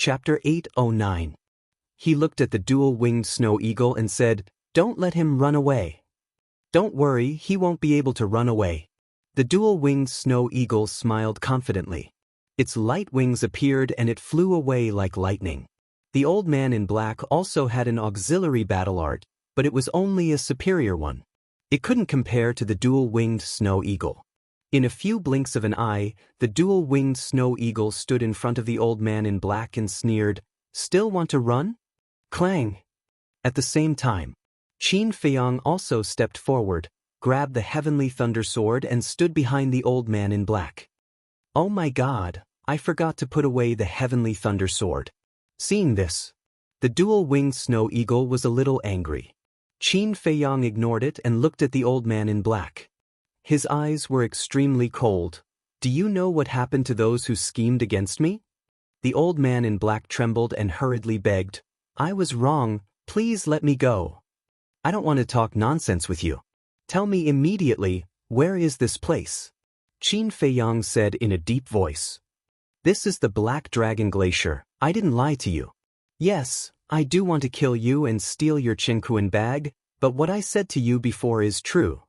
Chapter 809. He looked at the dual-winged snow eagle and said, "Don't let him run away." "Don't worry, he won't be able to run away." The dual-winged snow eagle smiled confidently. Its light wings appeared and it flew away like lightning. The old man in black also had an auxiliary battle art, but it was only a superior one. It couldn't compare to the dual-winged snow eagle. In a few blinks of an eye, the dual-winged snow eagle stood in front of the old man in black and sneered, "Still want to run?" Clang! At the same time, Qin Feiyang also stepped forward, grabbed the heavenly thunder sword and stood behind the old man in black. "Oh my God, I forgot to put away the heavenly thunder sword." Seeing this, the dual-winged snow eagle was a little angry. Qin Feiyang ignored it and looked at the old man in black. His eyes were extremely cold. "Do you know what happened to those who schemed against me?" The old man in black trembled and hurriedly begged, "I was wrong, please let me go. I don't want to talk nonsense with you. Tell me immediately, where is this place?" Qin Feiyang said in a deep voice. "This is the Black Dragon Glacier, I didn't lie to you. Yes, I do want to kill you and steal your Qingkuan bag, but what I said to you before is true.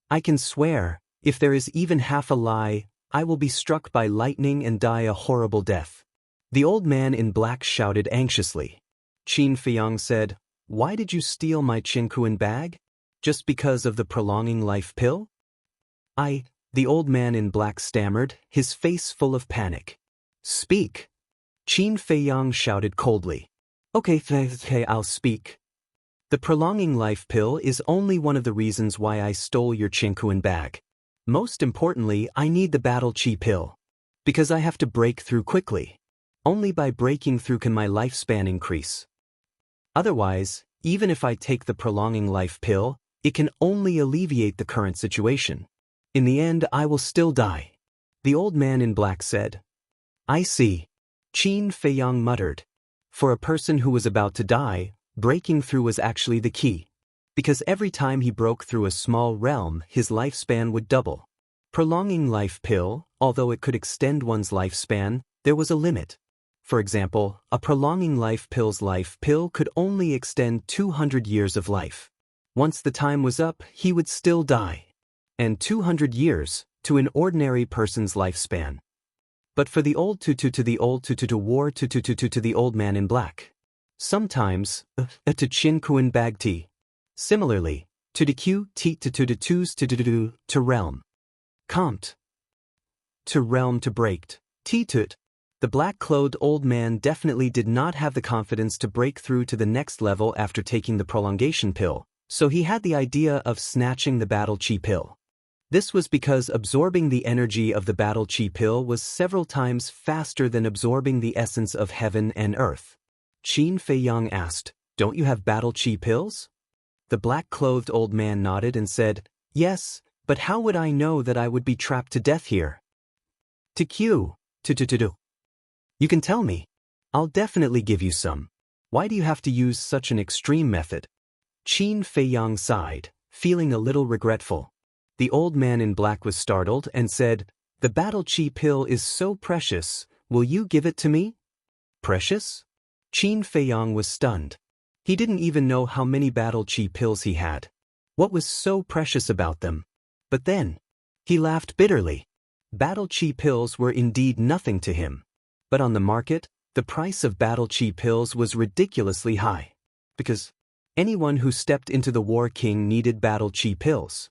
I can swear, if there is even half a lie, I will be struck by lightning and die a horrible death." The old man in black shouted anxiously. Qin Feiyang said, "Why did you steal my Qingkuan bag? Just because of the prolonging life pill?" The old man in black stammered, his face full of panic. "Speak!" Qin Feiyang shouted coldly. Okay, I'll speak. The prolonging life pill is only one of the reasons why I stole your Qingkuan bag. Most importantly, I need the battle chi pill. Because I have to break through quickly. Only by breaking through can my lifespan increase. Otherwise, even if I take the prolonging life pill, it can only alleviate the current situation. In the end, I will still die. The old man in black said. "I see." Qin Feiyang muttered. For a person who was about to die, breaking through was actually the key. Because every time he broke through a small realm, his lifespan would double. Prolonging life pill, although it could extend one's lifespan, there was a limit. For example, a prolonging life pill could only extend 200 years of life. Once the time was up, he would still die. And 200 years, to an ordinary person's lifespan. But for the old to the old to war to the old man in black. Sometimes, to Qingkuan bag ti. Similarly, to the q t to twos to realm. Compt. To realm to break. T tut. The black-clothed old man definitely did not have the confidence to break through to the next level after taking the prolongation pill, so he had the idea of snatching the battle chi pill. This was because absorbing the energy of the battle chi pill was several times faster than absorbing the essence of heaven and earth. Qin Feiyang asked, "Don't you have battle chi pills?" The black-clothed old man nodded and said, "Yes, but how would I know that I would be trapped to death here?" To Q. To. You can tell me. I'll definitely give you some. Why do you have to use such an extreme method? Qin Feiyang sighed, feeling a little regretful. The old man in black was startled and said, "The battle chi pill is so precious, will you give it to me?" Precious? Qin Feiyang was stunned. He didn't even know how many battle chi pills he had. What was so precious about them? But then, he laughed bitterly. Battle chi pills were indeed nothing to him. But on the market, the price of battle chi pills was ridiculously high. Because anyone who stepped into the War King needed battle chi pills.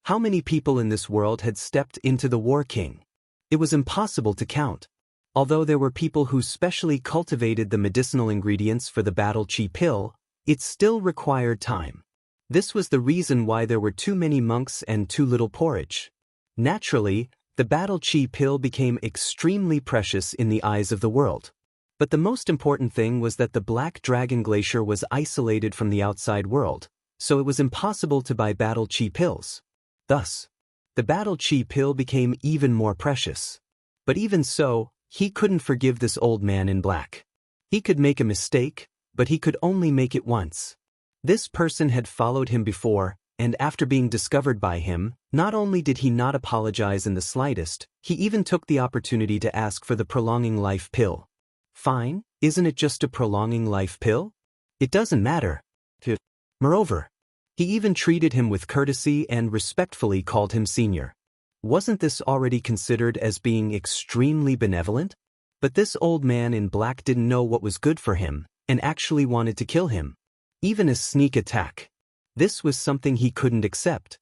How many people in this world had stepped into the War King? It was impossible to count. Although there were people who specially cultivated the medicinal ingredients for the battle chi pill, it still required time. This was the reason why there were too many monks and too little porridge. Naturally, the battle chi pill became extremely precious in the eyes of the world. But the most important thing was that the Black Dragon Glacier was isolated from the outside world, so it was impossible to buy battle chi pills. Thus, the battle chi pill became even more precious. But even so, he couldn't forgive this old man in black. He could make a mistake, but he could only make it once. This person had followed him before, and after being discovered by him, not only did he not apologize in the slightest, he even took the opportunity to ask for the prolonging life pill. Fine, isn't it just a prolonging life pill? It doesn't matter. Moreover, he even treated him with courtesy and respectfully called him senior. Wasn't this already considered as being extremely benevolent? But this old man in black didn't know what was good for him, and actually wanted to kill him. Even a sneak attack. This was something he couldn't accept.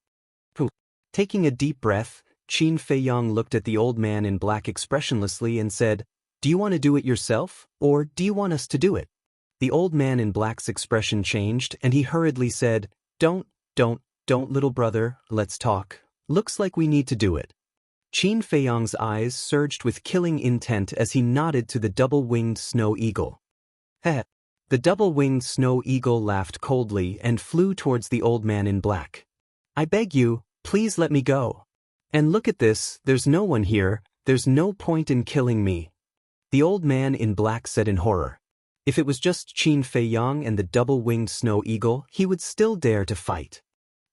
Taking a deep breath, Qin Feiyang looked at the old man in black expressionlessly and said, "Do you want to do it yourself, or do you want us to do it?" The old man in black's expression changed, and he hurriedly said, Don't, little brother, let's talk. Looks like we need to do it." Qin Feiyang's eyes surged with killing intent as he nodded to the double-winged snow eagle. Heh. The double-winged snow eagle laughed coldly and flew towards the old man in black. "I beg you, please let me go. And look at this, there's no one here, there's no point in killing me." The old man in black said in horror. If it was just Qin Feiyang and the double-winged snow eagle, he would still dare to fight.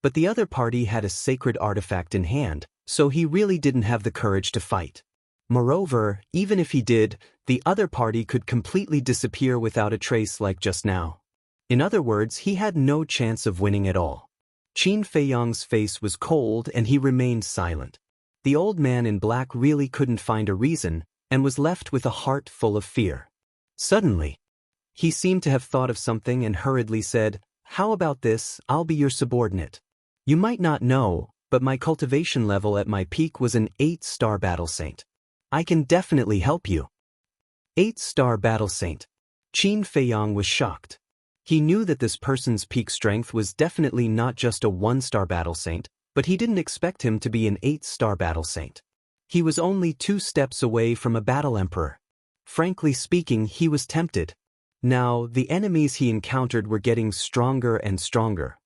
But the other party had a sacred artifact in hand, so he really didn't have the courage to fight. Moreover, even if he did, the other party could completely disappear without a trace like just now. In other words, he had no chance of winning at all. Qin Feiyang's face was cold and he remained silent. The old man in black really couldn't find a reason, and was left with a heart full of fear. Suddenly, he seemed to have thought of something and hurriedly said, "How about this, I'll be your subordinate. You might not know, but my cultivation level at my peak was an 8-star battle saint. I can definitely help you." 8-star battle saint. Qin Feiyang was shocked. He knew that this person's peak strength was definitely not just a 1-star battle saint, but he didn't expect him to be an 8-star battle saint. He was only 2 steps away from a battle emperor. Frankly speaking, he was tempted. Now, the enemies he encountered were getting stronger and stronger.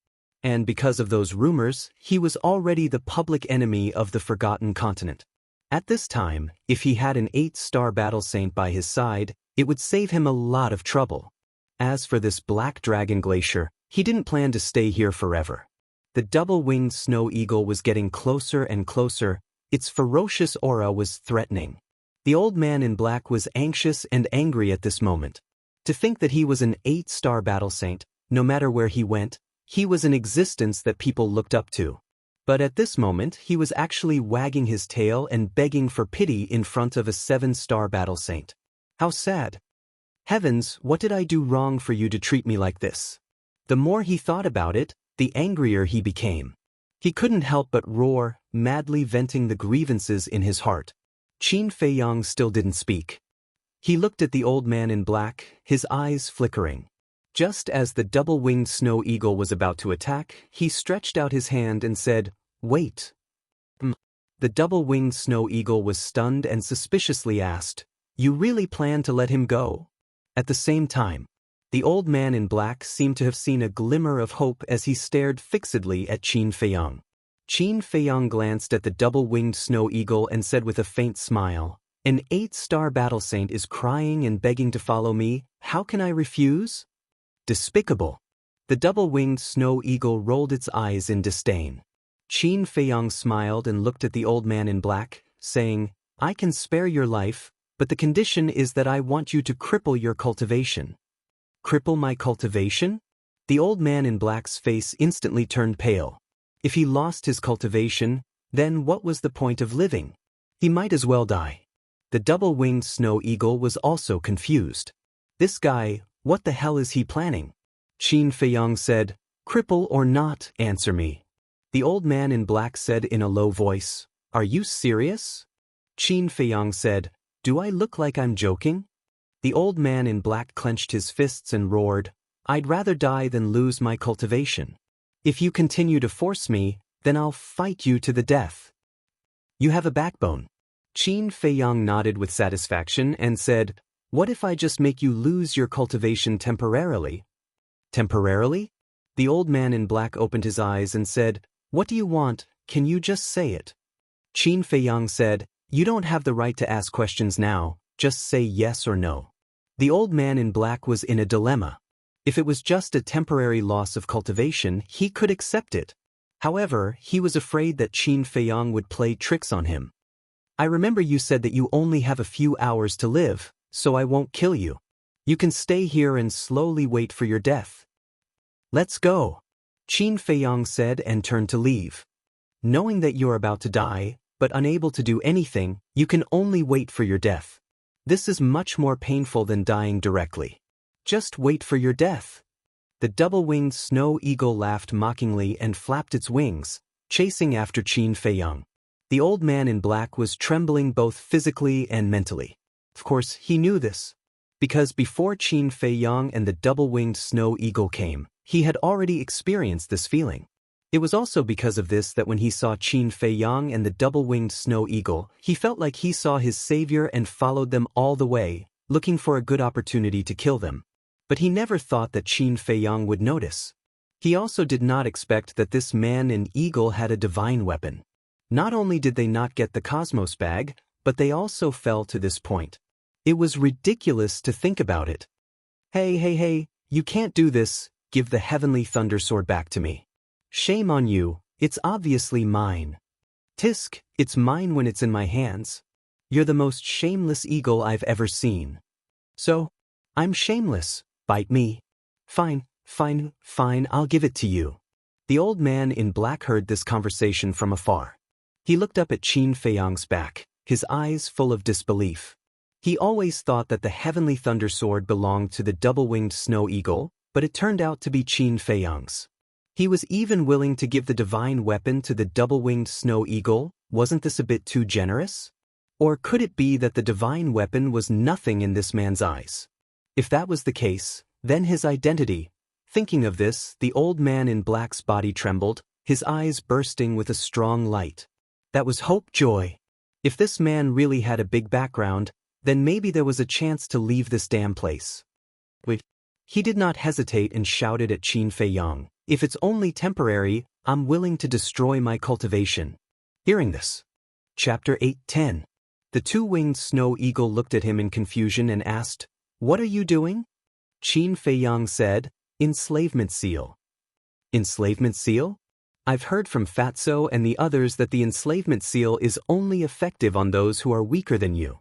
And because of those rumors, he was already the public enemy of the Forgotten Continent. At this time, if he had an 8-star battle saint by his side, it would save him a lot of trouble. As for this black dragon glacier, he didn't plan to stay here forever. The double-winged snow eagle was getting closer and closer. Its ferocious aura was threatening. The old man in black was anxious and angry at this moment. To think that he was an 8-star battle saint, no matter where he went, he was an existence that people looked up to. But at this moment, he was actually wagging his tail and begging for pity in front of a 7-star battle saint. How sad. Heavens, what did I do wrong for you to treat me like this? The more he thought about it, the angrier he became. He couldn't help but roar, madly venting the grievances in his heart. Qin Feiyang still didn't speak. He looked at the old man in black, his eyes flickering. Just as the double-winged snow eagle was about to attack, he stretched out his hand and said, "Wait." The double-winged snow eagle was stunned and suspiciously asked, "You really plan to let him go?" At the same time, the old man in black seemed to have seen a glimmer of hope as he stared fixedly at Qin Feiyang. Qin Feiyang glanced at the double-winged snow eagle and said with a faint smile, "An 8-star battle saint is crying and begging to follow me, how can I refuse?" Despicable. The double-winged snow eagle rolled its eyes in disdain. Qin Feiyang smiled and looked at the old man in black, saying, "I can spare your life, but the condition is that I want you to cripple your cultivation." Cripple my cultivation? The old man in black's face instantly turned pale. If he lost his cultivation, then what was the point of living? He might as well die. The double-winged snow eagle was also confused. This guy, what the hell is he planning? Qin Feiyang said, "Cripple or not, answer me." The old man in black said in a low voice, "Are you serious?" Qin Feiyang said, "Do I look like I'm joking?" The old man in black clenched his fists and roared, "I'd rather die than lose my cultivation. If you continue to force me, then I'll fight you to the death." "You have a backbone." Qin Feiyang nodded with satisfaction and said, "What if I just make you lose your cultivation temporarily?" "Temporarily?" The old man in black opened his eyes and said, "What do you want? Can you just say it?" Qin Feiyang said, "You don't have the right to ask questions now, just say yes or no." The old man in black was in a dilemma. If it was just a temporary loss of cultivation, he could accept it. However, he was afraid that Qin Feiyang would play tricks on him. "I remember you said that you only have a few hours to live, so I won't kill you. You can stay here and slowly wait for your death. Let's go, Qin Feiyang said and turned to leave. Knowing that you're about to die, but unable to do anything, you can only wait for your death. This is much more painful than dying directly. Just wait for your death. The double-winged snow eagle laughed mockingly and flapped its wings, chasing after Qin Feiyang. The old man in black was trembling both physically and mentally. Of course, he knew this, because before Qin Feiyang and the double-winged snow eagle came, he had already experienced this feeling. It was also because of this that when he saw Qin Feiyang and the double-winged snow eagle, he felt like he saw his savior and followed them all the way, looking for a good opportunity to kill them. But he never thought that Qin Feiyang would notice. He also did not expect that this man and eagle had a divine weapon. Not only did they not get the Cosmos bag, but they also fell to this point. It was ridiculous to think about it. Hey, you can't do this, give the heavenly thunder sword back to me. Shame on you, it's obviously mine. Tisk, it's mine when it's in my hands. You're the most shameless eagle I've ever seen. So, I'm shameless, bite me. Fine, I'll give it to you. The old man in black heard this conversation from afar. He looked up at Qin Feiyang's back, his eyes full of disbelief. He always thought that the heavenly thunder sword belonged to the double-winged snow eagle, but it turned out to be Qin Feiyang's. He was even willing to give the divine weapon to the double-winged snow eagle. Wasn't this a bit too generous? Or could it be that the divine weapon was nothing in this man's eyes? If that was the case, then his identity. Thinking of this, the old man in black's body trembled, his eyes bursting with a strong light. That was joy. If this man really had a big background, then maybe there was a chance to leave this damn place. Wait. He did not hesitate and shouted at Qin Feiyang, if it's only temporary, I'm willing to destroy my cultivation. Hearing this. Chapter 8:10. The two-winged snow eagle looked at him in confusion and asked, What are you doing? Qin Feiyang said, Enslavement seal. Enslavement seal? I've heard from Fatso and the others that the enslavement seal is only effective on those who are weaker than you.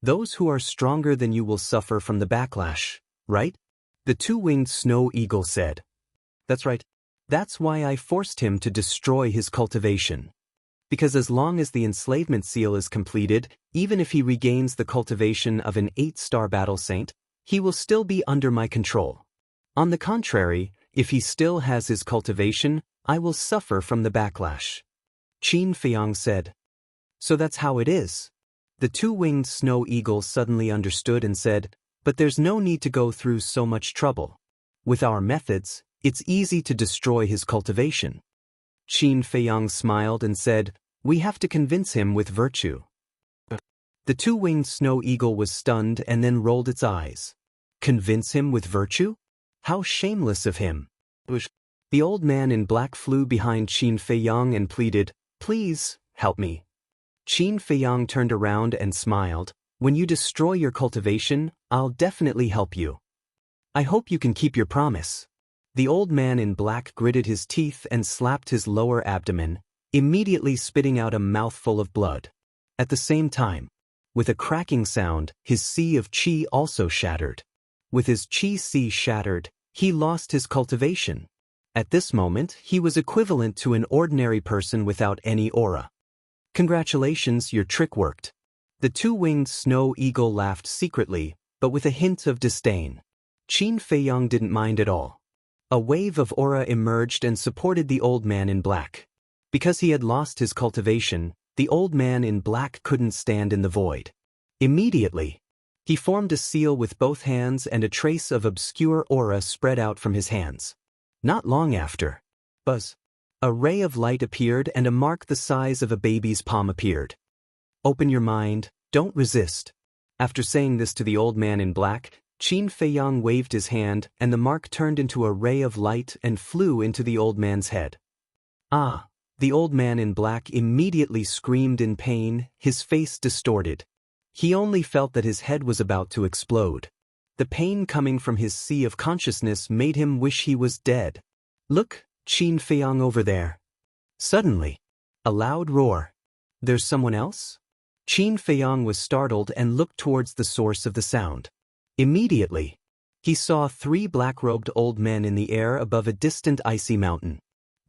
Those who are stronger than you will suffer from the backlash, right? The two-winged snow eagle said. That's right. That's why I forced him to destroy his cultivation. Because as long as the enslavement seal is completed, even if he regains the cultivation of an 8-star battle saint, he will still be under my control. On the contrary, if he still has his cultivation, I will suffer from the backlash. Qin Feiyang said. So that's how it is. The two-winged snow eagle suddenly understood and said, But there's no need to go through so much trouble. With our methods, it's easy to destroy his cultivation. Qin Feiyang smiled and said, We have to convince him with virtue. The two-winged snow eagle was stunned and then rolled its eyes. Convince him with virtue? How shameless of him. The old man in black flew behind Qin Feiyang and pleaded, Please, help me. Qin Feiyang turned around and smiled, When you destroy your cultivation, I'll definitely help you. I hope you can keep your promise. The old man in black gritted his teeth and slapped his lower abdomen, immediately spitting out a mouthful of blood. At the same time, with a cracking sound, his sea of qi also shattered. With his qi sea shattered, he lost his cultivation. At this moment, he was equivalent to an ordinary person without any aura. Congratulations, your trick worked. The two-winged snow eagle laughed secretly, but with a hint of disdain. Qin Feiyang didn't mind at all. A wave of aura emerged and supported the old man in black. Because he had lost his cultivation, the old man in black couldn't stand in the void. Immediately, he formed a seal with both hands and a trace of obscure aura spread out from his hands. Not long after, buzz, a ray of light appeared and a mark the size of a baby's palm appeared. Open your mind, don't resist. After saying this to the old man in black, Qin Feiyang waved his hand and the mark turned into a ray of light and flew into the old man's head. Ah! The old man in black immediately screamed in pain, his face distorted. He only felt that his head was about to explode. The pain coming from his sea of consciousness made him wish he was dead. Look, Qin Feiyang over there. Suddenly, a loud roar. There's someone else? Qin Feiyang was startled and looked towards the source of the sound. Immediately, he saw 3 black-robed old men in the air above a distant icy mountain.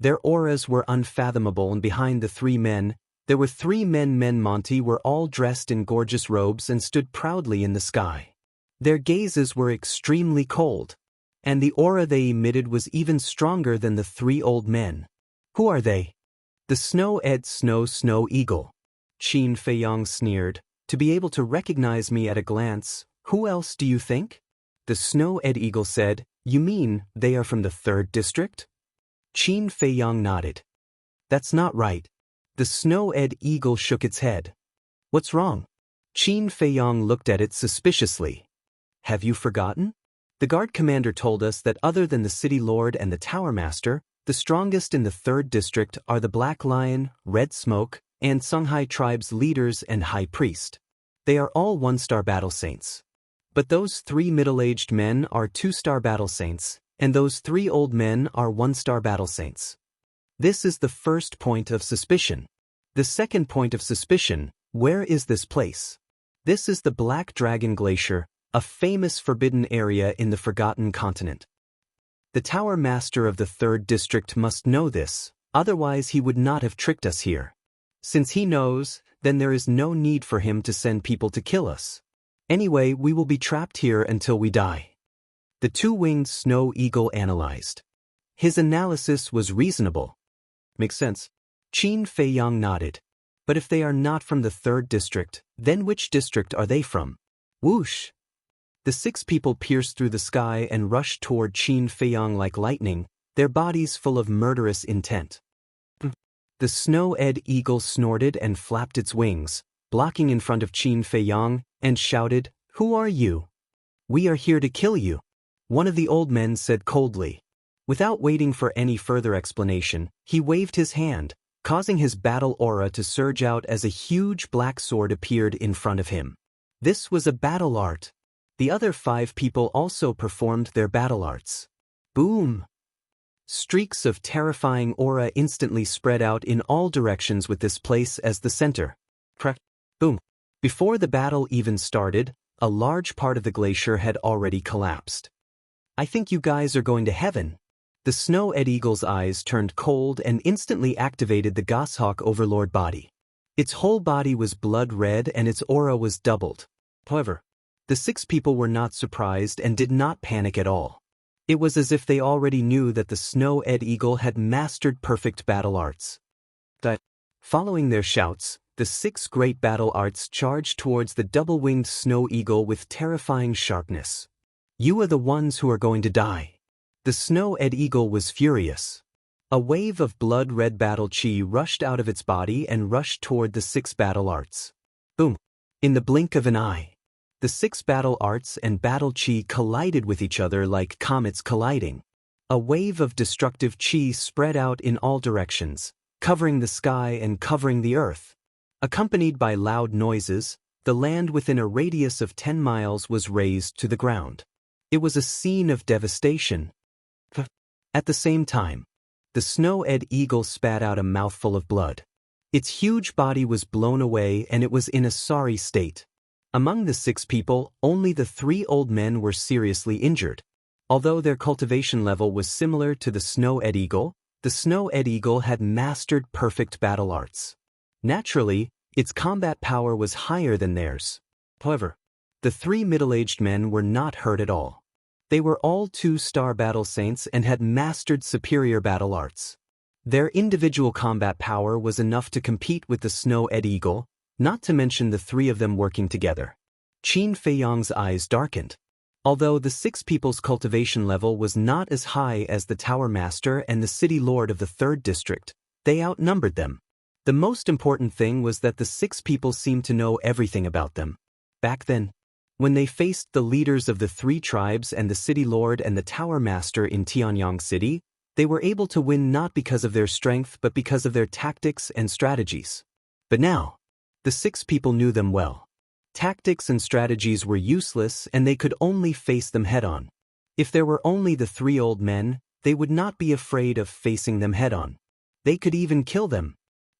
Their auras were unfathomable, and behind the 3 men, there were 3 men. Monty were all dressed in gorgeous robes and stood proudly in the sky. Their gazes were extremely cold, and the aura they emitted was even stronger than the 3 old men. Who are they? The Snow Eagle. Qin Feiyang sneered. To be able to recognize me at a glance, who else do you think? The Snow Eagle said, You mean they are from the 3rd district? Qin Feiyang nodded. That's not right. The Snow Eagle shook its head. What's wrong? Qin Feiyang looked at it suspiciously. Have you forgotten? The guard commander told us that other than the city lord and the tower master, the strongest in the 3rd district are the Black Lion, Red Smoke, and Songhai tribe's leaders and high priest. They are all 1-star battle saints. But those 3 middle-aged men are 2-star battle saints, and those 3 old men are 1-star battle saints. This is the first point of suspicion. The second point of suspicion, where is this place? This is the Black Dragon Glacier, a famous forbidden area in the Forgotten Continent. The Tower Master of the 3rd District must know this, otherwise he would not have tricked us here. Since he knows, then there is no need for him to send people to kill us. Anyway, we will be trapped here until we die. The 2-winged Snow Eagle analyzed. His analysis was reasonable. Makes sense. Qin Feiyang nodded. But if they are not from the 3rd district, then which district are they from? Whoosh! The 6 people pierced through the sky and rushed toward Qin Feiyang like lightning, their bodies full of murderous intent. The Snow Eagle snorted and flapped its wings, blocking in front of Qin Feiyang, and shouted, Who are you? We are here to kill you. One of the old men said coldly. Without waiting for any further explanation, he waved his hand, causing his battle aura to surge out as a huge black sword appeared in front of him. This was a battle art. The other 5 people also performed their battle arts. Boom! Streaks of terrifying aura instantly spread out in all directions with this place as the center. Boom! Before the battle even started, a large part of the glacier had already collapsed. I think you guys are going to heaven. The Snow Eagle's eyes turned cold and instantly activated the Goshawk Overlord body. Its whole body was blood red and its aura was doubled. However, the 6 people were not surprised and did not panic at all. It was as if they already knew that the Snow Eagle had mastered perfect battle arts. Following their shouts, the 6 great battle arts charged towards the double-winged Snow Eagle with terrifying sharpness. You are the ones who are going to die. The Snow Eagle was furious. A wave of blood-red battle chi rushed out of its body and rushed toward the 6 battle arts. Boom! In the blink of an eye, the 6 battle arts and battle chi collided with each other like comets colliding. A wave of destructive chi spread out in all directions, covering the sky and covering the earth. Accompanied by loud noises, the land within a radius of 10 miles was razed to the ground. It was a scene of devastation. At the same time, the Snow Eagle spat out a mouthful of blood. Its huge body was blown away and it was in a sorry state. Among the 6 people, only the 3 old men were seriously injured. Although their cultivation level was similar to the Snow Eagle, the Snow Eagle had mastered perfect battle arts. Naturally, its combat power was higher than theirs. However, the 3 middle-aged men were not hurt at all. They were all 2-star battle saints and had mastered superior battle arts. Their individual combat power was enough to compete with the Snow Eagle, not to mention the 3 of them working together. Qin Feiyang's eyes darkened. Although the 6 people's cultivation level was not as high as the Tower Master and the City Lord of the 3rd District, they outnumbered them. The most important thing was that the 6 people seemed to know everything about them. Back then, when they faced the leaders of the 3 tribes and the City Lord and the Tower Master in Tianyang City, they were able to win not because of their strength but because of their tactics and strategies. But now, the 6 people knew them well. Tactics and strategies were useless and they could only face them head-on. If there were only the 3 old men, they would not be afraid of facing them head-on. They could even kill them.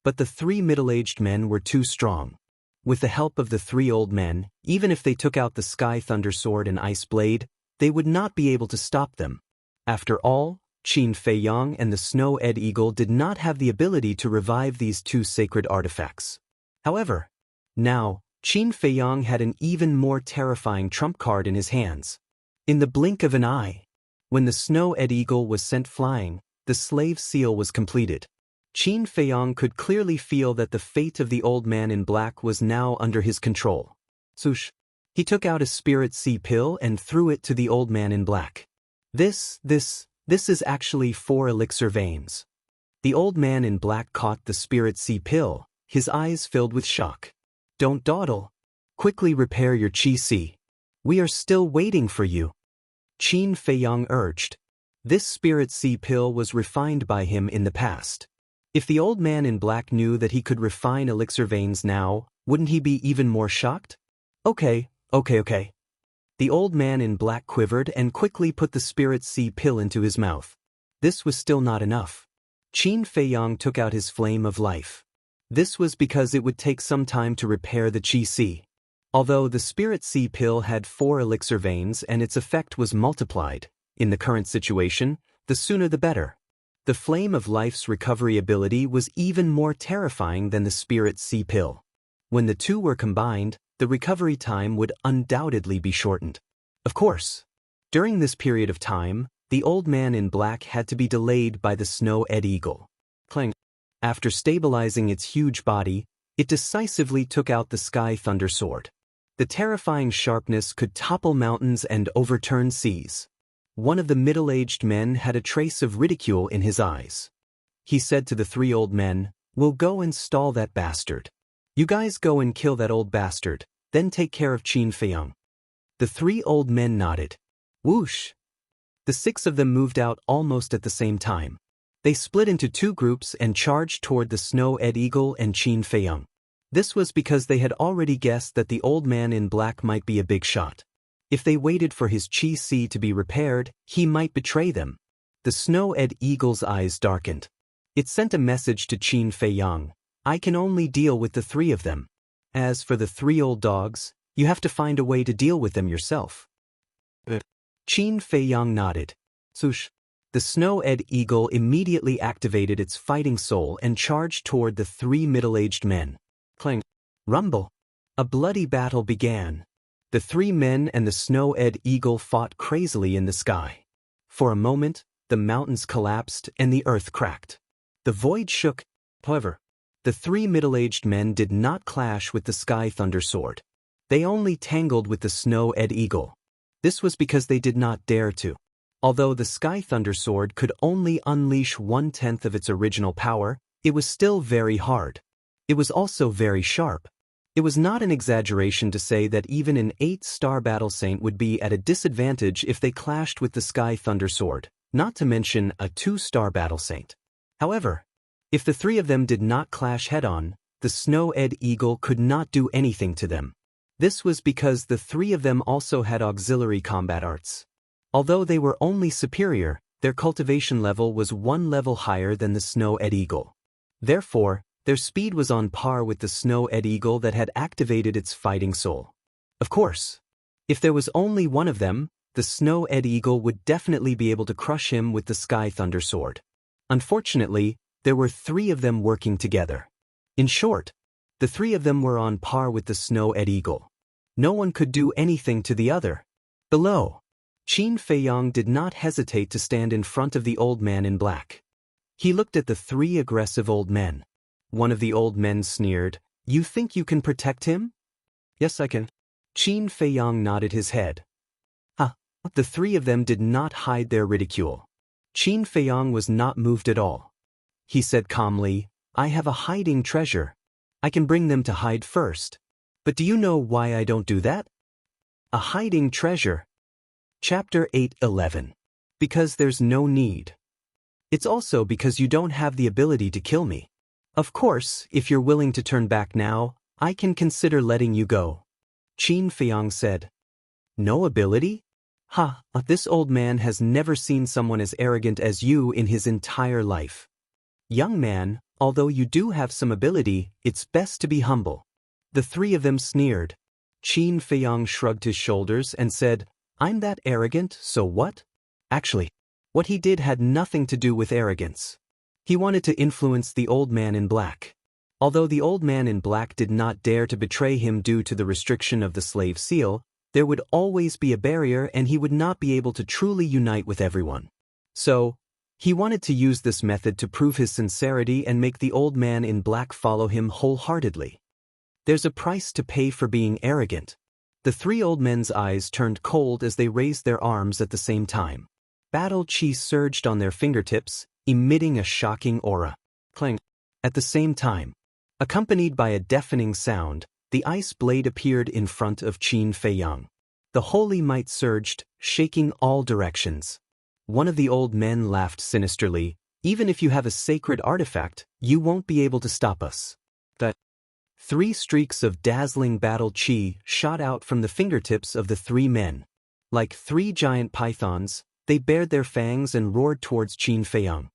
But the 3 middle-aged men were too strong. With the help of the three old men, even if they took out the Sky Thunder Sword and Ice Blade, they would not be able to stop them. After all, Qin Feiyang and the Snow-Ed Eagle did not have the ability to revive these two sacred artifacts. However, now, Qin Feiyang had an even more terrifying trump card in his hands. In the blink of an eye, when the Snow-Ed Eagle was sent flying, the slave seal was completed. Qin Feiyang could clearly feel that the fate of the old man in black was now under his control. Swoosh! He took out a spirit sea pill and threw it to the old man in black. This is actually 4 elixir veins. The old man in black caught the spirit sea pill, his eyes filled with shock. Don't dawdle. Quickly repair your Qi Si. We are still waiting for you. Qin Feiyang urged. This spirit sea pill was refined by him in the past. If the old man in black knew that he could refine elixir veins now, wouldn't he be even more shocked? Okay. The old man in black quivered and quickly put the spirit sea pill into his mouth. This was still not enough. Qin Feiyang took out his flame of life. This was because it would take some time to repair the Qi Si. Although the spirit sea pill had 4 elixir veins and its effect was multiplied, in the current situation, the sooner the better. The flame of life's recovery ability was even more terrifying than the spirit sea pill. When the two were combined, the recovery time would undoubtedly be shortened. Of course, during this period of time, the old man in black had to be delayed by the Snow-Ed Eagle. Clang. After stabilizing its huge body, it decisively took out the Sky Thunder Sword. The terrifying sharpness could topple mountains and overturn seas. One of the middle-aged men had a trace of ridicule in his eyes. He said to the 3 old men, "We'll go and stall that bastard. You guys go and kill that old bastard, then take care of Qin Feiyang." The 3 old men nodded. Whoosh! The 6 of them moved out almost at the same time. They split into 2 groups and charged toward the Snow-Ed Eagle and Qin Feiyang. This was because they had already guessed that the old man in black might be a big shot. If they waited for his Qi Si to be repaired, he might betray them. The Snow-Ed Eagle's eyes darkened. It sent a message to Qin Feiyang. I can only deal with the 3 of them. As for the 3 old dogs, you have to find a way to deal with them yourself. Qin Feiyang nodded. Swoosh! The Snow-Ed Eagle immediately activated its fighting soul and charged toward the 3 middle-aged men. Clang! Rumble! A bloody battle began. The 3 men and the Snow-Ed Eagle fought crazily in the sky. For a moment, the mountains collapsed and the earth cracked. The void shook. However, the 3 middle-aged men did not clash with the Sky Thunder Sword. They only tangled with the Snow-Ed Eagle. This was because they did not dare to. Although the Sky Thunder Sword could only unleash 1/10 of its original power, it was still very hard. It was also very sharp. It was not an exaggeration to say that even an 8-star battle saint would be at a disadvantage if they clashed with the Sky Thunder Sword, not to mention a 2-star battle saint. However, if the 3 of them did not clash head-on, the Snow-Ed Eagle could not do anything to them. This was because the 3 of them also had auxiliary combat arts. Although they were only superior, their cultivation level was 1 level higher than the Snow-Ed Eagle. Therefore, their speed was on par with the Snow-Ed Eagle that had activated its fighting soul. Of course, if there was only one of them, the Snow-Ed Eagle would definitely be able to crush him with the Sky Thunder Sword. Unfortunately, there were 3 of them working together. In short, the 3 of them were on par with the Snow-Ed Eagle. No one could do anything to the other. Below, Qin Feiyang did not hesitate to stand in front of the old man in black. He looked at the 3 aggressive old men. One of the old men sneered, "You think you can protect him?" "Yes, I can." Qin Feiyang nodded his head. The 3 of them did not hide their ridicule. Qin Feiyang was not moved at all. He said calmly, "I have a hiding treasure. I can bring them to hide first. But do you know why I don't do that?" A hiding treasure. Chapter 8:11. Because there's no need. It's also because you don't have the ability to kill me. Of course, if you're willing to turn back now, I can consider letting you go. Qin Feiyang said. No ability? This old man has never seen someone as arrogant as you in his entire life. Young man, although you do have some ability, it's best to be humble. The three of them sneered. Qin Feiyang shrugged his shoulders and said, "I'm that arrogant, so what?" Actually, what he did had nothing to do with arrogance. He wanted to influence the old man in black. Although the old man in black did not dare to betray him due to the restriction of the slave seal, there would always be a barrier and he would not be able to truly unite with everyone. So, he wanted to use this method to prove his sincerity and make the old man in black follow him wholeheartedly. There's a price to pay for being arrogant. The three old men's eyes turned cold as they raised their arms at the same time. Battle chi surged on their fingertips, emitting a shocking aura. Clang. At the same time, accompanied by a deafening sound, the ice blade appeared in front of Qin Feiyang. The holy might surged, shaking all directions. One of the old men laughed sinisterly. "Even if you have a sacred artifact, you won't be able to stop us." The 3 streaks of dazzling battle chi shot out from the fingertips of the 3 men. Like 3 giant pythons, they bared their fangs and roared towards Qin Feiyang.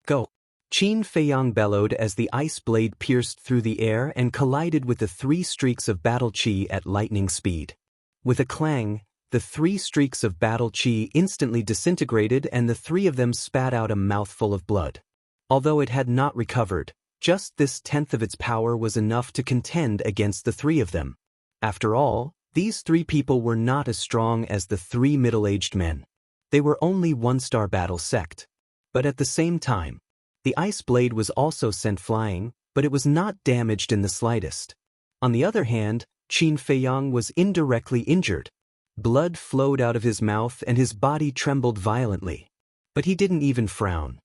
"Go!" Qin Feiyang bellowed as the ice blade pierced through the air and collided with the 3 streaks of battle chi at lightning speed. With a clang, the 3 streaks of battle chi instantly disintegrated and the 3 of them spat out a mouthful of blood. Although it had not recovered, just this tenth of its power was enough to contend against the 3 of them. After all, these 3 people were not as strong as the 3 middle-aged men. They were only 1-star battle sect. But at the same time, the ice blade was also sent flying, but it was not damaged in the slightest. On the other hand, Qin Feiyang was indirectly injured. Blood flowed out of his mouth and his body trembled violently. But he didn't even frown.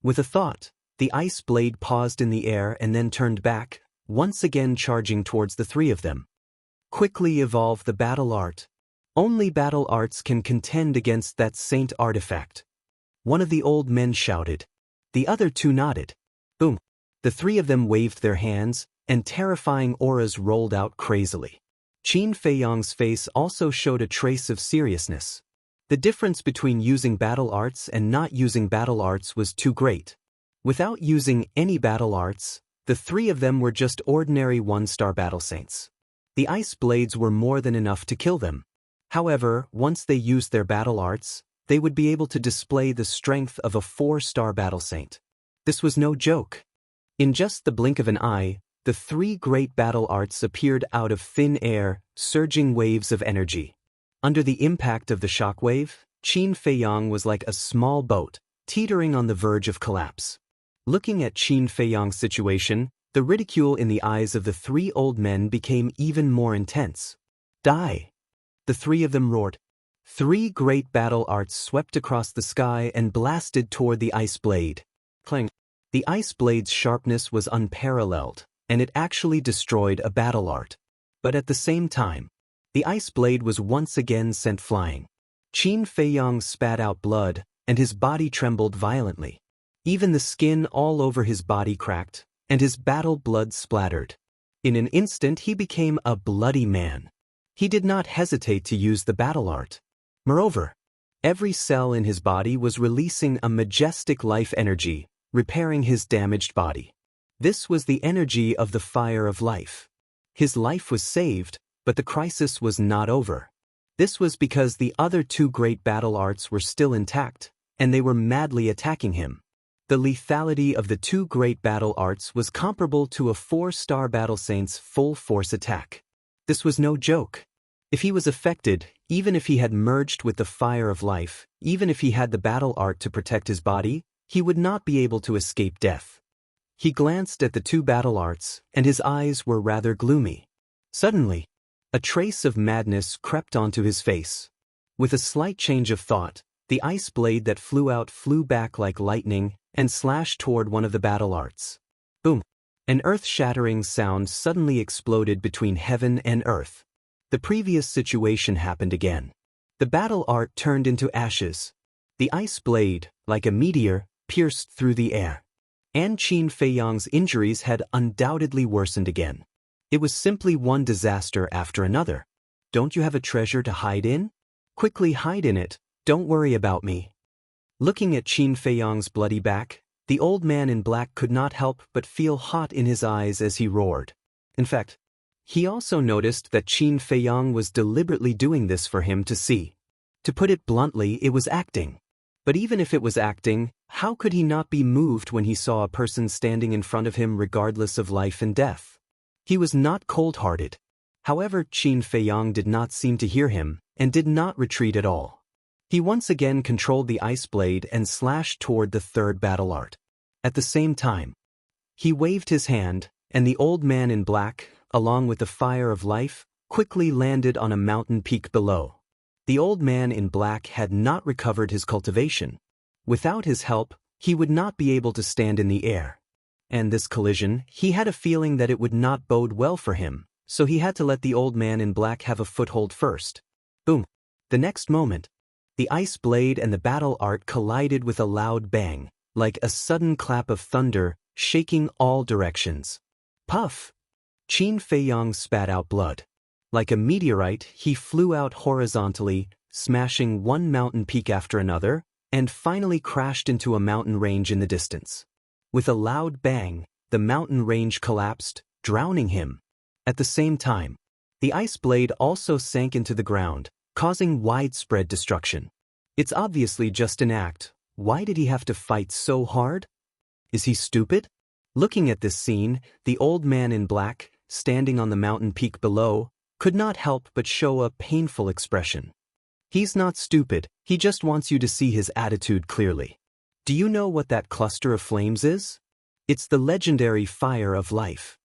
With a thought, the ice blade paused in the air and then turned back, once again charging towards the 3 of them. Quickly evolve the battle art. Only battle arts can contend against that saint artifact. One of the old men shouted. The other 2 nodded. Boom. The 3 of them waved their hands, and terrifying auras rolled out crazily. Qin Feiyang's face also showed a trace of seriousness. The difference between using battle arts and not using battle arts was too great. Without using any battle arts, the 3 of them were just ordinary 1-star battle saints. The ice blades were more than enough to kill them. However, once they used their battle arts, they would be able to display the strength of a 4-star battle saint. This was no joke. In just the blink of an eye, the 3 great battle arts appeared out of thin air, surging waves of energy. Under the impact of the shockwave, Qin Feiyang was like a small boat, teetering on the verge of collapse. Looking at Qin Feiyang's situation, the ridicule in the eyes of the 3 old men became even more intense. Die! The 3 of them roared. 3 great battle arts swept across the sky and blasted toward the ice blade. Clang! The ice blade's sharpness was unparalleled, and it actually destroyed a battle art. But at the same time, the ice blade was once again sent flying. Qin Feiyang spat out blood, and his body trembled violently. Even the skin all over his body cracked, and his battle blood splattered. In an instant he became a bloody man. He did not hesitate to use the battle art. Moreover, every cell in his body was releasing a majestic life energy, repairing his damaged body. This was the energy of the fire of life. His life was saved, but the crisis was not over. This was because the other 2 great battle arts were still intact, and they were madly attacking him. The lethality of the 2 great battle arts was comparable to a 4-star battle saint's full force attack. This was no joke. If he was affected, even if he had merged with the fire of life, even if he had the battle art to protect his body, he would not be able to escape death. He glanced at the 2 battle arts, and his eyes were rather gloomy. Suddenly, a trace of madness crept onto his face. With a slight change of thought, the ice blade that flew out flew back like lightning and slashed toward one of the battle arts. Boom! An earth-shattering sound suddenly exploded between heaven and earth. The previous situation happened again. The battle art turned into ashes. The ice blade, like a meteor, pierced through the air. And Qin Feiyang's injuries had undoubtedly worsened again. It was simply one disaster after another. Don't you have a treasure to hide in? Quickly hide in it, don't worry about me. Looking at Qin Feiyang's bloody back, the old man in black could not help but feel hot in his eyes as he roared. In fact, He also noticed that Qin Feiyang was deliberately doing this for him to see. To put it bluntly, it was acting. But even if it was acting, how could he not be moved when he saw a person standing in front of him regardless of life and death? He was not cold-hearted. However, Qin Feiyang did not seem to hear him, and did not retreat at all. He once again controlled the ice blade and slashed toward the third battle art. At the same time, he waved his hand, and the old man in black, along with the fire of life, quickly landed on a mountain peak below. The old man in black had not recovered his cultivation. Without his help, he would not be able to stand in the air. And this collision, he had a feeling that it would not bode well for him, so he had to let the old man in black have a foothold first. Boom! The next moment, the ice blade and the battle art collided with a loud bang, like a sudden clap of thunder, shaking all directions. Puff! Qin Feiyang spat out blood. Like a meteorite, he flew out horizontally, smashing one mountain peak after another, and finally crashed into a mountain range in the distance. With a loud bang, the mountain range collapsed, drowning him. At the same time, the ice blade also sank into the ground, causing widespread destruction. It's obviously just an act. Why did he have to fight so hard? Is he stupid? Looking at this scene, the old man in black, standing on the mountain peak below, could not help but show a painful expression. He's not stupid, he just wants you to see his attitude clearly. Do you know what that cluster of flames is? It's the legendary fire of life.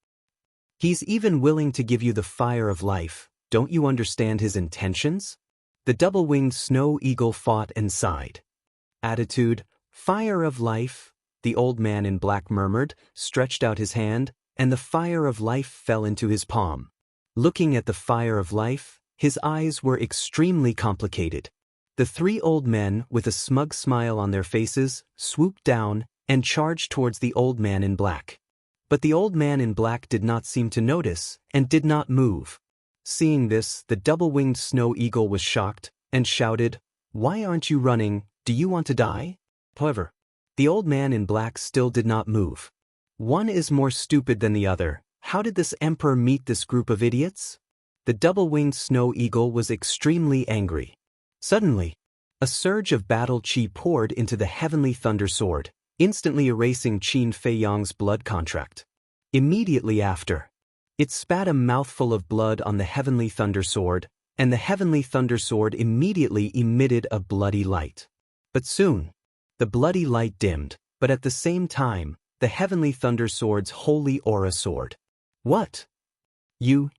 He's even willing to give you the fire of life. Don't you understand his intentions? The double-winged snow eagle fought and sighed. Attitude, fire of life, the old man in black murmured, stretched out his hand, and the fire of life fell into his palm. Looking at the fire of life, his eyes were extremely complicated. The three old men, with a smug smile on their faces, swooped down and charged towards the old man in black. But the old man in black did not seem to notice, and did not move. Seeing this, the double-winged snow eagle was shocked, and shouted, "Why aren't you running? Do you want to die?" However, the old man in black still did not move. One is more stupid than the other. How did this emperor meet this group of idiots? The double-winged snow eagle was extremely angry. Suddenly, a surge of battle chi poured into the heavenly thunder sword, instantly erasing Qin Feiyang's blood contract. Immediately after, it spat a mouthful of blood on the heavenly thunder sword, and the heavenly thunder sword immediately emitted a bloody light. But soon, the bloody light dimmed, but at the same time, the heavenly thunder sword's holy aura soared. What? You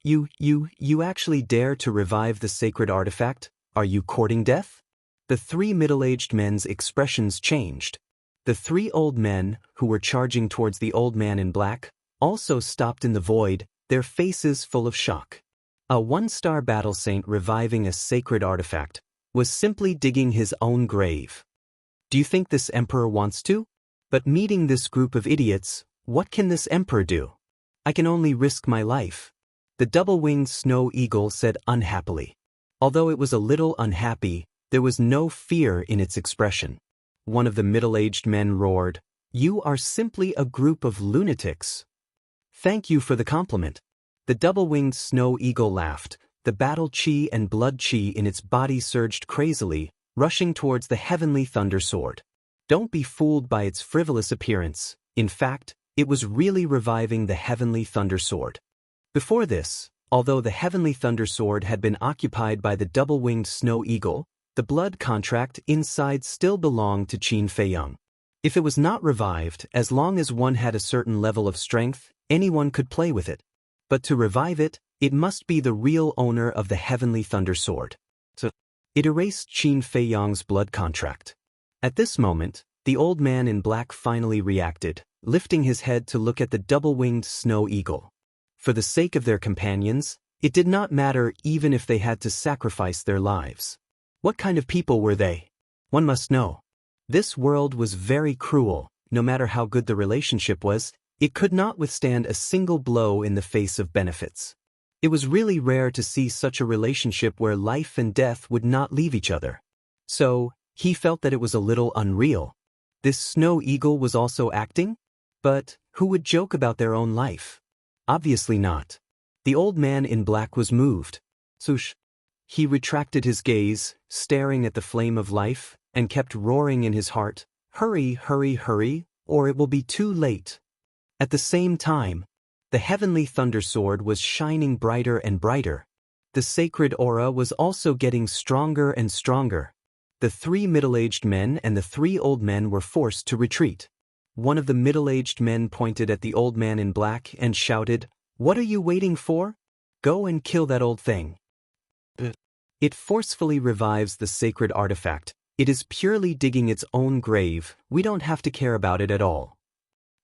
actually dare to revive the sacred artifact? Are you courting death? The three middle-aged men's expressions changed. The three old men, who were charging towards the old man in black, also stopped in the void, their faces full of shock. A one-star battle saint reviving a sacred artifact was simply digging his own grave. Do you think this emperor wants to? But meeting this group of idiots, what can this emperor do? I can only risk my life. The double-winged snow eagle said unhappily. Although it was a little unhappy, there was no fear in its expression. One of the middle-aged men roared, "You are simply a group of lunatics." Thank you for the compliment. The double-winged snow eagle laughed. The battle chi and blood chi in its body surged crazily, rushing towards the heavenly thunder sword. Don't be fooled by its frivolous appearance. In fact, it was really reviving the heavenly thunder sword. Before this, although the heavenly thunder sword had been occupied by the double-winged snow eagle, the blood contract inside still belonged to Qin Feiyang. If it was not revived, as long as one had a certain level of strength, anyone could play with it. But to revive it, it must be the real owner of the heavenly thunder sword. So, it erased Qin Feiyang's blood contract. At this moment, the old man in black finally reacted, lifting his head to look at the double-winged snow eagle. For the sake of their companions, it did not matter even if they had to sacrifice their lives. What kind of people were they? One must know. This world was very cruel. No matter how good the relationship was, it could not withstand a single blow in the face of benefits. It was really rare to see such a relationship where life and death would not leave each other. So, he felt that it was a little unreal. This snow eagle was also acting? But who would joke about their own life? Obviously not. The old man in black was moved. Swoosh. He retracted his gaze, staring at the flame of life, and kept roaring in his heart, "Hurry, hurry, hurry, or it will be too late." At the same time, the heavenly thunder sword was shining brighter and brighter. The sacred aura was also getting stronger and stronger. The 3 middle-aged men and the 3 old men were forced to retreat. One of the middle-aged men pointed at the old man in black and shouted, "What are you waiting for? Go and kill that old thing." It forcefully revives the sacred artifact. It is purely digging its own grave. We don't have to care about it at all.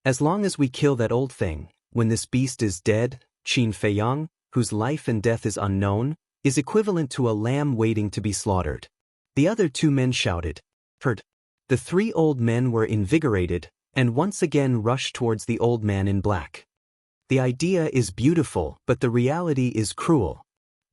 As long as we kill that old thing, when this beast is dead, Qin Feiyang, whose life and death is unknown, is equivalent to a lamb waiting to be slaughtered. The other 2 men shouted. Heard. The 3 old men were invigorated, and once again rushed towards the old man in black. The idea is beautiful, but the reality is cruel.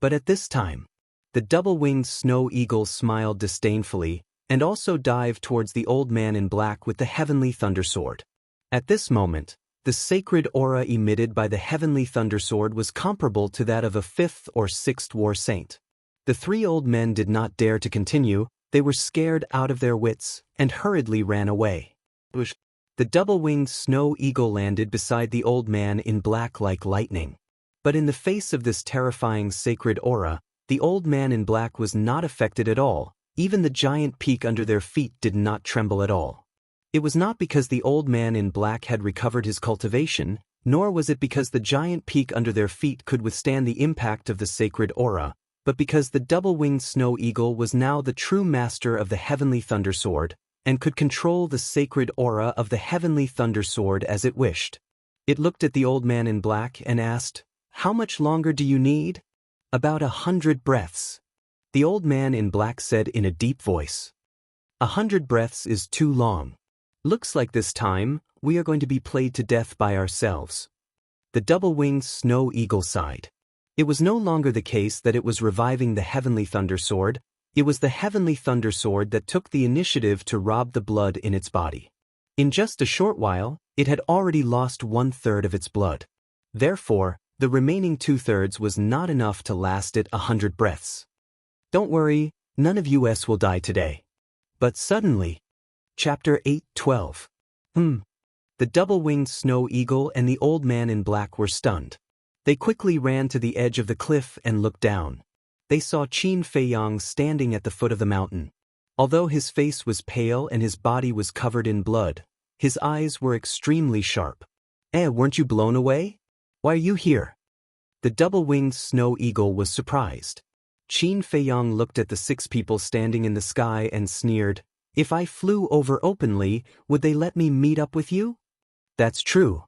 But at this time, the double-winged snow eagle smiled disdainfully, and also dived towards the old man in black with the heavenly thunder sword. At this moment, the sacred aura emitted by the heavenly thunder sword was comparable to that of a 5th or 6th war saint. The 3 old men did not dare to continue. They were scared out of their wits, and hurriedly ran away. The double-winged snow eagle landed beside the old man in black like lightning. But in the face of this terrifying sacred aura, the old man in black was not affected at all. Even the giant peak under their feet did not tremble at all. It was not because the old man in black had recovered his cultivation, nor was it because the giant peak under their feet could withstand the impact of the sacred aura, but because the double-winged snow eagle was now the true master of the heavenly thunder sword, and could control the sacred aura of the heavenly thunder sword as it wished. It looked at the old man in black and asked, "How much longer do you need?" "About 100 breaths. The old man in black said in a deep voice. 100 breaths is too long. Looks like this time, we are going to be played to death by ourselves. The double-winged snow eagle sighed. It was no longer the case that it was reviving the heavenly thunder sword. It was the heavenly thunder sword that took the initiative to rob the blood in its body. In just a short while, it had already lost 1/3 of its blood. Therefore, the remaining 2/3 was not enough to last it 100 breaths. Don't worry, none of us will die today. But suddenly, Chapter 8:12. The double-winged snow eagle and the old man in black were stunned. They quickly ran to the edge of the cliff and looked down. They saw Qin Feiyang standing at the foot of the mountain. Although his face was pale and his body was covered in blood, his eyes were extremely sharp. Weren't you blown away? Why are you here?" The double-winged snow eagle was surprised. Qin Feiyang looked at the 6 people standing in the sky and sneered, "If I flew over openly, would they let me meet up with you?" "That's true."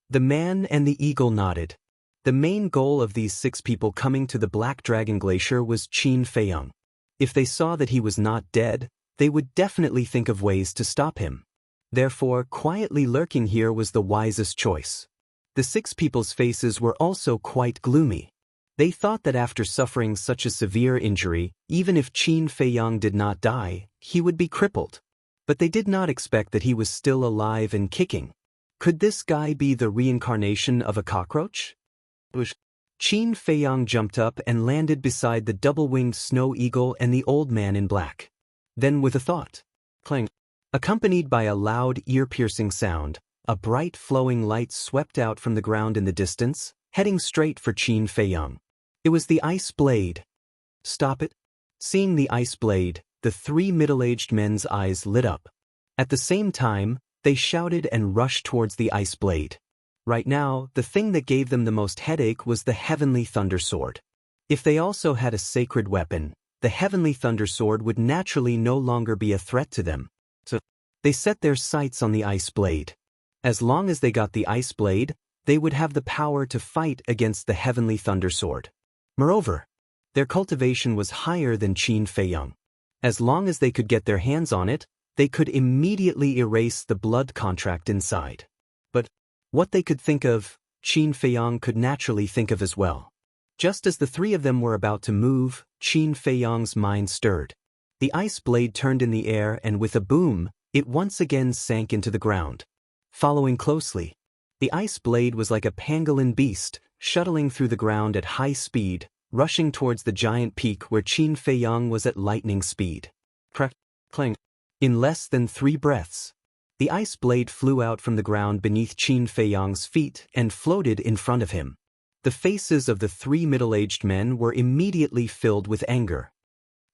The man and the eagle nodded. The main goal of these 6 people coming to the Black Dragon Glacier was Qin Feiyang. If they saw that he was not dead, they would definitely think of ways to stop him. Therefore, quietly lurking here was the wisest choice. The 6 people's faces were also quite gloomy. They thought that after suffering such a severe injury, even if Qin Feiyang did not die, he would be crippled. But they did not expect that he was still alive and kicking. Could this guy be the reincarnation of a cockroach? Qin Feiyang jumped up and landed beside the double-winged snow eagle and the old man in black. Then with a thought, clang, accompanied by a loud ear-piercing sound, a bright flowing light swept out from the ground in the distance, heading straight for Qin Feiyang. It was the ice blade. "Stop it." Seeing the ice blade, the 3 middle-aged men's eyes lit up. At the same time, they shouted and rushed towards the ice blade. Right now, the thing that gave them the most headache was the heavenly thunder sword. If they also had a sacred weapon, the heavenly thunder sword would naturally no longer be a threat to them. So, they set their sights on the ice blade. As long as they got the ice blade, they would have the power to fight against the heavenly thunder sword. Moreover, their cultivation was higher than Qin Feiyang. As long as they could get their hands on it, they could immediately erase the blood contract inside. But what they could think of, Qin Feiyang could naturally think of as well. Just as the 3 of them were about to move, Qin Feiyang's mind stirred. The ice blade turned in the air and with a boom, it once again sank into the ground. Following closely, the ice blade was like a pangolin beast, shuttling through the ground at high speed, rushing towards the giant peak where Qin Feiyang was at lightning speed. Clang. In less than 3 breaths, the ice blade flew out from the ground beneath Qin Feiyang's feet and floated in front of him. The faces of the 3 middle-aged men were immediately filled with anger.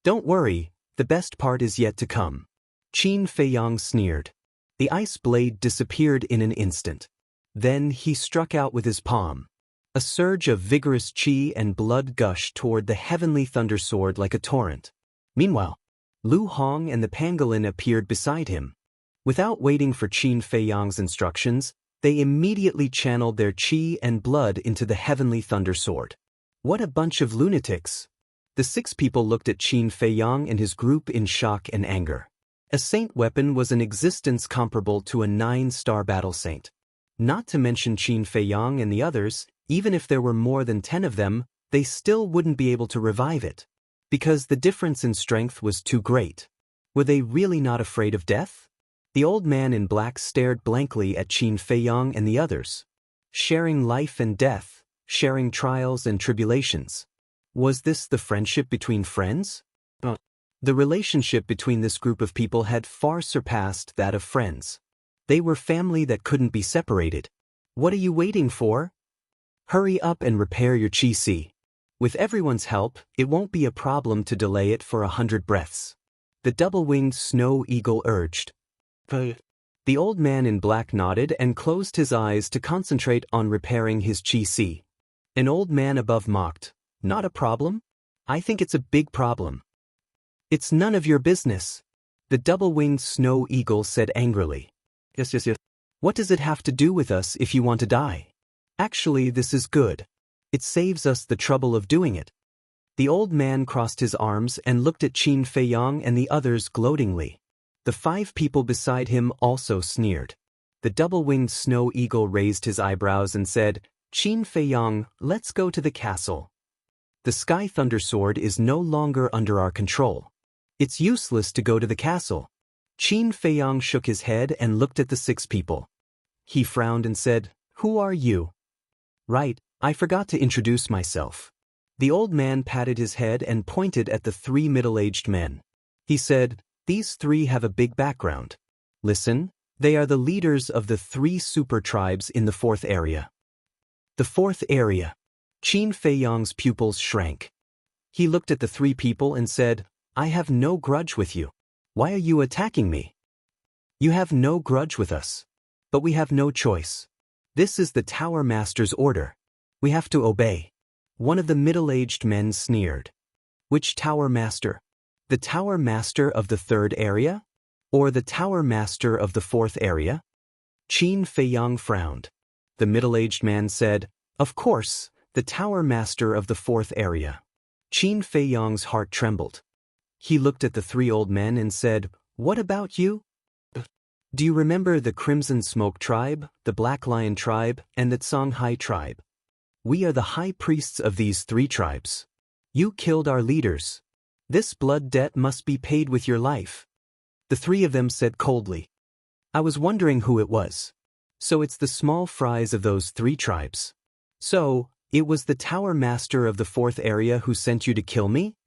"Don't worry, the best part is yet to come." Qin Feiyang sneered. The ice blade disappeared in an instant. Then he struck out with his palm. A surge of vigorous qi and blood gushed toward the heavenly thunder sword like a torrent. Meanwhile, Lu Hong and the pangolin appeared beside him. Without waiting for Qin Feiyang's instructions, they immediately channeled their qi and blood into the heavenly thunder sword. What a bunch of lunatics! The 6 people looked at Qin Feiyang and his group in shock and anger. A saint weapon was an existence comparable to a 9-star battle saint. Not to mention Qin Feiyang and the others, even if there were more than 10 of them, they still wouldn't be able to revive it. Because the difference in strength was too great. Were they really not afraid of death? The old man in black stared blankly at Qin Feiyang and the others. Sharing life and death, sharing trials and tribulations. Was this the friendship between friends? The relationship between this group of people had far surpassed that of friends. They were family that couldn't be separated. What are you waiting for? Hurry up and repair your qi. With everyone's help, it won't be a problem to delay it for 100 breaths. The double-winged snow eagle urged. The old man in black nodded and closed his eyes to concentrate on repairing his qi. An old man above mocked. Not a problem? I think it's a big problem. It's none of your business. The double-winged snow eagle said angrily. Yes. What does it have to do with us if you want to die? Actually, this is good. It saves us the trouble of doing it. The old man crossed his arms and looked at Qin Feiyang and the others gloatingly. The 5 people beside him also sneered. The double-winged snow eagle raised his eyebrows and said, "Qin Feiyang, let's go to the castle. The Sky Thunder Sword is no longer under our control. It's useless to go to the castle." Qin Feiyang shook his head and looked at the 6 people. He frowned and said, "Who are you?" "Right, I forgot to introduce myself." The old man patted his head and pointed at the 3 middle-aged men. He said, "These 3 have a big background. Listen, they are the leaders of the 3 super tribes in the 4th area." The 4th area. Qin Feiyang's pupils shrank. He looked at the 3 people and said, "I have no grudge with you. Why are you attacking me?" "You have no grudge with us. But we have no choice. This is the Tower Master's order. We have to obey." One of the middle-aged men sneered. "Which Tower Master? The Tower Master of the 3rd area? Or the Tower Master of the 4th area?" Qin Feiyang frowned. The middle-aged man said, "Of course, the Tower Master of the 4th area." Qin Feiyang's heart trembled. He looked at the 3 old men and said, "What about you? Do you remember the Crimson Smoke tribe, the Black Lion tribe, and the Songhai tribe? We are the high priests of these 3 tribes. You killed our leaders. This blood debt must be paid with your life." The 3 of them said coldly, "I was wondering who it was. So it's the small fries of those 3 tribes. So, it was the Tower Master of the 4th area who sent you to kill me?"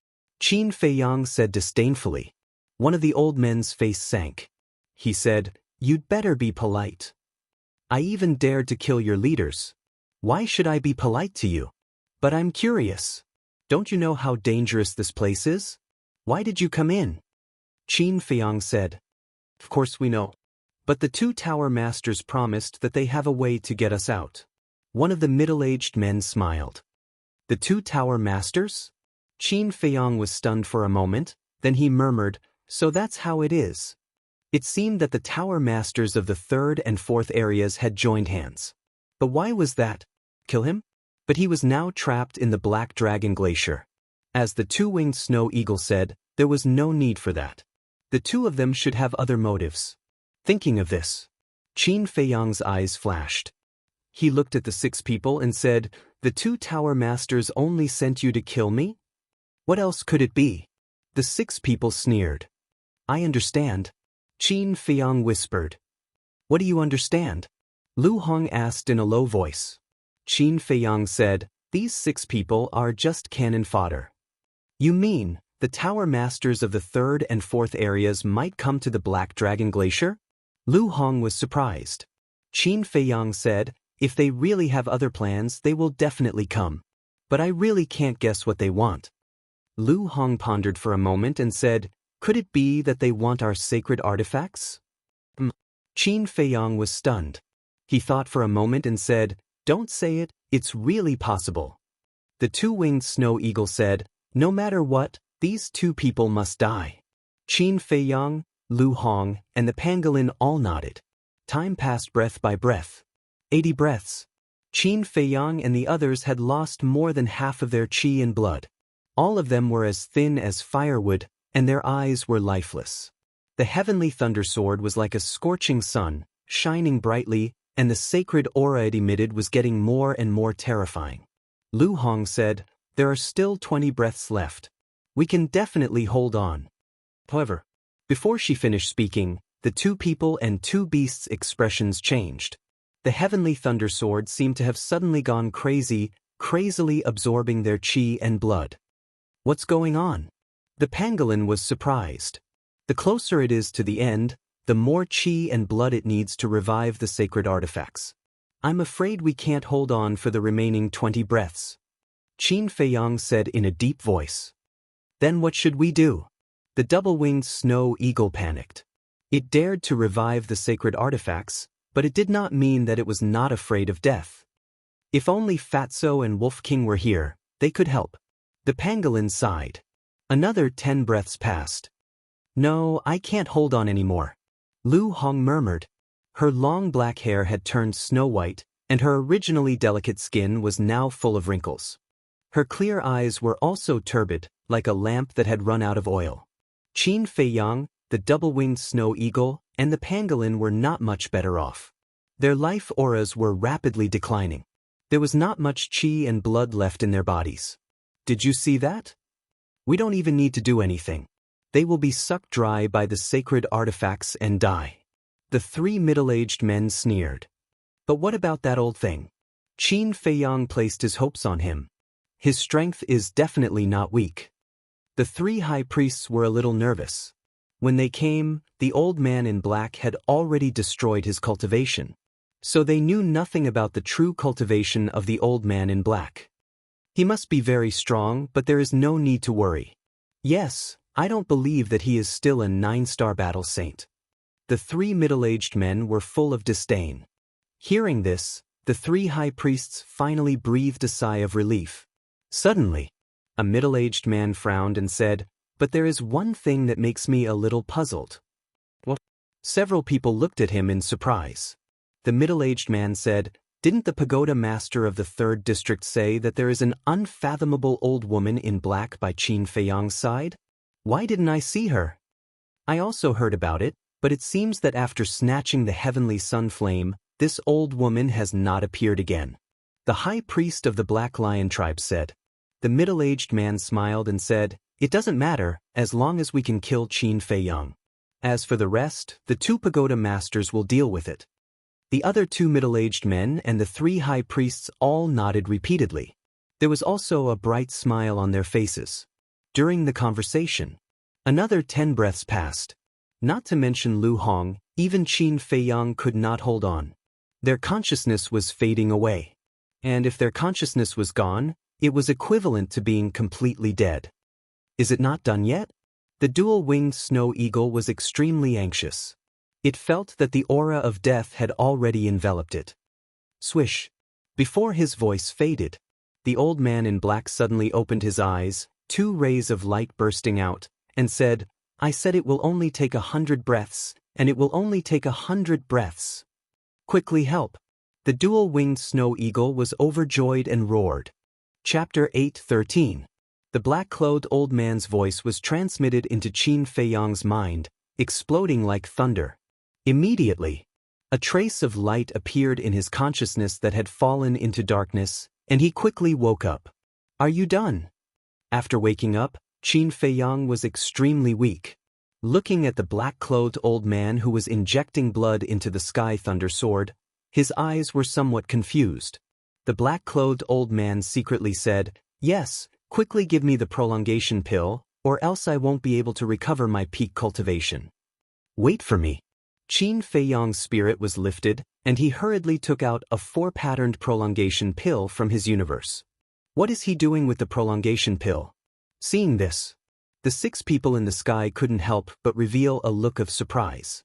Qin Feiyang said disdainfully. One of the old men's face sank. He said, "You'd better be polite. I even dared to kill your leaders. Why should I be polite to you? But I'm curious. Don't you know how dangerous this place is? Why did you come in?" Qin Feiyang said, "Of course we know. But the 2 Tower Masters promised that they have a way to get us out." One of the middle-aged men smiled. "The 2 Tower Masters?" Qin Feiyang was stunned for a moment, then he murmured, "So that's how it is." It seemed that the Tower Masters of the 3rd and 4th areas had joined hands. But why was that? Kill him? But he was now trapped in the Black Dragon Glacier. As the 2-winged snow eagle said, there was no need for that. The 2 of them should have other motives. Thinking of this, Qin Feiyang's eyes flashed. He looked at the 6 people and said, "The 2 Tower Masters only sent you to kill me? What else could it be?" The 6 people sneered. "I understand." Qin Feiyang whispered. "What do you understand?" Lu Hong asked in a low voice. Qin Feiyang said, "These 6 people are just cannon fodder." "You mean, the tower masters of the 3rd and 4th areas might come to the Black Dragon Glacier?" Lu Hong was surprised. Qin Feiyang said, "If they really have other plans, they will definitely come. But I really can't guess what they want." Lu Hong pondered for a moment and said, "Could it be that they want our sacred artifacts?" Qin Feiyang was stunned. He thought for a moment and said, "Don't say it, it's really possible." The 2-winged snow eagle said, "No matter what, these 2 people must die." Qin Feiyang, Lu Hong, and the pangolin all nodded. Time passed breath by breath. 80 breaths. Qin Feiyang and the others had lost more than half of their qi and blood. All of them were as thin as firewood, and their eyes were lifeless. The heavenly thunder sword was like a scorching sun, shining brightly, and the sacred aura it emitted was getting more and more terrifying. Lu Hong said, "There are still 20 breaths left. We can definitely hold on." However, before she finished speaking, the 2 people and 2 beasts' expressions changed. The heavenly thunder sword seemed to have suddenly gone crazy, crazily absorbing their qi and blood. "What's going on?" The pangolin was surprised. The closer it is to the end, the more qi and blood it needs to revive the sacred artifacts. "I'm afraid we can't hold on for the remaining 20 breaths." Qin Feiyang said in a deep voice. "Then what should we do?" The double-winged snow eagle panicked. It dared to revive the sacred artifacts, but it did not mean that it was not afraid of death. "If only Fatso and Wolf King were here, they could help." The pangolin sighed. Another 10 breaths passed. "No, I can't hold on anymore." Lu Hong murmured. Her long black hair had turned snow-white, and her originally delicate skin was now full of wrinkles. Her clear eyes were also turbid, like a lamp that had run out of oil. Qin Feiyang, the double-winged snow eagle, and the pangolin were not much better off. Their life auras were rapidly declining. There was not much qi and blood left in their bodies. "Did you see that? We don't even need to do anything. They will be sucked dry by the sacred artifacts and die." The 3 middle-aged men sneered. "But what about that old thing?" Qin Feiyang placed his hopes on him. "His strength is definitely not weak." The 3 high priests were a little nervous. When they came, the old man in black had already destroyed his cultivation. So they knew nothing about the true cultivation of the old man in black. "He must be very strong, but there is no need to worry." "Yes, I don't believe that he is still a 9-star battle saint." The 3 middle-aged men were full of disdain. Hearing this, the 3 high priests finally breathed a sigh of relief. Suddenly, a middle-aged man frowned and said, "But there is one thing that makes me a little puzzled." "What?" Several people looked at him in surprise. The middle-aged man said, "Didn't the pagoda master of the 3rd district say that there is an unfathomable old woman in black by Qin Feiyang's side? Why didn't I see her?" "I also heard about it, but it seems that after snatching the heavenly sun flame, this old woman has not appeared again." The high priest of the Black Lion tribe said. The middle-aged man smiled and said, "It doesn't matter, as long as we can kill Qin Feiyang. As for the rest, the 2 pagoda masters will deal with it." The other 2 middle-aged men and the 3 high priests all nodded repeatedly. There was also a bright smile on their faces. During the conversation, another 10 breaths passed. Not to mention Lu Hong, even Qin Feiyang could not hold on. Their consciousness was fading away. And if their consciousness was gone, it was equivalent to being completely dead. "Is it not done yet?" The dual-winged snow eagle was extremely anxious. It felt that the aura of death had already enveloped it. Swish. Before his voice faded, the old man in black suddenly opened his eyes, 2 rays of light bursting out, and said, "I said it will only take 100 breaths, and it will only take 100 breaths. Quickly help." The dual-winged snow eagle was overjoyed and roared. Chapter 8:13. The black-clothed old man's voice was transmitted into Qin Feiyang's mind, exploding like thunder. Immediately, a trace of light appeared in his consciousness that had fallen into darkness, and he quickly woke up. "Are you done?" After waking up, Qin Feiyang was extremely weak. Looking at the black-clothed old man who was injecting blood into the sky thunder sword, his eyes were somewhat confused. The black-clothed old man secretly said, "Yes, quickly give me the prolongation pill, or else I won't be able to recover my peak cultivation. Wait for me." Qin Feiyang's spirit was lifted, and he hurriedly took out a 4-patterned prolongation pill from his universe. What is he doing with the prolongation pill? Seeing this, the 6 people in the sky couldn't help but reveal a look of surprise.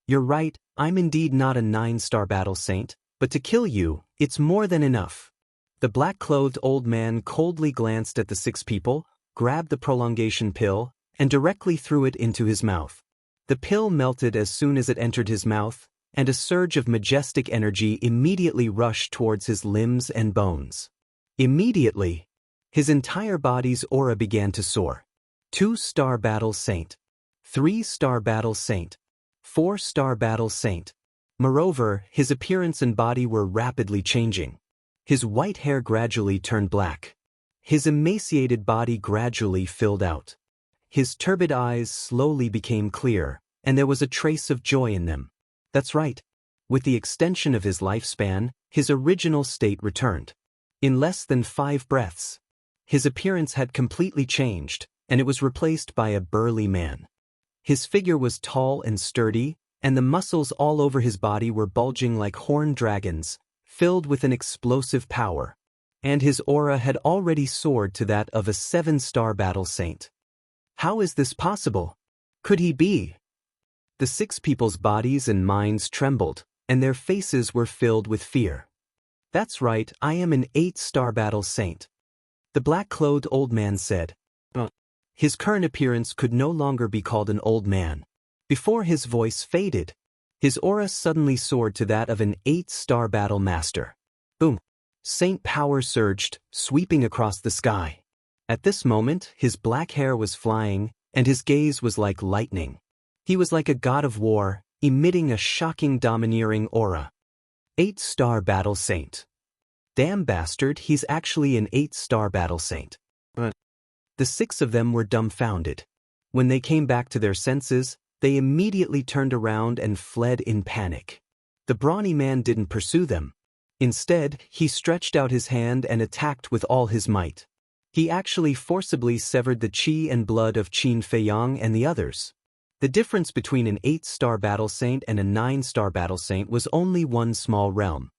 "You're right, I'm indeed not a 9-star battle saint, but to kill you, it's more than enough." The black-clothed old man coldly glanced at the 6 people, grabbed the prolongation pill, and directly threw it into his mouth. The pill melted as soon as it entered his mouth, and a surge of majestic energy immediately rushed towards his limbs and bones. Immediately, his entire body's aura began to soar. 2-star battle saint, 3-star battle saint, 4-star battle saint. Moreover, his appearance and body were rapidly changing. His white hair gradually turned black. His emaciated body gradually filled out. His turbid eyes slowly became clear, and there was a trace of joy in them. That's right. With the extension of his lifespan, his original state returned. In less than 5 breaths, his appearance had completely changed, and it was replaced by a burly man. His figure was tall and sturdy, and the muscles all over his body were bulging like horned dragons, filled with an explosive power. And his aura had already soared to that of a 7-star battle saint. How is this possible? Could he be? The 6 people's bodies and minds trembled, and their faces were filled with fear. "That's right, I am an 8-star battle saint," the black-clothed old man said. His current appearance could no longer be called an old man. Before his voice faded, his aura suddenly soared to that of an 8-star battle master. Boom! Saint power surged, sweeping across the sky. At this moment, his black hair was flying, and his gaze was like lightning. He was like a god of war, emitting a shocking domineering aura. 8-star battle saint. Damn bastard, he's actually an 8-star battle saint. The 6 of them were dumbfounded. When they came back to their senses, they immediately turned around and fled in panic. The brawny man didn't pursue them. Instead, he stretched out his hand and attacked with all his might. He actually forcibly severed the qi and blood of Qin Feiyang and the others. The difference between an 8-star battle saint and a 9-star battle saint was only one small realm.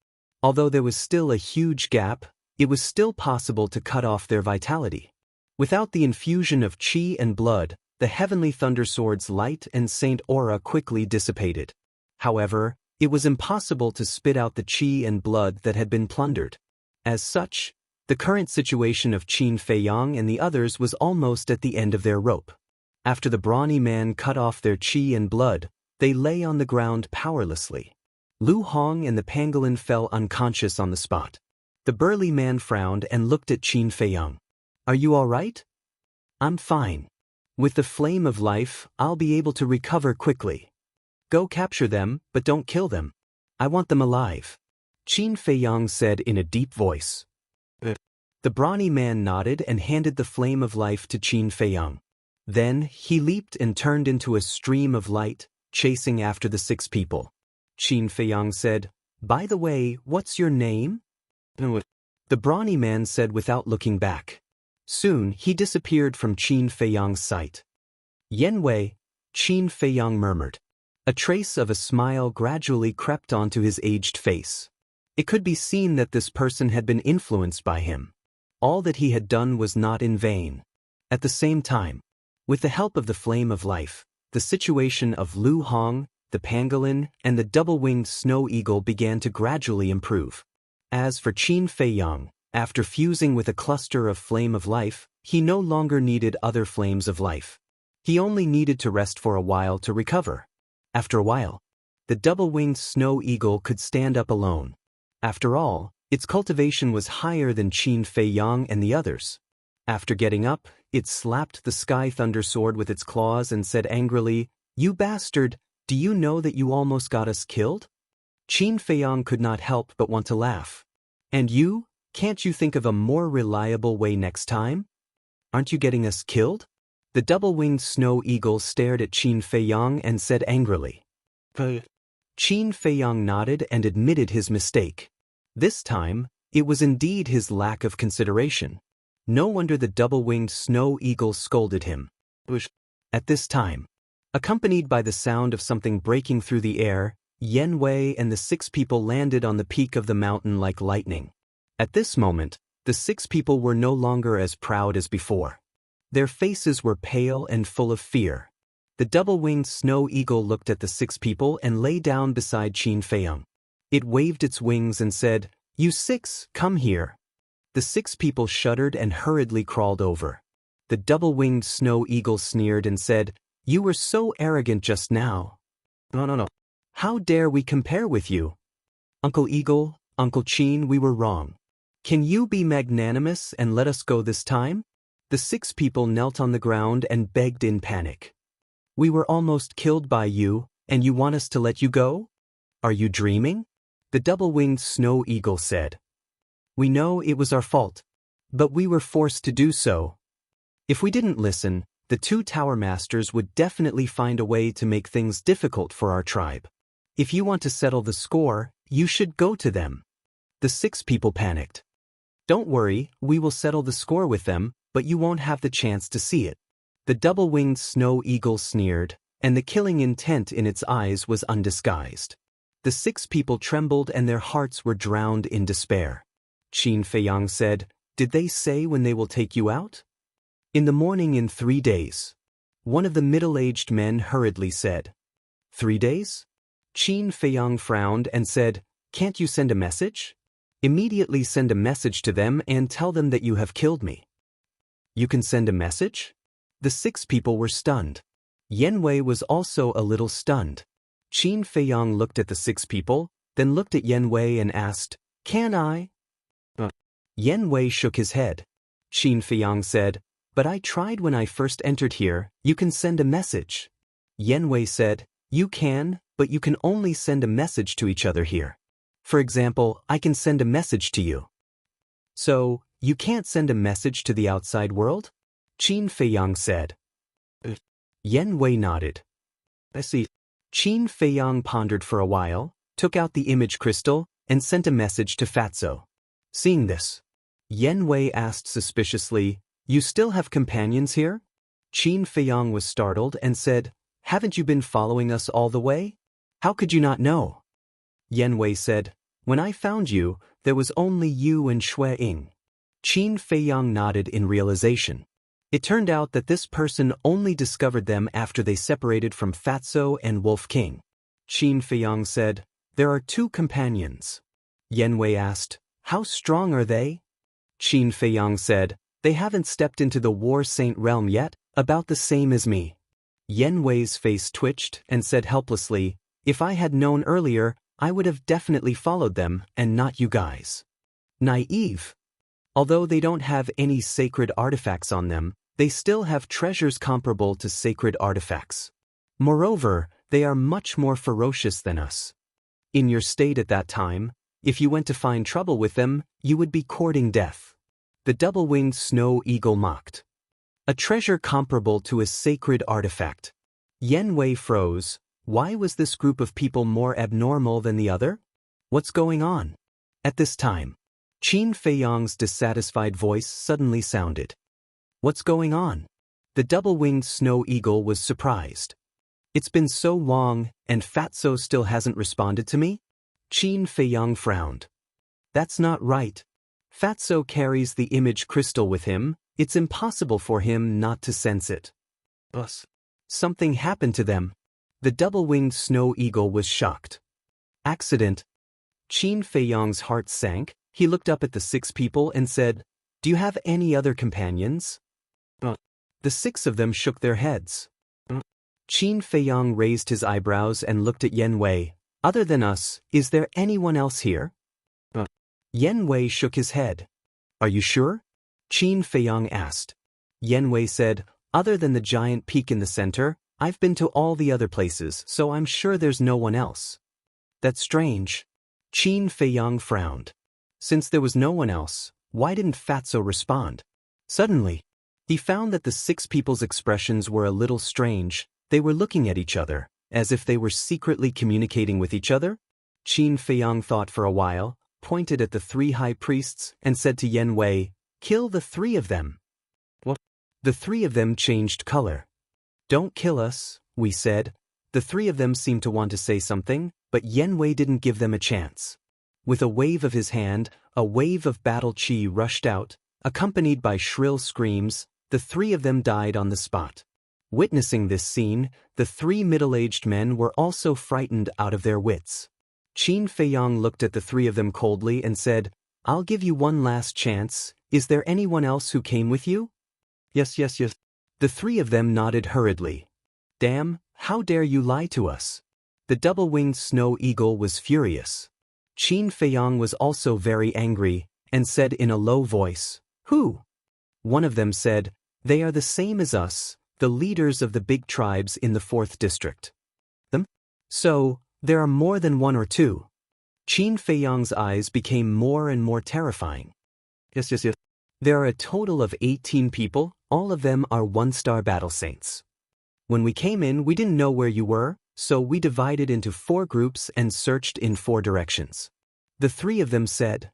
Although there was still a huge gap, it was still possible to cut off their vitality. Without the infusion of qi and blood, the heavenly thunder sword's light and saint aura quickly dissipated. However, it was impossible to spit out the qi and blood that had been plundered. As such, the current situation of Qin Feiyang and the others was almost at the end of their rope. After the brawny man cut off their qi and blood, they lay on the ground powerlessly. Lu Hong and the pangolin fell unconscious on the spot. The burly man frowned and looked at Qin Feiyang. "Are you all right?" "I'm fine. With the flame of life, I'll be able to recover quickly. Go capture them, but don't kill them. I want them alive," Qin Feiyang said in a deep voice. The brawny man nodded and handed the flame of life to Qin Feiyang. Then, he leaped and turned into a stream of light, chasing after the 6 people. Qin Feiyang said, "By the way, what's your name?" The brawny man said without looking back. Soon, he disappeared from Qin Feiyang's sight. "Yanwei," Qin Feiyang murmured. A trace of a smile gradually crept onto his aged face. It could be seen that this person had been influenced by him. All that he had done was not in vain. At the same time, with the help of the flame of life, the situation of Lu Hong, the pangolin, and the double-winged snow eagle began to gradually improve. As for Qin Feiyang, after fusing with a cluster of flame of life, he no longer needed other flames of life. He only needed to rest for a while to recover. After a while, the double-winged snow eagle could stand up alone. After all, its cultivation was higher than Qin Feiyang and the others. After getting up, it slapped the sky thunder sword with its claws and said angrily, "You bastard, do you know that you almost got us killed?" Qin Feiyang could not help but want to laugh. "And you? Can't you think of a more reliable way next time? Aren't you getting us killed?" The double-winged snow eagle stared at Qin Feiyang and said angrily. Qin Feiyang nodded and admitted his mistake. This time, It was indeed his lack of consideration. No wonder the double-winged snow eagle scolded him. At this time, accompanied by the sound of something breaking through the air, Yen Wei and the 6 people landed on the peak of the mountain like lightning. At this moment, the 6 people were no longer as proud as before. Their faces were pale and full of fear. The double-winged snow eagle looked at the 6 people and lay down beside Qin Feiyang. It waved its wings and said, "You 6, come here." The 6 people shuddered and hurriedly crawled over. The double-winged snow eagle sneered and said, "You were so arrogant just now. No. How dare we compare with you? Uncle Eagle, Uncle Qin, we were wrong. Can you be magnanimous and let us go this time?" The 6 people knelt on the ground and begged in panic. "We were almost killed by you, and you want us to let you go? Are you dreaming?" The double-winged snow eagle said. "We know it was our fault, but we were forced to do so. If we didn't listen, the 2 tower masters would definitely find a way to make things difficult for our tribe. If you want to settle the score, you should go to them." The 6 people panicked. "Don't worry, we will settle the score with them, but you won't have the chance to see it." The double-winged snow eagle sneered, and the killing intent in its eyes was undisguised. The 6 people trembled and their hearts were drowned in despair. Qin Feiyang said, "Did they say when they will take you out?" "In the morning in 3 days. One of the middle-aged men hurriedly said. 3 days? Qin Feiyang frowned and said, "Can't you send a message? Immediately send a message to them and tell them that you have killed me." "You can send a message?" The 6 people were stunned. Yen Wei was also a little stunned. Qin Feiyang looked at the 6 people, then looked at Yen Wei and asked, "Can I?" Yen Wei shook his head. Qin Feiyang said, "But I tried when I first entered here, you can send a message." Yen Wei said, "You can, but you can only send a message to each other here. For example, I can send a message to you." "So, you can't send a message to the outside world?" Qin Feiyang said. Yen Wei nodded. "I see." Qin Feiyang pondered for a while, took out the image crystal, and sent a message to Fatso. Seeing this, Yen Wei asked suspiciously, "You still have companions here?" Qin Feiyang was startled and said, "Haven't you been following us all the way? How could you not know?" Yen Wei said, "When I found you, there was only you and Shui Ying." Qin Feiyang nodded in realization. It turned out that this person only discovered them after they separated from Fatso and Wolf King. Qin Feiyang said, "There are 2 companions." Yen Wei asked, "How strong are they?" Qin Feiyang said, "They haven't stepped into the War Saint realm yet, about the same as me." Yen Wei's face twitched and said helplessly, "If I had known earlier, I would have definitely followed them and not you guys." Naive. Although they don't have any sacred artifacts on them, they still have treasures comparable to sacred artifacts. Moreover, they are much more ferocious than us. In your state at that time, if you went to find trouble with them, you would be courting death. The double-winged snow eagle mocked. A treasure comparable to a sacred artifact. Yen Wei froze. Why was this group of people more abnormal than the other? What's going on? At this time, Qin Feiyang's dissatisfied voice suddenly sounded. "What's going on?" The double-winged snow eagle was surprised. "It's been so long, and Fatso still hasn't responded to me?" Qin Feiyang frowned. "That's not right. Fatso carries the image crystal with him, it's impossible for him not to sense it." Something happened to them. The double-winged snow eagle was shocked. "Accident." Qin Feiyang's heart sank. He looked up at the 6 people and said, "Do you have any other companions?" The 6 of them shook their heads. Qin Feiyang raised his eyebrows and looked at Yen Wei. "Other than us, is there anyone else here?" Yen Wei shook his head. "Are you sure?" Qin Feiyang asked. Yen Wei said, "Other than the giant peak in the center, I've been to all the other places, so I'm sure there's no one else." "That's strange." Qin Feiyang frowned. Since there was no one else, why didn't Fatso respond? Suddenly, he found that the 6 people's expressions were a little strange. They were looking at each other, as if they were secretly communicating with each other. Qin Feiyang thought for a while. pointed at the 3 high priests, and said to Yen Wei, "Kill the 3 of them." What? The 3 of them changed color. "Don't kill us," we said. The 3 of them seemed to want to say something, but Yen Wei didn't give them a chance. With a wave of his hand, a wave of battle chi rushed out, accompanied by shrill screams. The 3 of them died on the spot. Witnessing this scene, the 3 middle-aged men were also frightened out of their wits. Qin Feiyang looked at the 3 of them coldly and said, "I'll give you one last chance. Is there anyone else who came with you?" Yes. The 3 of them nodded hurriedly. "Damn, how dare you lie to us?" The double-winged snow eagle was furious. Qin Feiyang was also very angry, and said in a low voice, "Who?" One of them said, "They are the same as us, the leaders of the big tribes in the 4th district." Them? "So, there are more than 1 or 2. Qin Feiyang's eyes became more and more terrifying. Yes. "There are a total of 18 people, all of them are 1-star battle saints. When we came in, we didn't know where you were, so we divided into 4 groups and searched in 4 directions." The 3 of them said,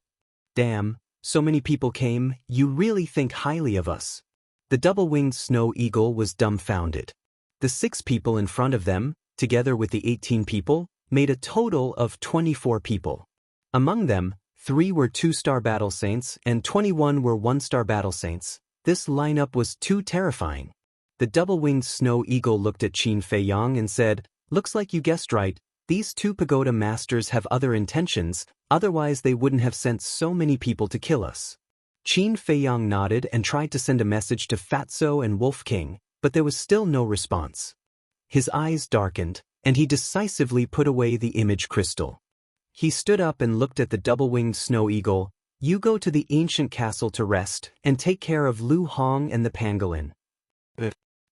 "Damn, so many people came, you really think highly of us." The double-winged snow eagle was dumbfounded. The 6 people in front of them, together with the 18 people, made a total of 24 people. Among them, 3 were 2-star battle saints and 21 were 1-star battle saints. This lineup was too terrifying. The double-winged snow eagle looked at Qin Feiyang and said, "Looks like you guessed right. These 2 pagoda masters have other intentions, otherwise they wouldn't have sent so many people to kill us." Qin Feiyang nodded and tried to send a message to Fatso and Wolf King, but there was still no response. His eyes darkened, and he decisively put away the image crystal. He stood up and looked at the double-winged snow eagle. "You go to the ancient castle to rest, and take care of Lu Hong and the pangolin."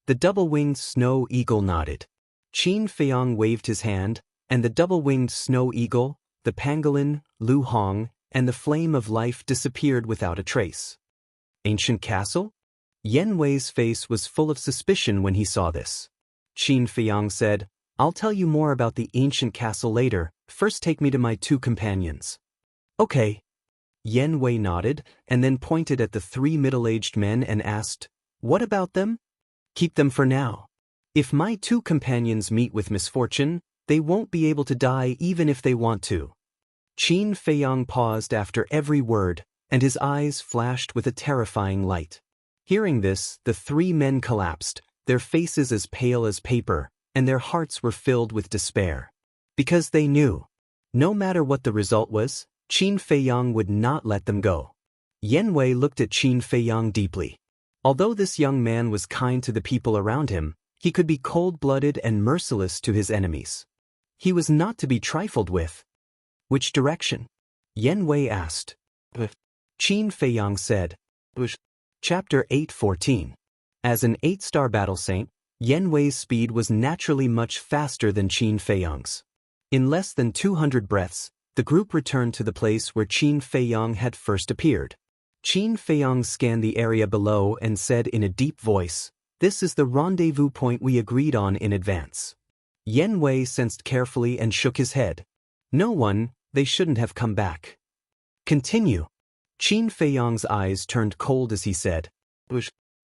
The double-winged snow eagle nodded. Qin Feiyang waved his hand, and the double-winged snow eagle, the pangolin, Lu Hong, and the flame of life disappeared without a trace. Ancient castle? Yen Wei's face was full of suspicion when he saw this. Qin Feiyang said, "I'll tell you more about the ancient castle later, first take me to my 2 companions." "Okay." Yen Wei nodded, and then pointed at the 3 middle-aged men and asked, "What about them?" "Keep them for now. If my 2 companions meet with misfortune, they won't be able to die even if they want to." Qin Feiyang paused after every word, and his eyes flashed with a terrifying light. Hearing this, the 3 men collapsed, their faces as pale as paper, and their hearts were filled with despair. Because they knew, no matter what the result was, Qin Feiyang would not let them go. Yen Wei looked at Qin Feiyang deeply. Although this young man was kind to the people around him, he could be cold-blooded and merciless to his enemies. He was not to be trifled with. "Which direction?" Yen Wei asked. Qin Feiyang said. Chapter 8:14. As an 8-star battle saint, Yen Wei's speed was naturally much faster than Qin Feiyang's. In less than 200 breaths, the group returned to the place where Qin Feiyang had first appeared. Qin Feiyang scanned the area below and said in a deep voice, "This is the rendezvous point we agreed on in advance." Yen Wei sensed carefully and shook his head. "No one, they shouldn't have come back." "Continue." Qin Feiyang's eyes turned cold as he said.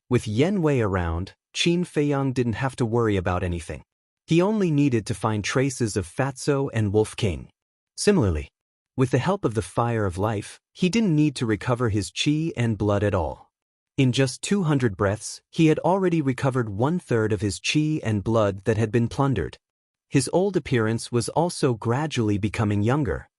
With Yen Wei around, Qin Feiyang didn't have to worry about anything. He only needed to find traces of Fatso and Wolf King. Similarly, with the help of the Fire of Life, he didn't need to recover his chi and blood at all. In just 200 breaths, he had already recovered 1/3 of his chi and blood that had been plundered. His old appearance was also gradually becoming younger.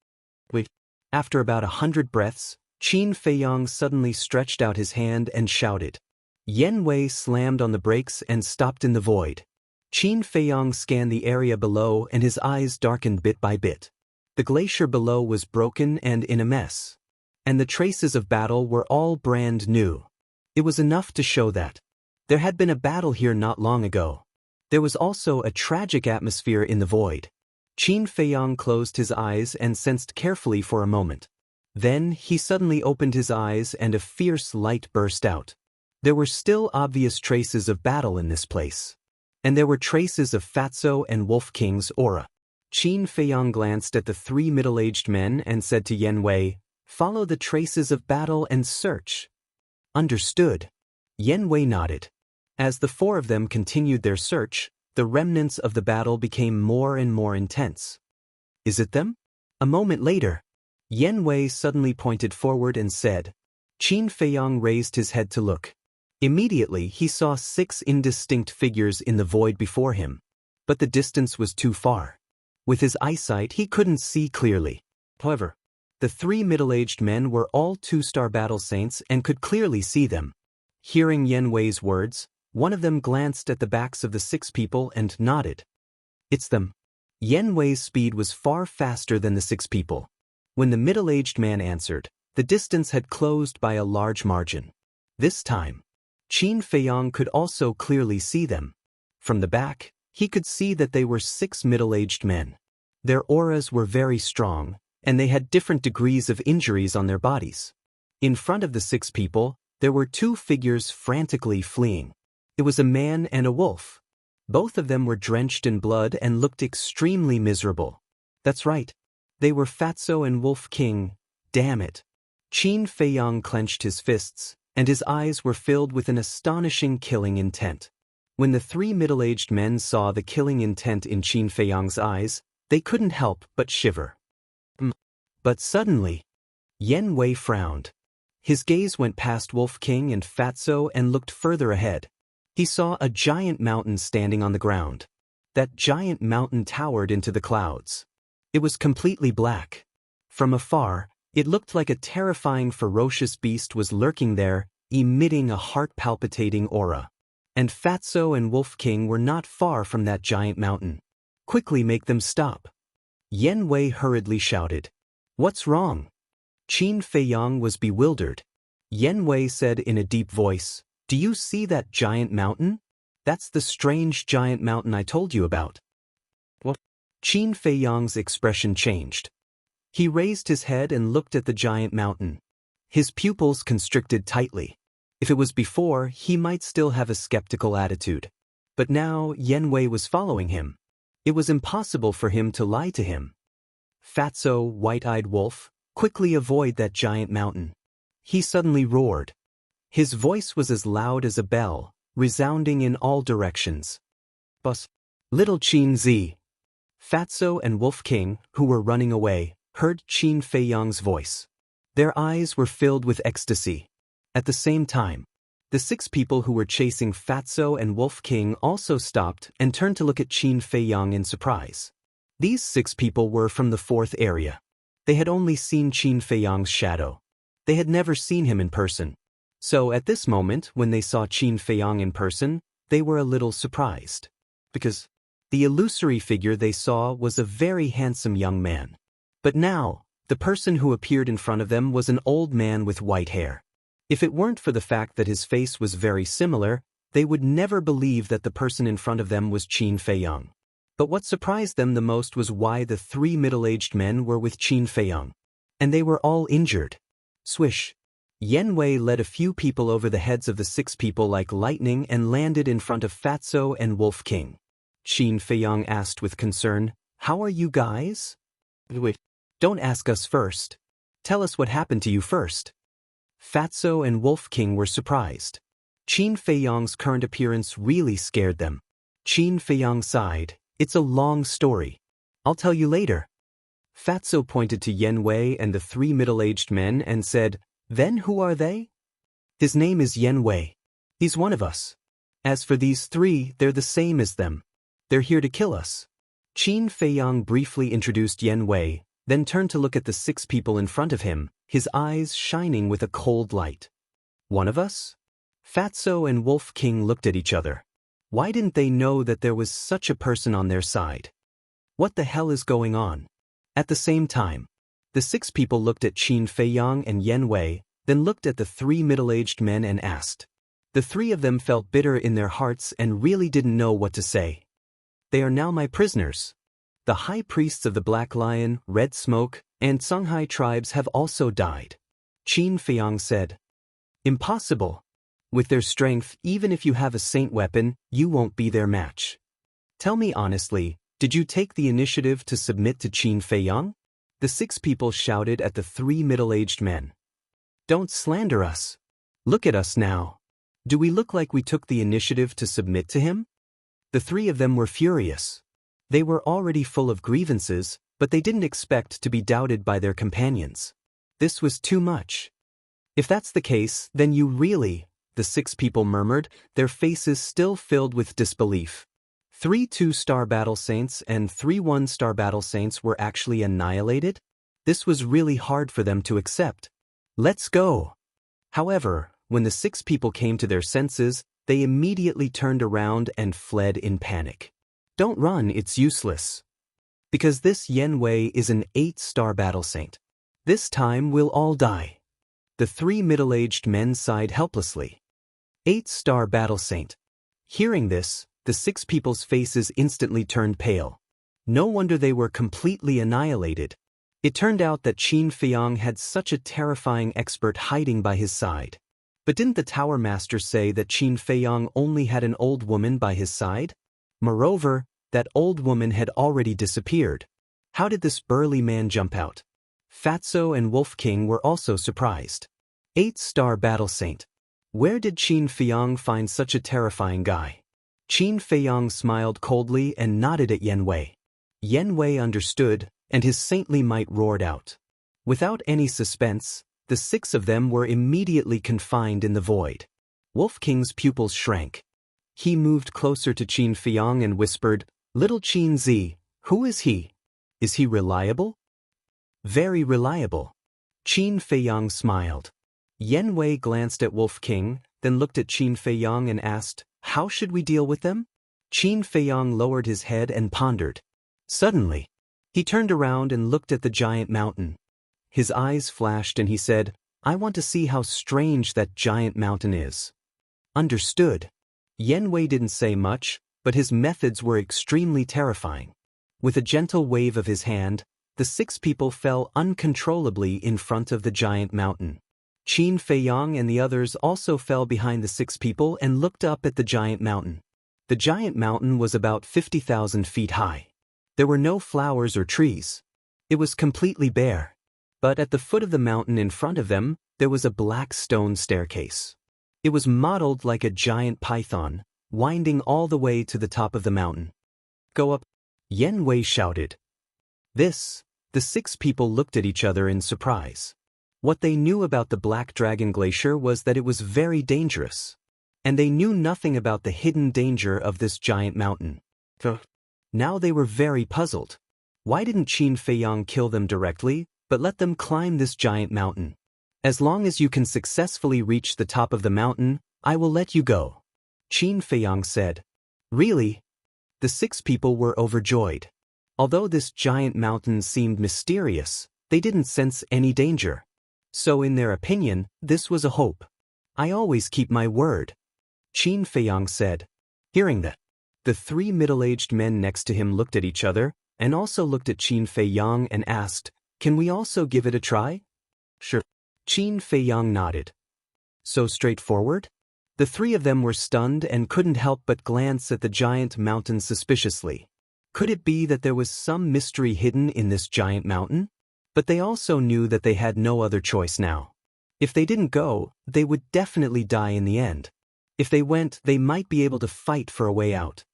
After about 100 breaths, Qin Feiyang suddenly stretched out his hand and shouted. Yen Wei slammed on the brakes and stopped in the void. Qin Feiyang scanned the area below and his eyes darkened bit by bit. The glacier below was broken and in a mess. And the traces of battle were all brand new. It was enough to show that there had been a battle here not long ago. There was also a tragic atmosphere in the void. Qin Feiyang closed his eyes and sensed carefully for a moment. Then he suddenly opened his eyes and a fierce light burst out. There were still obvious traces of battle in this place. And there were traces of Fatso and Wolf King's aura. Qin Feiyang glanced at the three middle-aged men and said to Yan Wei, "Follow the traces of battle and search." "Understood." Yan Wei nodded. As the four of them continued their search, the remnants of the battle became more and more intense. "Is it them?" A moment later, Yan Wei suddenly pointed forward and said. Qin Feiyang raised his head to look. Immediately he saw 6 indistinct figures in the void before him. But the distance was too far. With his eyesight he couldn't see clearly. However, the 3 middle-aged men were all 2-star battle saints and could clearly see them. Hearing Yan Wei's words, one of them glanced at the backs of the 6 people and nodded. "It's them." Yan Wei's speed was far faster than the 6 people. When the middle-aged man answered, the distance had closed by a large margin. This time, Qin Feiyang could also clearly see them. From the back, he could see that they were 6 middle-aged men. Their auras were very strong, and they had different degrees of injuries on their bodies. In front of the 6 people, there were 2 figures frantically fleeing. It was a man and a wolf. Both of them were drenched in blood and looked extremely miserable. That's right. They were Fatso and Wolf King. Damn it. Qin Feiyang clenched his fists, and his eyes were filled with an astonishing killing intent. When the 3 middle-aged men saw the killing intent in Qin Feiyang's eyes, they couldn't help but shiver. But suddenly, Yan Wei frowned. His gaze went past Wolf King and Fatso and looked further ahead. He saw a giant mountain standing on the ground. That giant mountain towered into the clouds. It was completely black. From afar, it looked like a terrifying, ferocious beast was lurking there, emitting a heart-palpitating aura. And Fatso and Wolf King were not far from that giant mountain. "Quickly make them stop." Yan Wei hurriedly shouted. "What's wrong?" Qin Feiyang was bewildered. Yan Wei said in a deep voice, "Do you see that giant mountain? That's the strange giant mountain I told you about." What? Qin Feiyang's expression changed. He raised his head and looked at the giant mountain. His pupils constricted tightly. If it was before, he might still have a skeptical attitude. But now Yan Wei was following him. It was impossible for him to lie to him. Fatso, white-eyed wolf, quickly avoid that giant mountain. He suddenly roared. His voice was as loud as a bell, resounding in all directions. "Bus! Little Qin Zi!" Fatso and Wolf King, who were running away, heard Qin Feiyang's voice. Their eyes were filled with ecstasy. At the same time, the 6 people who were chasing Fatso and Wolf King also stopped and turned to look at Qin Feiyang in surprise. These 6 people were from the 4th area. They had only seen Qin Feiyang's shadow. They had never seen him in person. So at this moment, when they saw Qin Feiyang in person, they were a little surprised. Because the illusory figure they saw was a very handsome young man. But now, the person who appeared in front of them was an old man with white hair. If it weren't for the fact that his face was very similar, they would never believe that the person in front of them was Qin Feiyang. But what surprised them the most was why the 3 middle-aged men were with Qin Feiyang. And they were all injured. Swish. Yan Wei led a few people over the heads of the 6 people like lightning and landed in front of Fatso and Wolf King. Qin Feiyang asked with concern, "How are you guys?" "Wait, don't ask us first. Tell us what happened to you first." Fatso and Wolf King were surprised. Qin Feiyang's current appearance really scared them. Qin Feiyang sighed, "It's a long story. I'll tell you later." Fatso pointed to Yan Wei and the 3 middle-aged men and said, "Then who are they?" "His name is Yan Wei. He's one of us. As for these 3, they're the same as them. They're here to kill us." Qin Feiyang briefly introduced Yan Wei, then turned to look at the 6 people in front of him, his eyes shining with a cold light. "One of us?" Fatso and Wolf King looked at each other. Why didn't they know that there was such a person on their side? What the hell is going on? At the same time, the 6 people looked at Qin Feiyang and Yan Wei, then looked at the 3 middle-aged men and asked. The 3 of them felt bitter in their hearts and really didn't know what to say. "They are now my prisoners. The high priests of the Black Lion, Red Smoke, and Songhai tribes have also died," Qin Feiyang said. "Impossible. With their strength, even if you have a saint weapon, you won't be their match. Tell me honestly, Did you take the initiative to submit to Qin Feiyang? The 6 people shouted at the 3 middle-aged men. Don't slander us. Look at us now. Do we look like we took the initiative to submit to him? The 3 of them were furious. They were already full of grievances, but they didn't expect to be doubted by their companions. This was too much. If that's the case, then you really, the 6 people murmured, their faces still filled with disbelief. 3 2-star battle saints and 3 1-star battle saints were actually annihilated? This was really hard for them to accept. Let's go. However, when the 6 people came to their senses, they immediately turned around and fled in panic. Don't run, it's useless. Because this Yen Wei is an 8-star battle saint. This time we'll all die. The 3 middle-aged men sighed helplessly. 8-star battle saint. Hearing this, the 6 people's faces instantly turned pale. No wonder they were completely annihilated. It turned out that Qin Feiyang had such a terrifying expert hiding by his side. But didn't the Tower Master say that Qin Feiyang only had an old woman by his side? Moreover, that old woman had already disappeared. How did this burly man jump out? Fatso and Wolf King were also surprised. 8-star battle saint. Where did Qin Feiyang find such a terrifying guy? Qin Feiyang smiled coldly and nodded at Yen Wei. Yen Wei understood, and his saintly might roared out. Without any suspense, the 6 of them were immediately confined in the void. Wolf King's pupils shrank. He moved closer to Qin Feiyang and whispered, "Little Qin Zi, who is he? Is he reliable?" "Very reliable." Qin Feiyang smiled. Yen Wei glanced at Wolf King, then looked at Qin Feiyang and asked, "How should we deal with them?" Qin Feiyang lowered his head and pondered. Suddenly, he turned around and looked at the giant mountain. His eyes flashed and he said, "I want to see how strange that giant mountain is." Understood. Yen Wei didn't say much, but his methods were extremely terrifying. With a gentle wave of his hand, the 6 people fell uncontrollably in front of the giant mountain. Qin Feiyang and the others also fell behind the 6 people and looked up at the giant mountain. The giant mountain was about 50,000 feet high. There were no flowers or trees. It was completely bare. But at the foot of the mountain in front of them, there was a black stone staircase. It was modeled like a giant python, winding all the way to the top of the mountain. "Go up," Yen Wei shouted. The 6 people looked at each other in surprise. What they knew about the Black Dragon Glacier was that it was very dangerous. And they knew nothing about the hidden danger of this giant mountain. Now they were very puzzled. Why didn't Qin Feiyang kill them directly, but let them climb this giant mountain? "As long as you can successfully reach the top of the mountain, I will let you go," Qin Feiyang said. Really? The 6 people were overjoyed. Although this giant mountain seemed mysterious, they didn't sense any danger. So in their opinion, this was a hope. "I always keep my word," Qin Feiyang said. Hearing that, the 3 middle-aged men next to him looked at each other, and also looked at Qin Feiyang and asked, "Can we also give it a try?" "Sure." Qin Feiyang nodded. "So straightforward?" The 3 of them were stunned and couldn't help but glance at the giant mountain suspiciously. Could it be that there was some mystery hidden in this giant mountain? But they also knew that they had no other choice now. If they didn't go, they would definitely die in the end. If they went, they might be able to fight for a way out.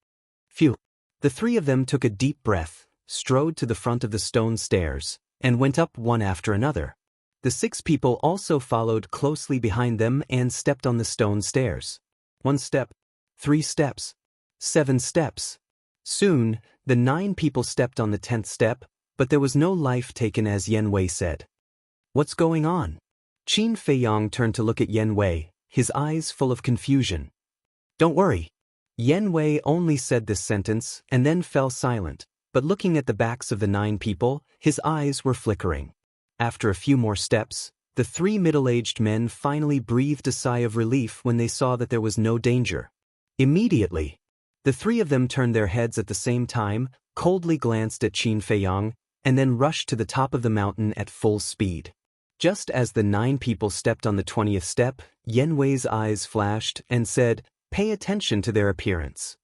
Phew. The 3 of them took a deep breath, strode to the front of the stone stairs, and went up one after another. The 6 people also followed closely behind them and stepped on the stone stairs. 1 step, 3 steps, 7 steps. Soon, the 9 people stepped on the 10th step, but there was no life taken as Yen Wei said. "What's going on?" Qin Feiyang turned to look at Yen Wei, his eyes full of confusion. "Don't worry." Yen Wei only said this sentence and then fell silent, but looking at the backs of the 9 people, his eyes were flickering. After a few more steps, the 3 middle-aged men finally breathed a sigh of relief when they saw that there was no danger. Immediately, the 3 of them turned their heads at the same time, coldly glanced at Qin Feiyang, and then rushed to the top of the mountain at full speed. Just as the 9 people stepped on the 20th step, Yen Wei's eyes flashed and said, "Pay attention to their appearance."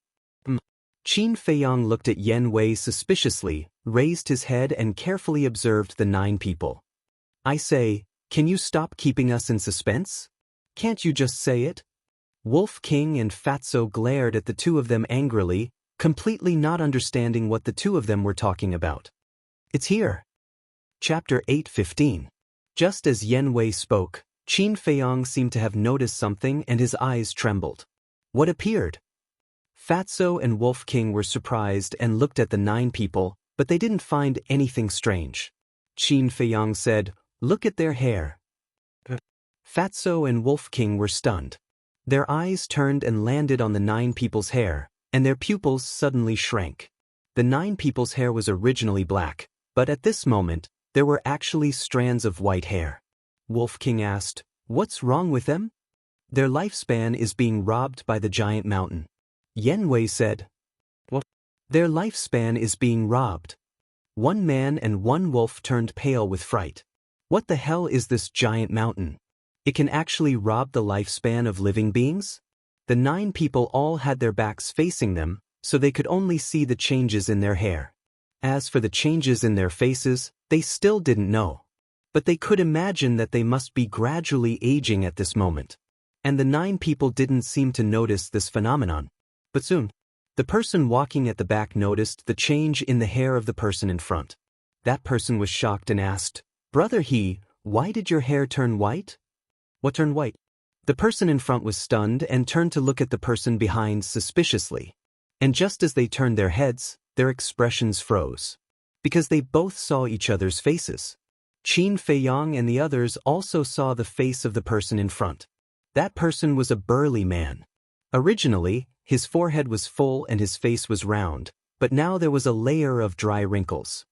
Qin Feiyang looked at Yan Wei suspiciously, raised his head and carefully observed the 9 people. I say, can you stop keeping us in suspense? Can't you just say it? Wolf King and Fatso glared at the 2 of them angrily, completely not understanding what the 2 of them were talking about. It's here. Chapter 8:15. Just as Yan Wei spoke, Qin Feiyang seemed to have noticed something and his eyes trembled. What appeared? Fatso and Wolf King were surprised and looked at the 9 people, but they didn't find anything strange. Qin Feiyang said, look at their hair. Fatso and Wolf King were stunned. Their eyes turned and landed on the 9 people's hair, and their pupils suddenly shrank. The 9 people's hair was originally black, but at this moment, there were actually strands of white hair. Wolf King asked, what's wrong with them? Their lifespan is being robbed by the giant mountain. Yan Wei said, what? Their lifespan is being robbed. 1 man and 1 wolf turned pale with fright. What the hell is this giant mountain? It can actually rob the lifespan of living beings? The 9 people all had their backs facing them, so they could only see the changes in their hair. As for the changes in their faces, they still didn't know. But they could imagine that they must be gradually aging at this moment. And the 9 people didn't seem to notice this phenomenon. But soon, the person walking at the back noticed the change in the hair of the person in front. That person was shocked and asked, Brother He, why did your hair turn white? What turned white? The person in front was stunned and turned to look at the person behind suspiciously. And just as they turned their heads, their expressions froze. Because they both saw each other's faces. Qin Feiyang and the others also saw the face of the person in front. That person was a burly man. Originally, his forehead was full and his face was round, but now there was a layer of dry wrinkles.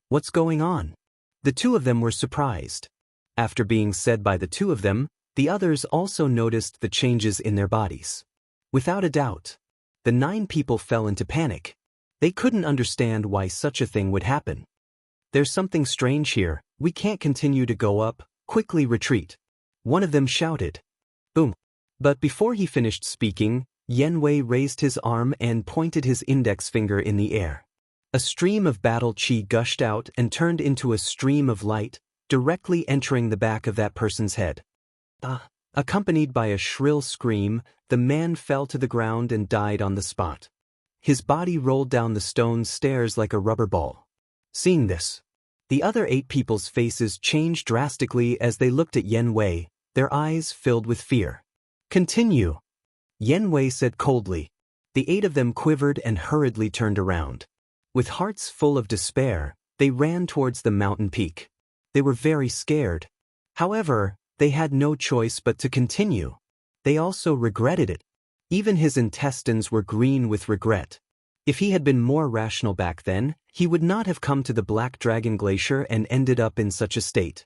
What's going on? The 2 of them were surprised. After being said by the 2 of them, the others also noticed the changes in their bodies. Without a doubt, the 9 people fell into panic. They couldn't understand why such a thing would happen. There's something strange here, we can't continue to go up, quickly retreat. One of them shouted. Boom. But before he finished speaking, Yan Wei raised his arm and pointed his index finger in the air. A stream of battle chi gushed out and turned into a stream of light, directly entering the back of that person's head. Accompanied by a shrill scream, the man fell to the ground and died on the spot. His body rolled down the stone stairs like a rubber ball. Seeing this, the other 8 people's faces changed drastically as they looked at Yan Wei, their eyes filled with fear. Continue, Yan Wei said coldly. The 8 of them quivered and hurriedly turned around. With hearts full of despair, they ran towards the mountain peak. They were very scared. However, they had no choice but to continue. They also regretted it. Even his intestines were green with regret. If he had been more rational back then, he would not have come to the Black Dragon Glacier and ended up in such a state.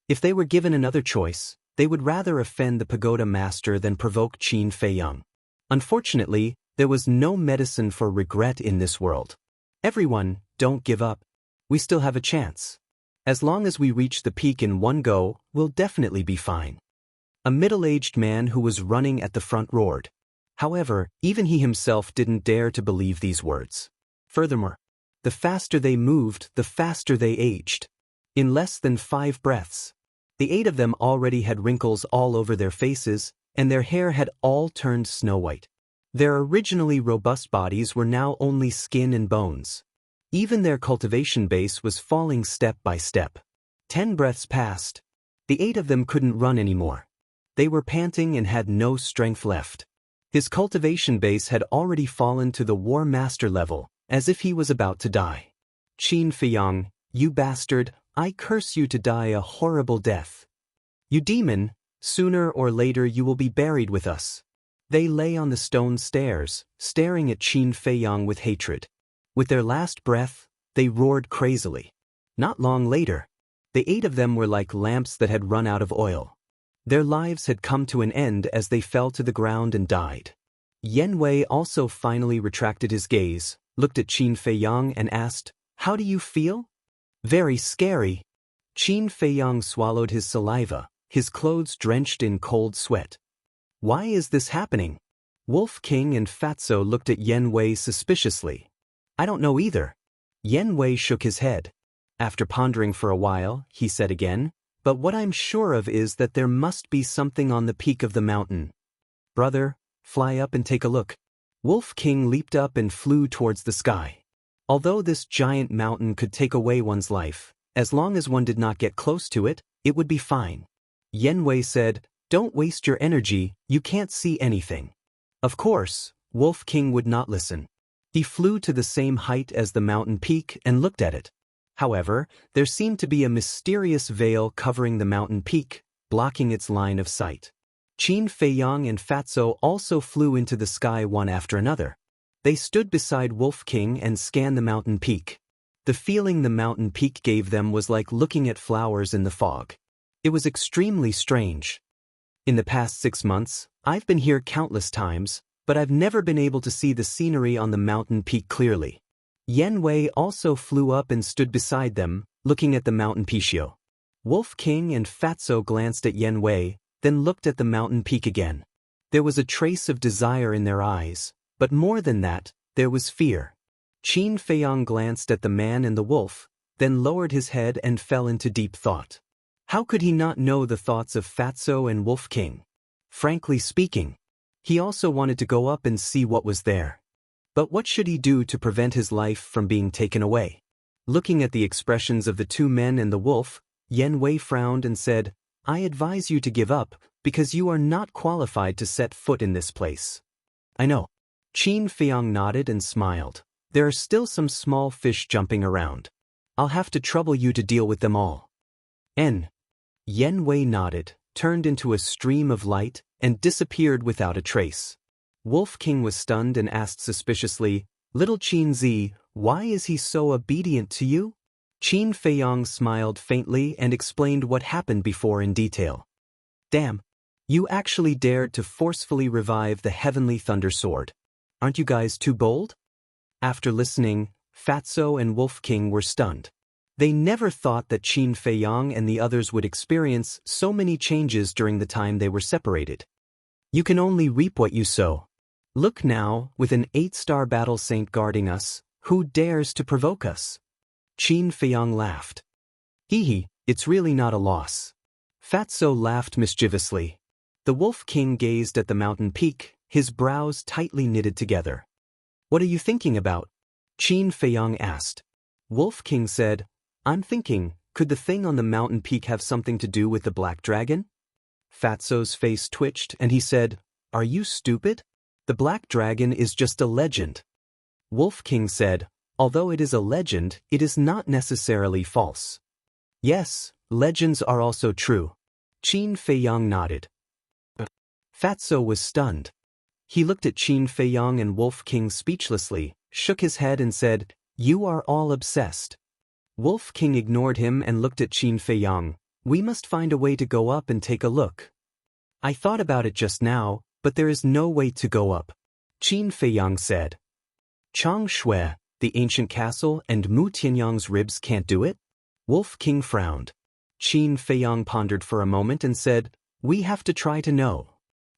If they were given another choice, they would rather offend the pagoda master than provoke Qin Feiyang. Unfortunately, there was no medicine for regret in this world. Everyone, don't give up. We still have a chance. As long as we reach the peak in one go, we'll definitely be fine. A middle-aged man who was running at the front roared. However, even he himself didn't dare to believe these words. Furthermore, the faster they moved, the faster they aged. In less than 5 breaths, the 8 of them already had wrinkles all over their faces, and their hair had all turned snow-white. Their originally robust bodies were now only skin and bones. Even their cultivation base was falling step by step. 10 breaths passed. The 8 of them couldn't run anymore. They were panting and had no strength left. His cultivation base had already fallen to the War Master level, as if he was about to die. Qin Feiyang, you bastard, I curse you to die a horrible death. You demon, sooner or later you will be buried with us. They lay on the stone stairs, staring at Qin Feiyang with hatred. With their last breath, they roared crazily. Not long later, the 8 of them were like lamps that had run out of oil. Their lives had come to an end as they fell to the ground and died. Yan Wei also finally retracted his gaze, looked at Qin Feiyang and asked, How do you feel? Very scary. Qin Feiyang swallowed his saliva, his clothes drenched in cold sweat. Why is this happening? Wolf King and Fatso looked at Yen Wei suspiciously. I don't know either. Yen Wei shook his head. After pondering for a while, he said again, but what I'm sure of is that there must be something on the peak of the mountain. Brother, fly up and take a look. Wolf King leaped up and flew towards the sky. Although this giant mountain could take away one's life, as long as one did not get close to it, it would be fine. Yen Wei said, don't waste your energy, you can't see anything. Of course, Wolf King would not listen. He flew to the same height as the mountain peak and looked at it. However, there seemed to be a mysterious veil covering the mountain peak, blocking its line of sight. Qin Feiyang and Fatso also flew into the sky one after another. They stood beside Wolf King and scanned the mountain peak. The feeling the mountain peak gave them was like looking at flowers in the fog. It was extremely strange. In the past 6 months, I've been here countless times, but I've never been able to see the scenery on the mountain peak clearly. Yen Wei also flew up and stood beside them, looking at the mountain peak. Wolf King and Fatso glanced at Yen Wei, then looked at the mountain peak again. There was a trace of desire in their eyes, but more than that, there was fear. Qin Feiyang glanced at the man and the wolf, then lowered his head and fell into deep thought. How could he not know the thoughts of Fatso and Wolf King? Frankly speaking, he also wanted to go up and see what was there. But what should he do to prevent his life from being taken away? Looking at the expressions of the two men and the wolf, Yen Wei frowned and said, I advise you to give up, because you are not qualified to set foot in this place. I know. Qin Feiyang nodded and smiled. There are still some small fish jumping around. I'll have to trouble you to deal with them all. Yen Wei nodded, turned into a stream of light, and disappeared without a trace. Wolf King was stunned and asked suspiciously, Little Qin Zi, why is he so obedient to you? Qin Feiyang smiled faintly and explained what happened before in detail. Damn, you actually dared to forcefully revive the heavenly thunder sword. Aren't you guys too bold? After listening, Fatso and Wolf King were stunned. They never thought that Qin Feiyang and the others would experience so many changes during the time they were separated. You can only reap what you sow. Look now, with an 8-star battle saint guarding us, who dares to provoke us? Qin Feiyang laughed. Hee, it's really not a loss. Fatso laughed mischievously. The Wolf King gazed at the mountain peak, his brows tightly knitted together. What are you thinking about? Qin Feiyang asked. Wolf King said, I'm thinking, could the thing on the mountain peak have something to do with the black dragon? Fatso's face twitched and he said, Are you stupid? The black dragon is just a legend. Wolf King said, Although it is a legend, it is not necessarily false. Yes, legends are also true. Qin Feiyang nodded. Fatso was stunned. He looked at Qin Feiyang and Wolf King speechlessly, shook his head and said, You are all obsessed. Wolf King ignored him and looked at Qin Feiyang. We must find a way to go up and take a look. I thought about it just now, but there is no way to go up. Qin Feiyang said. Chang Shui, the ancient castle, and Mu Tianyang's ribs can't do it? Wolf King frowned. Qin Feiyang pondered for a moment and said, We have to try to know.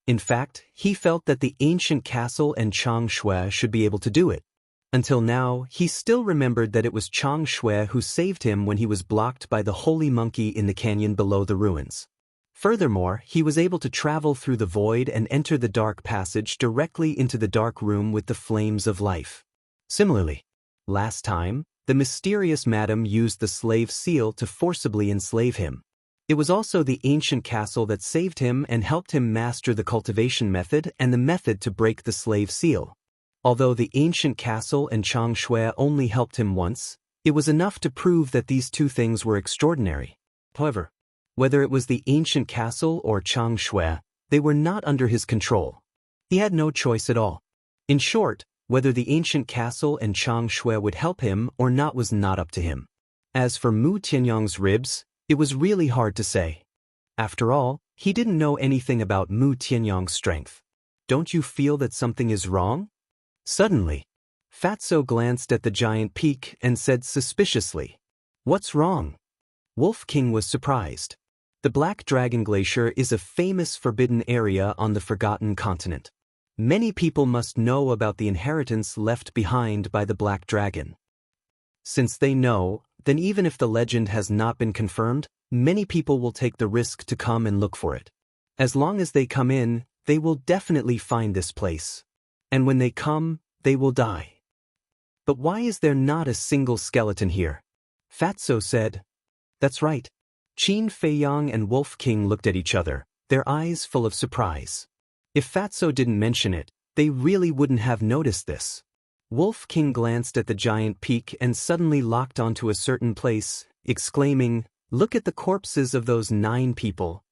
In fact, he felt that the ancient castle and Chang Shui should be able to do it. Until now, he still remembered that it was Chang Shui who saved him when he was blocked by the holy monkey in the canyon below the ruins. Furthermore, he was able to travel through the void and enter the dark passage directly into the dark room with the flames of life. Similarly, last time, the mysterious madam used the slave seal to forcibly enslave him. It was also the ancient castle that saved him and helped him master the cultivation method and the method to break the slave seal. Although the ancient castle and Chang Shui only helped him once, it was enough to prove that these two things were extraordinary. However, whether it was the ancient castle or Chang Shui, they were not under his control. He had no choice at all. In short, whether the ancient castle and Chang Shui would help him or not was not up to him. As for Mu Tianyang's ribs, it was really hard to say. After all, he didn't know anything about Mu Tianyang's strength. Don't you feel that something is wrong? Suddenly, Fatso glanced at the giant peak and said suspiciously, What's wrong? Wolf King was surprised. The Black Dragon Glacier is a famous forbidden area on the Forgotten Continent. Many people must know about the inheritance left behind by the Black Dragon. Since they know, then even if the legend has not been confirmed, many people will take the risk to come and look for it. As long as they come in, they will definitely find this place. And when they come, they will die. But why is there not a single skeleton here? Fatso said. That's right. Qin Feiyang and Wolf King looked at each other, their eyes full of surprise. If Fatso didn't mention it, they really wouldn't have noticed this. Wolf King glanced at the giant peak and suddenly locked onto a certain place, exclaiming, "Look at the corpses of those 9 people."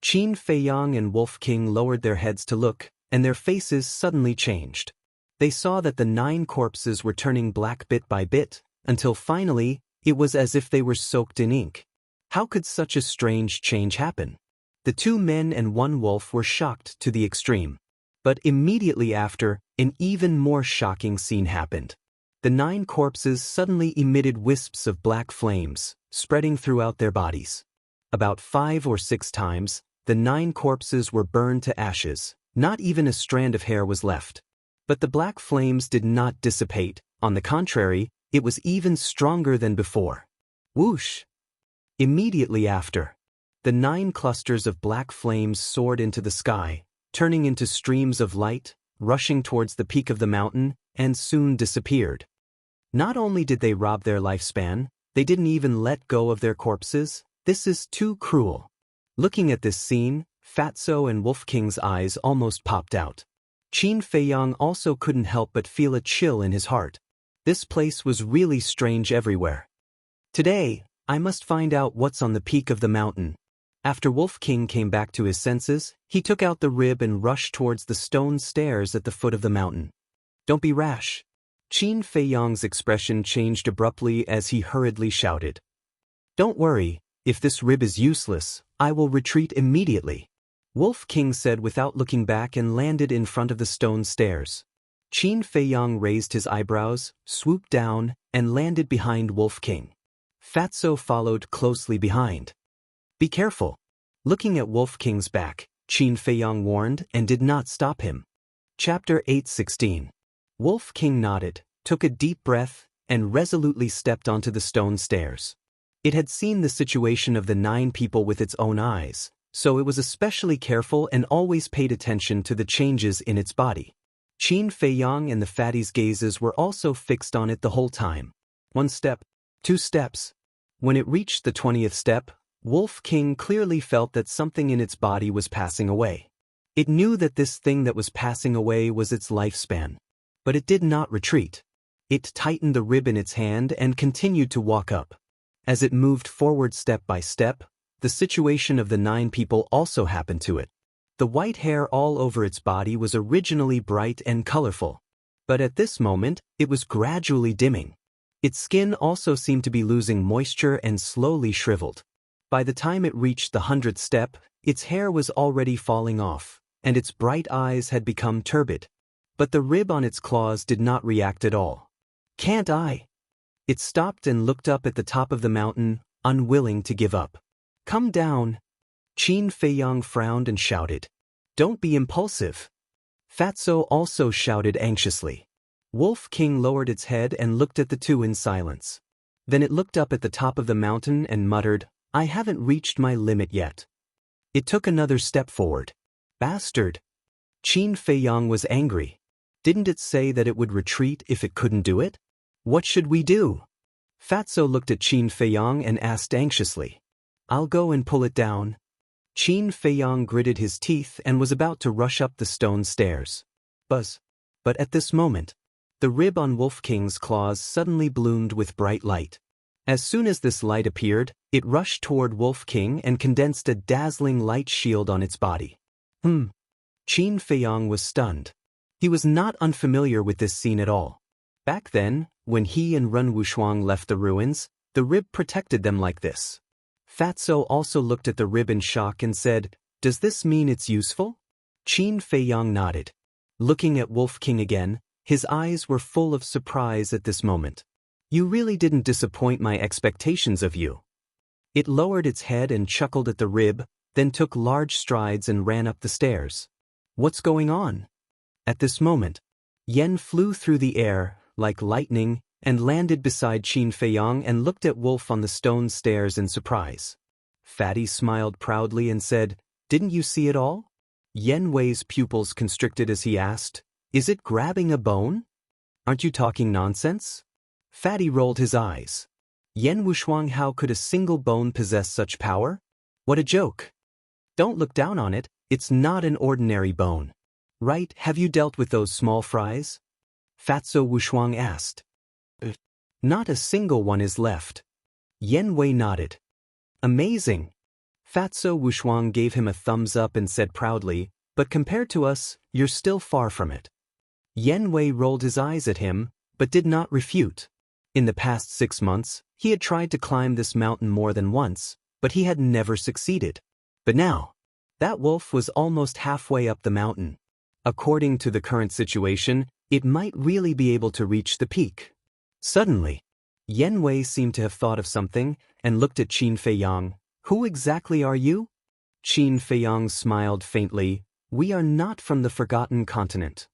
Qin Feiyang and Wolf King lowered their heads to look, and their faces suddenly changed. They saw that the 9 corpses were turning black bit by bit, until finally, it was as if they were soaked in ink. How could such a strange change happen? The 2 men and 1 wolf were shocked to the extreme. But immediately after, an even more shocking scene happened. The 9 corpses suddenly emitted wisps of black flames, spreading throughout their bodies. About 5 or 6 times, the 9 corpses were burned to ashes, not even a strand of hair was left. But the black flames did not dissipate, on the contrary, it was even stronger than before. Whoosh! Immediately after, the 9 clusters of black flames soared into the sky, turning into streams of light, rushing towards the peak of the mountain, and soon disappeared. Not only did they rob their lifespan, they didn't even let go of their corpses. This is too cruel. Looking at this scene, Fatso and Wolf King's eyes almost popped out. Qin Feiyang also couldn't help but feel a chill in his heart. This place was really strange everywhere. Today, I must find out what's on the peak of the mountain. After Wolf King came back to his senses, he took out the rib and rushed towards the stone stairs at the foot of the mountain. Don't be rash. Qin Feiyang's expression changed abruptly as he hurriedly shouted. Don't worry, if this rib is useless, I will retreat immediately. Wolf King said without looking back and landed in front of the stone stairs. Qin Feiyang raised his eyebrows, swooped down, and landed behind Wolf King. Fatso followed closely behind. Be careful. Looking at Wolf King's back, Qin Feiyang warned and did not stop him. Chapter 8:16. Wolf King nodded, took a deep breath, and resolutely stepped onto the stone stairs. It had seen the situation of the 9 people with its own eyes, so it was especially careful and always paid attention to the changes in its body. Qin Feiyang and the fatty's gazes were also fixed on it the whole time. 1 step, 2 steps. When it reached the 20th step, Wolf King clearly felt that something in its body was passing away. It knew that this thing that was passing away was its lifespan. But it did not retreat. It tightened the rib in its hand and continued to walk up. As it moved forward step by step, the situation of the 9 people also happened to it. The white hair all over its body was originally bright and colorful. But at this moment, it was gradually dimming. Its skin also seemed to be losing moisture and slowly shriveled. By the time it reached the 100th step, its hair was already falling off, and its bright eyes had become turbid. But the rib on its claws did not react at all. Can't I? It stopped and looked up at the top of the mountain, unwilling to give up. Come down. Qin Feiyang frowned and shouted. Don't be impulsive. Fatso also shouted anxiously. Wolf King lowered its head and looked at the 2 in silence. Then it looked up at the top of the mountain and muttered, I haven't reached my limit yet. It took another step forward. Bastard. Qin Feiyang was angry. Didn't it say that it would retreat if it couldn't do it? What should we do? Fatso looked at Qin Feiyang and asked anxiously. I'll go and pull it down. Qin Feiyang gritted his teeth and was about to rush up the stone stairs. Buzz. But at this moment, the rib on Wolf King's claws suddenly bloomed with bright light. As soon as this light appeared, it rushed toward Wolf King and condensed a dazzling light shield on its body. Qin Feiyang was stunned. He was not unfamiliar with this scene at all. Back then, when he and Run Wushuang left the ruins, the rib protected them like this. Fatso also looked at the rib in shock and said, Does this mean it's useful? Qin Feiyang nodded. Looking at Wolf King again, his eyes were full of surprise at this moment. You really didn't disappoint my expectations of you. It lowered its head and chuckled at the rib, then took large strides and ran up the stairs. What's going on? At this moment, Yen flew through the air, like lightning, and landed beside Qin Feiyang and looked at Wolf on the stone stairs in surprise. Fatty smiled proudly and said, "Didn't you see it all?" Yen Wei's pupils constricted as he asked, "Is it grabbing a bone? Aren't you talking nonsense?" Fatty rolled his eyes. Yen Wuxuang, how could a single bone possess such power? What a joke. Don't look down on it, it's not an ordinary bone. Right, have you dealt with those small fries? Fatso Wuxuang asked. Not a single one is left. Yen Wei nodded. Amazing. Fatso Wuxuang gave him a thumbs up and said proudly, "But compared to us, you're still far from it." Yen Wei rolled his eyes at him, but did not refute. In the past 6 months, he had tried to climb this mountain more than once, but he had never succeeded. But now, that wolf was almost halfway up the mountain. According to the current situation, it might really be able to reach the peak. Suddenly, Yen Wei seemed to have thought of something and looked at Qin Feiyang. "Who exactly are you?" Qin Feiyang smiled faintly. "We are not from the Forgotten Continent."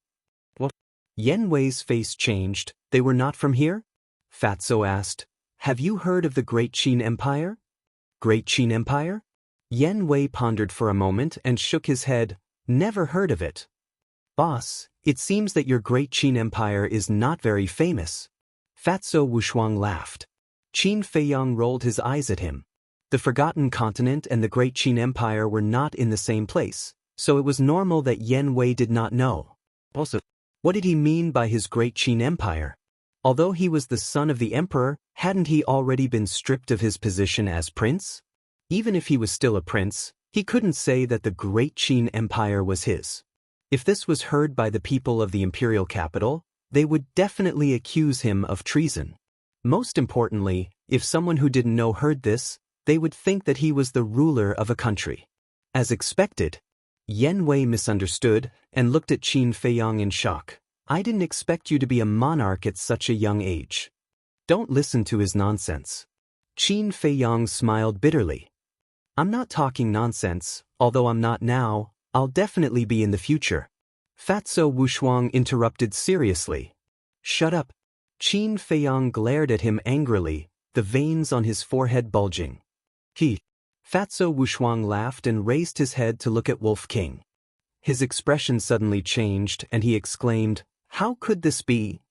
What? Yen Wei's face changed. "They were not from here?" Fatso asked. "Have you heard of the Great Qin Empire?" Great Qin Empire? Yen Wei pondered for a moment and shook his head. "Never heard of it." "Boss, it seems that your Great Qin Empire is not very famous." Fatso Wuxuang laughed. Qin Feiyang rolled his eyes at him. The Forgotten Continent and the Great Qin Empire were not in the same place, so it was normal that Yen Wei did not know. Also, what did he mean by his Great Qin Empire? Although he was the son of the emperor, hadn't he already been stripped of his position as prince? Even if he was still a prince, he couldn't say that the Great Qin Empire was his. If this was heard by the people of the imperial capital, they would definitely accuse him of treason. Most importantly, if someone who didn't know heard this, they would think that he was the ruler of a country. As expected, Yen Wei misunderstood and looked at Qin Feiyang in shock. "I didn't expect you to be a monarch at such a young age." "Don't listen to his nonsense." Qin Feiyang smiled bitterly. "I'm not talking nonsense, although I'm not now, I'll definitely be in the future." Fatso Wuxuang interrupted seriously. "Shut up." Qin Feiyang glared at him angrily, the veins on his forehead bulging. Fatso Wuxuang laughed and raised his head to look at Wolf King. His expression suddenly changed and he exclaimed, "How could this be?"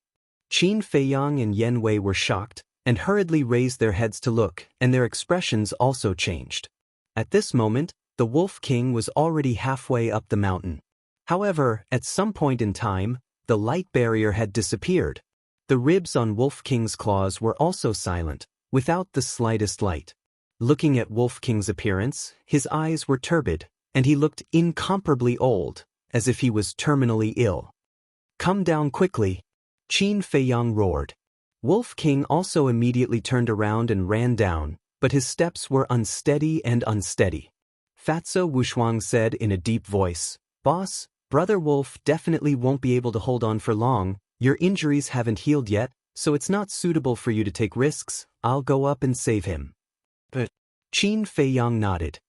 Qin Feiyang and Yen Wei were shocked and hurriedly raised their heads to look, and their expressions also changed. At this moment, the Wolf King was already halfway up the mountain. However, at some point in time, the light barrier had disappeared. The ribs on Wolf King's claws were also silent, without the slightest light. Looking at Wolf King's appearance, his eyes were turbid, and he looked incomparably old, as if he was terminally ill. "Come down quickly," Qin Feiyang roared. Wolf King also immediately turned around and ran down, but his steps were unsteady and unsteady. Fatso Wuxuang said in a deep voice, "Boss, Brother Wolf definitely won't be able to hold on for long. Your injuries haven't healed yet, so it's not suitable for you to take risks. I'll go up and save him." But Qin Feiyang nodded.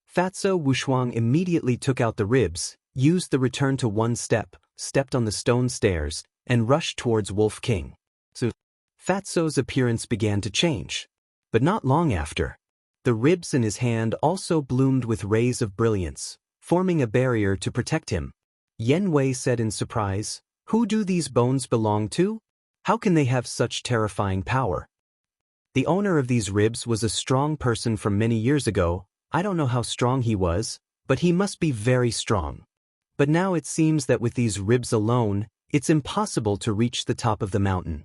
Fatso Wuxuang immediately took out the ribs, used the return to one step, stepped on the stone stairs, and rushed towards Wolf King. So, Fatso's appearance began to change. But not long after, the ribs in his hand also bloomed with rays of brilliance, forming a barrier to protect him. Yen Wei said in surprise, "Who do these bones belong to? How can they have such terrifying power?" "The owner of these ribs was a strong person from many years ago. I don't know how strong he was, but he must be very strong. But now it seems that with these ribs alone, it's impossible to reach the top of the mountain,"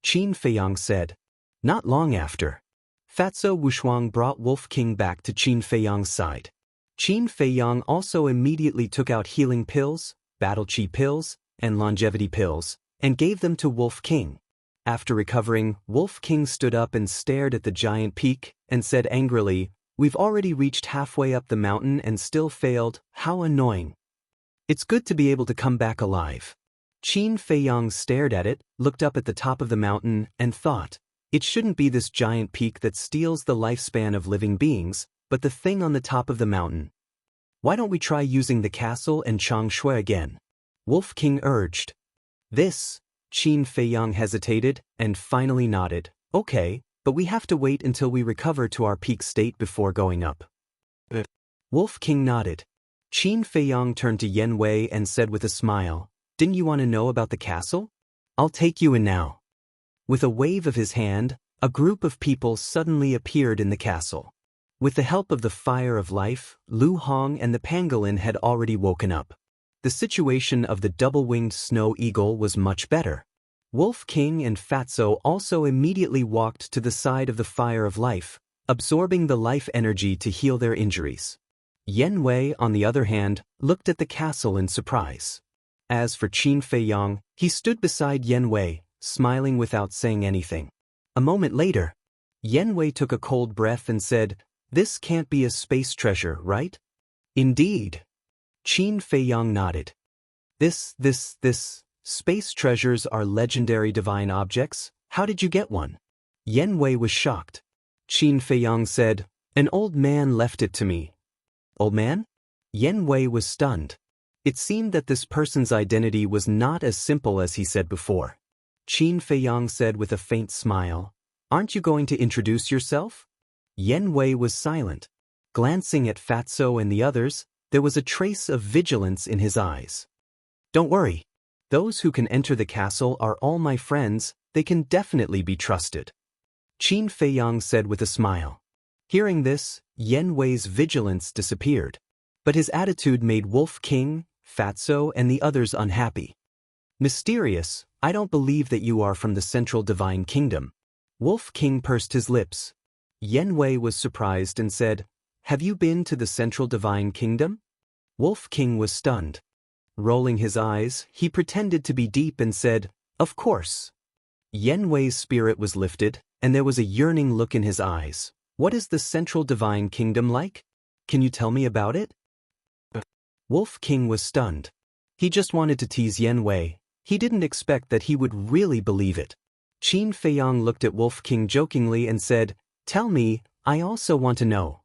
Qin Feiyang said. Not long after, Fatso Wuxuang brought Wolf King back to Qin Feiyang's side. Qin Feiyang also immediately took out healing pills, battle chi pills, and longevity pills, and gave them to Wolf King. After recovering, Wolf King stood up and stared at the giant peak and said angrily, "We've already reached halfway up the mountain and still failed. How annoying. It's good to be able to come back alive." Qin Feiyang stared at it, looked up at the top of the mountain, and thought, it shouldn't be this giant peak that steals the lifespan of living beings, but the thing on the top of the mountain. Why don't we try using the castle and Changshui again? Wolf King urged. This? Qin Feiyang hesitated and finally nodded. Okay, but we have to wait until we recover to our peak state before going up. Wolf King nodded. Qin Feiyang turned to Yen Wei and said with a smile, "Didn't you want to know about the castle? I'll take you in now." With a wave of his hand, a group of people suddenly appeared in the castle. With the help of the fire of life, Lu Hong and the pangolin had already woken up. The situation of the double-winged snow eagle was much better. Wolf King and Fatso also immediately walked to the side of the fire of life, absorbing the life energy to heal their injuries. Yen Wei, on the other hand, looked at the castle in surprise. As for Qin Feiyang, he stood beside Yen Wei, smiling without saying anything. A moment later, Yen Wei took a cold breath and said, "This can't be a space treasure, right?" "Indeed." Qin Feiyang nodded. This, space treasures are legendary divine objects. How did you get one?" Yen Wei was shocked. Qin Feiyang said, "An old man left it to me." "Old man?" Yen Wei was stunned. It seemed that this person's identity was not as simple as he said before. Qin Feiyang said with a faint smile, "Aren't you going to introduce yourself?" Yen Wei was silent. Glancing at Fatso and the others, there was a trace of vigilance in his eyes. "Don't worry. Those who can enter the castle are all my friends. They can definitely be trusted," Qin Feiyang said with a smile. Hearing this, Yen Wei's vigilance disappeared. But his attitude made Wolf King, Fatso, and the others unhappy. "Mysterious, I don't believe that you are from the Central Divine Kingdom." Wolf King pursed his lips. Yen Wei was surprised and said, "Have you been to the Central Divine Kingdom?" Wolf King was stunned. Rolling his eyes, he pretended to be deep and said, "Of course." Yen Wei's spirit was lifted, and there was a yearning look in his eyes. "What is the Central Divine Kingdom like? Can you tell me about it?" Wolf King was stunned. He just wanted to tease Yen Wei. He didn't expect that he would really believe it. Qin Feiyang looked at Wolf King jokingly and said, "Tell me, I also want to know."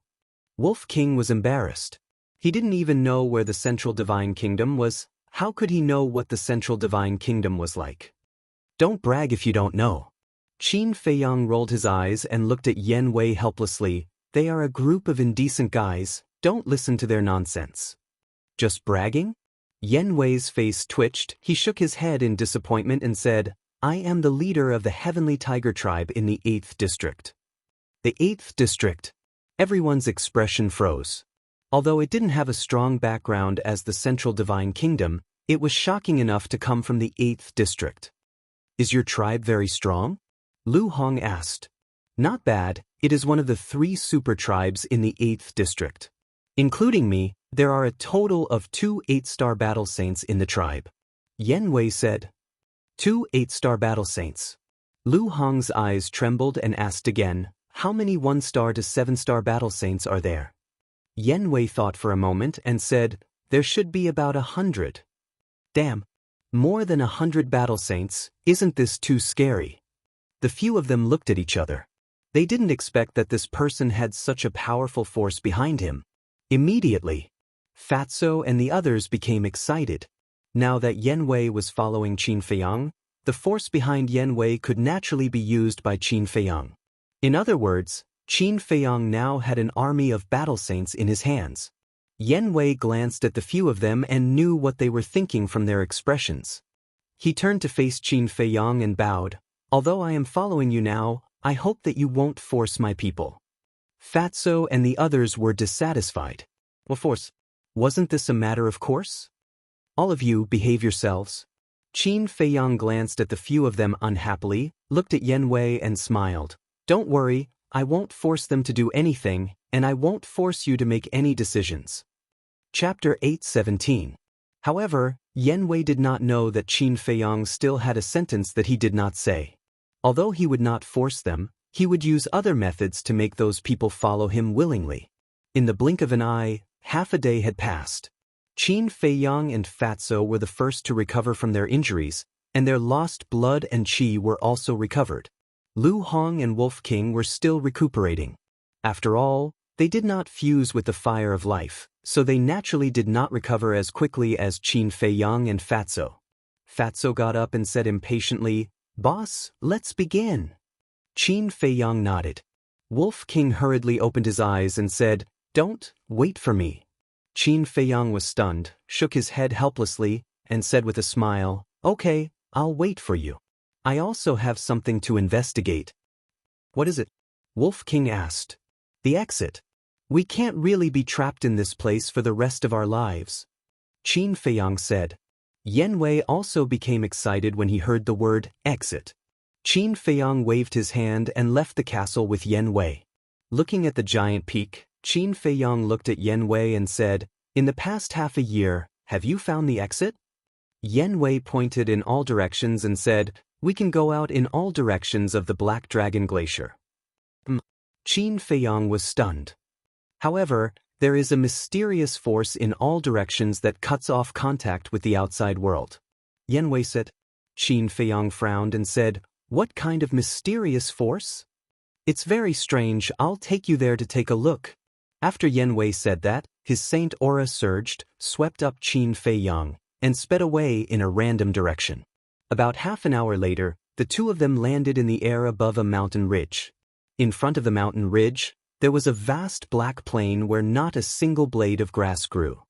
Wolf King was embarrassed. He didn't even know where the Central Divine Kingdom was. How could he know what the Central Divine Kingdom was like? "Don't brag if you don't know." Qin Feiyang rolled his eyes and looked at Yen Wei helplessly. "They are a group of indecent guys. Don't listen to their nonsense." "Just bragging?" Yen Wei's face twitched. He shook his head in disappointment and said, "I am the leader of the Heavenly Tiger Tribe in the 8th District." The 8th District. Everyone's expression froze. Although it didn't have a strong background as the Central Divine Kingdom, it was shocking enough to come from the 8th District. "Is your tribe very strong?" Lu Hong asked. "Not bad. It is one of the 3 super tribes in the 8th District. Including me, there are a total of 2 8-star battle saints in the tribe," Yen Wei said. 2 8-star battle saints. Lu Hong's eyes trembled and asked again, "How many 1-star to 7-star battle saints are there?" Yen Wei thought for a moment and said, "There should be about 100. Damn. More than 100 battle saints. Isn't this too scary?" The few of them looked at each other. They didn't expect that this person had such a powerful force behind him. Immediately, Fatso and the others became excited. Now that Yen Wei was following Qin Feiyang, the force behind Yen Wei could naturally be used by Qin Feiyang. In other words, Qin Feiyang now had an army of battle saints in his hands. Yen Wei glanced at the few of them and knew what they were thinking from their expressions. He turned to face Qin Feiyang and bowed. "Although I am following you now, I hope that you won't force my people." Fatso and the others were dissatisfied. "What force? Wasn't this a matter of course? All of you behave yourselves." Qin Feiyang glanced at the few of them unhappily, looked at Yen Wei and smiled. "Don't worry, I won't force them to do anything, and I won't force you to make any decisions." Chapter 8:17. However, Yen Wei did not know that Qin Feiyang still had a sentence that he did not say. Although he would not force them, he would use other methods to make those people follow him willingly. In the blink of an eye, half a day had passed. Qin Feiyang and Fatso were the first to recover from their injuries, and their lost blood and qi were also recovered. Lu Hong and Wolf King were still recuperating. After all, They did not fuse with the fire of life, so they naturally did not recover as quickly as Qin Feiyang and Fatso. Fatso got up and said impatiently, "Boss, let's begin." Qin Feiyang nodded. Wolf King hurriedly opened his eyes and said, "Don't, wait for me." Qin Feiyang was stunned, shook his head helplessly, and said with a smile, "Okay, I'll wait for you. I also have something to investigate." "What is it?" Wolf King asked. "The exit. We can't really be trapped in this place for the rest of our lives." Qin Feiyang said. Yan Wei also became excited when he heard the word exit. Qin Feiyang waved his hand and left the castle with Yan Wei. Looking at the giant peak, Qin Feiyang looked at Yan Wei and said, "In the past half a year, have you found the exit?" Yan Wei pointed in all directions and said, "We can go out in all directions of the Black Dragon Glacier." Qin Feiyang was stunned. However, there is a mysterious force in all directions that cuts off contact with the outside world. Yan Wei said. Qin Feiyang frowned and said, "What kind of mysterious force?" "It's very strange, I'll take you there to take a look." After Yan Wei said that, his saint aura surged, swept up Qin Feiyang, and sped away in a random direction. About half an hour later, the two of them landed in the air above a mountain ridge. In front of the mountain ridge, there was a vast black plain where not a single blade of grass grew.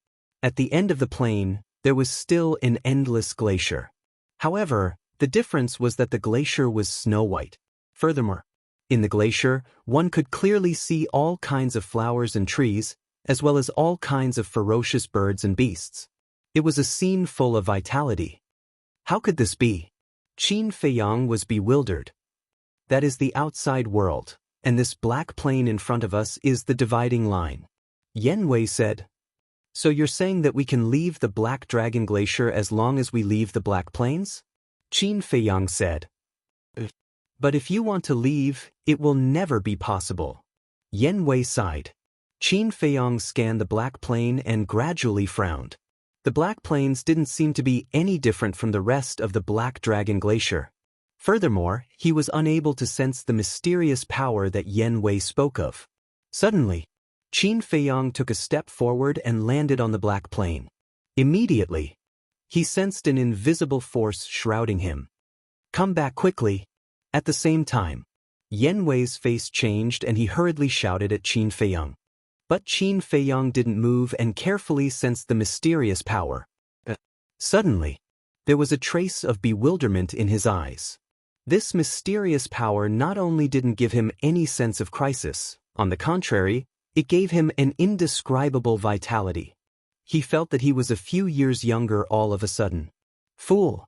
At the end of the plain, there was still an endless glacier. However, the difference was that the glacier was snow-white. Furthermore, in the glacier, one could clearly see all kinds of flowers and trees, as well as all kinds of ferocious birds and beasts. It was a scene full of vitality. How could this be? Qin Feiyang was bewildered. That is the outside world, and this black plain in front of us is the dividing line. Yan Wei said, "So you're saying that we can leave the Black Dragon Glacier as long as we leave the Black Plains?" Qin Feiyang said. "But if you want to leave, it will never be possible." Yan Wei sighed. Qin Feiyang scanned the Black Plain and gradually frowned. The Black Plains didn't seem to be any different from the rest of the Black Dragon Glacier. Furthermore, he was unable to sense the mysterious power that Yan Wei spoke of. Suddenly, Qin Feiyang took a step forward and landed on the Black Plain. Immediately, he sensed an invisible force shrouding him. "Come back quickly." At the same time, Yan Wei's face changed and he hurriedly shouted at Qin Feiyang. But Qin Feiyang didn't move and carefully sensed the mysterious power. Suddenly, there was a trace of bewilderment in his eyes. This mysterious power not only didn't give him any sense of crisis, on the contrary, it gave him an indescribable vitality. He felt that he was a few years younger all of a sudden. Fool!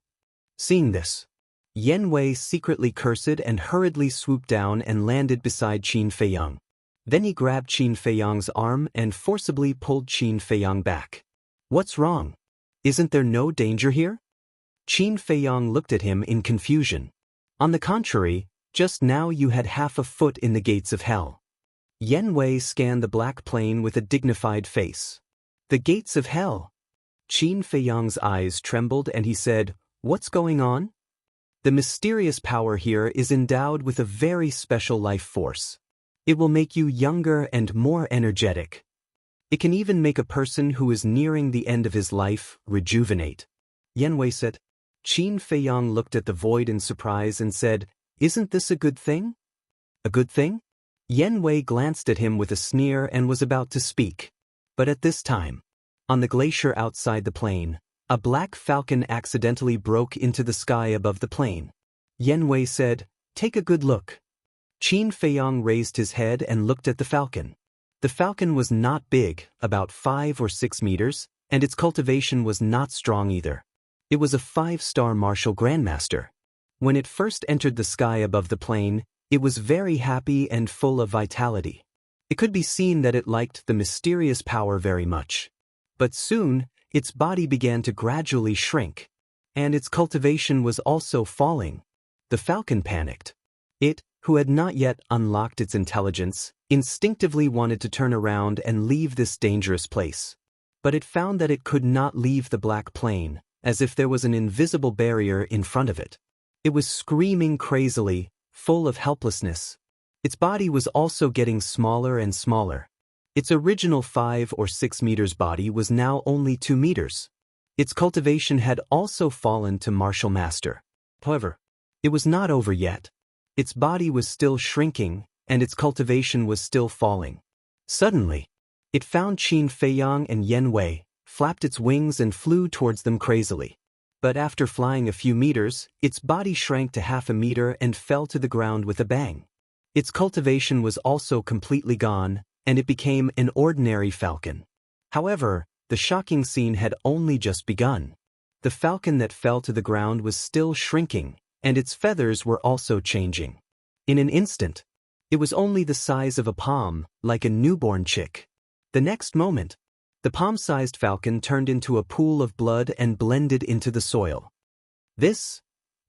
Seeing this, Yan Wei secretly cursed and hurriedly swooped down and landed beside Qin Feiyang. Then he grabbed Qin Feiyang's arm and forcibly pulled Qin Feiyang back. "What's wrong? Isn't there no danger here?" Qin Feiyang looked at him in confusion. "On the contrary, just now you had half a foot in the gates of hell." Yan Wei scanned the Black Plain with a dignified face. "The gates of hell?" Qin Feiyang's eyes trembled and he said, "What's going on?" "The mysterious power here is endowed with a very special life force. It will make you younger and more energetic. It can even make a person who is nearing the end of his life rejuvenate." Yan Wei said. Qin Feiyang looked at the void in surprise and said, "Isn't this a good thing?" "A good thing?" Yan Wei glanced at him with a sneer and was about to speak. But at this time, on the glacier outside the plain, a black falcon accidentally broke into the sky above the plain. Yan Wei said, "Take a good look." Qin Feiyang raised his head and looked at the falcon. The falcon was not big, about 5 or 6 meters, and its cultivation was not strong either. It was a 5-star martial grandmaster. When it first entered the sky above the plain, it was very happy and full of vitality. It could be seen that it liked the mysterious power very much. But soon, its body began to gradually shrink, and its cultivation was also falling. The falcon panicked. It, who had not yet unlocked its intelligence, instinctively wanted to turn around and leave this dangerous place. But it found that it could not leave the Black Plain, as if there was an invisible barrier in front of it. It was screaming crazily, full of helplessness. Its body was also getting smaller and smaller. Its original 5 or 6 meters body was now only 2 meters. Its cultivation had also fallen to martial master. However, it was not over yet. Its body was still shrinking, and its cultivation was still falling. Suddenly, it found Qin Feiyang and Yen Wei, flapped its wings and flew towards them crazily. But after flying a few meters, its body shrank to half a meter and fell to the ground with a bang. Its cultivation was also completely gone, and it became an ordinary falcon. However, the shocking scene had only just begun. The falcon that fell to the ground was still shrinking, and its feathers were also changing. In an instant, it was only the size of a palm, like a newborn chick. The next moment, the palm-sized falcon turned into a pool of blood and blended into the soil. This,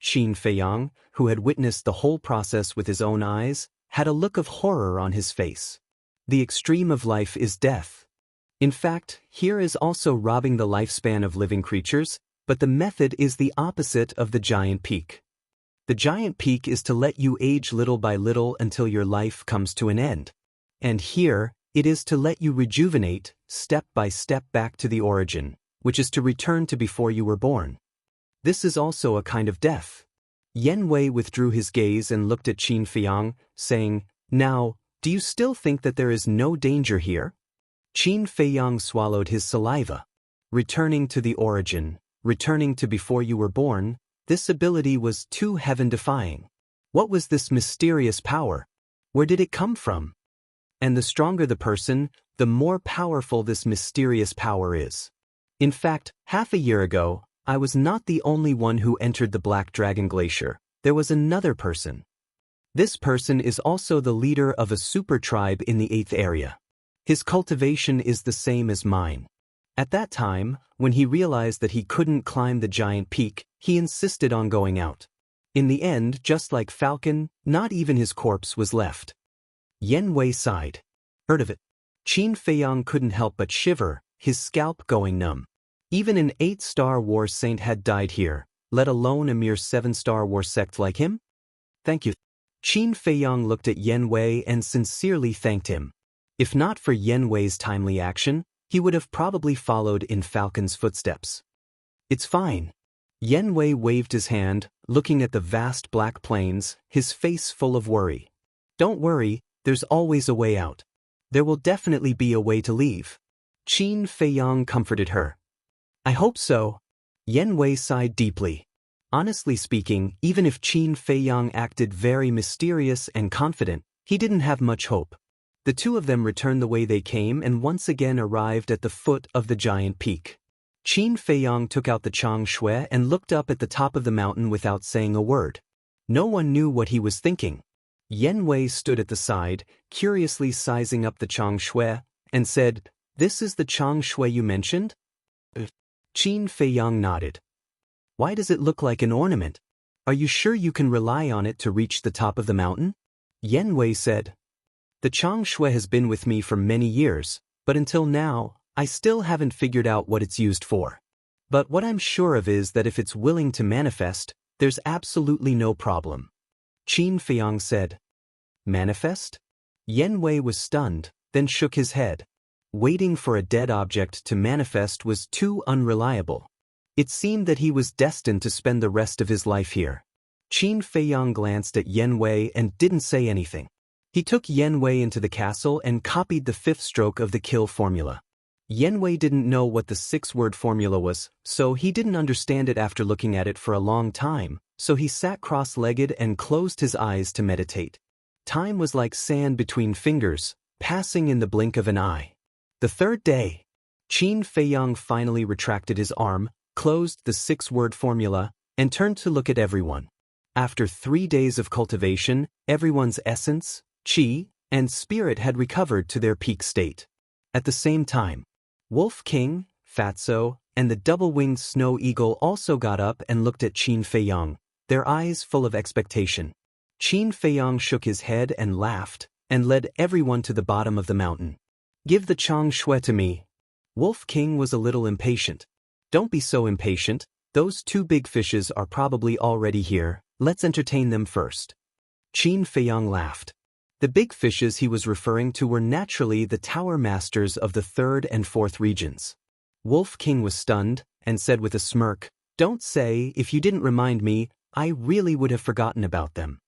Qin Feiyang, who had witnessed the whole process with his own eyes, had a look of horror on his face. The extreme of life is death. In fact, here is also robbing the lifespan of living creatures, but the method is the opposite of the giant peak. The giant peak is to let you age little by little until your life comes to an end. And here, it is to let you rejuvenate, step by step back to the origin, which is to return to before you were born. This is also a kind of death. Yen Wei withdrew his gaze and looked at Qin Feiyang, saying, "Now, do you still think that there is no danger here?" Qin Feiyang swallowed his saliva. Returning to the origin, returning to before you were born, this ability was too heaven-defying. What was this mysterious power? Where did it come from? And the stronger the person, the more powerful this mysterious power is. In fact, half a year ago, I was not the only one who entered the Black Dragon Glacier. There was another person. This person is also the leader of a super tribe in the 8th area. His cultivation is the same as mine. At that time, when he realized that he couldn't climb the giant peak, he insisted on going out. In the end, just like Falcon, not even his corpse was left. Yen Wei sighed. Heard of it? Qin Feiyang couldn't help but shiver, his scalp going numb. Even an 8-star war saint had died here, let alone a mere 7-star war sect like him? Thank you. Qin Feiyang looked at Yen Wei and sincerely thanked him. If not for Yen Wei's timely action, he would have probably followed in Falcon's footsteps. It's fine. Yen Wei waved his hand, looking at the vast black plains, his face full of worry. Don't worry, there's always a way out. There will definitely be a way to leave. Qin Feiyang comforted her. I hope so. Yen Wei sighed deeply. Honestly speaking, even if Qin Feiyang acted very mysterious and confident, he didn't have much hope. The two of them returned the way they came and once again arrived at the foot of the giant peak. Qin Feiyang took out the Chang Shui and looked up at the top of the mountain without saying a word. No one knew what he was thinking. Yen Wei stood at the side, curiously sizing up the Chang Shui, and said, "This is the Chang Shui you mentioned?" Qin Feiyang nodded. Why does it look like an ornament? Are you sure you can rely on it to reach the top of the mountain? Yen Wei said. The Chang Shui has been with me for many years, but until now, I still haven't figured out what it's used for. But what I'm sure of is that if it's willing to manifest, there's absolutely no problem. Qin Feiyang said. Manifest? Yen Wei was stunned, then shook his head. Waiting for a dead object to manifest was too unreliable. It seemed that he was destined to spend the rest of his life here. Qin Feiyang glanced at Yen Wei and didn't say anything. He took Yen Wei into the castle and copied the 5th stroke of the kill formula. Yen Wei didn't know what the 6-word formula was, so he didn't understand it after looking at it for a long time, so he sat cross-legged and closed his eyes to meditate. Time was like sand between fingers, passing in the blink of an eye. The 3rd day, Qin Feiyang finally retracted his arm, closed the 6-word formula, and turned to look at everyone. After 3 days of cultivation, everyone's essence, qi, and spirit had recovered to their peak state. At the same time, Wolf King, Fatso, and the double-winged snow eagle also got up and looked at Qin Feiyang, their eyes full of expectation. Qin Feiyang shook his head and laughed, and led everyone to the bottom of the mountain. Give the Chang Shui to me. Wolf King was a little impatient. Don't be so impatient, those 2 big fishes are probably already here, let's entertain them first. Qin Feiyang laughed. The big fishes he was referring to were naturally the tower masters of the 3rd and 4th regions. Wolf King was stunned, and said with a smirk, "Don't say, if you didn't remind me, I really would have forgotten about them."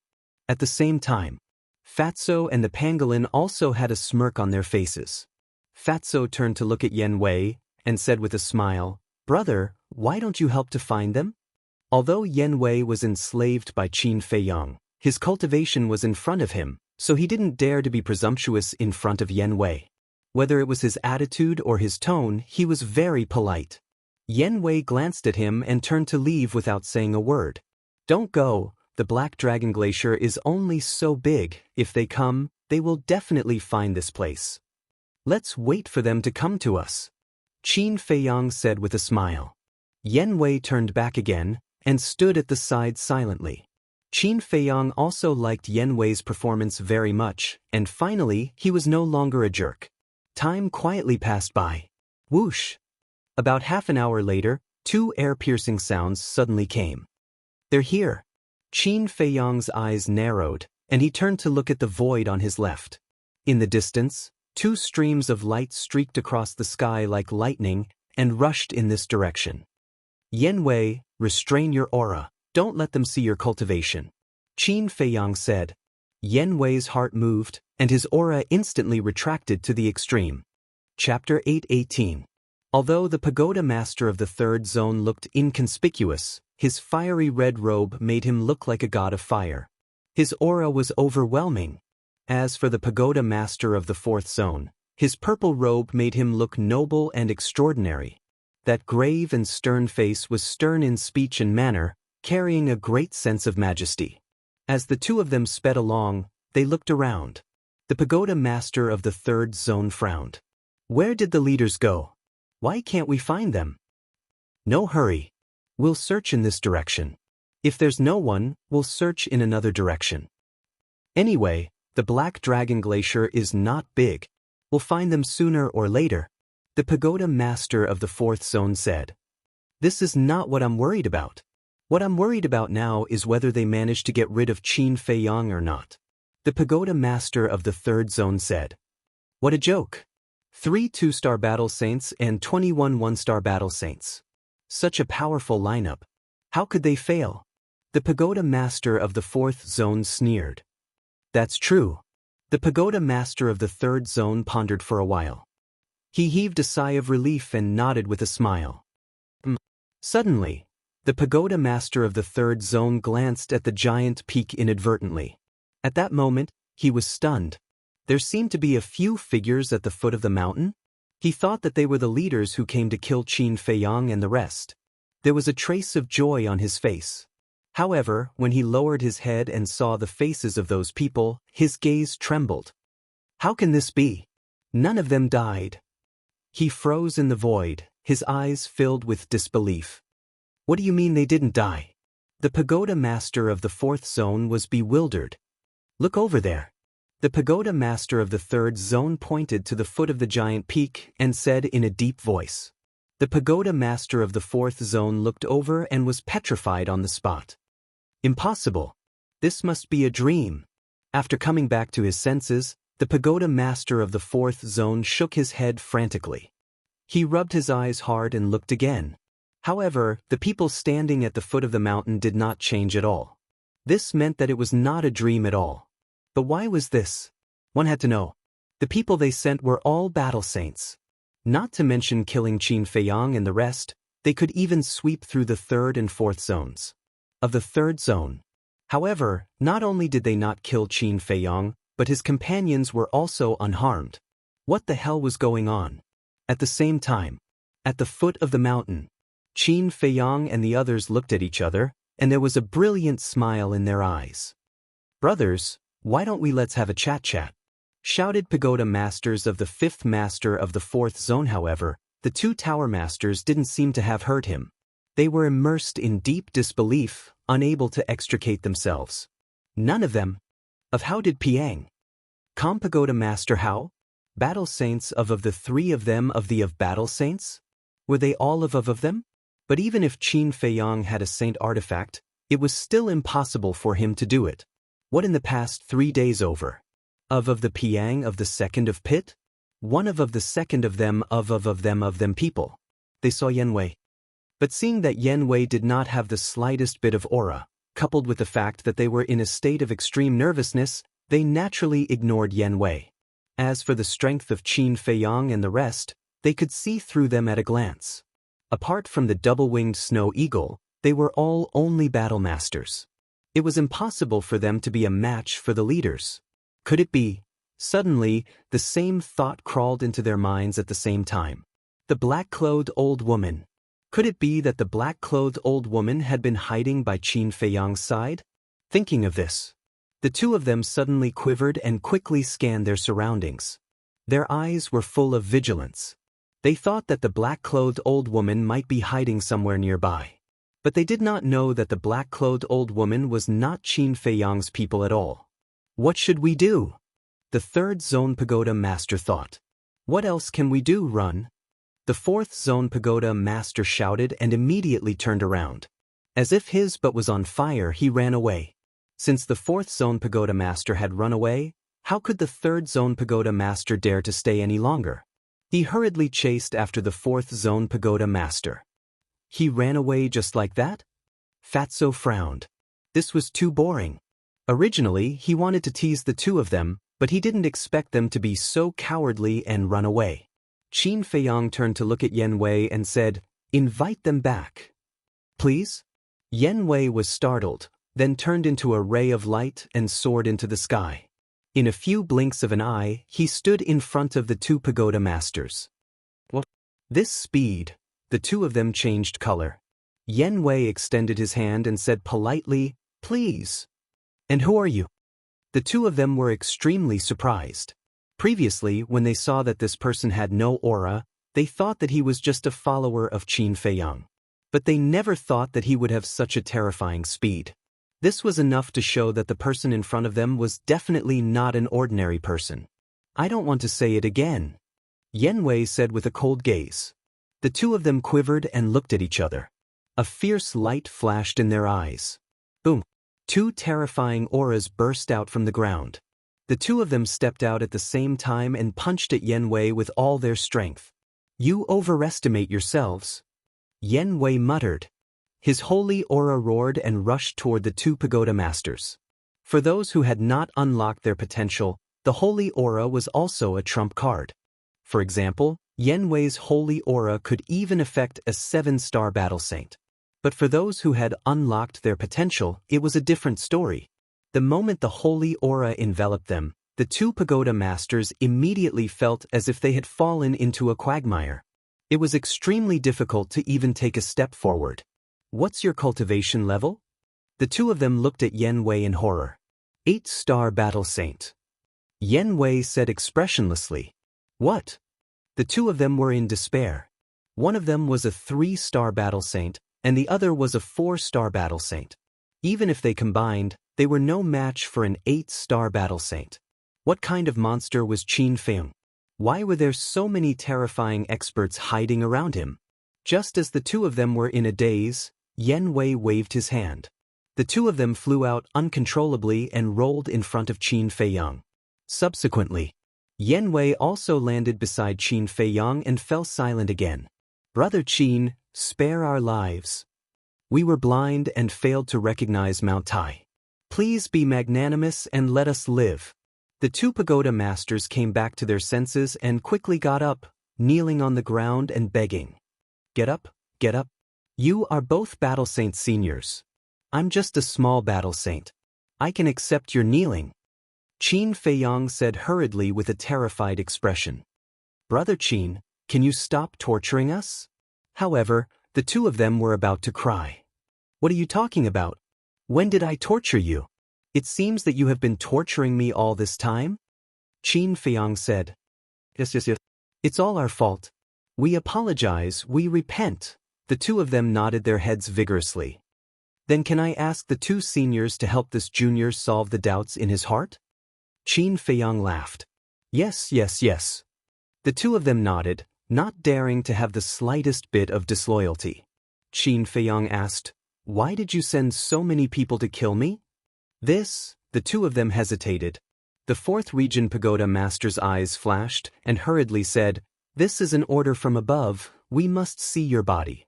At the same time, Fatso and the pangolin also had a smirk on their faces. Fatso turned to look at Yen Wei, and said with a smile, "Brother, why don't you help to find them?" Although Yen Wei was enslaved by Qin Feiyang, his cultivation was in front of him, so he didn't dare to be presumptuous in front of Yen Wei. Whether it was his attitude or his tone, he was very polite. Yen Wei glanced at him and turned to leave without saying a word. "Don't go, the Black Dragon Glacier is only so big. If they come, they will definitely find this place. Let's wait for them to come to us," Qin Feiyang said with a smile. Yen Wei turned back again, and stood at the side silently. Qin Feiyang also liked Yen Wei's performance very much, and finally, he was no longer a jerk. Time quietly passed by. Whoosh! About half an hour later, 2 air-piercing sounds suddenly came. "They're here." Qin Feiyang's eyes narrowed, and he turned to look at the void on his left. In the distance, 2 streams of light streaked across the sky like lightning and rushed in this direction. "Yen Wei, restrain your aura. Don't let them see your cultivation," Qin Feiyang said. Yen Wei's heart moved, and his aura instantly retracted to the extreme. Chapter 8:18. Although the pagoda master of the 3rd zone looked inconspicuous, his fiery red robe made him look like a god of fire. His aura was overwhelming. As for the pagoda master of the 4th zone, his purple robe made him look noble and extraordinary. That grave and stern face was stern in speech and manner, carrying a great sense of majesty. As the 2 of them sped along, they looked around. The pagoda master of the 3rd zone frowned. "Where did the leaders go? Why can't we find them?" "No hurry. We'll search in this direction. If there's no one, we'll search in another direction. Anyway, the Black Dragon Glacier is not big. We'll find them sooner or later," the pagoda master of the 4th zone said. "This is not what I'm worried about. What I'm worried about now is whether they manage to get rid of Qin Feiyang or not," the pagoda master of the 3rd zone said. "What a joke. 3 2-star battle saints and 21 1-star battle saints. Such a powerful lineup. How could they fail?" The pagoda master of the 4th zone sneered. "That's true." The pagoda master of the 3rd zone pondered for a while. He heaved a sigh of relief and nodded with a smile. Suddenly, the pagoda master of the 3rd zone glanced at the giant peak inadvertently. At that moment, he was stunned. There seemed to be a few figures at the foot of the mountain. He thought that they were the leaders who came to kill Qin Feiyang and the rest. There was a trace of joy on his face. However, when he lowered his head and saw the faces of those people, his gaze trembled. How can this be? None of them died. He froze in the void, his eyes filled with disbelief. What do you mean they didn't die? The pagoda master of the 4th zone was bewildered. Look over there. The pagoda master of the 3rd zone pointed to the foot of the giant peak and said in a deep voice. The pagoda master of the 4th zone looked over and was petrified on the spot. Impossible. This must be a dream. After coming back to his senses, the pagoda master of the 4th zone shook his head frantically. He rubbed his eyes hard and looked again. However, the people standing at the foot of the mountain did not change at all. This meant that it was not a dream at all. But why was this? One had to know. The people they sent were all battle saints. Not to mention killing Qin Feiyang and the rest, they could even sweep through the 3rd and 4th zones. Of the 3rd zone. However, not only did they not kill Qin Feiyang, but his companions were also unharmed. What the hell was going on? At the same time, at the foot of the mountain, Qin Feiyang and the others looked at each other, and there was a brilliant smile in their eyes. "Brothers, why don't we let's have a chat?" shouted pagoda masters of the 5th master of the 4th zone. However, the 2 tower masters didn't seem to have heard him. They were immersed in deep disbelief, unable to extricate themselves. None of them. Of how did Piang? Com pagoda master how? Battle saints of the 3 of them of battle saints? Were they all of them? But even if Qin Feiyang had a saint artifact, it was still impossible for him to do it. What in the past 3 days over? Of the Piang of the second of Pit? One of the second of them of them people. They saw Yen Wei. But seeing that Yen Wei did not have the slightest bit of aura, coupled with the fact that they were in a state of extreme nervousness, they naturally ignored Yen Wei. As for the strength of Qin Feiyang and the rest, they could see through them at a glance. Apart from the double-winged snow eagle, they were all only battle masters. It was impossible for them to be a match for the leaders. Could it be? Suddenly, the same thought crawled into their minds at the same time. The black-clothed old woman. Could it be that the black-clothed old woman had been hiding by Qin Feiyang's side? Thinking of this, the two of them suddenly quivered and quickly scanned their surroundings. Their eyes were full of vigilance. They thought that the black-clothed old woman might be hiding somewhere nearby. But they did not know that the black-clothed old woman was not Qin Feiyang's people at all. What should we do? The third Zone Pagoda Master thought. What else can we do, run? The fourth Zone Pagoda Master shouted and immediately turned around. As if his butt was on fire, he ran away. Since the fourth Zone Pagoda Master had run away, how could the third Zone Pagoda Master dare to stay any longer? He hurriedly chased after the fourth Zone Pagoda Master. He ran away just like that? Fatso frowned. This was too boring. Originally, he wanted to tease the two of them, but he didn't expect them to be so cowardly and run away. Qin Feiyang turned to look at Yen Wei and said, "Invite them back. Please?" Yen Wei was startled, then turned into a ray of light and soared into the sky. In a few blinks of an eye, he stood in front of the two pagoda masters. What? This speed, the two of them changed color. Yen Wei extended his hand and said politely, "Please." "And who are you?" The two of them were extremely surprised. Previously, when they saw that this person had no aura, they thought that he was just a follower of Qin Feiyang. But they never thought that he would have such a terrifying speed. This was enough to show that the person in front of them was definitely not an ordinary person. "I don't want to say it again," Yen Wei said with a cold gaze. The two of them quivered and looked at each other. A fierce light flashed in their eyes. Boom! Two terrifying auras burst out from the ground. The two of them stepped out at the same time and punched at Yen Wei with all their strength. "You overestimate yourselves," Yen Wei muttered. His holy aura roared and rushed toward the two pagoda masters. For those who had not unlocked their potential, the holy aura was also a trump card. For example, Yen Wei's holy aura could even affect a 7-star battle saint. But for those who had unlocked their potential, it was a different story. The moment the holy aura enveloped them, the two pagoda masters immediately felt as if they had fallen into a quagmire. It was extremely difficult to even take a step forward. "What's your cultivation level?" The two of them looked at Yen Wei in horror. 8-star battle saint. Yen Wei said expressionlessly. "What?" The two of them were in despair. One of them was a 3-star battle saint, and the other was a 4-star battle saint. Even if they combined, they were no match for an 8-star battle saint. What kind of monster was Qin Feiyang? Why were there so many terrifying experts hiding around him? Just as the two of them were in a daze, Yen Wei waved his hand. The two of them flew out uncontrollably and rolled in front of Qin Feiyang. Subsequently, Yen Wei also landed beside Qin Feiyang and fell silent again. "Brother Qin, spare our lives. We were blind and failed to recognize Mount Tai. Please be magnanimous and let us live." The two pagoda masters came back to their senses and quickly got up, kneeling on the ground and begging. Get up, get up. You are both battle saint seniors. I'm just a small battle saint. I can accept your kneeling." Qin Feiyang said hurriedly with a terrified expression. "Brother Qin, can you stop torturing us?" However, the two of them were about to cry. "What are you talking about? When did I torture you? It seems that you have been torturing me all this time?" Qin Feiyang said. Yes. "It's all our fault. We apologize, we repent." The two of them nodded their heads vigorously. "Then can I ask the two seniors to help this junior solve the doubts in his heart?" Qin Feiyang laughed. Yes. The two of them nodded, not daring to have the slightest bit of disloyalty. Qin Feiyang asked, "Why did you send so many people to kill me?" The two of them hesitated. The fourth region pagoda master's eyes flashed and hurriedly said, "This is an order from above, we must see your body."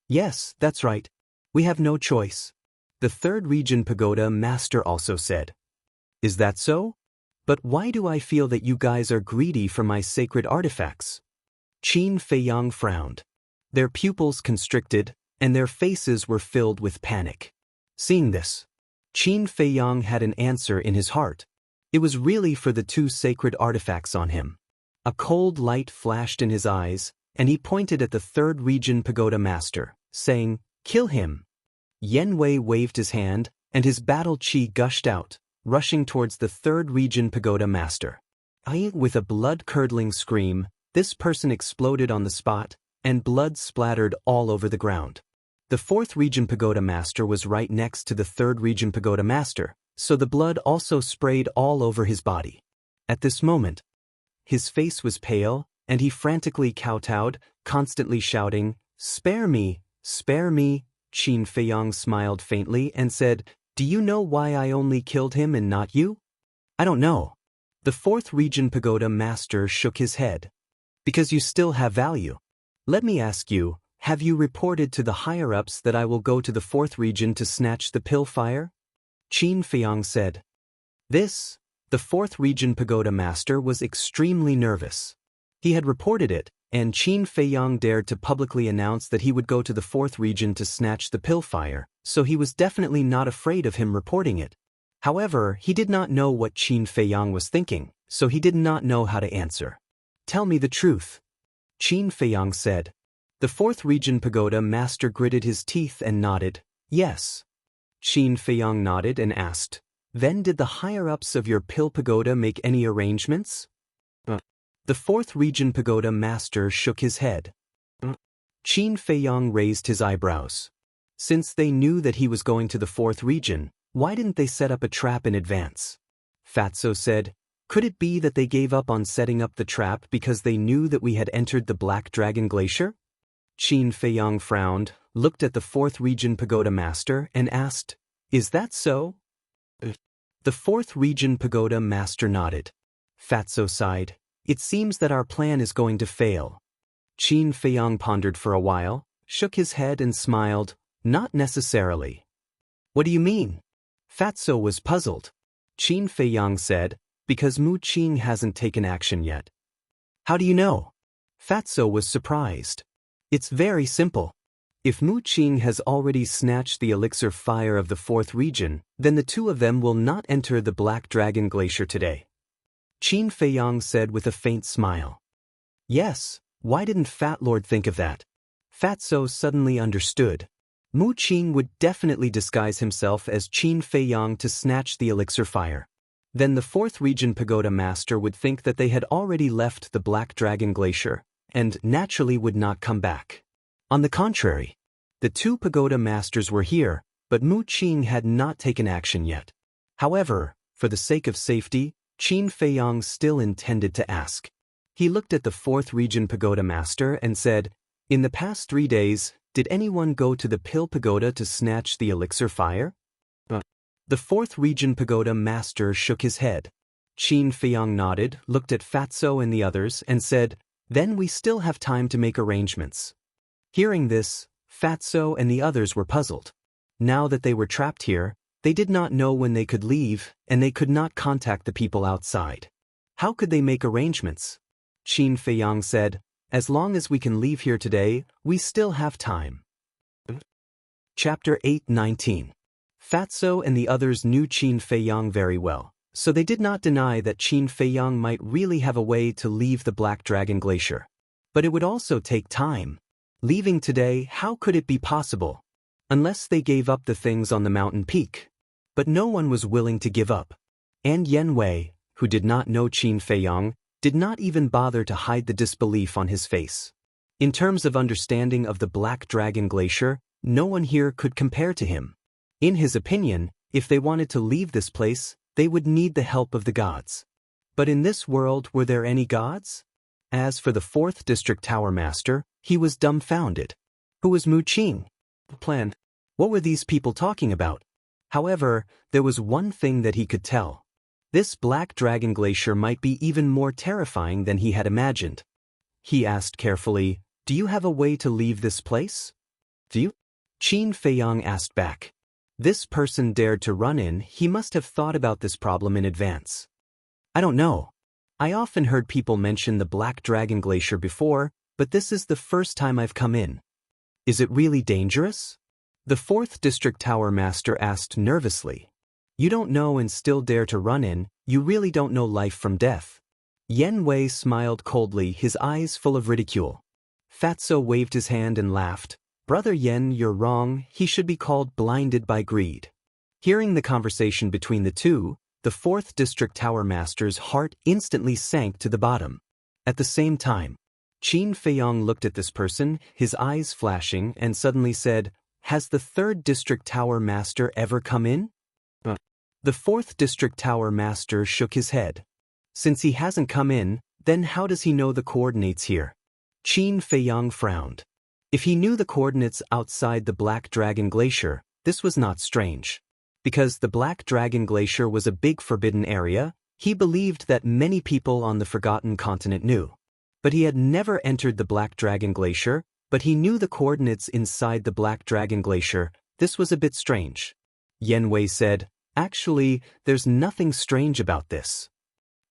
"Yes, that's right. We have no choice." The third region pagoda master also said. "Is that so? But why do I feel that you guys are greedy for my sacred artifacts?" Qin Feiyang frowned. Their pupils constricted, and their faces were filled with panic. Seeing this, Qin Feiyang had an answer in his heart. It was really for the two sacred artifacts on him. A cold light flashed in his eyes, and he pointed at the third region pagoda master, saying, "Kill him." Yan Wei waved his hand, and his battle qi gushed out, rushing towards the third region pagoda master. With a blood-curdling scream, this person exploded on the spot, and blood splattered all over the ground. The fourth region pagoda master was right next to the third region pagoda master, so the blood also sprayed all over his body. At this moment, his face was pale, and he frantically kowtowed, constantly shouting, "Spare me, spare me." Qin Feiyang smiled faintly and said, "Do you know why I only killed him and not you?" "I don't know." The fourth region pagoda master shook his head. "Because you still have value. Let me ask you, have you reported to the higher-ups that I will go to the fourth region to snatch the pill fire?" Qin Feiyang said. The fourth region pagoda master was extremely nervous. He had reported it, and Qin Feiyang dared to publicly announce that he would go to the fourth region to snatch the pill fire, so he was definitely not afraid of him reporting it. However, he did not know what Qin Feiyang was thinking, so he did not know how to answer. "Tell me the truth," Qin Feiyang said. The fourth region pagoda master gritted his teeth and nodded, "Yes." Qin Feiyang nodded and asked, "Then did the higher-ups of your pill pagoda make any arrangements?" The fourth region pagoda master shook his head. Qin Feiyang raised his eyebrows. Since they knew that he was going to the fourth region, why didn't they set up a trap in advance? Fatso said, "Could it be that they gave up on setting up the trap because they knew that we had entered the Black Dragon Glacier?" Qin Feiyang frowned, looked at the fourth region pagoda master, and asked, "Is that so?" The fourth region pagoda master nodded. Fatso sighed. "It seems that our plan is going to fail." Qin Feiyang pondered for a while, shook his head and smiled, "Not necessarily." "What do you mean?" Fatso was puzzled. Qin Feiyang said, "Because Mu Qing hasn't taken action yet." "How do you know?" Fatso was surprised. "It's very simple. If Mu Qing has already snatched the elixir fire of the fourth region, then the two of them will not enter the Black Dragon Glacier today." Qin Feiyang said with a faint smile. "Yes, why didn't Fat Lord think of that?" Fatso suddenly understood. Mu Qing would definitely disguise himself as Qin Feiyang to snatch the elixir fire. Then the fourth region pagoda master would think that they had already left the Black Dragon Glacier, and naturally would not come back. On the contrary, the two pagoda masters were here, but Mu Qing had not taken action yet. However, for the sake of safety, Qin Feiyang still intended to ask. He looked at the fourth region pagoda master and said, "In the past 3 days, did anyone go to the pill pagoda to snatch the elixir fire?" The fourth region pagoda master shook his head. Qin Feiyang nodded, looked at Fatso and the others, and said, "Then we still have time to make arrangements." Hearing this, Fatso and the others were puzzled. Now that they were trapped here, they did not know when they could leave, and they could not contact the people outside. How could they make arrangements? Qin Feiyang said, "As long as we can leave here today, we still have time." Chapter 8:19. Fatso and the others knew Qin Feiyang very well, so they did not deny that Qin Feiyang might really have a way to leave the Black Dragon Glacier. But it would also take time. Leaving today, how could it be possible? Unless they gave up the things on the mountain peak. But no one was willing to give up. And Yan Wei, who did not know Qin Feiyang, did not even bother to hide the disbelief on his face. In terms of understanding of the Black Dragon Glacier, no one here could compare to him. In his opinion, if they wanted to leave this place, they would need the help of the gods. But in this world, were there any gods? As for the 4th District Tower Master, he was dumbfounded. Who was Mu Qing? Plan. What were these people talking about? However, there was one thing that he could tell. This black dragon glacier might be even more terrifying than he had imagined. He asked carefully, "Do you have a way to leave this place?" "Do you?" Qin Feiyang asked back. This person dared to run in, he must have thought about this problem in advance. "I don't know. I often heard people mention the Black Dragon Glacier before, but this is the first time I've come in." "Is it really dangerous?" The 4th District Tower Master asked nervously. "You don't know and still dare to run in, you really don't know life from death." Yen Wei smiled coldly, his eyes full of ridicule. Fatso waved his hand and laughed. "Brother Yen, you're wrong, he should be called blinded by greed." Hearing the conversation between the two, the 4th District Tower Master's heart instantly sank to the bottom. At the same time, Qin Feiyang looked at this person, his eyes flashing, and suddenly said, "Has the 3rd District Tower Master ever come in?" The 4th District Tower Master shook his head. "Since he hasn't come in, then how does he know the coordinates here?" Qin Feiyang frowned. If he knew the coordinates outside the Black Dragon Glacier, this was not strange. Because the Black Dragon Glacier was a big forbidden area, he believed that many people on the Forgotten Continent knew. But he had never entered the Black Dragon Glacier, but he knew the coordinates inside the Black Dragon Glacier. This was a bit strange. Yen Wei said, "Actually, there's nothing strange about this."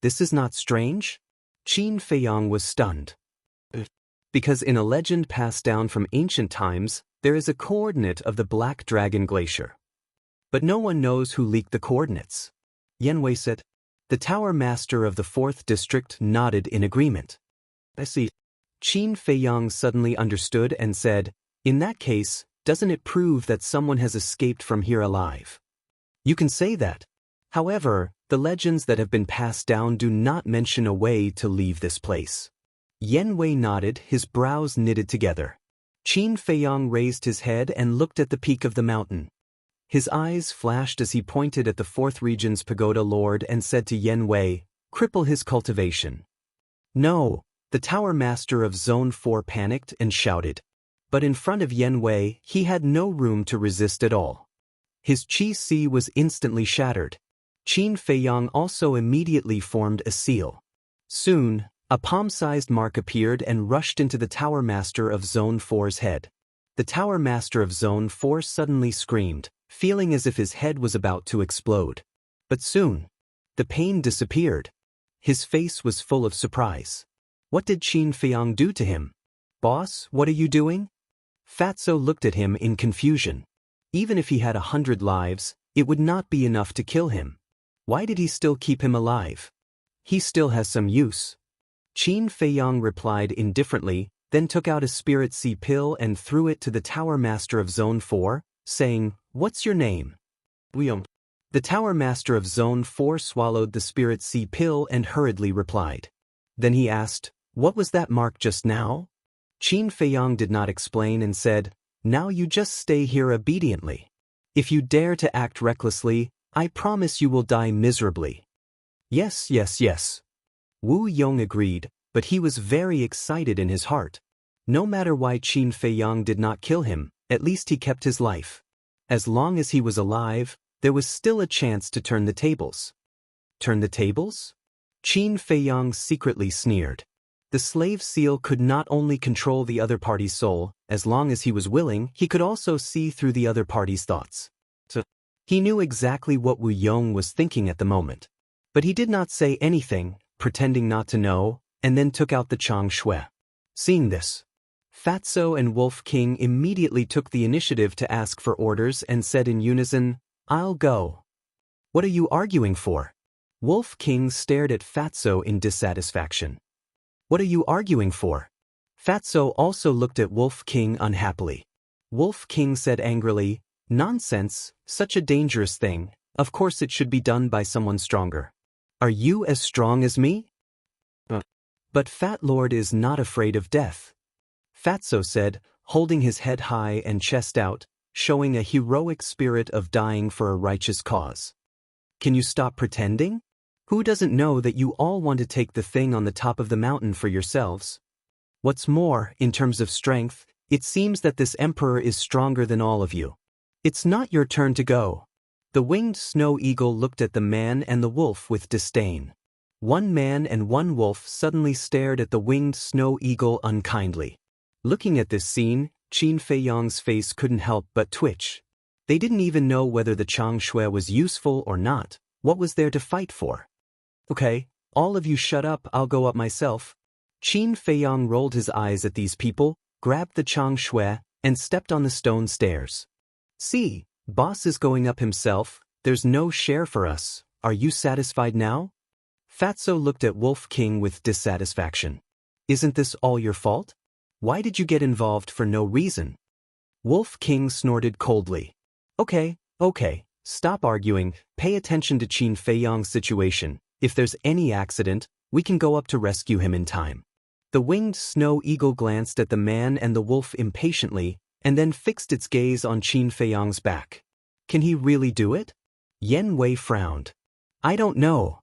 "This is not strange?" Qin Feiyang was stunned. Because in a legend passed down from ancient times, there is a coordinate of the Black Dragon Glacier. But no one knows who leaked the coordinates. Yen Wei said. The Tower Master of the 4th District nodded in agreement. "I see." Qin Feiyang suddenly understood and said, "In that case, doesn't it prove that someone has escaped from here alive?" "You can say that. However, the legends that have been passed down do not mention a way to leave this place." Yen Wei nodded, his brows knitted together. Qin Feiyang raised his head and looked at the peak of the mountain. His eyes flashed as he pointed at the 4th Region's Pagoda Lord and said to Yen Wei, "Cripple his cultivation." "No," the Tower Master of Zone 4 panicked and shouted. But in front of Yen Wei, he had no room to resist at all. His Qi was instantly shattered. Qin Feiyang also immediately formed a seal. Soon, a palm-sized mark appeared and rushed into the Tower Master of Zone 4's head. The Tower Master of Zone 4 suddenly screamed, feeling as if his head was about to explode. But soon, the pain disappeared. His face was full of surprise. What did Qin Feiyang do to him? "Boss, what are you doing?" Fatso looked at him in confusion. Even if he had 100 lives, it would not be enough to kill him. Why did he still keep him alive? "He still has some use." Qin Feiyang replied indifferently, then took out a Spirit Sea pill and threw it to the Tower Master of Zone 4, saying, "What's your name?" "William." The Tower Master of Zone 4 swallowed the Spirit Sea pill and hurriedly replied. Then he asked, "What was that mark just now?" Qin Feiyang did not explain and said, "Now you just stay here obediently. If you dare to act recklessly, I promise you will die miserably." "Yes, yes, yes." Wu Yong agreed, but he was very excited in his heart. No matter why Qin Feiyang did not kill him, at least he kept his life. As long as he was alive, there was still a chance to turn the tables. Turn the tables? Qin Feiyang secretly sneered. The slave seal could not only control the other party's soul, as long as he was willing, he could also see through the other party's thoughts. So, he knew exactly what Wu Yong was thinking at the moment. But he did not say anything, pretending not to know, and then took out the Chang Shui. Seeing this, Fatso and Wolf King immediately took the initiative to ask for orders and said in unison, "I'll go." "What are you arguing for?" Wolf King stared at Fatso in dissatisfaction. "What are you arguing for?" Fatso also looked at Wolf King unhappily. Wolf King said angrily, "Nonsense, such a dangerous thing, of course it should be done by someone stronger. Are you as strong as me?" But Fat Lord is not afraid of death," Fatso said, holding his head high and chest out, showing a heroic spirit of dying for a righteous cause. "Can you stop pretending? Who doesn't know that you all want to take the thing on the top of the mountain for yourselves? What's more, in terms of strength, it seems that this emperor is stronger than all of you. It's not your turn to go." The winged snow eagle looked at the man and the wolf with disdain. One man and one wolf suddenly stared at the winged snow eagle unkindly. Looking at this scene, Qin Feiyang's face couldn't help but twitch. They didn't even know whether the Changshui was useful or not. What was there to fight for? Okay, all of you shut up, I'll go up myself. Qin Feiyang rolled his eyes at these people, grabbed the Changshui, and stepped on the stone stairs. See, boss is going up himself, there's no share for us, are you satisfied now? Fatso looked at Wolf King with dissatisfaction. Isn't this all your fault? Why did you get involved for no reason? Wolf King snorted coldly. Okay, stop arguing, pay attention to Qin Feiyang's situation. If there's any accident, we can go up to rescue him in time. The winged snow eagle glanced at the man and the wolf impatiently, and then fixed its gaze on Qin Feiyang's back. Can he really do it? Yen Wei frowned. I don't know.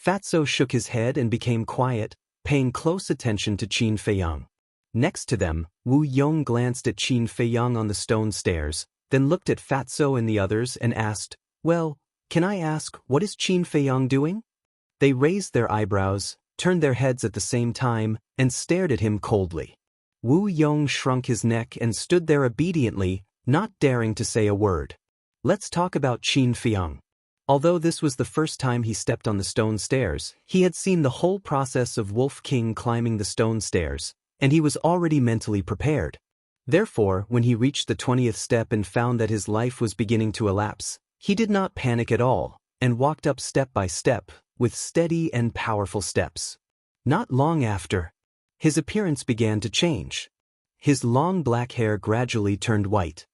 Fatso shook his head and became quiet, paying close attention to Qin Feiyang. Next to them, Wu Yong glanced at Qin Feiyang on the stone stairs, then looked at Fatso and the others and asked, Well, can I ask, what is Qin Feiyang doing? They raised their eyebrows, turned their heads at the same time, and stared at him coldly. Wu Yong shrunk his neck and stood there obediently, not daring to say a word. Let's talk about Qin Feiyang. Although this was the first time he stepped on the stone stairs, he had seen the whole process of Wolf King climbing the stone stairs, and he was already mentally prepared. Therefore, when he reached the 20th step and found that his life was beginning to elapse, he did not panic at all, and walked up step by step, with steady and powerful steps. Not long after, his appearance began to change. His long black hair gradually turned white.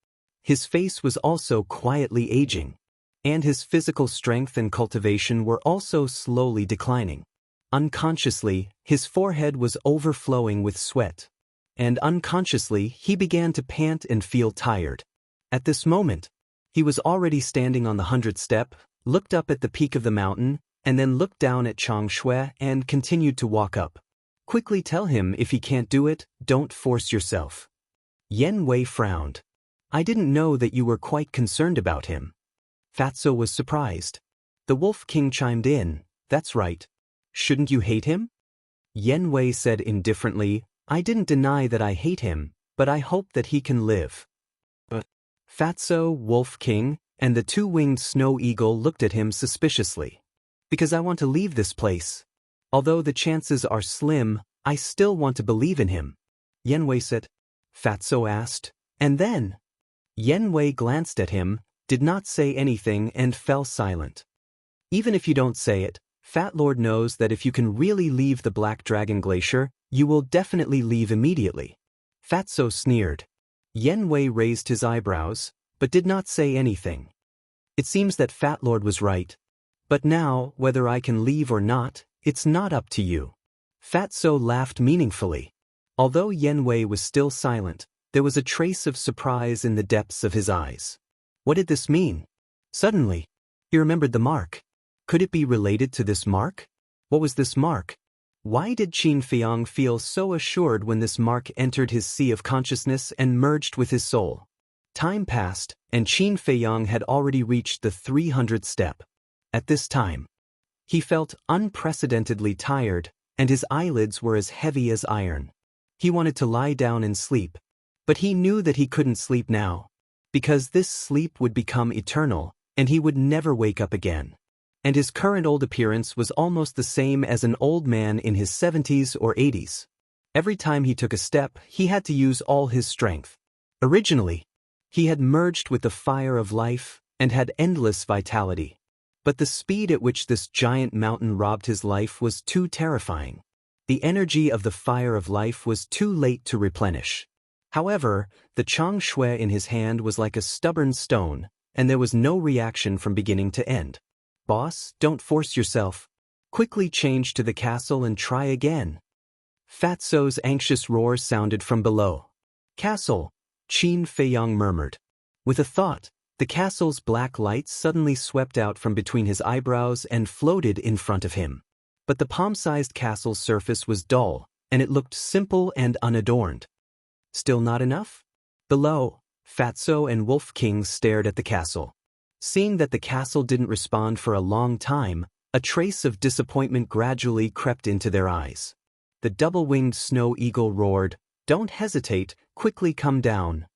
His face was also quietly aging, and his physical strength and cultivation were also slowly declining. Unconsciously, his forehead was overflowing with sweat, and unconsciously he began to pant and feel tired. At this moment, he was already standing on the 100th step, looked up at the peak of the mountain, and then looked down at Changshui and continued to walk up. Quickly tell him if he can't do it, don't force yourself. Yen Wei frowned. I didn't know that you were quite concerned about him. Fatso was surprised. The Wolf King chimed in, that's right. Shouldn't you hate him? Yen Wei said indifferently, I didn't deny that I hate him, but I hope that he can live. But Fatso, Wolf King, and the two-winged snow eagle looked at him suspiciously. Because I want to leave this place. Although the chances are slim, I still want to believe in him. Yen Wei said. Fatso asked, and then? Yen Wei glanced at him, did not say anything and fell silent. Even if you don't say it, Fat Lord knows that if you can really leave the Black Dragon Glacier, you will definitely leave immediately. Fatso sneered. Yen Wei raised his eyebrows, but did not say anything. It seems that Fat Lord was right. But now, whether I can leave or not, it's not up to you. Fatso laughed meaningfully. Although Yen Wei was still silent, there was a trace of surprise in the depths of his eyes. What did this mean? Suddenly, he remembered the mark. Could it be related to this mark? What was this mark? Why did Qin Feiyang feel so assured when this mark entered his sea of consciousness and merged with his soul? Time passed, and Qin Feiyang had already reached the 300th step. At this time, he felt unprecedentedly tired, and his eyelids were as heavy as iron. He wanted to lie down and sleep, but he knew that he couldn't sleep now, because this sleep would become eternal, and he would never wake up again. And his current old appearance was almost the same as an old man in his 70s or 80s. Every time he took a step, he had to use all his strength. Originally, he had merged with the fire of life and had endless vitality. But the speed at which this giant mountain robbed his life was too terrifying. The energy of the fire of life was too late to replenish. However, the Changshui in his hand was like a stubborn stone, and there was no reaction from beginning to end. Boss, don't force yourself. Quickly change to the castle and try again. Fatso's anxious roar sounded from below. Castle, Qin Feiyang murmured. With a thought, the castle's black light suddenly swept out from between his eyebrows and floated in front of him. But the palm-sized castle's surface was dull, and it looked simple and unadorned. Still not enough? Below, Fatso and Wolf King stared at the castle. Seeing that the castle didn't respond for a long time, a trace of disappointment gradually crept into their eyes. The double-winged snow eagle roared, "Don't hesitate, quickly come down."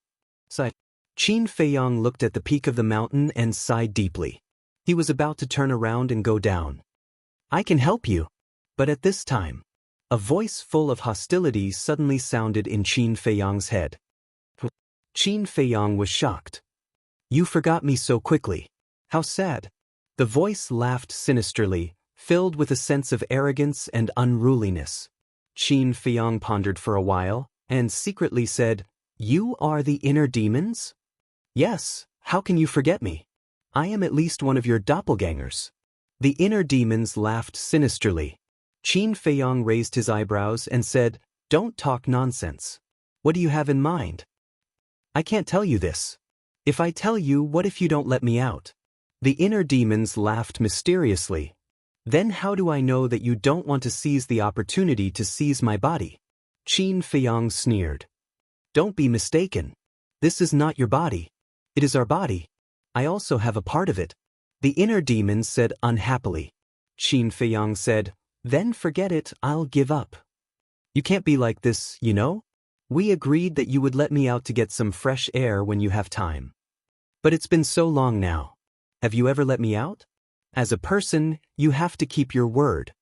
Qin Feiyang looked at the peak of the mountain and sighed deeply. He was about to turn around and go down. "I can help you." But at this time, a voice full of hostility suddenly sounded in Qin Feiyang's head. Qin Feiyang was shocked. "You forgot me so quickly. How sad." The voice laughed sinisterly, filled with a sense of arrogance and unruliness. Qin Feiyang pondered for a while, and secretly said, "You are the inner demons?" "Yes, how can you forget me? I am at least one of your doppelgangers." The inner demons laughed sinisterly. Qin Feiyang raised his eyebrows and said, "Don't talk nonsense. What do you have in mind?" "I can't tell you this. If I tell you, what if you don't let me out?" The inner demons laughed mysteriously. "Then how do I know that you don't want to seize the opportunity to seize my body?" Qin Feiyang sneered. "Don't be mistaken. This is not your body. It is our body. I also have a part of it." The inner demons said unhappily. Qin Feiyang said, "Then forget it, I'll give up. You can't be like this, you know? We agreed that you would let me out to get some fresh air when you have time. But it's been so long now. Have you ever let me out? As a person, you have to keep your word.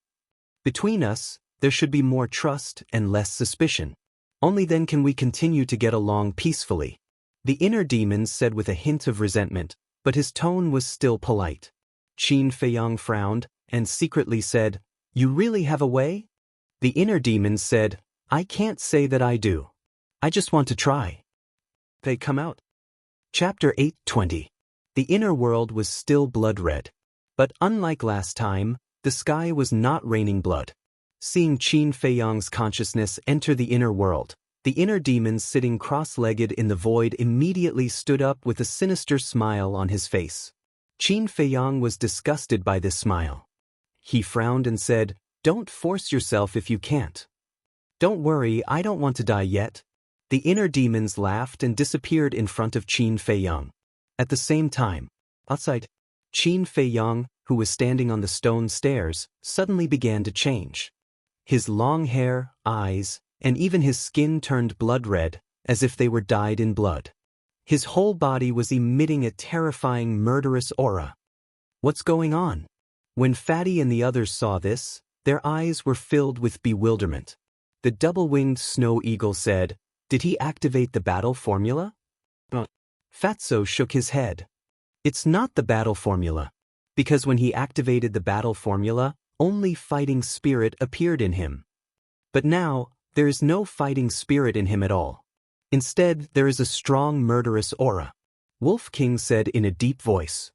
Between us, there should be more trust and less suspicion. Only then can we continue to get along peacefully." The inner demons said with a hint of resentment, but his tone was still polite. Qin Feiyang frowned and secretly said, "You really have a way?" The inner demons said, "I can't say that I do. I just want to try." They come out. Chapter 8:20. The inner world was still blood-red. But unlike last time, the sky was not raining blood. Seeing Qin Feiyang's consciousness enter the inner world, the inner demons sitting cross-legged in the void immediately stood up with a sinister smile on his face. Qin Feiyang was disgusted by this smile. He frowned and said, "Don't force yourself if you can't." "Don't worry, I don't want to die yet." The inner demons laughed and disappeared in front of Qin Feiyang. At the same time, outside, Qin Feiyang, who was standing on the stone stairs, suddenly began to change. His long hair, eyes, and even his skin turned blood-red, as if they were dyed in blood. His whole body was emitting a terrifying, murderous aura. "What's going on?" When Fatty and the others saw this, their eyes were filled with bewilderment. The double-winged snow eagle said, "Did he activate the battle formula?" Fatso shook his head. "It's not the battle formula, because when he activated the battle formula, only fighting spirit appeared in him. But now, there is no fighting spirit in him at all. Instead, there is a strong murderous aura." Wolf King said in a deep voice.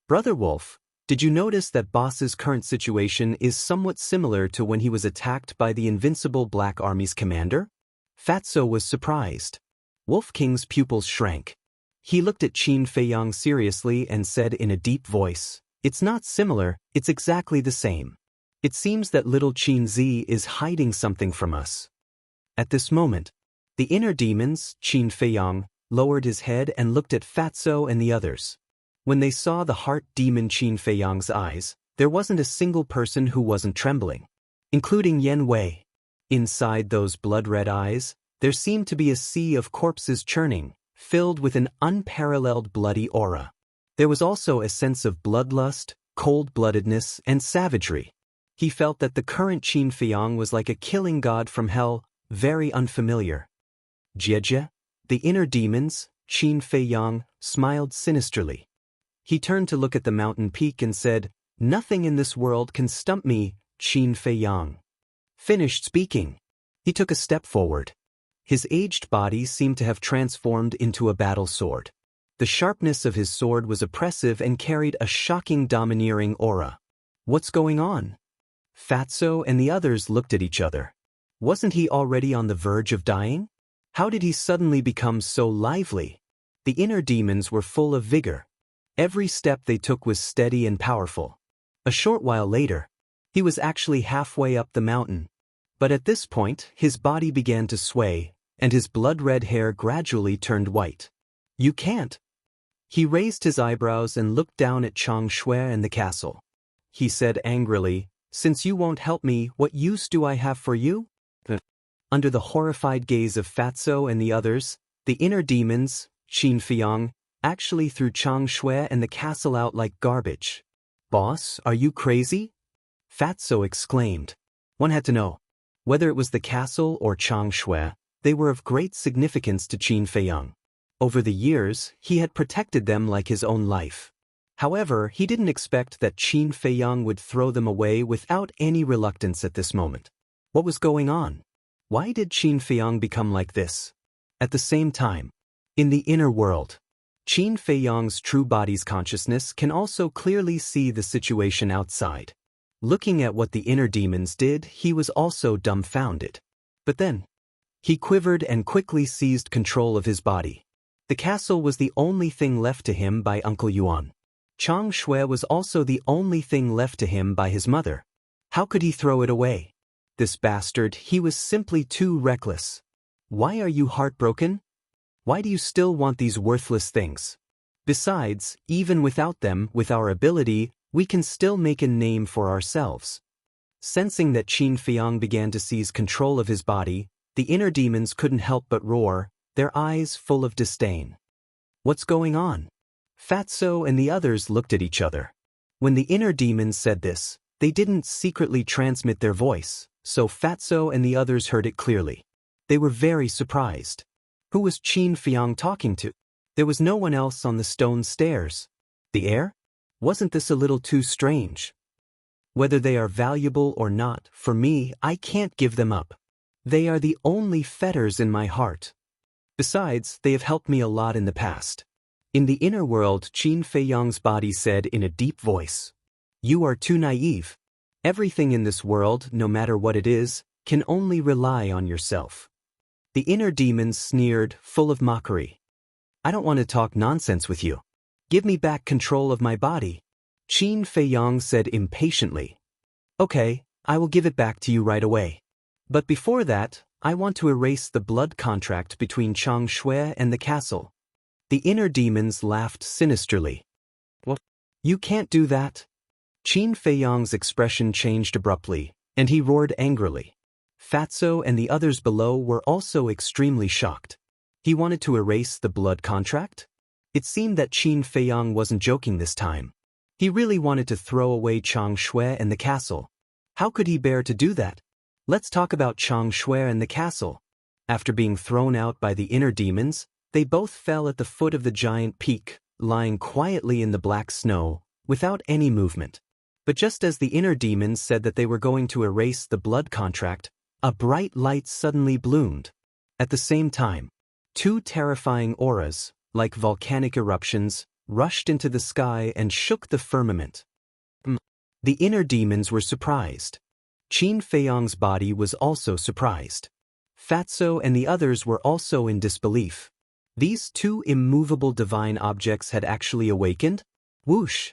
"Brother Wolf, did you notice that Boss's current situation is somewhat similar to when he was attacked by the invincible Black Army's commander?" Fatso was surprised. Wolf King's pupils shrank. He looked at Qin Feiyang seriously and said in a deep voice, "It's not similar, it's exactly the same. It seems that little Qin Zi is hiding something from us." At this moment, the inner demons, Qin Feiyang, lowered his head and looked at Fatso and the others. When they saw the heart demon Qin Feiyang's eyes, there wasn't a single person who wasn't trembling, including Yen Wei. Inside those blood-red eyes, there seemed to be a sea of corpses churning, filled with an unparalleled bloody aura. There was also a sense of bloodlust, cold-bloodedness, and savagery. He felt that the current Qin Feiyang was like a killing god from hell, very unfamiliar. Jieje, the inner demons, Qin Feiyang, smiled sinisterly. He turned to look at the mountain peak and said, "Nothing in this world can stump me, Qin Feiyang." Finished speaking. He took a step forward. His aged body seemed to have transformed into a battle sword. The sharpness of his sword was oppressive and carried a shocking domineering aura. "What's going on?" Fatso and the others looked at each other. Wasn't he already on the verge of dying? How did he suddenly become so lively? The inner demons were full of vigor. Every step they took was steady and powerful. A short while later, he was actually halfway up the mountain. But at this point, his body began to sway, and his blood-red hair gradually turned white. "You can't." He raised his eyebrows and looked down at Chang Shui and the castle. He said angrily, "Since you won't help me, what use do I have for you?" Under the horrified gaze of Fatso and the others, the inner demons, Qin Feiyang, actually threw Chang Shui and the castle out like garbage. "Boss, are you crazy?" Fatso exclaimed. One had to know. Whether it was the castle or Chang Shui, they were of great significance to Qin Feiyang. Over the years, he had protected them like his own life. However, he didn't expect that Qin Feiyang would throw them away without any reluctance at this moment. What was going on? Why did Qin Feiyang become like this? At the same time, in the inner world, Qin Feiyang's true body's consciousness can also clearly see the situation outside. Looking at what the inner demons did, he was also dumbfounded. But then, he quivered and quickly seized control of his body. The castle was the only thing left to him by Uncle Yuan. Chang Shui was also the only thing left to him by his mother. How could he throw it away? This bastard, he was simply too reckless. Why are you heartbroken? Why do you still want these worthless things? Besides, even without them, with our ability, we can still make a name for ourselves. Sensing that Qin Feiyang began to seize control of his body, the inner demons couldn't help but roar, their eyes full of disdain. What's going on? Fatso and the others looked at each other. When the inner demons said this, they didn't secretly transmit their voice, so Fatso and the others heard it clearly. They were very surprised. Who was Qin Feiyang talking to? There was no one else on the stone stairs. The air? Wasn't this a little too strange? Whether they are valuable or not, for me, I can't give them up. They are the only fetters in my heart. Besides, they have helped me a lot in the past. In the inner world, Qin Feiyang's body said in a deep voice, "You are too naive. Everything in this world, no matter what it is, can only rely on yourself." The inner demons sneered, full of mockery. "I don't want to talk nonsense with you. Give me back control of my body." Qin Feiyang said impatiently. "Okay, I will give it back to you right away. But before that, I want to erase the blood contract between Chang Shui and the castle." The inner demons laughed sinisterly. "What? You can't do that." Qin Feiyang's expression changed abruptly, and he roared angrily. Fatso and the others below were also extremely shocked. He wanted to erase the blood contract? It seemed that Qin Feiyang wasn't joking this time. He really wanted to throw away Chang Shui and the castle. How could he bear to do that? Let's talk about Chang Shui and the castle. After being thrown out by the inner demons, they both fell at the foot of the giant peak, lying quietly in the black snow, without any movement. But just as the inner demons said that they were going to erase the blood contract, a bright light suddenly bloomed. At the same time, two terrifying auras, like volcanic eruptions, rushed into the sky and shook the firmament. The inner demons were surprised. Qin Feiyang's body was also surprised. Fatso and the others were also in disbelief. These two immovable divine objects had actually awakened? Whoosh!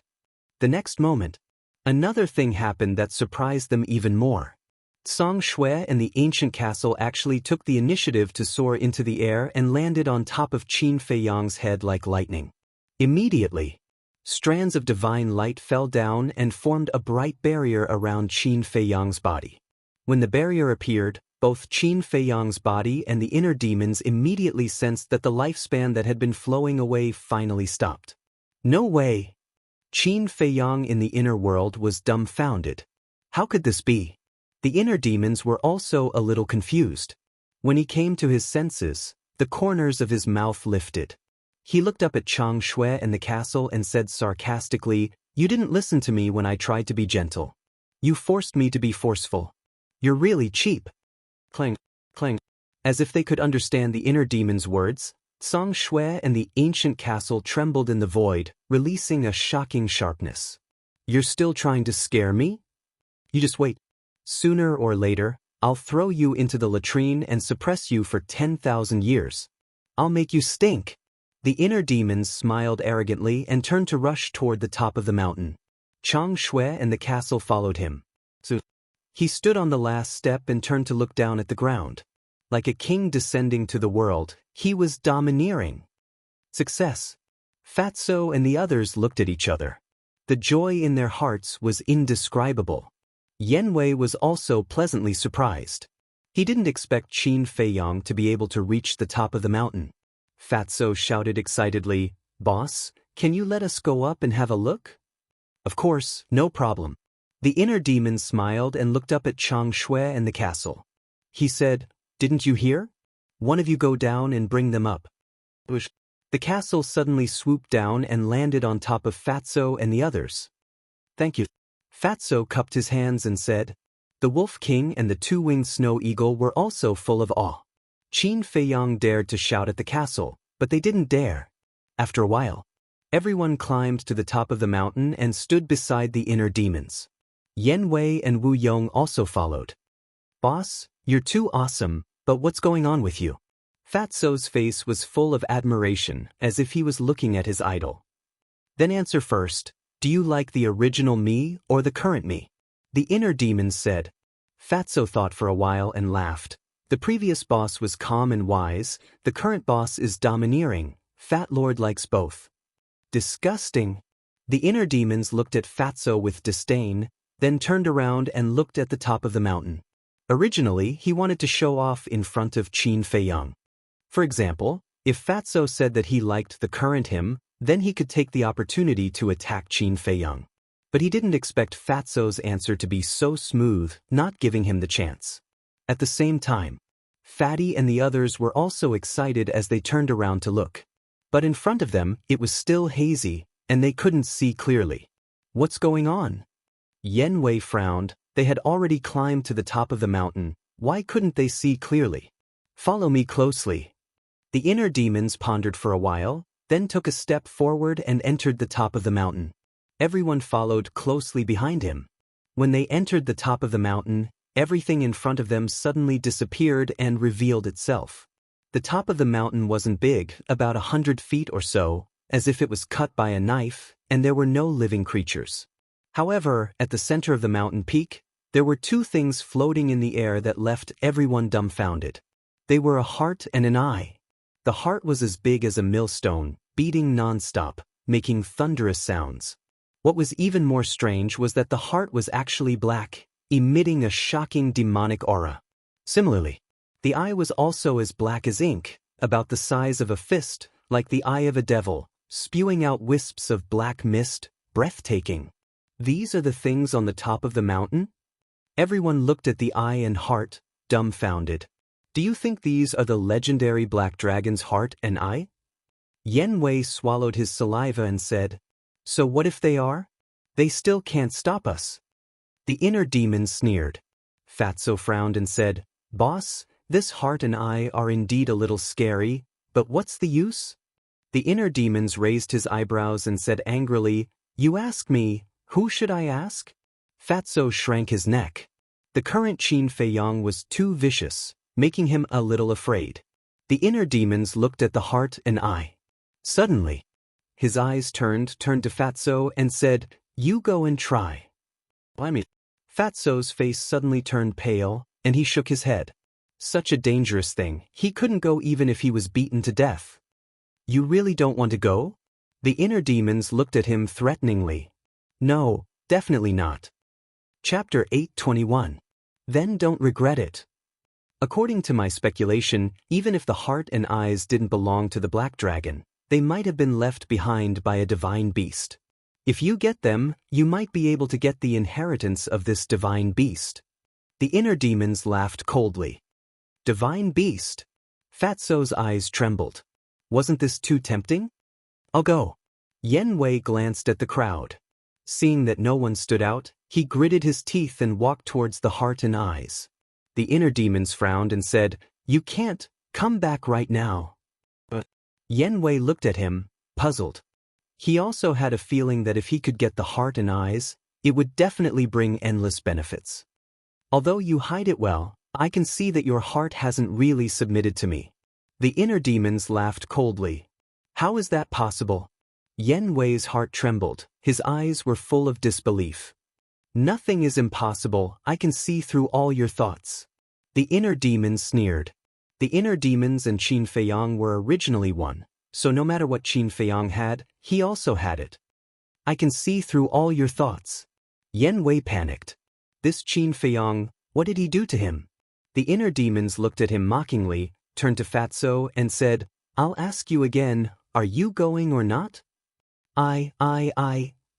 The next moment, another thing happened that surprised them even more. Chang Shui and the ancient castle actually took the initiative to soar into the air and landed on top of Qin Feiyang's head like lightning. Immediately, strands of divine light fell down and formed a bright barrier around Qin Feiyang's body. When the barrier appeared, both Qin Feiyang's body and the inner demons immediately sensed that the lifespan that had been flowing away finally stopped. No way! Qin Feiyang in the inner world was dumbfounded. How could this be? The inner demons were also a little confused. When he came to his senses, the corners of his mouth lifted. He looked up at Chang Shui and the castle and said sarcastically, "You didn't listen to me when I tried to be gentle. You forced me to be forceful. You're really cheap." Clang, clang. As if they could understand the inner demon's words, Chang Shui and the ancient castle trembled in the void, releasing a shocking sharpness. "You're still trying to scare me? You just wait. Sooner or later, I'll throw you into the latrine and suppress you for 10,000 years. I'll make you stink." The inner demons smiled arrogantly and turned to rush toward the top of the mountain. Chang Shui and the castle followed him. He stood on the last step and turned to look down at the ground. Like a king descending to the world, he was domineering. Success. Fatso and the others looked at each other. The joy in their hearts was indescribable. Yanwei was also pleasantly surprised. He didn't expect Qin Feiyang to be able to reach the top of the mountain. Fatso shouted excitedly, "Boss, can you let us go up and have a look?" "Of course, no problem." The inner demon smiled and looked up at Chang Shui and the castle. He said, "Didn't you hear? One of you go down and bring them up." The castle suddenly swooped down and landed on top of Fatso and the others. "Thank you." Fatso cupped his hands and said. The Wolf King and the two-winged snow eagle were also full of awe. Qin Feiyang dared to shout at the castle, but they didn't dare. After a while, everyone climbed to the top of the mountain and stood beside the inner demons. Yanwei and Wu Yong also followed. "Boss, you're too awesome, but what's going on with you?" Fatso's face was full of admiration, as if he was looking at his idol. "Then answer first, do you like the original me or the current me?" The inner demons said. Fatso thought for a while and laughed. The previous boss was calm and wise, the current boss is domineering. Fat Lord likes both. Disgusting. The inner demons looked at Fatso with disdain, then turned around and looked at the top of the mountain. Originally, he wanted to show off in front of Qin Feiyang. For example, if Fatso said that he liked the current him, then he could take the opportunity to attack Qin Feiyang. But he didn't expect Fatso's answer to be so smooth, not giving him the chance. At the same time, Fatty and the others were also excited as they turned around to look. But in front of them, it was still hazy, and they couldn't see clearly. What's going on? Yanwei frowned. They had already climbed to the top of the mountain. Why couldn't they see clearly? Follow me closely. The inner demons pondered for a while, then took a step forward and entered the top of the mountain. Everyone followed closely behind him. When they entered the top of the mountain, everything in front of them suddenly disappeared and revealed itself. The top of the mountain wasn't big, about 100 feet or so, as if it was cut by a knife, and there were no living creatures. However, at the center of the mountain peak, there were two things floating in the air that left everyone dumbfounded. They were a heart and an eye. The heart was as big as a millstone, beating non-stop, making thunderous sounds. What was even more strange was that the heart was actually black, emitting a shocking demonic aura. Similarly, the eye was also as black as ink, about the size of a fist, like the eye of a devil, spewing out wisps of black mist, breathtaking. These are the things on the top of the mountain? Everyone looked at the eye and heart, dumbfounded. Do you think these are the legendary black dragon's heart and eye? Yanwei swallowed his saliva and said, "So what if they are? They still can't stop us." The inner demon sneered. Fatso frowned and said, "Boss, this heart and eye are indeed a little scary, but what's the use?" The inner demons raised his eyebrows and said angrily, "You ask me, who should I ask?" Fatso shrank his neck. The current Qin Feiyang was too vicious, making him a little afraid. The inner demons looked at the heart and eye. Suddenly, his eyes turned to Fatso and said, "You go and try." Fatso's face suddenly turned pale, and he shook his head. Such a dangerous thing, he couldn't go even if he was beaten to death. "You really don't want to go?" The inner demons looked at him threateningly. "No, definitely not." Chapter 8:21. Then don't regret it. According to my speculation, even if the heart and eyes didn't belong to the black dragon, they might have been left behind by a divine beast. If you get them, you might be able to get the inheritance of this divine beast. The inner demons laughed coldly. Divine beast? Fatso's eyes trembled. Wasn't this too tempting? "I'll go." Yanwei glanced at the crowd. Seeing that no one stood out, he gritted his teeth and walked towards the heart and eyes. The inner demons frowned and said, "You can't, come back right now." But Yanwei looked at him, puzzled. He also had a feeling that if he could get the heart and eyes, it would definitely bring endless benefits. "Although you hide it well, I can see that your heart hasn't really submitted to me." The inner demons laughed coldly. "How is that possible?" Yanwei's heart trembled, his eyes were full of disbelief. "Nothing is impossible, I can see through all your thoughts." The inner demons sneered. The inner demons and Qin Feiyang were originally one, So no matter what Qin Feiyang had, he also had it. I can see through all your thoughts. Yan Wei panicked. This Qin Feiyang, what did he do to him? The inner demons looked at him mockingly, turned to Fatso and said, I'll ask you again, are you going or not? I,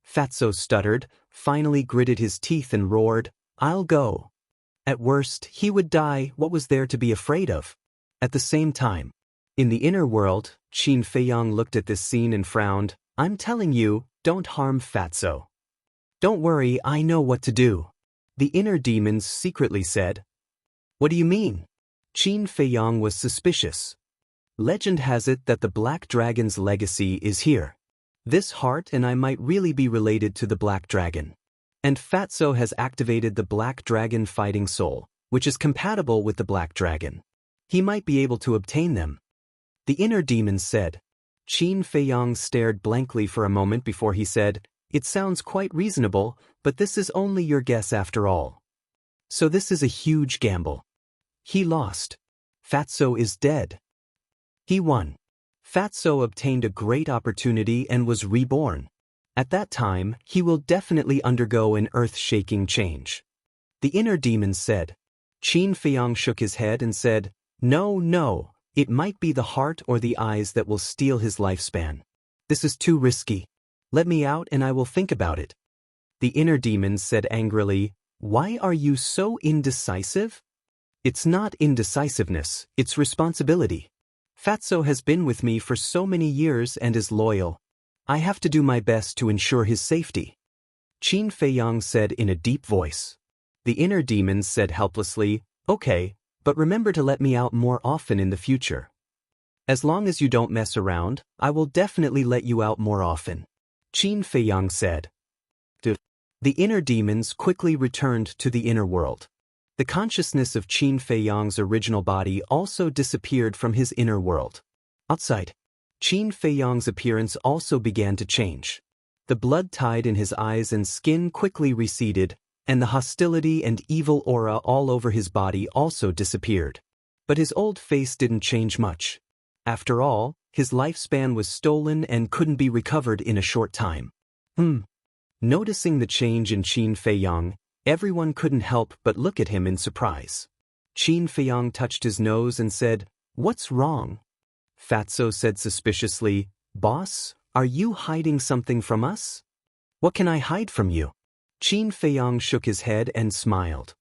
Fatso stuttered, finally gritted his teeth and roared, I'll go. At worst, he would die, what was there to be afraid of? At the same time, in the inner world, Qin Feiyang looked at this scene and frowned, I'm telling you, don't harm Fatso. Don't worry, I know what to do. The inner demons secretly said. What do you mean? Qin Feiyang was suspicious. Legend has it that the Black Dragon's legacy is here. This heart and I might really be related to the Black Dragon. And Fatso has activated the Black Dragon fighting soul, which is compatible with the Black Dragon. He might be able to obtain them. The inner demons said. Qin Feiyang stared blankly for a moment before he said, It sounds quite reasonable, but this is only your guess after all. So this is a huge gamble. He lost. Fatso is dead. He won. Fatso obtained a great opportunity and was reborn. At that time, he will definitely undergo an earth-shaking change. The inner demons said. Qin Feiyang shook his head and said, No, it might be the heart or the eyes that will steal his lifespan. This is too risky. Let me out and I will think about it. The inner demons said angrily, Why are you so indecisive? It's not indecisiveness, it's responsibility. Fatso has been with me for so many years and is loyal. I have to do my best to ensure his safety. Qin Feiyang said in a deep voice. The inner demons said helplessly, Okay, but remember to let me out more often in the future. As long as you don't mess around, I will definitely let you out more often. Qin Feiyang said. The inner demons quickly returned to the inner world. The consciousness of Qin Feiyang's original body also disappeared from his inner world. Outside, Qin Feiyang's appearance also began to change. The blood tide in his eyes and skin quickly receded, and the hostility and evil aura all over his body also disappeared. But his old face didn't change much. After all, his lifespan was stolen and couldn't be recovered in a short time. Noticing the change in Qin Feiyang, everyone couldn't help but look at him in surprise. Qin Feiyang touched his nose and said, What's wrong? Fatso said suspiciously, Boss, are you hiding something from us? What can I hide from you? Qin Feiyang shook his head and smiled.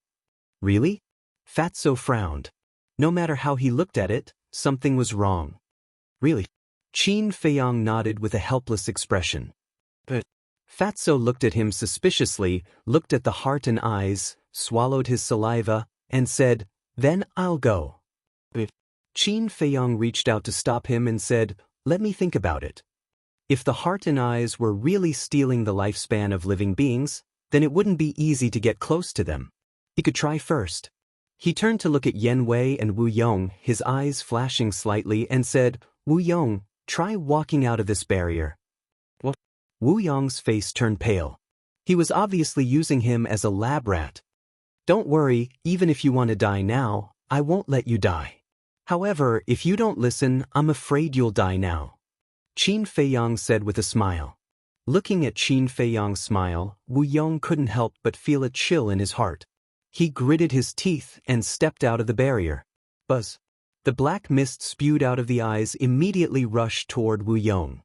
Really? Fatso frowned. No matter how he looked at it, something was wrong. Really? Qin Feiyang nodded with a helpless expression. But Fatso looked at him suspiciously, looked at the heart and eyes, swallowed his saliva, and said, Then I'll go. Qin Feiyang reached out to stop him and said, Let me think about it. If the heart and eyes were really stealing the lifespan of living beings, then it wouldn't be easy to get close to them. He could try first. He turned to look at Yan Wei and Wu Yong, his eyes flashing slightly, and said, Wu Yong, try walking out of this barrier. What? Wu Yong's face turned pale. He was obviously using him as a lab rat. Don't worry, even if you want to die now, I won't let you die. However, if you don't listen, I'm afraid you'll die now. Qin Feiyang said with a smile. Looking at Qin Feiyang's smile, Wu Yong couldn't help but feel a chill in his heart. He gritted his teeth and stepped out of the barrier. Buzz. The black mist spewed out of the eyes immediately rushed toward Wu Yong.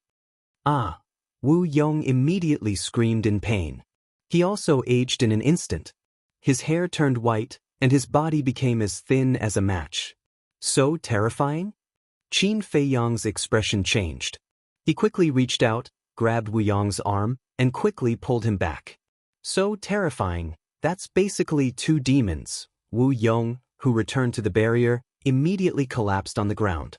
Ah! Wu Yong immediately screamed in pain. He also aged in an instant. His hair turned white, and his body became as thin as a match. So terrifying? Qin Feiyang's expression changed. He quickly reached out, grabbed Wu Yong's arm, and quickly pulled him back. So terrifying, that's basically two demons. Wu Yong, who returned to the barrier, immediately collapsed on the ground.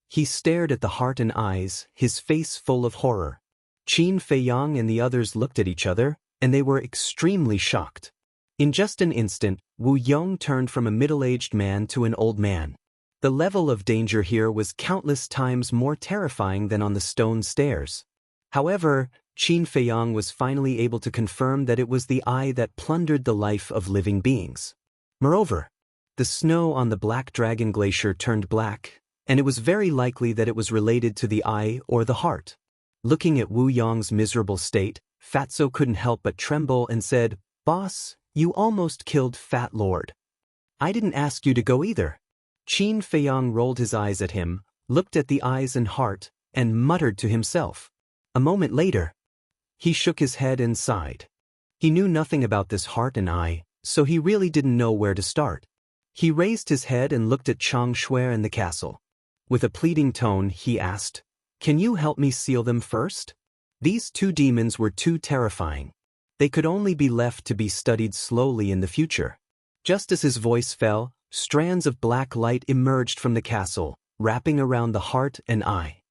He stared at the heart and eyes, his face full of horror. Qin Feiyang and the others looked at each other, and they were extremely shocked. In just an instant, Wu Yong turned from a middle-aged man to an old man. The level of danger here was countless times more terrifying than on the stone stairs. However, Qin Feiyang was finally able to confirm that it was the eye that plundered the life of living beings. Moreover, the snow on the Black Dragon Glacier turned black, and it was very likely that it was related to the eye or the heart. Looking at Wu Yong's miserable state, Fatso couldn't help but tremble and said, "Boss, you almost killed Fat Lord. I didn't ask you to go either." Qin Feiyang rolled his eyes at him, looked at the eyes and heart, and muttered to himself. A moment later, he shook his head and sighed. He knew nothing about this heart and eye, so he really didn't know where to start. He raised his head and looked at Chang Shui and the castle. With a pleading tone, he asked, "Can you help me seal them first?" These two demons were too terrifying. They could only be left to be studied slowly in the future. Just as his voice fell, strands of black light emerged from the castle, wrapping around the heart and eye.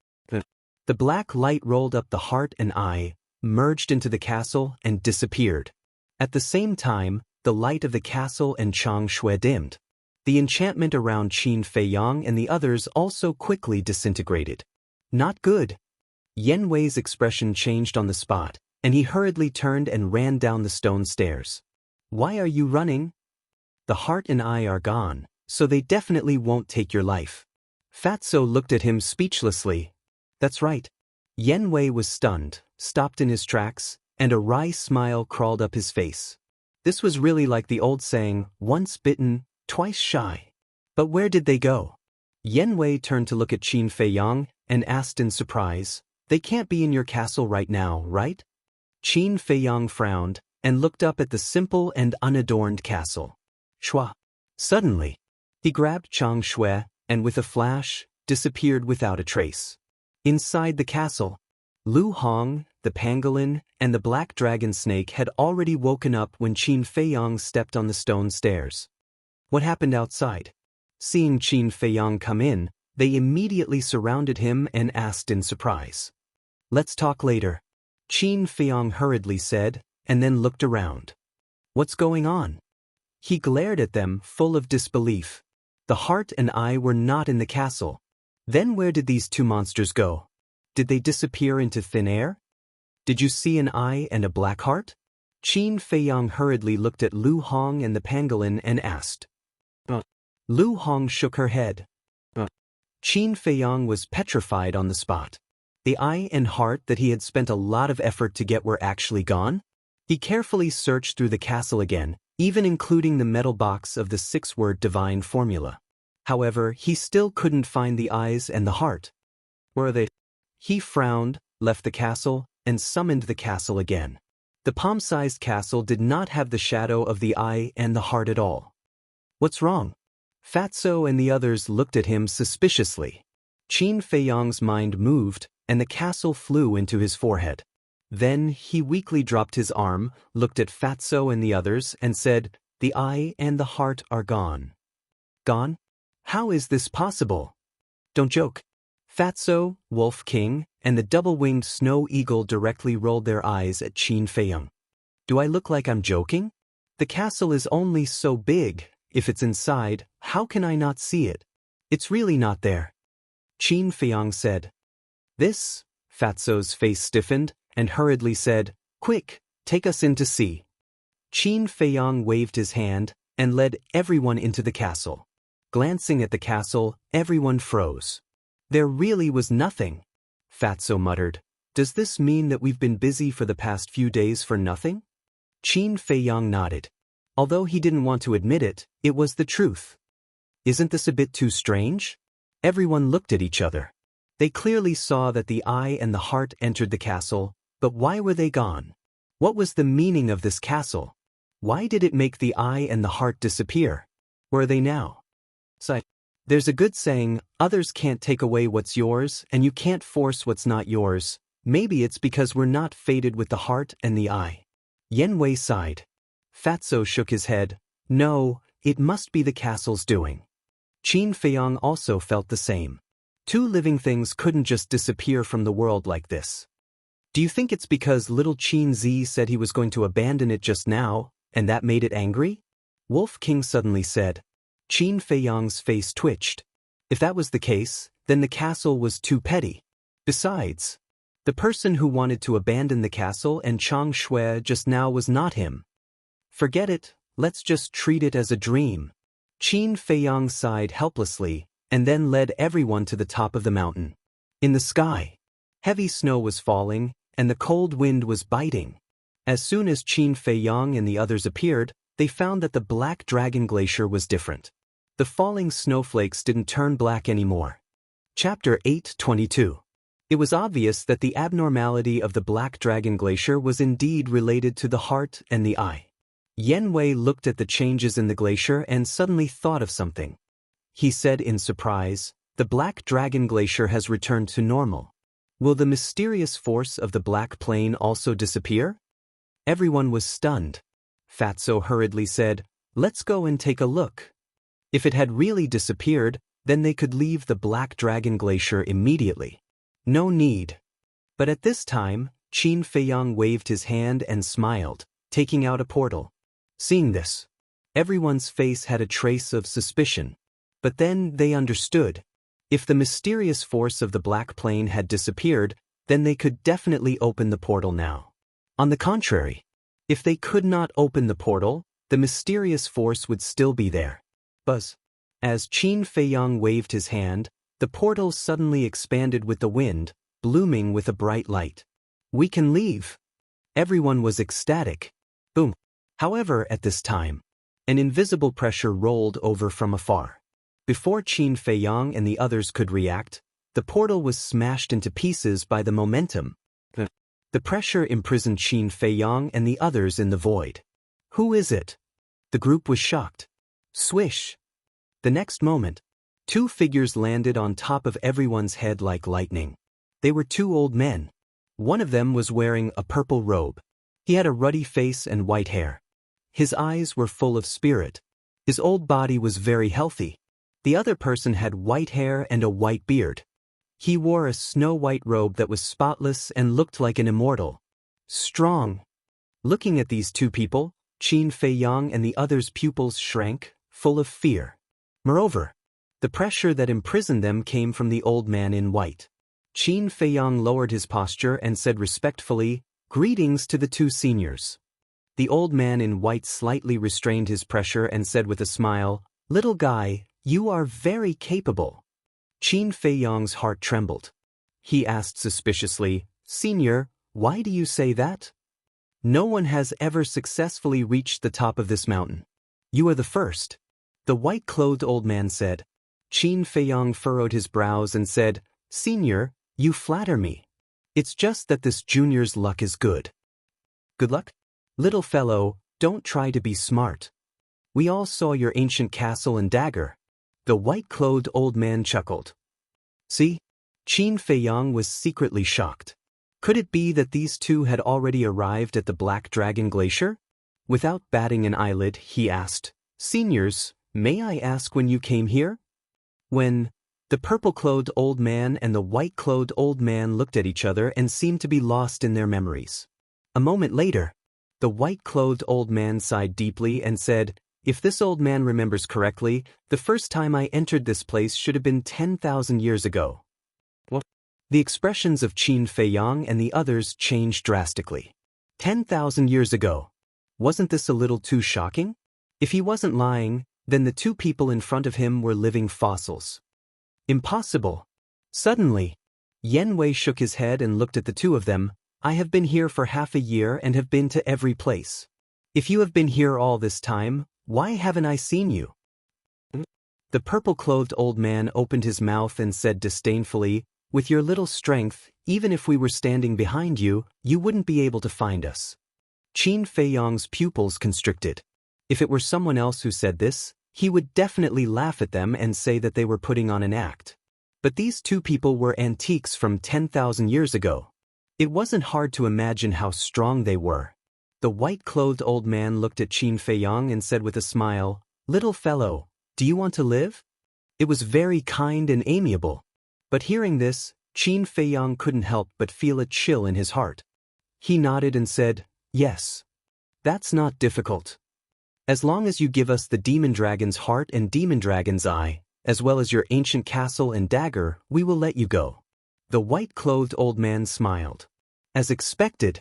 The black light rolled up the heart and eye, merged into the castle, and disappeared. At the same time, the light of the castle and Chang Shui dimmed. The enchantment around Qin Feiyang and the others also quickly disintegrated. Not good. Yan Wei's expression changed on the spot, and he hurriedly turned and ran down the stone stairs. "Why are you running?" "The heart and eye are gone, so they definitely won't take your life." Fatso looked at him speechlessly. "That's right." Yan Wei was stunned, stopped in his tracks, and a wry smile crawled up his face. This was really like the old saying, "Once bitten, twice shy." But where did they go? Yan Wei turned to look at Qin Feiyang and asked in surprise, "They can't be in your castle right now, right?" Qin Feiyang frowned and looked up at the simple and unadorned castle. Shua. Suddenly, he grabbed Chang Shui and with a flash, disappeared without a trace. Inside the castle, Lu Hong, the pangolin, and the black dragon snake had already woken up when Qin Feiyang stepped on the stone stairs. What happened outside? Seeing Qin Feiyang come in, they immediately surrounded him and asked in surprise. "Let's talk later," Qin Feiyang hurriedly said, and then looked around. "What's going on?" He glared at them, full of disbelief. The heart and eye were not in the castle. Then where did these two monsters go? Did they disappear into thin air? Did you see an eye and a black heart? Qin Feiyang hurriedly looked at Lu Hong and the pangolin and asked. Lu Hong shook her head. Qin Feiyang was petrified on the spot. The eye and heart that he had spent a lot of effort to get were actually gone? He carefully searched through the castle again, even including the metal box of the 6-word divine formula. However, he still couldn't find the eyes and the heart. Where are they? He frowned, left the castle, and summoned the castle again. The palm-sized castle did not have the shadow of the eye and the heart at all. What's wrong? Fatso and the others looked at him suspiciously. Qin Feiyang's mind moved, and the castle flew into his forehead. Then he weakly dropped his arm, looked at Fatso and the others, and said, "The eye and the heart are gone." "Gone? How is this possible?" "Don't joke." Fatso, Wolf King, and the double-winged snow eagle directly rolled their eyes at Qin Feiyang. "Do I look like I'm joking? The castle is only so big. If it's inside, how can I not see it? It's really not there." Qin Feiyang said. "This?" Fatso's face stiffened and hurriedly said, "Quick, take us in to see." Qin Feiyang waved his hand and led everyone into the castle. Glancing at the castle, everyone froze. There really was nothing. Fatso muttered, "Does this mean that we've been busy for the past few days for nothing?" Qin Feiyang nodded. Although he didn't want to admit it, it was the truth. "Isn't this a bit too strange?" Everyone looked at each other. They clearly saw that the eye and the heart entered the castle, but why were they gone? What was the meaning of this castle? Why did it make the eye and the heart disappear? Where are they now? There's a good saying, others can't take away what's yours, and you can't force what's not yours. Maybe it's because we're not fated with the heart and the eye. Yan Wei sighed. Fatso shook his head. No, it must be the castle's doing. Qin Feiyang also felt the same. Two living things couldn't just disappear from the world like this. Do you think it's because little Qin Zi said he was going to abandon it just now, and that made it angry? Wolf King suddenly said. Qin Feiyang's face twitched. If that was the case, then the castle was too petty. Besides, the person who wanted to abandon the castle and Chang Shui just now was not him. Forget it, let's just treat it as a dream. Qin Feiyang sighed helplessly and then led everyone to the top of the mountain. In the sky, heavy snow was falling, and the cold wind was biting. As soon as Qin Feiyang and the others appeared, they found that the Black Dragon Glacier was different. The falling snowflakes didn't turn black anymore. Chapter 8:22. It was obvious that the abnormality of the Black Dragon Glacier was indeed related to the heart and the eye. Yan Wei looked at the changes in the glacier and suddenly thought of something. He said in surprise, "The Black Dragon Glacier has returned to normal. Will the mysterious force of the Black Plain also disappear?" Everyone was stunned. Fatso hurriedly said, "Let's go and take a look." If it had really disappeared, then they could leave the Black Dragon Glacier immediately. No need. But at this time, Qin Feiyang waved his hand and smiled, taking out a portal. Seeing this, everyone's face had a trace of suspicion. But then they understood. If the mysterious force of the Black Plain had disappeared, then they could definitely open the portal now. On the contrary, if they could not open the portal, the mysterious force would still be there. Buzz. As Qin Feiyang waved his hand, the portal suddenly expanded with the wind, blooming with a bright light. "We can leave." Everyone was ecstatic. Boom. However, at this time, an invisible pressure rolled over from afar. Before Qin Feiyang and the others could react, the portal was smashed into pieces by the momentum. The pressure imprisoned Qin Feiyang and the others in the void. "Who is it?" The group was shocked. Swish! The next moment, two figures landed on top of everyone's head like lightning. They were two old men. One of them was wearing a purple robe. He had a ruddy face and white hair. His eyes were full of spirit. His old body was very healthy. The other person had white hair and a white beard. He wore a snow-white robe that was spotless and looked like an immortal. Strong. Looking at these two people, Qin Feiyang and the others' pupils shrank, full of fear. Moreover, the pressure that imprisoned them came from the old man in white. Qin Feiyang lowered his posture and said respectfully, "Greetings to the two seniors." The old man in white slightly restrained his pressure and said with a smile, "Little guy, you are very capable." Qin Feiyang's heart trembled. He asked suspiciously, "Senior, why do you say that?" "No one has ever successfully reached the top of this mountain. You are the first," the white-clothed old man said. Qin Feiyang furrowed his brows and said, "Senior, you flatter me. It's just that this junior's luck is good." "Good luck? Little fellow, don't try to be smart. We all saw your ancient castle and dagger." The white-clothed old man chuckled. See? Qin Feiyang was secretly shocked. Could it be that these two had already arrived at the Black Dragon Glacier? Without batting an eyelid, he asked, "Seniors, may I ask when you came here?" When the purple-clothed old man and the white-clothed old man looked at each other and seemed to be lost in their memories. A moment later, the white-clothed old man sighed deeply and said, "If this old man remembers correctly, the first time I entered this place should have been 10,000 years ago." What? The expressions of Qin Feiyang and the others changed drastically. 10,000 years ago. Wasn't this a little too shocking? If he wasn't lying, then the two people in front of him were living fossils. Impossible. Suddenly, Yan Wei shook his head and looked at the two of them. "I have been here for half a year and have been to every place. If you have been here all this time, why haven't I seen you?" The purple-clothed old man opened his mouth and said disdainfully, "With your little strength, even if we were standing behind you, you wouldn't be able to find us." Qin Feiyang's pupils constricted. If it were someone else who said this, he would definitely laugh at them and say that they were putting on an act. But these two people were antiques from 10,000 years ago. It wasn't hard to imagine how strong they were. The white-clothed old man looked at Qin Feiyang and said with a smile, "Little fellow, do you want to live?" It was very kind and amiable. But hearing this, Qin Feiyang couldn't help but feel a chill in his heart. He nodded and said, "Yes. That's not difficult. As long as you give us the demon dragon's heart and demon dragon's eye, as well as your ancient castle and dagger, we will let you go." The white-clothed old man smiled. As expected,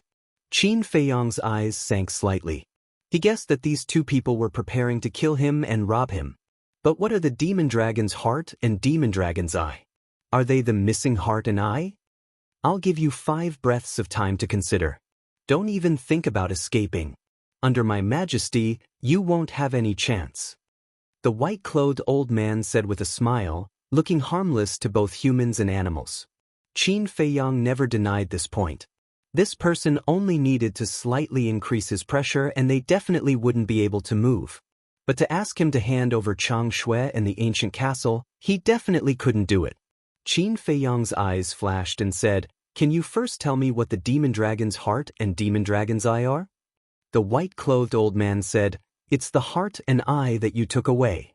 Qin Feiyang's eyes sank slightly. He guessed that these two people were preparing to kill him and rob him. But what are the demon dragon's heart and demon dragon's eye? Are they the missing heart and eye? I'll give you 5 breaths of time to consider. Don't even think about escaping. Under my majesty, you won't have any chance. The white-clothed old man said with a smile, looking harmless to both humans and animals. Qin Feiyang never denied this point. This person only needed to slightly increase his pressure and they definitely wouldn't be able to move. But to ask him to hand over Chang Shui and the ancient castle, he definitely couldn't do it. Qin Feiyang's eyes flashed and said, "Can you first tell me what the demon dragon's heart and demon dragon's eye are?" The white-clothed old man said, "It's the heart and eye that you took away."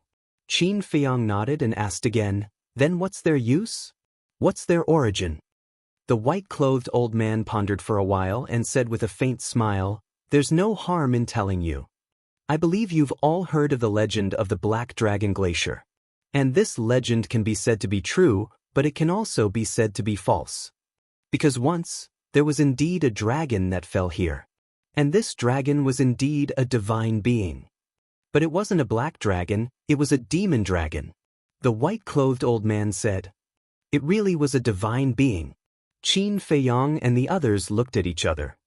Qin Feiyang nodded and asked again, "Then what's their use? What's their origin?" The white-clothed old man pondered for a while and said with a faint smile, "There's no harm in telling you. I believe you've all heard of the legend of the Black Dragon Glacier. And this legend can be said to be true, but it can also be said to be false. Because once, there was indeed a dragon that fell here. And this dragon was indeed a divine being. But it wasn't a black dragon, it was a demon dragon." The white-clothed old man said. "It really was a divine being." Qin Feiyang and the others looked at each other.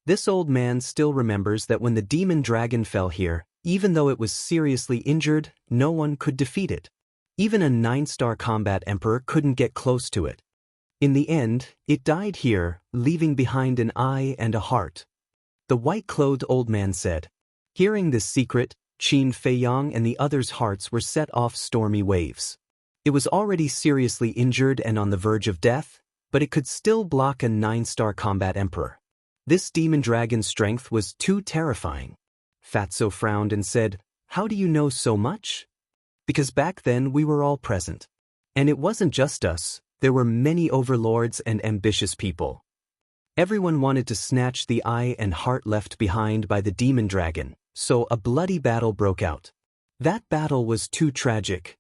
This old man still remembers that when the demon dragon fell here, even though it was seriously injured, no one could defeat it. Even a 9-star combat emperor couldn't get close to it. In the end, it died here, leaving behind an eye and a heart. The white-clothed old man said. Hearing this secret, Qin Feiyang and the others' hearts were set off stormy waves. It was already seriously injured and on the verge of death, but it could still block a 9-star combat emperor. This demon dragon's strength was too terrifying. Fatso frowned and said, "How do you know so much?" "Because back then we were all present. And it wasn't just us, there were many overlords and ambitious people. Everyone wanted to snatch the eye and heart left behind by the demon dragon, so a bloody battle broke out. That battle was too tragic.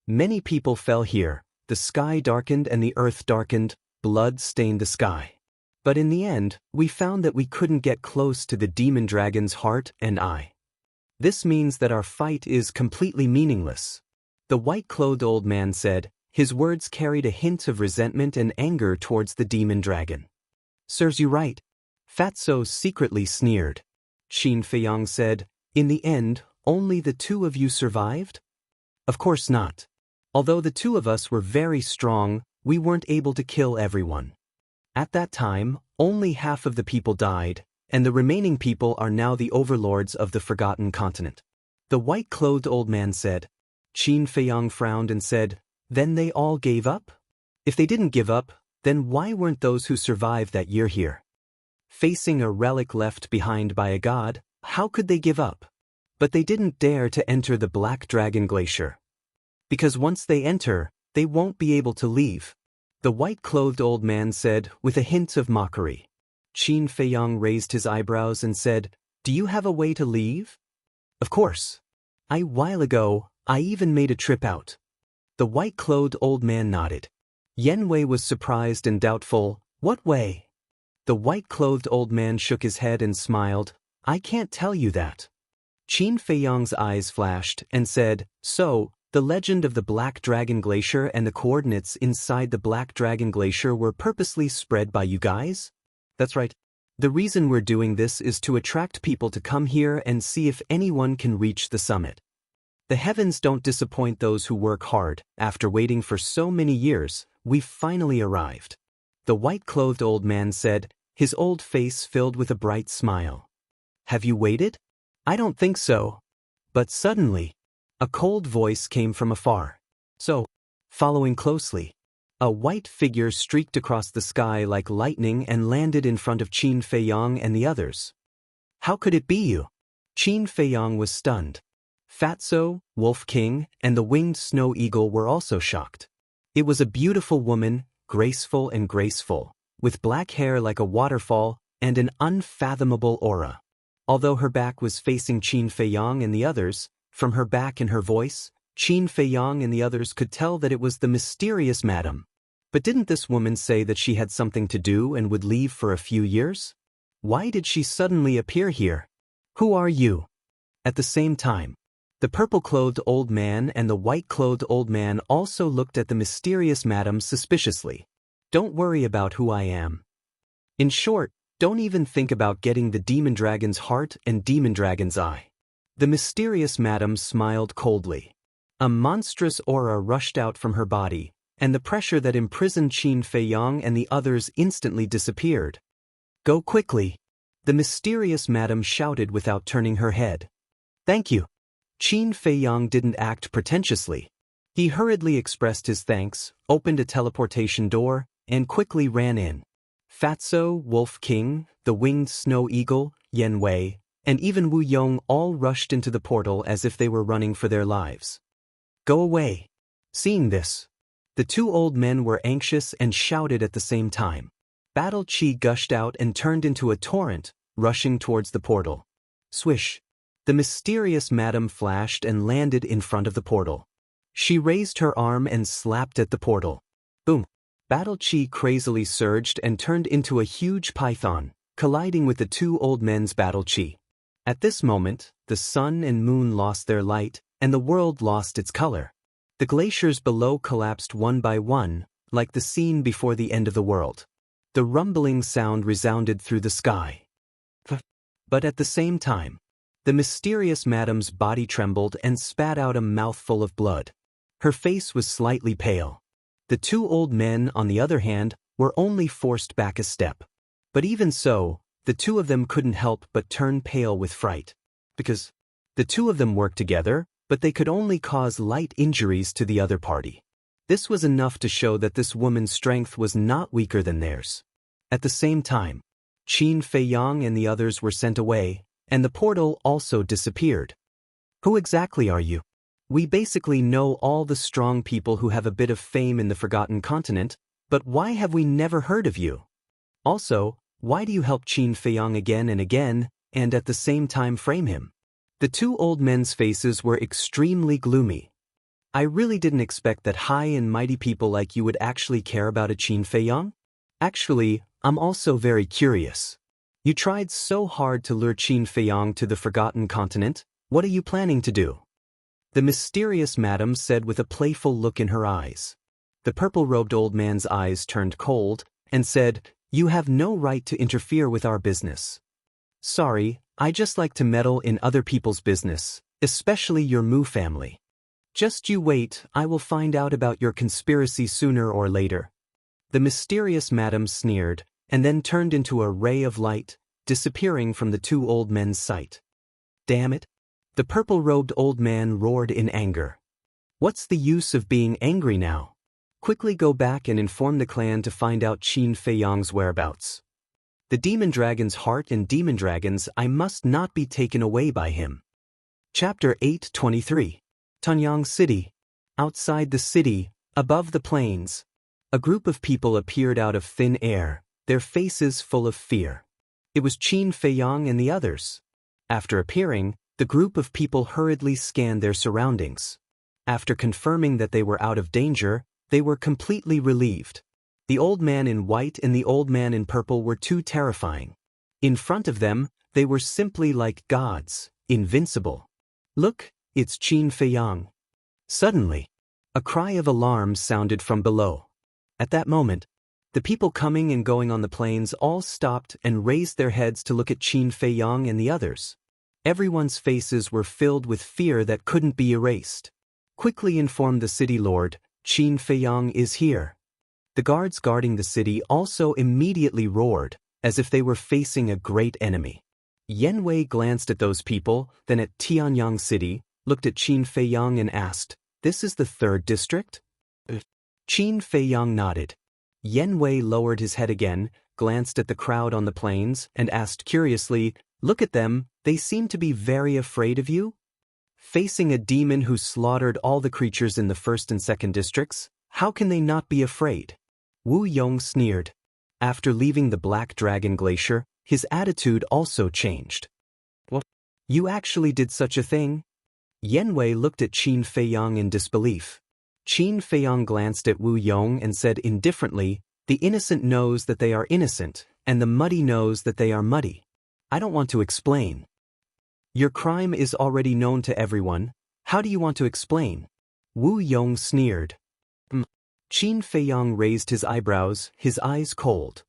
Many people fell here, the sky darkened and the earth darkened, blood stained the sky. But in the end, we found that we couldn't get close to the demon dragon's heart and eye. This means that our fight is completely meaningless." The white-clothed old man said. His words carried a hint of resentment and anger towards the demon dragon. "Serves you right." Fatso secretly sneered. Qin Feiyang said, "In the end, only the 2 of you survived?" "Of course not. Although the 2 of us were very strong, we weren't able to kill everyone. At that time, only half of the people died, and the remaining people are now the overlords of the Forgotten Continent." The white-clothed old man said. Qin Feiyang frowned and said, "Then they all gave up?" "If they didn't give up, then why weren't those who survived that year here? Facing a relic left behind by a god, how could they give up? But they didn't dare to enter the Black Dragon Glacier. Because once they enter, they won't be able to leave." The white-clothed old man said, with a hint of mockery. Qin Feiyang raised his eyebrows and said, "Do you have a way to leave?" "Of course. A while ago, I even made a trip out." The white-clothed old man nodded. Yenwei was surprised and doubtful. "What way?" The white-clothed old man shook his head and smiled. "I can't tell you that." Qin Feiyang's eyes flashed and said, "So, the legend of the Black Dragon Glacier and the coordinates inside the Black Dragon Glacier were purposely spread by you guys?" "That's right. The reason we're doing this is to attract people to come here and see if anyone can reach the summit. The heavens don't disappoint those who work hard. After waiting for so many years, we've finally arrived." The white-clothed old man said, his old face filled with a bright smile. "Have you waited?" "I don't think so." But suddenly, a cold voice came from afar. So, following closely, a white figure streaked across the sky like lightning and landed in front of Qin Feiyang and the others. "How could it be you?" Qin Feiyang was stunned. Fatso, Wolf King, and the winged snow eagle were also shocked. It was a beautiful woman, graceful and graceful, with black hair like a waterfall and an unfathomable aura. Although her back was facing Qin Feiyang and the others, from her back and her voice, Qin Feiyang and the others could tell that it was the mysterious madam. But didn't this woman say that she had something to do and would leave for a few years? Why did she suddenly appear here? "Who are you?" At the same time, The purple-clothed old man and the white-clothed old man also looked at the mysterious madam suspiciously. Don't worry about who I am. In short, don't even think about getting the demon dragon's heart and demon dragon's eye. The mysterious madam smiled coldly. A monstrous aura rushed out from her body, and the pressure that imprisoned Qin Feiyang and the others instantly disappeared. Go quickly. The mysterious madam shouted without turning her head. Thank you. Qin Feiyang didn't act pretentiously. He hurriedly expressed his thanks, opened a teleportation door, and quickly ran in. Fatso, Wolf King, the winged snow eagle, Yan Wei, and even Wu Yong all rushed into the portal as if they were running for their lives. Go away. Seeing this, the two old men were anxious and shouted at the same time. Battle chi gushed out and turned into a torrent, rushing towards the portal. Swish. The mysterious madam flashed and landed in front of the portal. She raised her arm and slapped at the portal. Boom. Battle chi crazily surged and turned into a huge python, colliding with the two old men's battle chi. At this moment, the sun and moon lost their light, and the world lost its color. The glaciers below collapsed one by one, like the scene before the end of the world. The rumbling sound resounded through the sky. But at the same time, the mysterious madam's body trembled and spat out a mouthful of blood. Her face was slightly pale. The two old men, on the other hand, were only forced back a step. But even so, the two of them couldn't help but turn pale with fright. Because the two of them worked together, but they could only cause light injuries to the other party. This was enough to show that this woman's strength was not weaker than theirs. At the same time, Qin Feiyang and the others were sent away, and the portal also disappeared. Who exactly are you? We basically know all the strong people who have a bit of fame in the Forgotten Continent, but why have we never heard of you? Also, why do you help Qin Feiyang again and again, and at the same time frame him? The two old men's faces were extremely gloomy. I really didn't expect that high and mighty people like you would actually care about a Qin Feiyang. Actually, I'm also very curious. You tried so hard to lure Qin Feiyang to the Forgotten Continent. What are you planning to do? The mysterious madam said with a playful look in her eyes. The purple-robed old man's eyes turned cold, and said, You have no right to interfere with our business. Sorry, I just like to meddle in other people's business, especially your Mu family. Just you wait, I will find out about your conspiracy sooner or later. The mysterious madam sneered, and then turned into a ray of light, disappearing from the two old men's sight. Damn it! The purple-robed old man roared in anger. What's the use of being angry now? Quickly go back and inform the clan to find out Qin Feiyang's whereabouts. The demon dragon's heart and demon dragons I must not be taken away by him. Chapter 8:23. Tanyang City. Outside the city, above the plains, a group of people appeared out of thin air, their faces full of fear. It was Qin Feiyang and the others. After appearing, the group of people hurriedly scanned their surroundings. After confirming that they were out of danger, they were completely relieved. The old man in white and the old man in purple were too terrifying. In front of them, they were simply like gods, invincible. Look, it's Qin Feiyang. Suddenly, a cry of alarm sounded from below. At that moment, the people coming and going on the plains all stopped and raised their heads to look at Qin Feiyang and the others. Everyone's faces were filled with fear that couldn't be erased. Quickly inform the city lord, Qin Feiyang is here. The guards guarding the city also immediately roared, as if they were facing a great enemy. Yan Wei glanced at those people, then at Tianyang City, looked at Qin Feiyang and asked, This is the 3rd district? Qin Feiyang nodded. Yan Wei lowered his head again, glanced at the crowd on the plains, and asked curiously, Look at them, they seem to be very afraid of you? Facing a demon who slaughtered all the creatures in the 1st and 2nd districts, how can they not be afraid? Wu Yong sneered. After leaving the Black Dragon Glacier, his attitude also changed. What? You actually did such a thing? Yan Wei looked at Qin Feiyang in disbelief. Qin Feiyang glanced at Wu Yong and said indifferently, The innocent knows that they are innocent, and the muddy knows that they are muddy. I don't want to explain. Your crime is already known to everyone, How do you want to explain? Wu Yong sneered. Qin Feiyang raised his eyebrows, his eyes cold.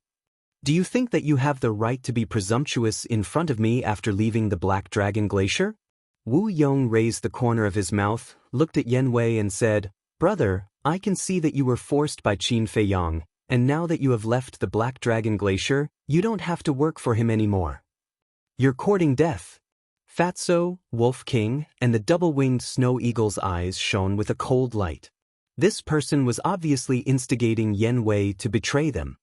Do you think that you have the right to be presumptuous in front of me after leaving the Black Dragon Glacier? Wu Yong raised the corner of his mouth, looked at Yen Wei and said, Brother, I can see that you were forced by Qin Feiyang, and now that you have left the Black Dragon Glacier, you don't have to work for him anymore. You're courting death. Fatso, Wolf King, and the double-winged snow eagle's eyes shone with a cold light. This person was obviously instigating Yen Wei to betray them.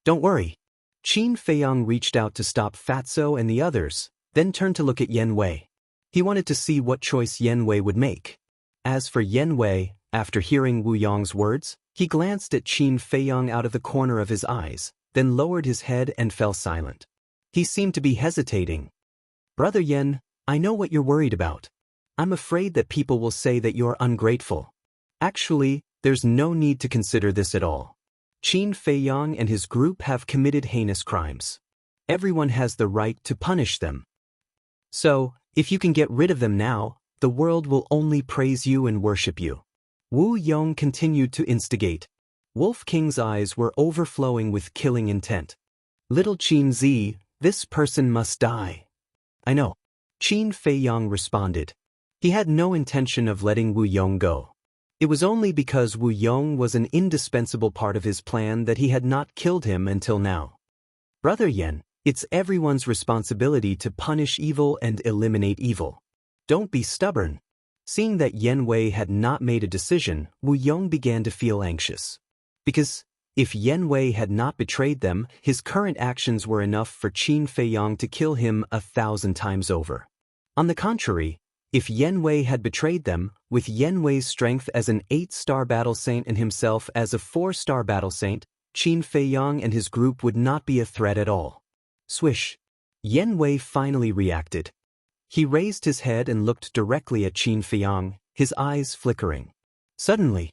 Don't worry. Qin Feiyang reached out to stop Fatso and the others, then turned to look at Yen Wei. He wanted to see what choice Yen Wei would make. As for Yen Wei, after hearing Wu Yong's words, he glanced at Qin Feiyang out of the corner of his eyes, then lowered his head and fell silent. He seemed to be hesitating. Brother Yen, I know what you're worried about. I'm afraid that people will say that you're ungrateful. Actually, there's no need to consider this at all. Qin Feiyang and his group have committed heinous crimes. Everyone has the right to punish them. So, if you can get rid of them now, the world will only praise you and worship you. Wu Yong continued to instigate. Wolf King's eyes were overflowing with killing intent. Little Qin Zi, this person must die. I know. Qin Feiyang responded. He had no intention of letting Wu Yong go. It was only because Wu Yong was an indispensable part of his plan that he had not killed him until now. Brother Yen, it's everyone's responsibility to punish evil and eliminate evil. Don't be stubborn. Seeing that Yen Wei had not made a decision, Wu Yong began to feel anxious. Because, if Yen Wei had not betrayed them, his current actions were enough for Qin Feiyang to kill him 1,000 times over. On the contrary, if Yen Wei had betrayed them, with Yen Wei's strength as an 8-star battle saint and himself as a 4-star battle saint, Qin Feiyang and his group would not be a threat at all. Swish! Yen Wei finally reacted. He raised his head and looked directly at Qin Feiyang, his eyes flickering. Suddenly,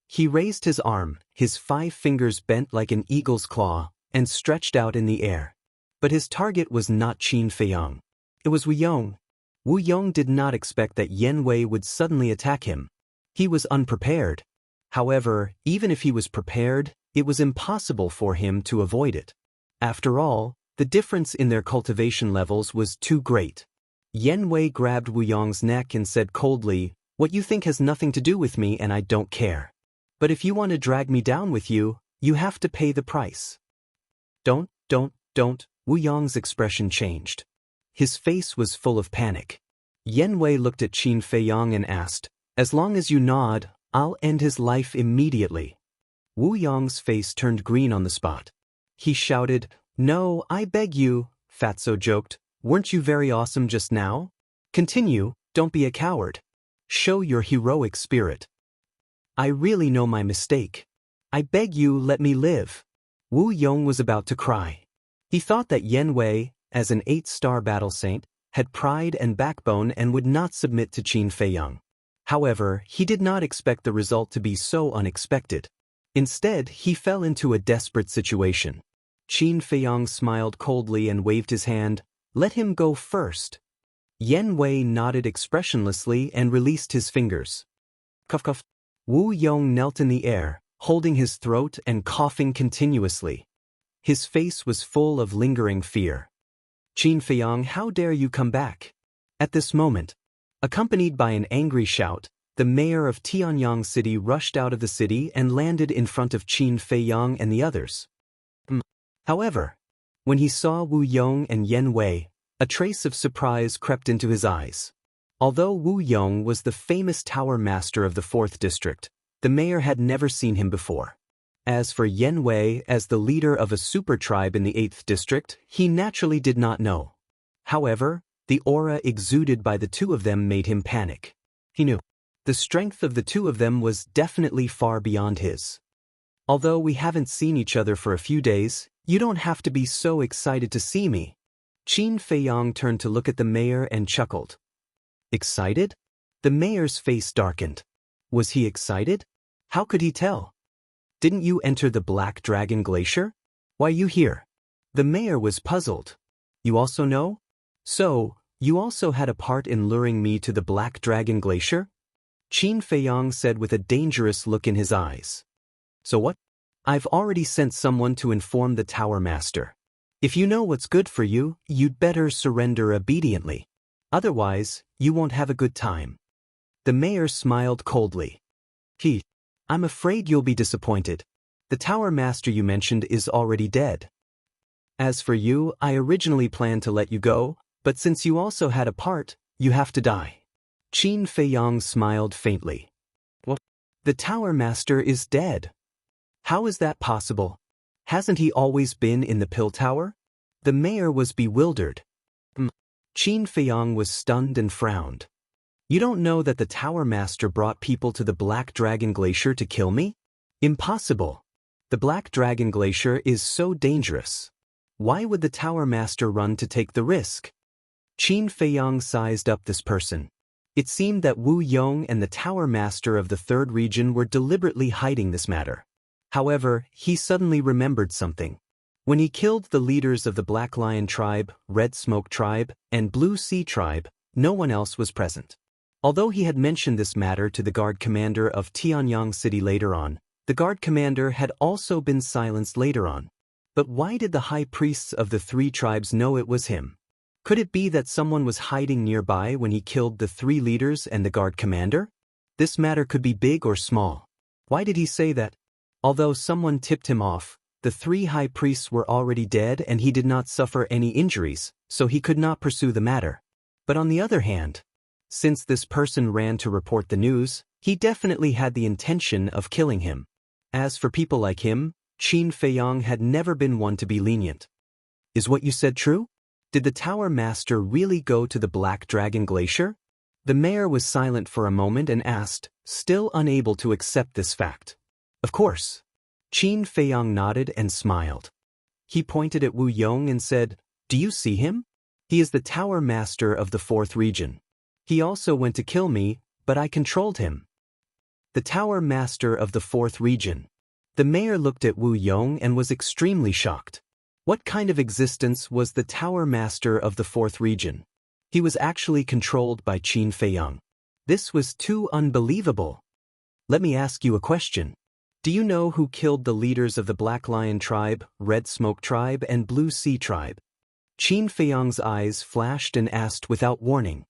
he raised his arm, his 5 fingers bent like an eagle's claw, and stretched out in the air. But his target was not Qin Feiyang. It was Wu Yong. Wu Yong did not expect that Yen Wei would suddenly attack him. He was unprepared. However, even if he was prepared, it was impossible for him to avoid it. After all, the difference in their cultivation levels was too great. Yen Wei grabbed Wu Yong's neck and said coldly, What you think has nothing to do with me and I don't care. But if you want to drag me down with you, you have to pay the price. Don't, Wu Yong's expression changed. His face was full of panic. Yen Wei looked at Qin Feiyang and asked, As long as you nod, I'll end his life immediately. Wu Yong's face turned green on the spot. He shouted, No, I beg you, Fatso joked. Weren't you very awesome just now? Continue, don't be a coward. Show your heroic spirit. I really know my mistake. I beg you, let me live. Wu Yong was about to cry. He thought that Yen Wei, as an 8-star battle saint, had pride and backbone and would not submit to Qin Feiyang. However, he did not expect the result to be so unexpected. Instead, he fell into a desperate situation. Qin Feiyang smiled coldly and waved his hand. Let him go first. Yen Wei nodded expressionlessly and released his fingers. Cough cough. Wu Yong knelt in the air, holding his throat and coughing continuously. His face was full of lingering fear. Qin Feiyang, how dare you come back? At this moment, accompanied by an angry shout, the mayor of Tianyang City rushed out of the city and landed in front of Qin Feiyang and the others. However, when he saw Wu Yong and Yen Wei, a trace of surprise crept into his eyes. Although Wu Yong was the famous tower master of the 4th district, the mayor had never seen him before. As for Yen Wei, as the leader of a super tribe in the 8th district, he naturally did not know. However, the aura exuded by the two of them made him panic. He knew. The strength of the two of them was definitely far beyond his. Although we haven't seen each other for a few days, you don't have to be so excited to see me. Qin Feiyang turned to look at the mayor and chuckled. Excited? The mayor's face darkened. Was he excited? How could he tell? Didn't you enter the Black Dragon Glacier? Why are you here? The mayor was puzzled. You also know? So, you also had a part in luring me to the Black Dragon Glacier? Qin Feiyang said with a dangerous look in his eyes. So what? I've already sent someone to inform the Tower Master. If you know what's good for you, you'd better surrender obediently. Otherwise, you won't have a good time. The mayor smiled coldly. I'm afraid you'll be disappointed. The Tower Master you mentioned is already dead. As for you, I originally planned to let you go, but since you also had a part, you have to die. Qin Feiyang smiled faintly. What? The Tower Master is dead. How is that possible? Hasn't he always been in the Pill Tower? The mayor was bewildered. Qin Feiyang was stunned and frowned. You don't know that the Tower Master brought people to the Black Dragon Glacier to kill me? Impossible. The Black Dragon Glacier is so dangerous. Why would the Tower Master run to take the risk? Qin Feiyang sized up this person. It seemed that Wu Yong and the Tower Master of the Third Region were deliberately hiding this matter. However, he suddenly remembered something. When he killed the leaders of the Black Lion Tribe, Red Smoke Tribe, and Blue Sea Tribe, no one else was present. Although he had mentioned this matter to the guard commander of Tianyang City later on, the guard commander had also been silenced later on. But why did the high priests of the three tribes know it was him? Could it be that someone was hiding nearby when he killed the three leaders and the guard commander? This matter could be big or small. Why did he say that? Although someone tipped him off, the three high priests were already dead and he did not suffer any injuries, so he could not pursue the matter. But on the other hand, since this person ran to report the news, he definitely had the intention of killing him. As for people like him, Qin Feiyang had never been one to be lenient. Is what you said true? Did the Tower Master really go to the Black Dragon Glacier? The mayor was silent for a moment and asked, still unable to accept this fact. Of course. Qin Feiyang nodded and smiled. He pointed at Wu Yong and said, Do you see him? He is the Tower Master of the Fourth Region. He also went to kill me, but I controlled him. The Tower Master of the Fourth Region. The mayor looked at Wu Yong and was extremely shocked. What kind of existence was the Tower Master of the Fourth Region? He was actually controlled by Qin Feiyang. This was too unbelievable. Let me ask you a question. Do you know who killed the leaders of the Black Lion Tribe, Red Smoke Tribe, and Blue Sea Tribe? Qin Feiyang's eyes flashed and asked without warning.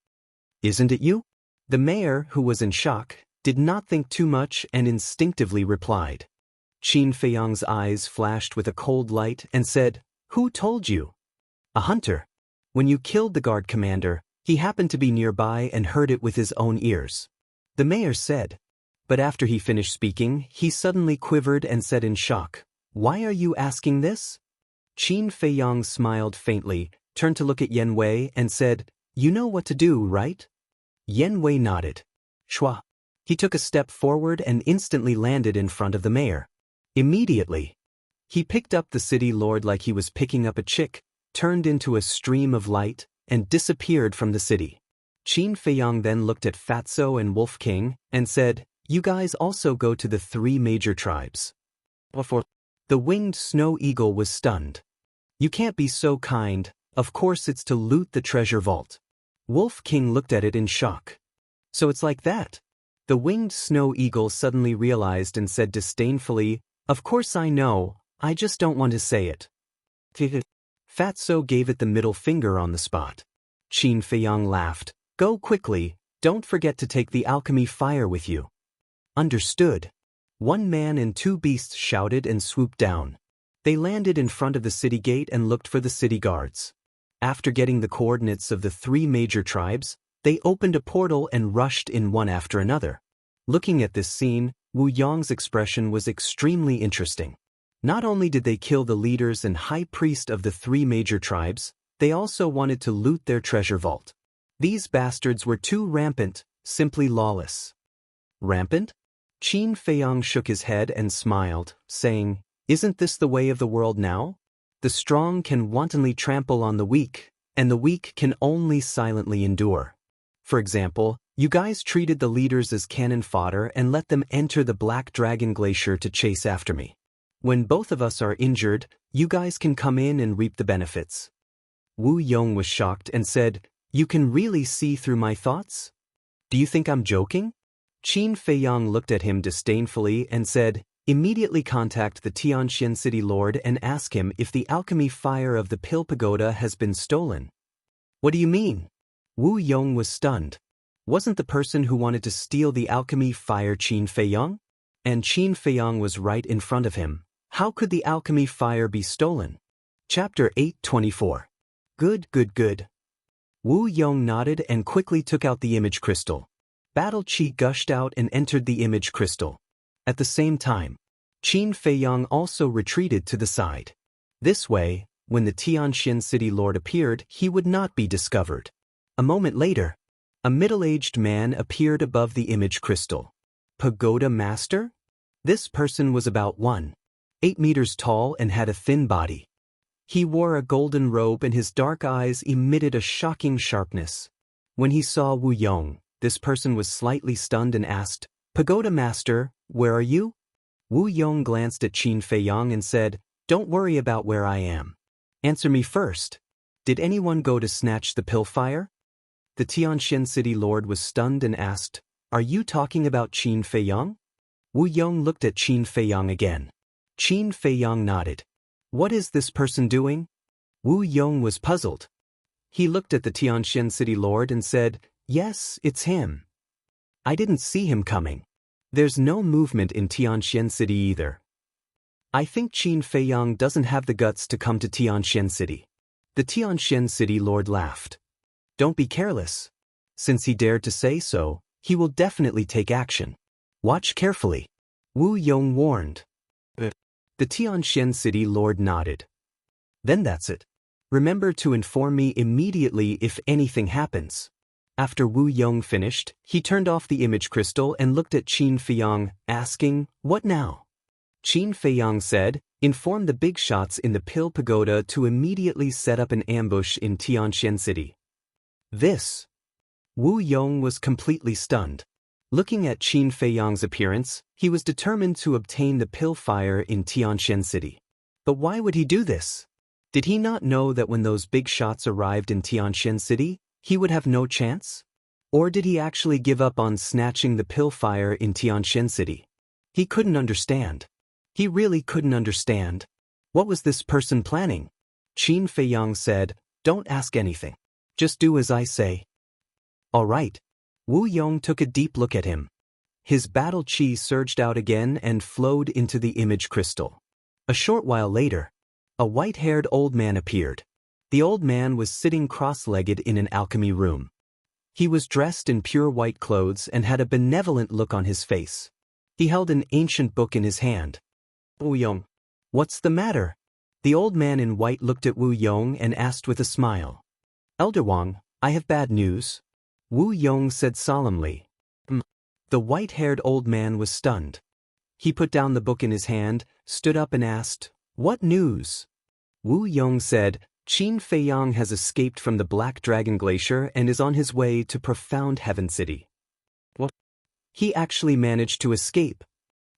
Isn't it you? The mayor, who was in shock, did not think too much and instinctively replied. Qin Feiyang's eyes flashed with a cold light and said, Who told you? A hunter. When you killed the guard commander, he happened to be nearby and heard it with his own ears. The mayor said. But after he finished speaking, he suddenly quivered and said in shock, Why are you asking this? Qin Feiyang smiled faintly, turned to look at Yen Wei and said, You know what to do, right? Yen Wei nodded. Shua. He took a step forward and instantly landed in front of the mayor. Immediately, he picked up the city lord like he was picking up a chick, turned into a stream of light, and disappeared from the city. Qin Feiyang then looked at Fatso and Wolf King and said, You guys also go to the three major tribes. The winged snow eagle was stunned. You can't be so kind, of course it's to loot the treasure vault. Wolf King looked at it in shock. So it's like that? The winged snow eagle suddenly realized and said disdainfully, Of course I know, I just don't want to say it. Fatso gave it the middle finger on the spot. Qin Feiyang laughed. Go quickly, don't forget to take the alchemy fire with you. Understood. One man and two beasts shouted and swooped down. They landed in front of the city gate and looked for the city guards. After getting the coordinates of the three major tribes, they opened a portal and rushed in one after another. Looking at this scene, Wu Yong's expression was extremely interesting. Not only did they kill the leaders and high priest of the three major tribes, they also wanted to loot their treasure vault. These bastards were too rampant, simply lawless. Rampant? Qin Feiyang shook his head and smiled, saying, Isn't this the way of the world now? The strong can wantonly trample on the weak, and the weak can only silently endure. For example, you guys treated the leaders as cannon fodder and let them enter the Black Dragon Glacier to chase after me. When both of us are injured, you guys can come in and reap the benefits. Wu Yong was shocked and said, You can really see through my thoughts? Do you think I'm joking? Qin Feiyang looked at him disdainfully and said, "Immediately contact the Tianxian City Lord and ask him if the alchemy fire of the Pill Pagoda has been stolen." "What do you mean?" Wu Yong was stunned. Wasn't the person who wanted to steal the alchemy fire Qin Feiyang? And Qin Feiyang was right in front of him. How could the alchemy fire be stolen? Chapter 8:24. Good, good, good. Wu Yong nodded and quickly took out the image crystal. Battle chi gushed out and entered the image crystal. At the same time, Qin Feiyang also retreated to the side. This way, when the Tianxian City Lord appeared, he would not be discovered. A moment later, a middle-aged man appeared above the image crystal. Pagoda Master? This person was about 1.8 meters tall and had a thin body. He wore a golden robe and his dark eyes emitted a shocking sharpness. When he saw Wu Yong, this person was slightly stunned and asked, "Pagoda Master, where are you?" Wu Yong glanced at Qin Feiyang and said, "Don't worry about where I am. Answer me first. Did anyone go to snatch the pill fire?" The Tianxian City Lord was stunned and asked, "Are you talking about Qin Feiyang?" Wu Yong looked at Qin Feiyang again. Qin Feiyang nodded. "What is this person doing?" Wu Yong was puzzled. He looked at the Tianxian City Lord and said, "Yes, it's him. I didn't see him coming. There's no movement in Tianxian City either. I think Qin Feiyang doesn't have the guts to come to Tianxian City." The Tianxian City Lord laughed. "Don't be careless. Since he dared to say so, he will definitely take action. Watch carefully," Wu Yong warned. The Tianxian City Lord nodded. "Then that's it. Remember to inform me immediately if anything happens." After Wu Yong finished, he turned off the image crystal and looked at Qin Feiyang, asking, "What now?" Qin Feiyang said, "Inform the big shots in the Pill Pagoda to immediately set up an ambush in Tianxian City." This. Wu Yong was completely stunned. Looking at Qin Feiyang's appearance, he was determined to obtain the pill fire in Tianxian City. But why would he do this? Did he not know that when those big shots arrived in Tianxian City, he would have no chance? Or did he actually give up on snatching the pill fire in Tianxian City? He couldn't understand. He really couldn't understand. What was this person planning? Qin Feiyang said, "Don't ask anything. Just do as I say." "All right." Wu Yong took a deep look at him. His battle chi surged out again and flowed into the image crystal. A short while later, a white-haired old man appeared. The old man was sitting cross-legged in an alchemy room. He was dressed in pure white clothes and had a benevolent look on his face. He held an ancient book in his hand. "Wu Yong, what's the matter?" The old man in white looked at Wu Yong and asked with a smile. "Elder Wang, I have bad news," Wu Yong said solemnly. The white-haired old man was stunned. He put down the book in his hand, stood up and asked, "What news?" Wu Yong said, "Qin Feiyang has escaped from the Black Dragon Glacier and is on his way to Profound Heaven City." "What? He actually managed to escape?"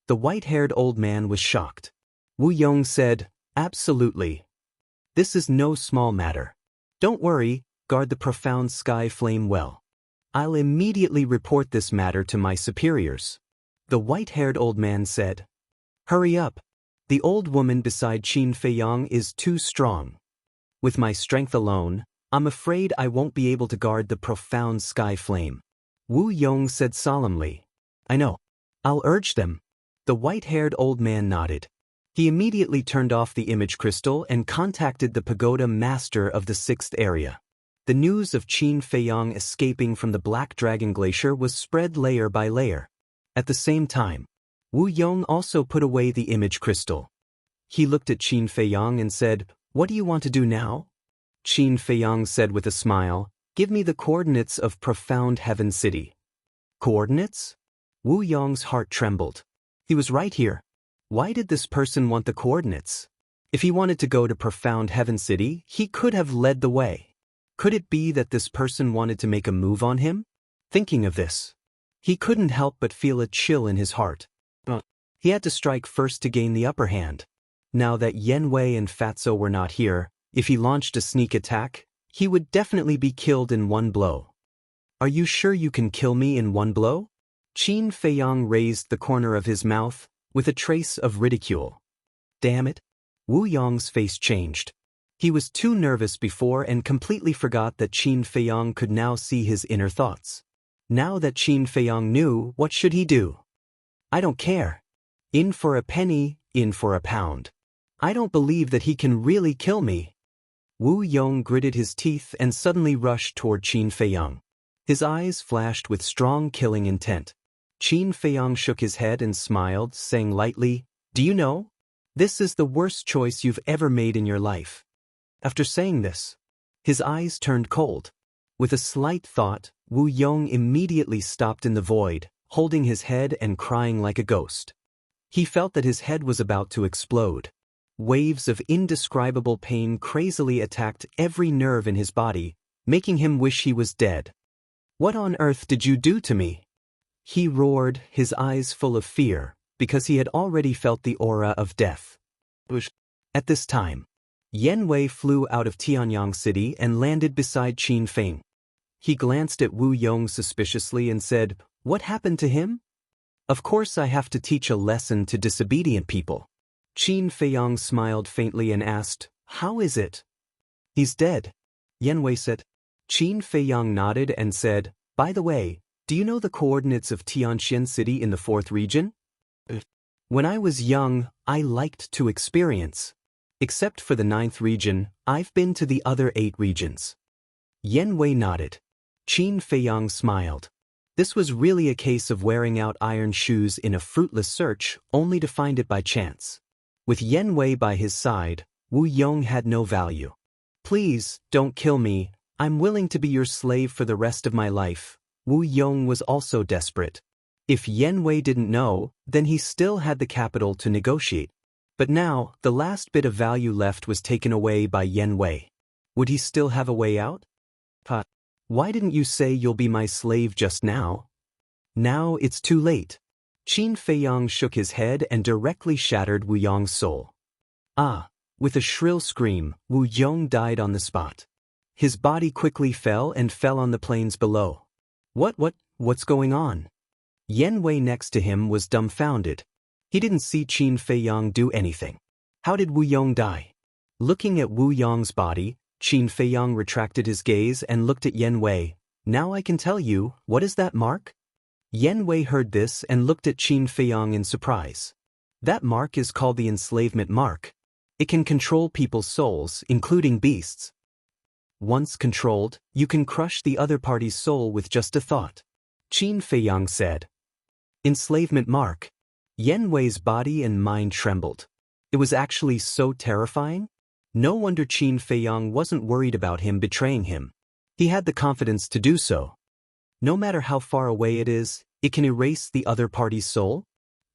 The white-haired old man was shocked. Wu Yong said, "Absolutely. This is no small matter. Don't worry, guard the Profound Sky Flame well. I'll immediately report this matter to my superiors." The white-haired old man said. "Hurry up. The old woman beside Qin Feiyang is too strong. With my strength alone, I'm afraid I won't be able to guard the Profound Sky Flame." Wu Yong said solemnly. "I know. I'll urge them." The white-haired old man nodded. He immediately turned off the image crystal and contacted the Pagoda Master of the 6th area. The news of Qin Feiyang escaping from the Black Dragon Glacier was spread layer by layer. At the same time, Wu Yong also put away the image crystal. He looked at Qin Feiyang and said, "What do you want to do now?" Qin Feiyang said with a smile, "Give me the coordinates of Profound Heaven City." Coordinates? Wu Yong's heart trembled. He was right here. Why did this person want the coordinates? If he wanted to go to Profound Heaven City, he could have led the way. Could it be that this person wanted to make a move on him? Thinking of this, he couldn't help but feel a chill in his heart. He had to strike first to gain the upper hand. Now that Yen Wei and Fatso were not here, if he launched a sneak attack, he would definitely be killed in one blow. "Are you sure you can kill me in one blow?" Qin Feiyang raised the corner of his mouth, with a trace of ridicule. Damn it. Wu Yong's face changed. He was too nervous before and completely forgot that Qin Feiyang could now see his inner thoughts. Now that Qin Feiyang knew, what should he do? I don't care. In for a penny, in for a pound. I don't believe that he can really kill me. Wu Yong gritted his teeth and suddenly rushed toward Qin Feiyang. His eyes flashed with strong killing intent. Qin Feiyang shook his head and smiled, saying lightly, "Do you know? This is the worst choice you've ever made in your life." After saying this, his eyes turned cold. With a slight thought, Wu Yong immediately stopped in the void, holding his head and crying like a ghost. He felt that his head was about to explode. Waves of indescribable pain crazily attacked every nerve in his body, making him wish he was dead. "What on earth did you do to me?" he roared, his eyes full of fear, because he had already felt the aura of death. At this time, Yan Wei flew out of Tianyang City and landed beside Qin Feng. He glanced at Wu Yong suspiciously and said, "What happened to him?" "Of course I have to teach a lesson to disobedient people." Qin Feiyang smiled faintly and asked, "How is it?" "He's dead," Yan Wei said. Qin Feiyang nodded and said, "By the way, do you know the coordinates of Tianxian City in the 4th region?" "When I was young, I liked to experience. Except for the 9th region, I've been to the other 8 regions." Yan Wei nodded. Qin Feiyang smiled. This was really a case of wearing out iron shoes in a fruitless search, only to find it by chance. With Yan Wei by his side, Wu Yong had no value. "Please, don't kill me. I'm willing to be your slave for the rest of my life." Wu Yong was also desperate. If Yan Wei didn't know, then he still had the capital to negotiate. But now, the last bit of value left was taken away by Yan Wei. Would he still have a way out? "Why didn't you say you'll be my slave just now?" "Now it's too late." Qin Feiyang shook his head and directly shattered Wu Yong's soul. "Ah!" With a shrill scream, Wu Yong died on the spot. His body quickly fell on the plains below. What's going on?" Yan Wei next to him was dumbfounded. He didn't see Qin Feiyang do anything. How did Wu Yong die? Looking at Wu Yong's body, Qin Feiyang retracted his gaze and looked at Yan Wei. "Now I can tell you, what is that mark?" Yan Wei heard this and looked at Qin Feiyang in surprise. "That mark is called the enslavement mark. It can control people's souls, including beasts. Once controlled, you can crush the other party's soul with just a thought," Qin Feiyang said. Enslavement mark. Yan Wei's body and mind trembled. It was actually so terrifying. No wonder Qin Feiyang wasn't worried about him betraying him. He had the confidence to do so. "No matter how far away it is, it can erase the other party's soul?"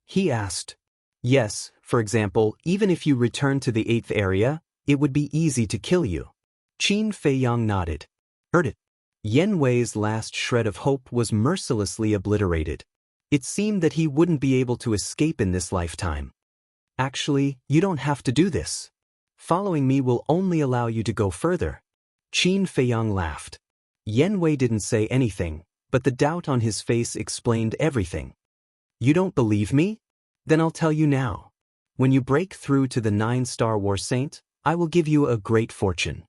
he asked. "Yes, for example, even if you return to the 8th area, it would be easy to kill you." Qin Feiyang nodded. "Heard it." Yan Wei's last shred of hope was mercilessly obliterated. It seemed that he wouldn't be able to escape in this lifetime. "Actually, you don't have to do this. Following me will only allow you to go further." Qin Feiyang laughed. Yan Wei didn't say anything, but the doubt on his face explained everything. "You don't believe me? Then I'll tell you now. When you break through to the 9-star war saint, I will give you a great fortune."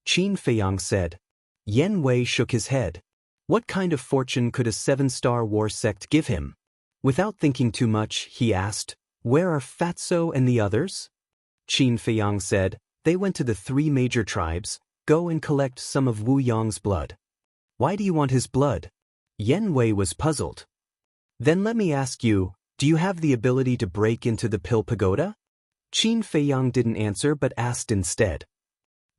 Qin Feiyang said. Yan Wei shook his head. What kind of fortune could a 7-star war sect give him? Without thinking too much, he asked, "Where are Fatso and the others?" Qin Feiyang said, "They went to the 3 major tribes. Go and collect some of Wu Yong's blood." "Why do you want his blood?" Yan Wei was puzzled. "Then let me ask you, do you have the ability to break into the Pill Pagoda?" Qin Feiyang didn't answer but asked instead.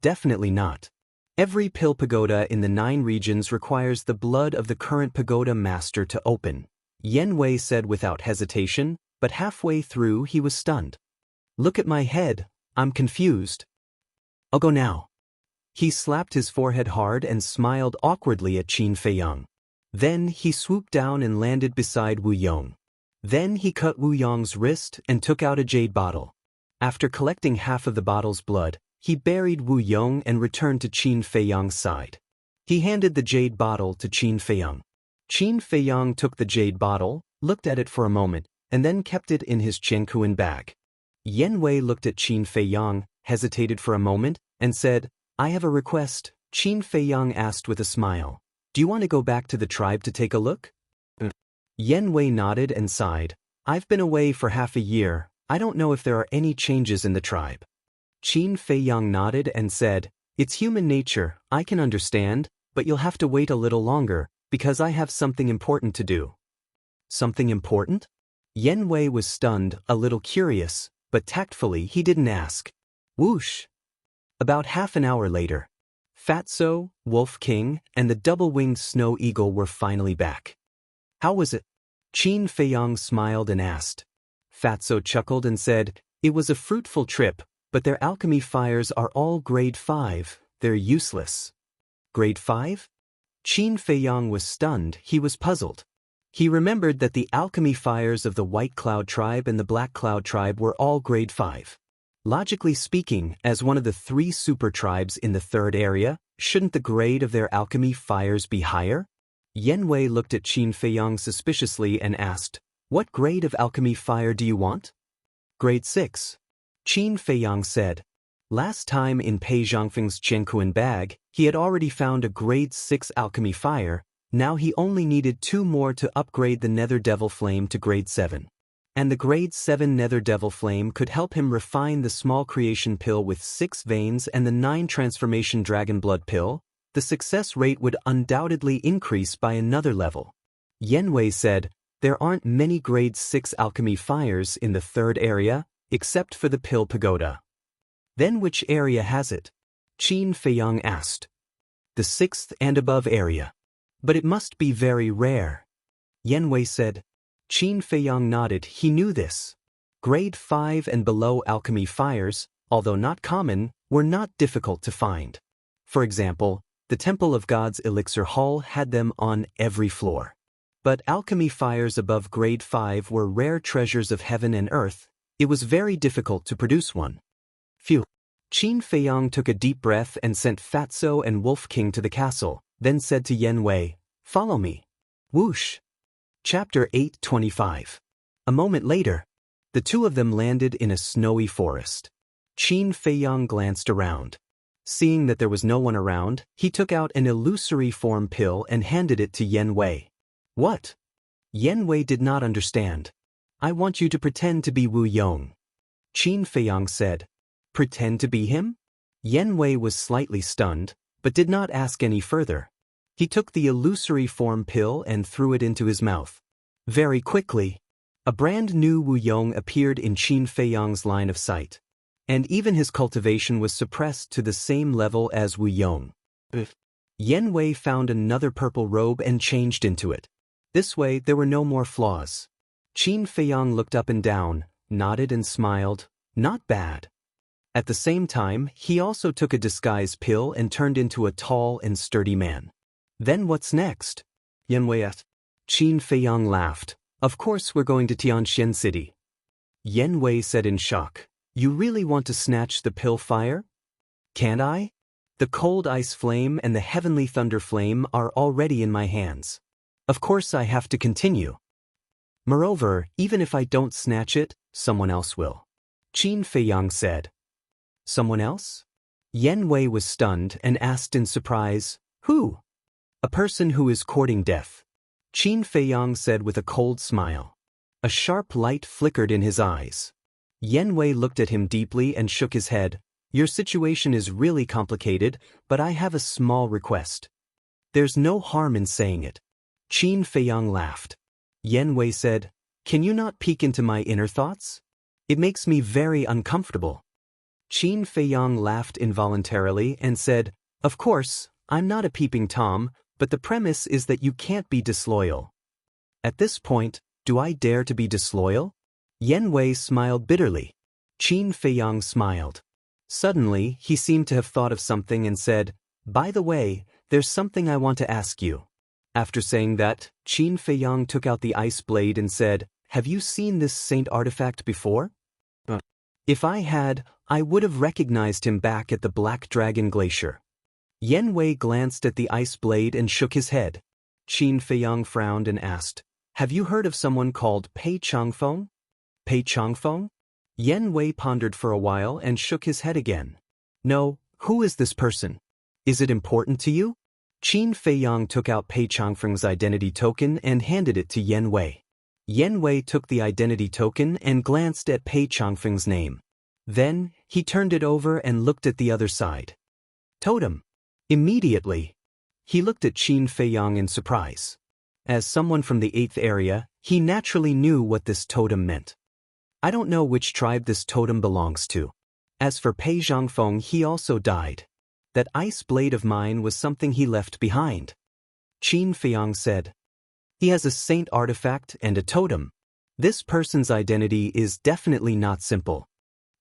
"Definitely not. Every Pill Pagoda in the 9 regions requires the blood of the current pagoda master to open," Yan Wei said without hesitation, but halfway through he was stunned. "Look at my head, I'm confused." "I'll go now." He slapped his forehead hard and smiled awkwardly at Qin Feiyang. Then he swooped down and landed beside Wu Yong. Then he cut Wu Yong's wrist and took out a jade bottle. After collecting half of the bottle's blood, he buried Wu Yong and returned to Qin Feiyang's side. He handed the jade bottle to Qin Feiyang. Qin Feiyang took the jade bottle, looked at it for a moment, and then kept it in his Jianghu bag. Yan Wei looked at Qin Feiyang, hesitated for a moment, and said, I have a request. Qin Feiyang asked with a smile. Do you want to go back to the tribe to take a look? Yan Wei nodded and sighed. I've been away for half a year. I don't know if there are any changes in the tribe. Qin Feiyang nodded and said, It's human nature, I can understand, but you'll have to wait a little longer, because I have something important to do. Something important? Yan Wei was stunned, a little curious, but tactfully he didn't ask. Whoosh! About half an hour later, Fatso, Wolf King, and the double-winged snow eagle were finally back. How was it? Qin Feiyang smiled and asked. Fatso chuckled and said, It was a fruitful trip, but their alchemy fires are all grade 5, they're useless. Grade 5? Qin Feiyang was stunned, he was puzzled. He remembered that the alchemy fires of the White Cloud tribe and the Black Cloud tribe were all grade 5. Logically speaking, as one of the 3 super tribes in the 3rd area, shouldn't the grade of their alchemy fires be higher? Yan Wei looked at Qin Feiyang suspiciously and asked, What grade of alchemy fire do you want? Grade 6. Qin Feiyang said. Last time in Pei Zhangfeng's Jianghu bag, he had already found a grade 6 alchemy fire. Now he only needed 2 more to upgrade the Nether Devil Flame to grade 7. And the grade 7 Nether Devil Flame could help him refine the small creation pill with 6 veins and the 9 transformation dragon blood pill. The success rate would undoubtedly increase by another level. Yan Wei said, There aren't many grade 6 alchemy fires in the 3rd area, except for the Pill Pagoda. Then which area has it? Qin Feiyang asked. The 6th and above area. But it must be very rare. Yan Wei said. Qin Feiyang nodded, he knew this. Grade 5 and below alchemy fires, although not common, were not difficult to find. For example, the Temple of God's Elixir Hall had them on every floor. But alchemy fires above grade 5 were rare treasures of heaven and earth. It was very difficult to produce one. Phew. Qin Feiyang took a deep breath and sent Fatso and Wolf King to the castle, then said to Yan Wei, Follow me. Whoosh. Chapter 8:25. A moment later, the 2 of them landed in a snowy forest. Qin Feiyang glanced around. Seeing that there was no one around, he took out an illusory form pill and handed it to Yan Wei. What? Yan Wei did not understand. I want you to pretend to be Wu Yong. Qin Feiyang said. Pretend to be him? Yan Wei was slightly stunned, but did not ask any further. He took the illusory form pill and threw it into his mouth. Very quickly, a brand new Wu Yong appeared in Qin Feiyang's line of sight. And even his cultivation was suppressed to the same level as Wu Yong. Yan Wei found another purple robe and changed into it. This way there were no more flaws. Qin Feiyang looked up and down, nodded and smiled. Not bad. At the same time, he also took a disguise pill and turned into a tall and sturdy man. Then what's next? Yan Wei asked. Qin Feiyang laughed. Of course we're going to Tianxian City. Yan Wei said in shock. You really want to snatch the pill fire? Can't I? The cold ice flame and the heavenly thunder flame are already in my hands. Of course I have to continue. Moreover, even if I don't snatch it, someone else will. Qin Feiyang said. Someone else? Yan Wei was stunned and asked in surprise, Who? A person who is courting death. Qin Feiyang said with a cold smile. A sharp light flickered in his eyes. Yan Wei looked at him deeply and shook his head. Your situation is really complicated, but I have a small request. There's no harm in saying it. Qin Feiyang laughed. Yan Wei said, Can you not peek into my inner thoughts? It makes me very uncomfortable. Qin Feiyang laughed involuntarily and said, Of course, I'm not a peeping Tom, but the premise is that you can't be disloyal. At this point, do I dare to be disloyal? Yan Wei smiled bitterly. Qin Feiyang smiled. Suddenly, he seemed to have thought of something and said, By the way, there's something I want to ask you. After saying that, Qin Feiyang took out the ice blade and said, Have you seen this saint artifact before? If I had, I would have recognized him back at the Black Dragon Glacier. Yan Wei glanced at the ice blade and shook his head. Qin Feiyang frowned and asked, "Have you heard of someone called Pei Changfeng?" Pei Changfeng? Yan Wei pondered for a while and shook his head again. "No, who is this person? Is it important to you?" Qin Feiyang took out Pei Changfeng's identity token and handed it to Yan Wei. Yan Wei took the identity token and glanced at Pei Changfeng's name. Then, he turned it over and looked at the other side. Totem. Immediately, he looked at Qin Feiyang in surprise. As someone from the 8th area, he naturally knew what this totem meant. "I don't know which tribe this totem belongs to. As for Pei Zhangfeng, he also died. That ice blade of mine was something he left behind." Qin Feiyang said. "He has a saint artifact and a totem. This person's identity is definitely not simple.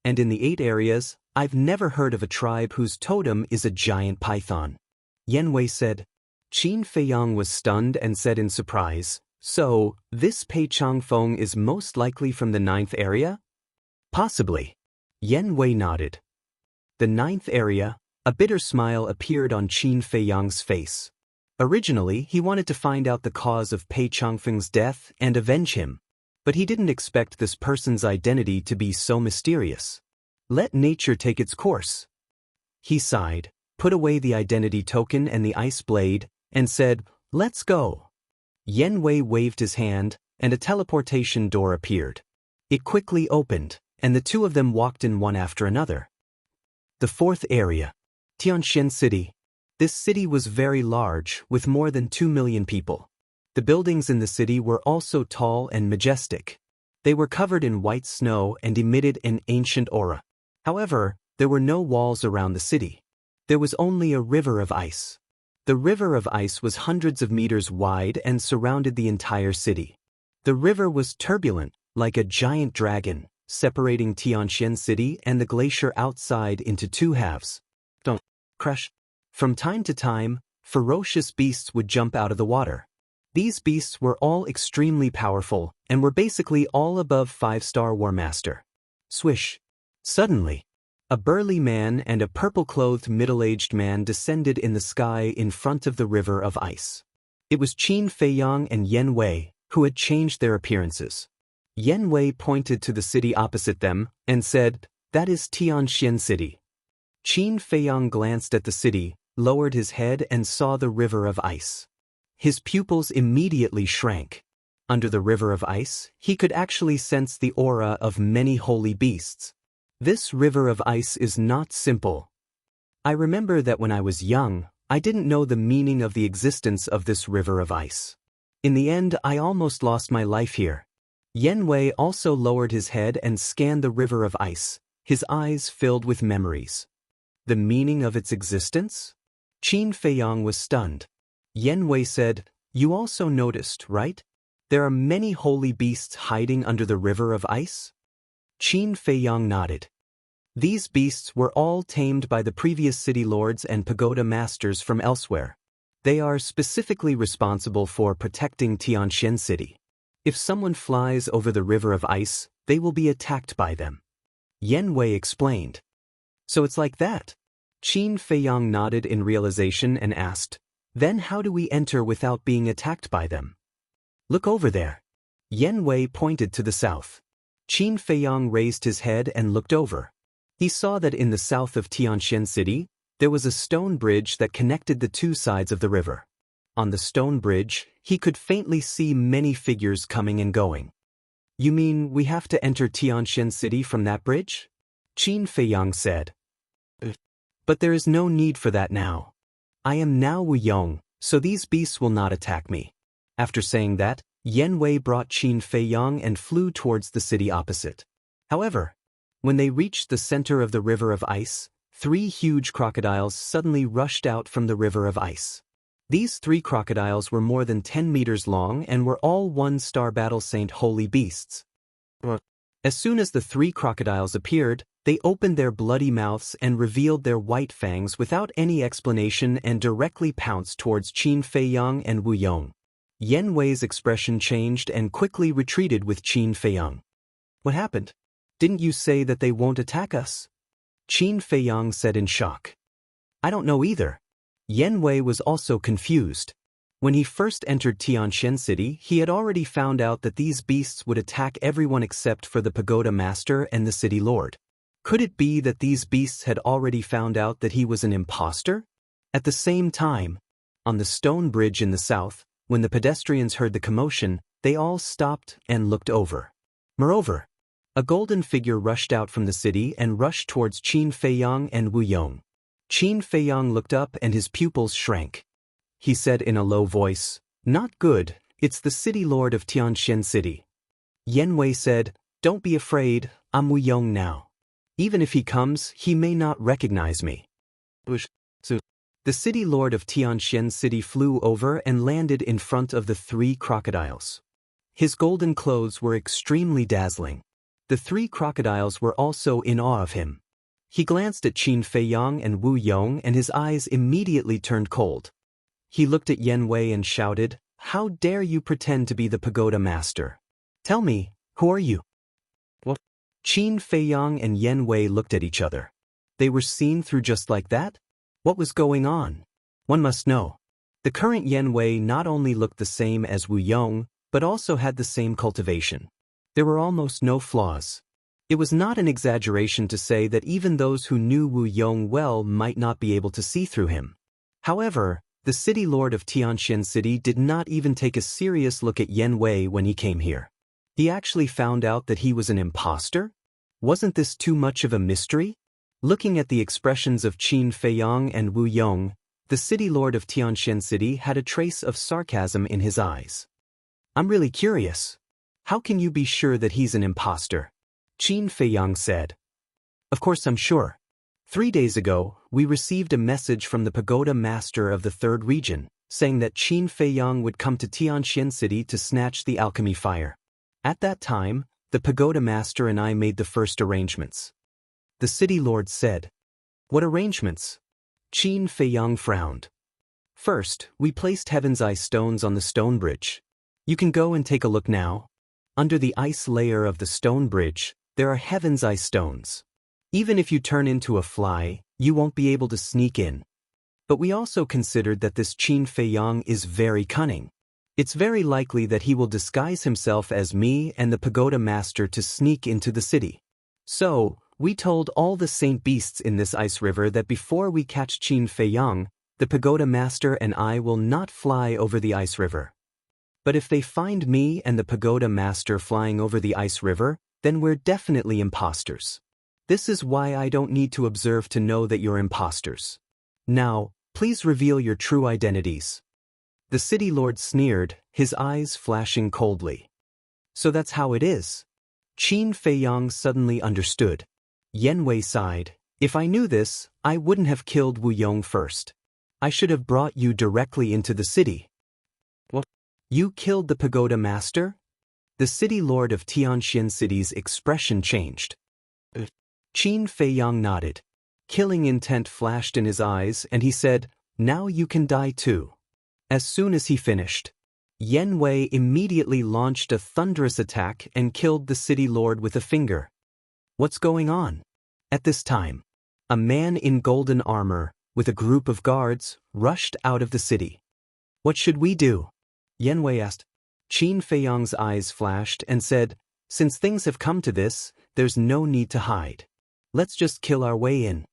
And in the 8 areas, I've never heard of a tribe whose totem is a giant python." Yan Wei said. Qin Feiyang was stunned and said in surprise, "So, this Pei Changfeng is most likely from the 9th area?" "Possibly." Yan Wei nodded. The 9th area. A bitter smile appeared on Qin Feiyang's face. Originally, he wanted to find out the cause of Pei Changfeng's death and avenge him. But he didn't expect this person's identity to be so mysterious. Let nature take its course. He sighed, put away the identity token and the ice blade, and said, "Let's go." Yan Wei waved his hand, and a teleportation door appeared. It quickly opened, and the two of them walked in one after another. The 4th area. Tianxian City. This city was very large, with more than 2 million people. The buildings in the city were also tall and majestic. They were covered in white snow and emitted an ancient aura. However, there were no walls around the city. There was only a river of ice. The river of ice was hundreds of meters wide and surrounded the entire city. The river was turbulent, like a giant dragon, separating Tianxian City and the glacier outside into 2 halves. Don't crush. From time to time, ferocious beasts would jump out of the water. These beasts were all extremely powerful and were basically all above 5-star War Master. Swish. Suddenly, a burly man and a purple-clothed middle-aged man descended in the sky in front of the river of ice. It was Qin Feiyang and Yan Wei, who had changed their appearances. Yan Wei pointed to the city opposite them and said, "That is Tianxian City." Qin Feiyang glanced at the city, lowered his head and saw the river of ice. His pupils immediately shrank. Under the river of ice, he could actually sense the aura of many holy beasts. This river of ice is not simple. I remember that when I was young, I didn't know the meaning of the existence of this river of ice. In the end, I almost lost my life here. Yan Wei also lowered his head and scanned the river of ice, his eyes filled with memories. The meaning of its existence? Qin Feiyang was stunned. Yan Wei said, "You also noticed, right? There are many holy beasts hiding under the river of ice?" Qin Feiyang nodded. These beasts were all tamed by the previous city lords and pagoda masters from elsewhere. They are specifically responsible for protecting Tianxian City. If someone flies over the river of ice, they will be attacked by them. Yan Wei explained. "So it's like that?" Qin Feiyang nodded in realization and asked, "Then how do we enter without being attacked by them?" "Look over there." Yan Wei pointed to the south. Qin Feiyang raised his head and looked over. He saw that in the south of Tianxian City, there was a stone bridge that connected the 2 sides of the river. On the stone bridge, he could faintly see many figures coming and going. "You mean we have to enter Tianxian City from that bridge?" Qin Feiyang said. "But there is no need for that now. I am now Wuyong, so these beasts will not attack me." After saying that, Yan Wei brought Qin Feiyang and flew towards the city opposite. However, when they reached the center of the river of ice, 3 huge crocodiles suddenly rushed out from the river of ice. These 3 crocodiles were more than 10 meters long and were all 1-star battle saint holy beasts. As soon as the 3 crocodiles appeared, they opened their bloody mouths and revealed their white fangs without any explanation and directly pounced towards Qin Feiyang and Wuyong. Yan Wei's expression changed and quickly retreated with Qin Feiyang. "What happened? Didn't you say that they won't attack us?" Qin Feiyang said in shock. "I don't know either." Yan Wei was also confused. When he first entered Tianxian City, he had already found out that these beasts would attack everyone except for the pagoda master and the city lord. Could it be that these beasts had already found out that he was an impostor? At the same time, on the stone bridge in the south, when the pedestrians heard the commotion, they all stopped and looked over. Moreover, a golden figure rushed out from the city and rushed towards Qin Feiyang and Wu Yong. Qin Feiyang looked up and his pupils shrank. He said in a low voice, "Not good, it's the city lord of Tianxian City." Yan Wei said, "Don't be afraid, I'm Wu Yong now. Even if he comes, he may not recognize me." The city lord of Tianxian City flew over and landed in front of the 3 crocodiles. His golden clothes were extremely dazzling. The 3 crocodiles were also in awe of him. He glanced at Qin Feiyang and Wu Yong and his eyes immediately turned cold. He looked at Yan Wei and shouted, "How dare you pretend to be the pagoda master? Tell me, who are you?" What? Qin Feiyang and Yan Wei looked at each other. They were seen through just like that? What was going on? One must know. The current Yan Wei not only looked the same as Wu Yong, but also had the same cultivation. There were almost no flaws. It was not an exaggeration to say that even those who knew Wu Yong well might not be able to see through him. However, the city lord of Tianxian City did not even take a serious look at Yan Wei when he came here. He actually found out that he was an impostor? Wasn't this too much of a mystery? Looking at the expressions of Qin Feiyang and Wu Yong, the city lord of Tianxian City had a trace of sarcasm in his eyes. "I'm really curious. How can you be sure that he's an impostor?" Qin Feiyang said. "Of course I'm sure. 3 days ago, we received a message from the pagoda master of the 3rd region, saying that Qin Feiyang would come to Tianxian City to snatch the alchemy fire. At that time, the pagoda master and I made the first arrangements." The city lord said. "What arrangements?" Qin Feiyang frowned. "First, we placed Heaven's Eye stones on the stone bridge. You can go and take a look now. Under the ice layer of the stone bridge, there are Heaven's Eye stones. Even if you turn into a fly, you won't be able to sneak in. But we also considered that this Qin Feiyang is very cunning. It's very likely that he will disguise himself as me and the pagoda master to sneak into the city. So, we told all the saint beasts in this ice river that before we catch Qin Feiyang, the pagoda master and I will not fly over the ice river. But if they find me and the pagoda master flying over the ice river, then we're definitely imposters. This is why I don't need to observe to know that you're imposters. Now, please reveal your true identities." The city lord sneered, his eyes flashing coldly. "So that's how it is." Qin Feiyang suddenly understood. Yan Wei sighed. "If I knew this, I wouldn't have killed Wu Yong first. I should have brought you directly into the city." "What? You killed the pagoda master?" The city lord of Tianxian City's expression changed. Qin Feiyang nodded. Killing intent flashed in his eyes and he said, "Now you can die too." As soon as he finished, Yan Wei immediately launched a thunderous attack and killed the city lord with a finger. What's going on? At this time, a man in golden armor, with a group of guards, rushed out of the city. "What should we do?" Yan Wei asked. Qin Feiyang's eyes flashed and said, "Since things have come to this, there's no need to hide. Let's just kill our way in."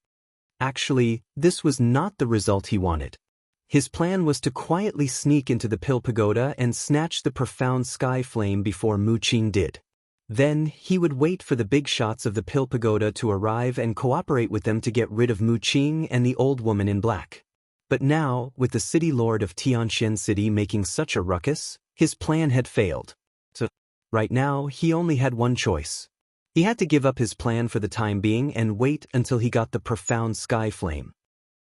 Actually, this was not the result he wanted. His plan was to quietly sneak into the Pill Pagoda and snatch the profound sky flame before Mu Qing did. Then, he would wait for the big shots of the Pill Pagoda to arrive and cooperate with them to get rid of Mu Qing and the old woman in black. But now, with the city lord of Tianxian City making such a ruckus, his plan had failed. So, right now, he only had one choice. He had to give up his plan for the time being and wait until he got the profound sky flame.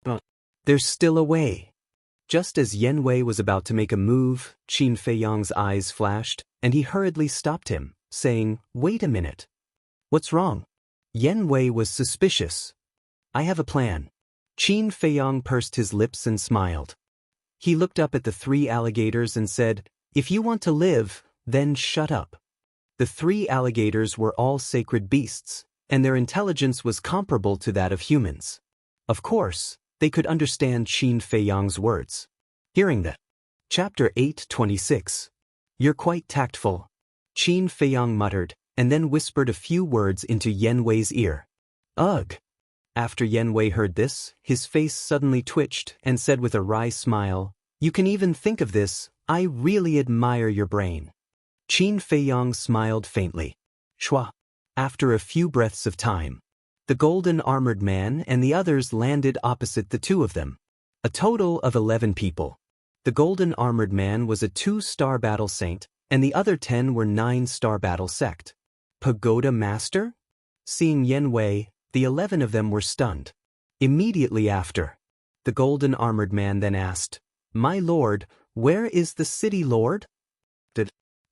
But there's still a way. Just as Yan Wei was about to make a move, Qin Feiyang's eyes flashed, and he hurriedly stopped him, saying, "Wait a minute." "What's wrong?" Yan Wei was suspicious. "I have a plan." Qin Feiyang pursed his lips and smiled. He looked up at the 3 alligators and said, "If you want to live, then shut up." The 3 alligators were all sacred beasts, and their intelligence was comparable to that of humans. Of course, they could understand Qin Feiyang's words. Hearing that, Chapter 8:26. You're quite tactful. Qin Feiyang muttered, and then whispered a few words into Yan Wei's ear. Ugh. After Yan Wei heard this, his face suddenly twitched and said with a wry smile, You can even think of this, I really admire your brain. Qin Feiyang smiled faintly. Shua. After a few breaths of time, the golden armored man and the others landed opposite the two of them. A total of 11 people. The golden armored man was a 2-star battle saint, and the other 10 were 9-star battle sect. Pagoda master? Seeing Yan Wei, the 11 of them were stunned. Immediately after, the golden armored man then asked, My lord, where is the city lord?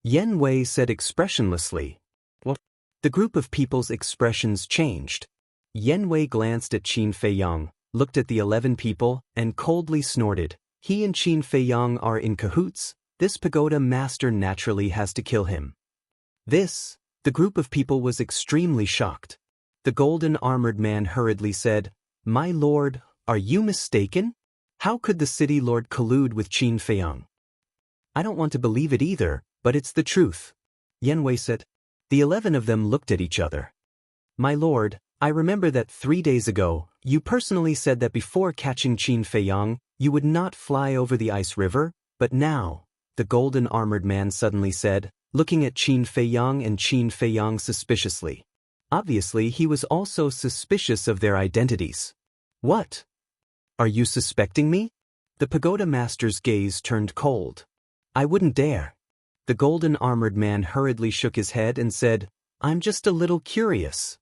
Yan Wei said expressionlessly. What? The group of people's expressions changed. Yan Wei glanced at Qin Feiyang, looked at the 11 people, and coldly snorted. He and Qin Feiyang are in cahoots. This pagoda master naturally has to kill him. The group of people was extremely shocked. The golden armored man hurriedly said, My lord, are you mistaken? How could the city lord collude with Qin Feiyang? I don't want to believe it either, but it's the truth. Yan Wei said. The 11 of them looked at each other. My lord, I remember that 3 days ago, you personally said that before catching Qin Feiyang, you would not fly over the ice river, but now, the golden armored man suddenly said, looking at Qin Feiyang and Qin Feiyang suspiciously. Obviously, he was also suspicious of their identities. What? Are you suspecting me? The pagoda master's gaze turned cold. I wouldn't dare. The golden armored man hurriedly shook his head and said, I'm just a little curious.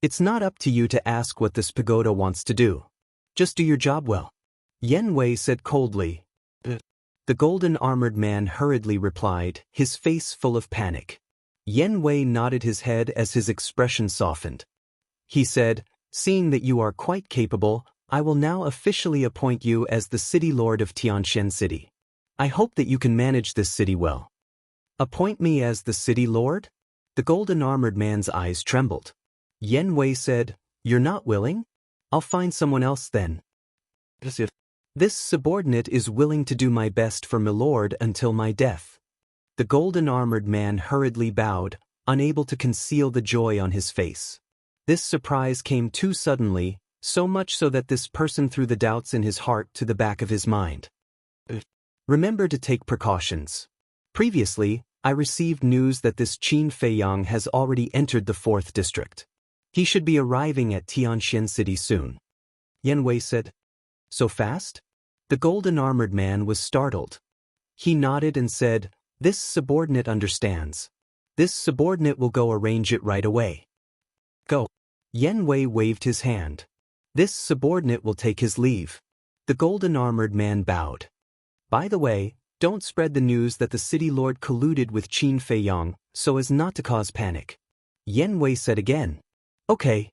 It's not up to you to ask what this pagoda wants to do. Just do your job well. Yan Wei said coldly. The golden armored man hurriedly replied, his face full of panic. Yan Wei nodded his head as his expression softened. He said, Seeing that you are quite capable, I will now officially appoint you as the city lord of Tianxian City. I hope that you can manage this city well. Appoint me as the city lord? The golden armored man's eyes trembled. Yan Wei said, You're not willing? I'll find someone else then. This subordinate is willing to do my best for my lord until my death. The golden armored man hurriedly bowed, unable to conceal the joy on his face. This surprise came too suddenly, so much so that this person threw the doubts in his heart to the back of his mind. Remember to take precautions. Previously, I received news that this Qin Feiyang has already entered the 4th district. He should be arriving at Tianxian City soon. Yan Wei said. So fast? The golden armored man was startled. He nodded and said, This subordinate understands. This subordinate will go arrange it right away. Go. Yan Wei waved his hand. This subordinate will take his leave. The golden armored man bowed. By the way, don't spread the news that the city lord colluded with Qin Feiyang, so as not to cause panic. Yan Wei said again. Okay.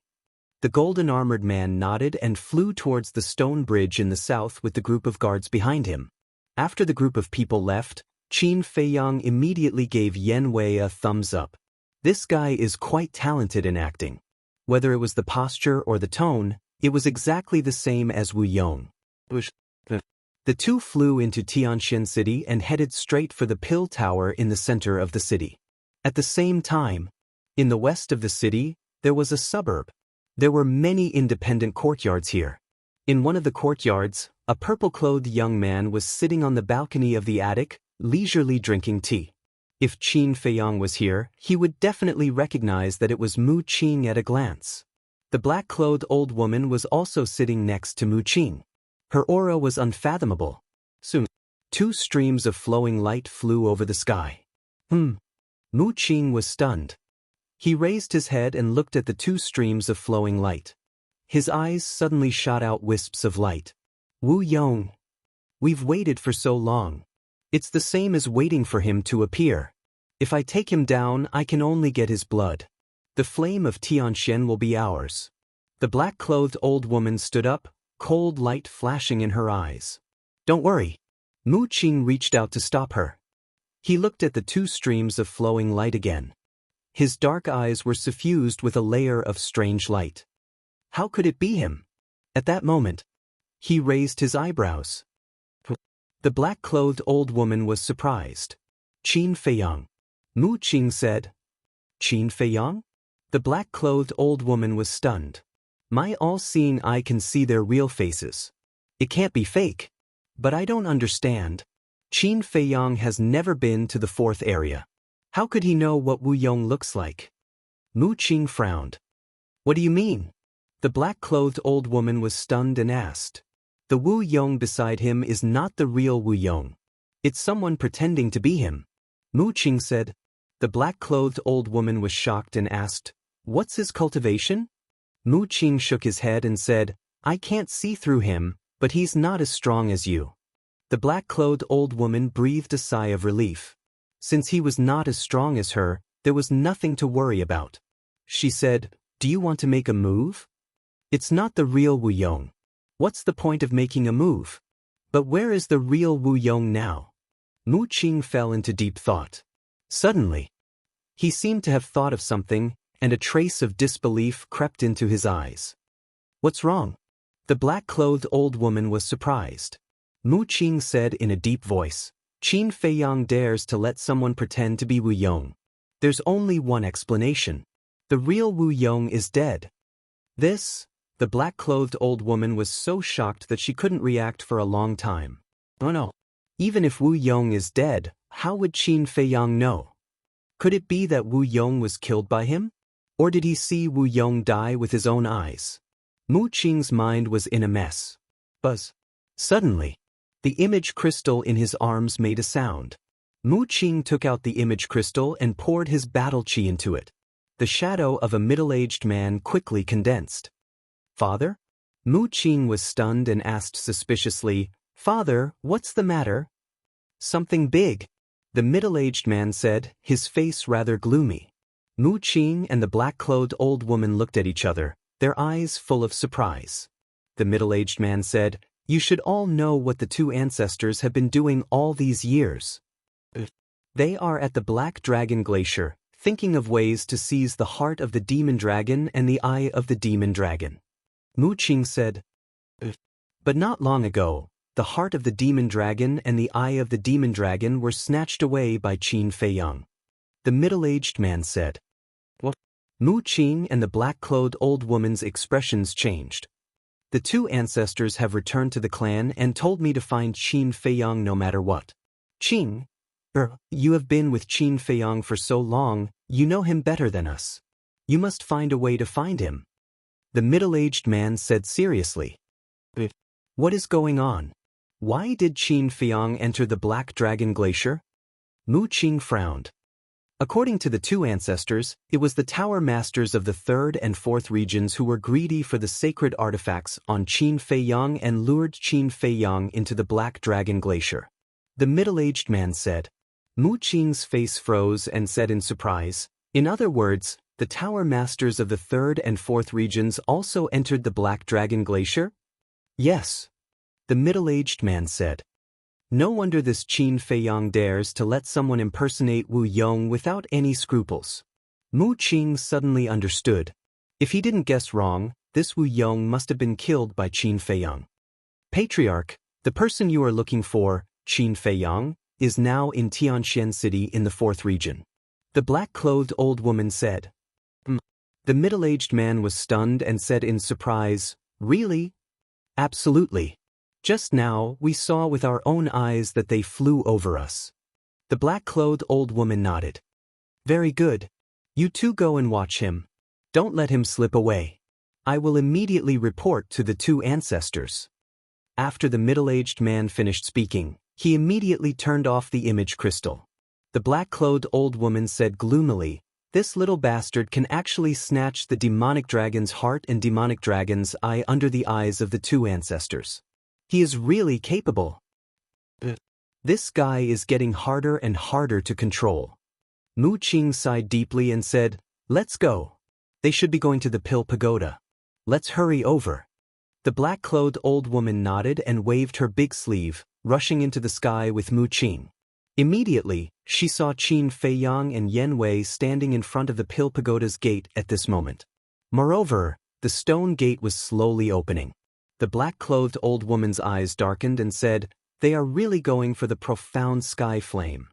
The golden armored man nodded and flew towards the stone bridge in the south with the group of guards behind him. After the group of people left, Qin Feiyang immediately gave Yan Wei a thumbs up. This guy is quite talented in acting. Whether it was the posture or the tone, it was exactly the same as Wu Yong. The two flew into Tianxian City and headed straight for the pill tower in the center of the city. At the same time, in the west of the city, there was a suburb. There were many independent courtyards here. In one of the courtyards, a purple-clothed young man was sitting on the balcony of the attic, leisurely drinking tea. If Qin Feiyang was here, he would definitely recognize that it was Mu Qing at a glance. The black-clothed old woman was also sitting next to Mu Qing. Her aura was unfathomable. Soon, 2 streams of flowing light flew over the sky. Mu Qing was stunned. He raised his head and looked at the 2 streams of flowing light. His eyes suddenly shot out wisps of light. Wu Yong. We've waited for so long. It's the same as waiting for him to appear. If I take him down, I can only get his blood. The flame of Tianxian will be ours. The black-clothed old woman stood up, cold light flashing in her eyes. Don't worry. Mu Qing reached out to stop her. He looked at the 2 streams of flowing light again. His dark eyes were suffused with a layer of strange light. How could it be him? At that moment, he raised his eyebrows. The black-clothed old woman was surprised. Qin Feiyang. Mu Qing said. Qin Feiyang? The black-clothed old woman was stunned. My all-seeing eye can see their real faces. It can't be fake. But I don't understand. Qin Feiyang has never been to the fourth area. How could he know what Wu Yong looks like? Mu Qing frowned. What do you mean? The black-clothed old woman was stunned and asked. The Wu Yong beside him is not the real Wu Yong. It's someone pretending to be him. Mu Qing said. The black-clothed old woman was shocked and asked, What's his cultivation? Mu Qing shook his head and said, I can't see through him, but he's not as strong as you. The black-clothed old woman breathed a sigh of relief. Since he was not as strong as her, there was nothing to worry about. She said, Do you want to make a move? It's not the real Wu Yong. What's the point of making a move? But where is the real Wu Yong now? Mu Qing fell into deep thought. Suddenly, he seemed to have thought of something, and a trace of disbelief crept into his eyes. What's wrong? The black-clothed old woman was surprised. Mu Qing said in a deep voice, Qin Feiyang dares to let someone pretend to be Wu Yong. There's only one explanation. The real Wu Yong is dead. The black-clothed old woman was so shocked that she couldn't react for a long time. Oh no. Even if Wu Yong is dead, how would Qin Feiyang know? Could it be that Wu Yong was killed by him? Or did he see Wu Yong die with his own eyes? Mu Qing's mind was in a mess. Buzz. Suddenly, the image crystal in his arms made a sound. Mu Qing took out the image crystal and poured his battle qi into it. The shadow of a middle-aged man quickly condensed. Father? Mu Qing was stunned and asked suspiciously, Father, what's the matter? Something big, the middle-aged man said, his face rather gloomy. Mu Qing and the black-clothed old woman looked at each other, their eyes full of surprise. The middle-aged man said, You should all know what the two ancestors have been doing all these years. They are at the Black Dragon Glacier, thinking of ways to seize the heart of the demon dragon and the eye of the demon dragon. Mu Qing said, But not long ago, the heart of the demon dragon and the eye of the demon dragon were snatched away by Qin Feiyang. The middle-aged man said. What? Mu Qing and the black-clothed old woman's expressions changed. The two ancestors have returned to the clan and told me to find Qin Feiyang no matter what. Qing, you have been with Qin Feiyang for so long, you know him better than us. You must find a way to find him. The middle-aged man said seriously. What is going on? Why did Qin Feiyang enter the Black Dragon Glacier? Mu Qing frowned. According to the two ancestors, it was the tower masters of the third and fourth regions who were greedy for the sacred artifacts on Qin Feiyang and lured Qin Feiyang into the Black Dragon Glacier. The middle-aged man said. Mu Qing's face froze and said in surprise, In other words, the tower masters of the third and fourth regions also entered the Black Dragon Glacier? Yes. The middle-aged man said. No wonder this Qin Feiyang dares to let someone impersonate Wu Yong without any scruples. Mu Qing suddenly understood. If he didn't guess wrong, this Wu Yong must have been killed by Qin Feiyang. Patriarch, the person you are looking for, Qin Feiyang, is now in Tianxian City in the fourth region. The black-clothed old woman said. The middle-aged man was stunned and said in surprise, Really? Absolutely. Just now, we saw with our own eyes that they flew over us. The black-clothed old woman nodded. Very good. You two go and watch him. Don't let him slip away. I will immediately report to the two ancestors. After the middle-aged man finished speaking, he immediately turned off the image crystal. The black-clothed old woman said gloomily, This little bastard can actually snatch the demonic dragon's heart and demonic dragon's eye under the eyes of the two ancestors. He is really capable. This guy is getting harder and harder to control. Mu Qing sighed deeply and said, Let's go. They should be going to the Pill Pagoda. Let's hurry over. The black-clothed old woman nodded and waved her big sleeve, rushing into the sky with Mu Qing. Immediately, she saw Qin Feiyang and Yen Wei standing in front of the Pill Pagoda's gate at this moment. Moreover, the stone gate was slowly opening. The black-clothed old woman's eyes darkened and said, They are really going for the profound sky flame.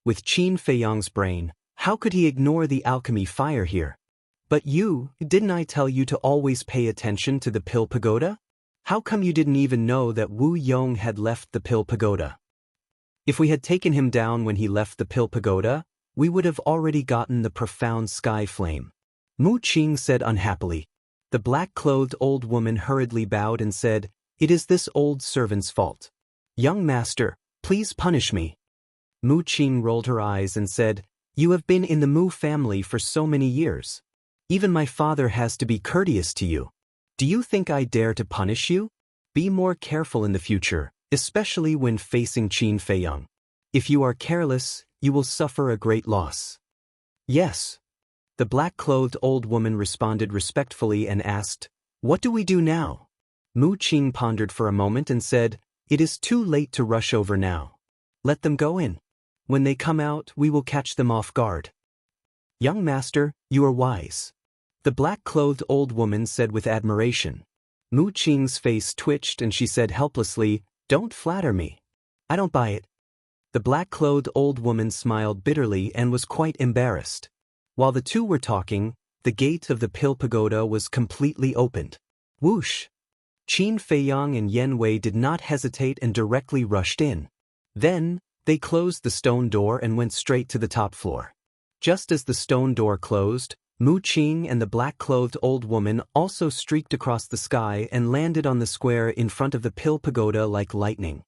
With Qin Feiyang's brain, how could he ignore the alchemy fire here? But didn't I tell you to always pay attention to the Pill Pagoda? How come you didn't even know that Wu Yong had left the Pill Pagoda? If we had taken him down when he left the Pill Pagoda, we would have already gotten the profound sky flame. Mu Qing said unhappily. The black-clothed old woman hurriedly bowed and said, "It is this old servant's fault. Young master, please punish me." Mu Qing rolled her eyes and said, "You have been in the Mu family for so many years. Even my father has to be courteous to you. Do you think I dare to punish you? Be more careful in the future, especially when facing Qin Feiyang. If you are careless, you will suffer a great loss." "Yes." The black-clothed old woman responded respectfully and asked, "What do we do now?" Mu Qing pondered for a moment and said, "It is too late to rush over now. Let them go in. When they come out, we will catch them off guard." "Young master, you are wise," the black-clothed old woman said with admiration. Mu Qing's face twitched and she said helplessly, "Don't flatter me. I don't buy it." The black-clothed old woman smiled bitterly and was quite embarrassed. While the two were talking, the gate of the Pill Pagoda was completely opened. Whoosh! Qin Feiyang and Yen Wei did not hesitate and directly rushed in. Then, they closed the stone door and went straight to the top floor. Just as the stone door closed, Mu Qing and the black-clothed old woman also streaked across the sky and landed on the square in front of the Pill Pagoda like lightning.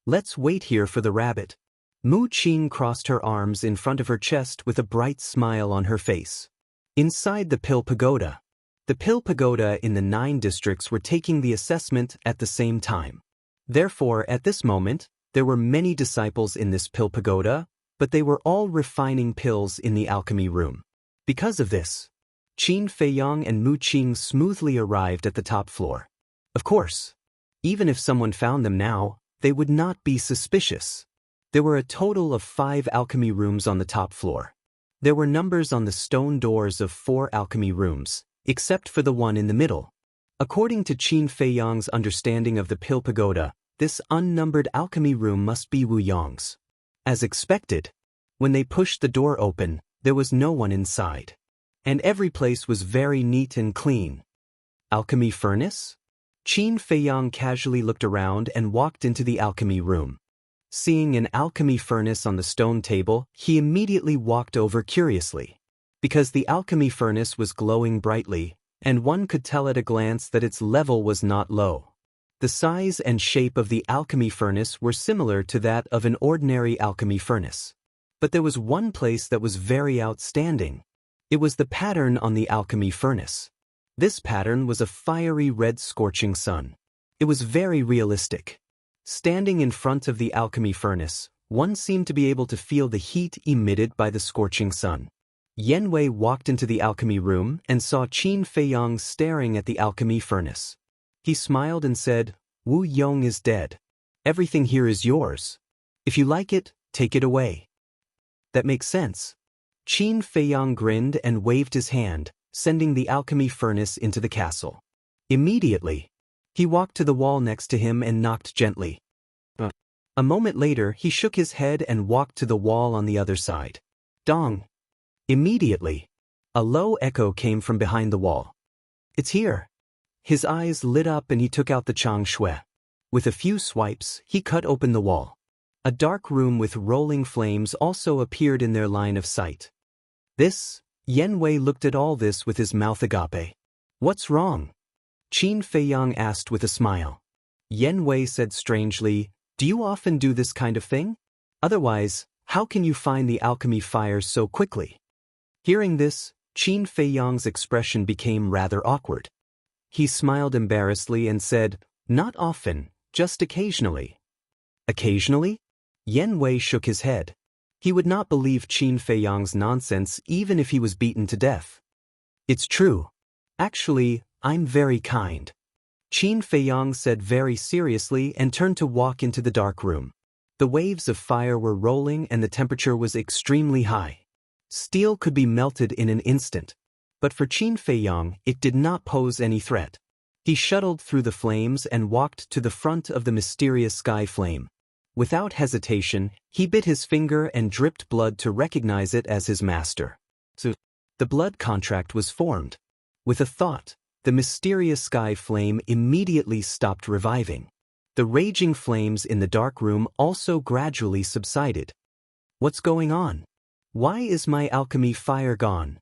"Let's wait here for the rabbit." Mu Qing crossed her arms in front of her chest with a bright smile on her face. Inside the Pill Pagoda. The Pill Pagoda in the 9 districts were taking the assessment at the same time. Therefore, at this moment, there were many disciples in this Pill Pagoda, but they were all refining pills in the alchemy room. Because of this, Qin Feiyang and Mu Qing smoothly arrived at the top floor. Of course, even if someone found them now, they would not be suspicious. There were a total of 5 alchemy rooms on the top floor. There were numbers on the stone doors of 4 alchemy rooms, except for the one in the middle. According to Qin Feiyang's understanding of the Pill Pagoda, this unnumbered alchemy room must be Wu Yong's. As expected, when they pushed the door open, there was no one inside. And every place was very neat and clean. Alchemy furnace? Qin Feiyang casually looked around and walked into the alchemy room. Seeing an alchemy furnace on the stone table, he immediately walked over curiously. Because the alchemy furnace was glowing brightly, and one could tell at a glance that its level was not low. The size and shape of the alchemy furnace were similar to that of an ordinary alchemy furnace. But there was one place that was very outstanding. It was the pattern on the alchemy furnace. This pattern was a fiery red scorching sun. It was very realistic. Standing in front of the alchemy furnace, one seemed to be able to feel the heat emitted by the scorching sun. Yen Wei walked into the alchemy room and saw Qin Feiyang staring at the alchemy furnace. He smiled and said, "Wu Yong is dead. Everything here is yours. If you like it, take it away." "That makes sense." Qin Feiyang grinned and waved his hand, sending the alchemy furnace into the castle. Immediately, he walked to the wall next to him and knocked gently. A moment later, he shook his head and walked to the wall on the other side. Dong! Immediately, a low echo came from behind the wall. "It's here." His eyes lit up and he took out the Chang Shui. With a few swipes, he cut open the wall. A dark room with rolling flames also appeared in their line of sight. Yen Wei looked at all this with his mouth agape. "What's wrong?" Qin Feiyang asked with a smile. Yen Wei said strangely, "Do you often do this kind of thing? Otherwise, how can you find the alchemy fire so quickly?" Hearing this, Qin Feiyang's expression became rather awkward. He smiled embarrassedly and said, "Not often, just occasionally." "Occasionally?" Yen Wei shook his head. He would not believe Qin Feiyang's nonsense even if he was beaten to death. "It's true. Actually, I'm very kind." Qin Feiyang said very seriously and turned to walk into the dark room. The waves of fire were rolling and the temperature was extremely high. Steel could be melted in an instant. But for Qin Feiyang, it did not pose any threat. He shuttled through the flames and walked to the front of the mysterious sky flame. Without hesitation, he bit his finger and dripped blood to recognize it as his master. So, the blood contract was formed. With a thought, the mysterious sky flame immediately stopped reviving. The raging flames in the dark room also gradually subsided. What's going on? Why is my alchemy fire gone?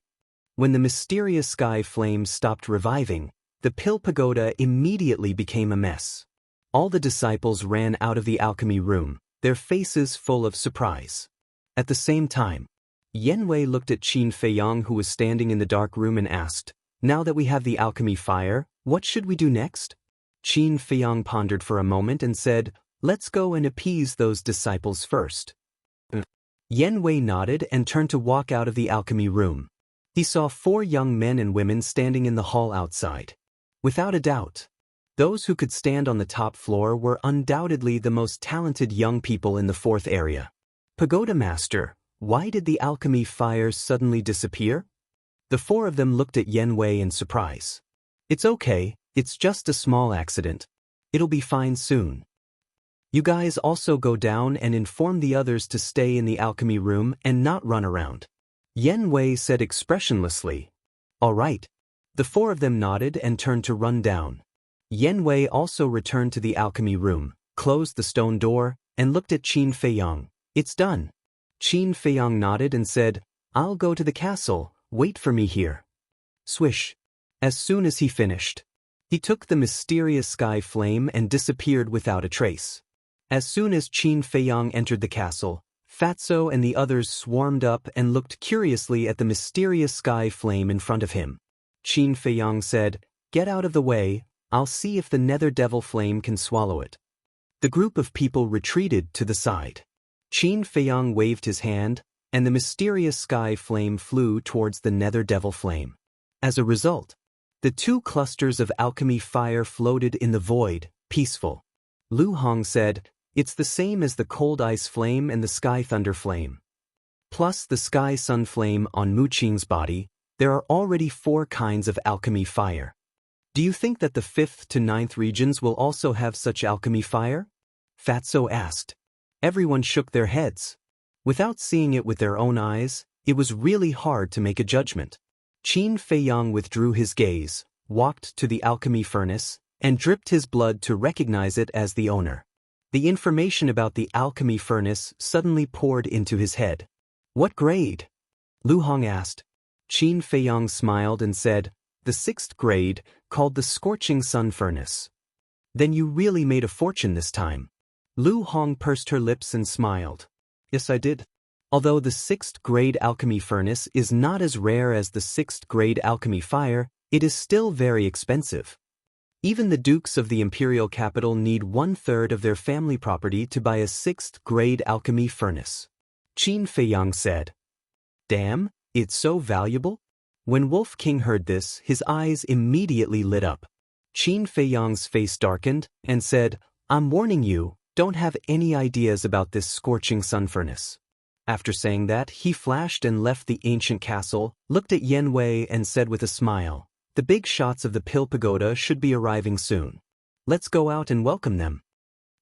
When the mysterious sky flame stopped reviving, the pill pagoda immediately became a mess. All the disciples ran out of the alchemy room, their faces full of surprise. At the same time, Yanwei looked at Qin Feiyang, who was standing in the dark room, and asked, "Now that we have the alchemy fire, what should we do next?" Qin Feiyang pondered for a moment and said, "Let's go and appease those disciples first." Yanwei nodded and turned to walk out of the alchemy room. He saw 4 young men and women standing in the hall outside. Without a doubt, those who could stand on the top floor were undoubtedly the most talented young people in the 4th area. "Pagoda Master, why did the alchemy fire suddenly disappear?" The 4 of them looked at Yanwei in surprise. "It's okay, it's just a small accident. It'll be fine soon. You guys also go down and inform the others to stay in the alchemy room and not run around," Yanwei said expressionlessly. "All right." The 4 of them nodded and turned to run down. Yanwei also returned to the alchemy room, closed the stone door, and looked at Qin Feiyang. "It's done." Qin Feiyang nodded and said, "I'll go to the castle, wait for me here." Swish. As soon as he finished, he took the mysterious sky flame and disappeared without a trace. As soon as Qin Feiyang entered the castle, Fatso and the others swarmed up and looked curiously at the mysterious sky flame in front of him. Qin Feiyang said, "Get out of the way, I'll see if the nether devil flame can swallow it." The group of people retreated to the side. Qin Feiyang waved his hand, and the mysterious sky flame flew towards the nether devil flame. As a result, the 2 clusters of alchemy fire floated in the void, peaceful. Lu Hong said, "It's the same as the cold ice flame and the sky thunder flame. Plus the sky sun flame on Mu Qing's body, there are already 4 kinds of alchemy fire. Do you think that the 5th to 9th regions will also have such alchemy fire?" Fatso asked. Everyone shook their heads. Without seeing it with their own eyes, it was really hard to make a judgment. Qin Feiyang withdrew his gaze, walked to the alchemy furnace, and dripped his blood to recognize it as the owner. The information about the alchemy furnace suddenly poured into his head. "What grade?" Lu Hong asked. Qin Feiyang smiled and said, "The 6th grade, called the Scorching Sun Furnace." "Then you really made a fortune this time." Lu Hong pursed her lips and smiled. "Yes, I did. Although the 6th grade alchemy furnace is not as rare as the 6th grade alchemy fire, it is still very expensive. Even the dukes of the imperial capital need 1/3 of their family property to buy a 6th grade alchemy furnace." Qin Feiyang said. "Damn, it's so valuable?" When Wolf King heard this, his eyes immediately lit up. Qin Feiyang's face darkened and said, "I'm warning you, don't have any ideas about this scorching sun furnace." After saying that, he flashed and left the ancient castle, looked at Yanwei and said with a smile, "The big shots of the Pill Pagoda should be arriving soon. Let's go out and welcome them."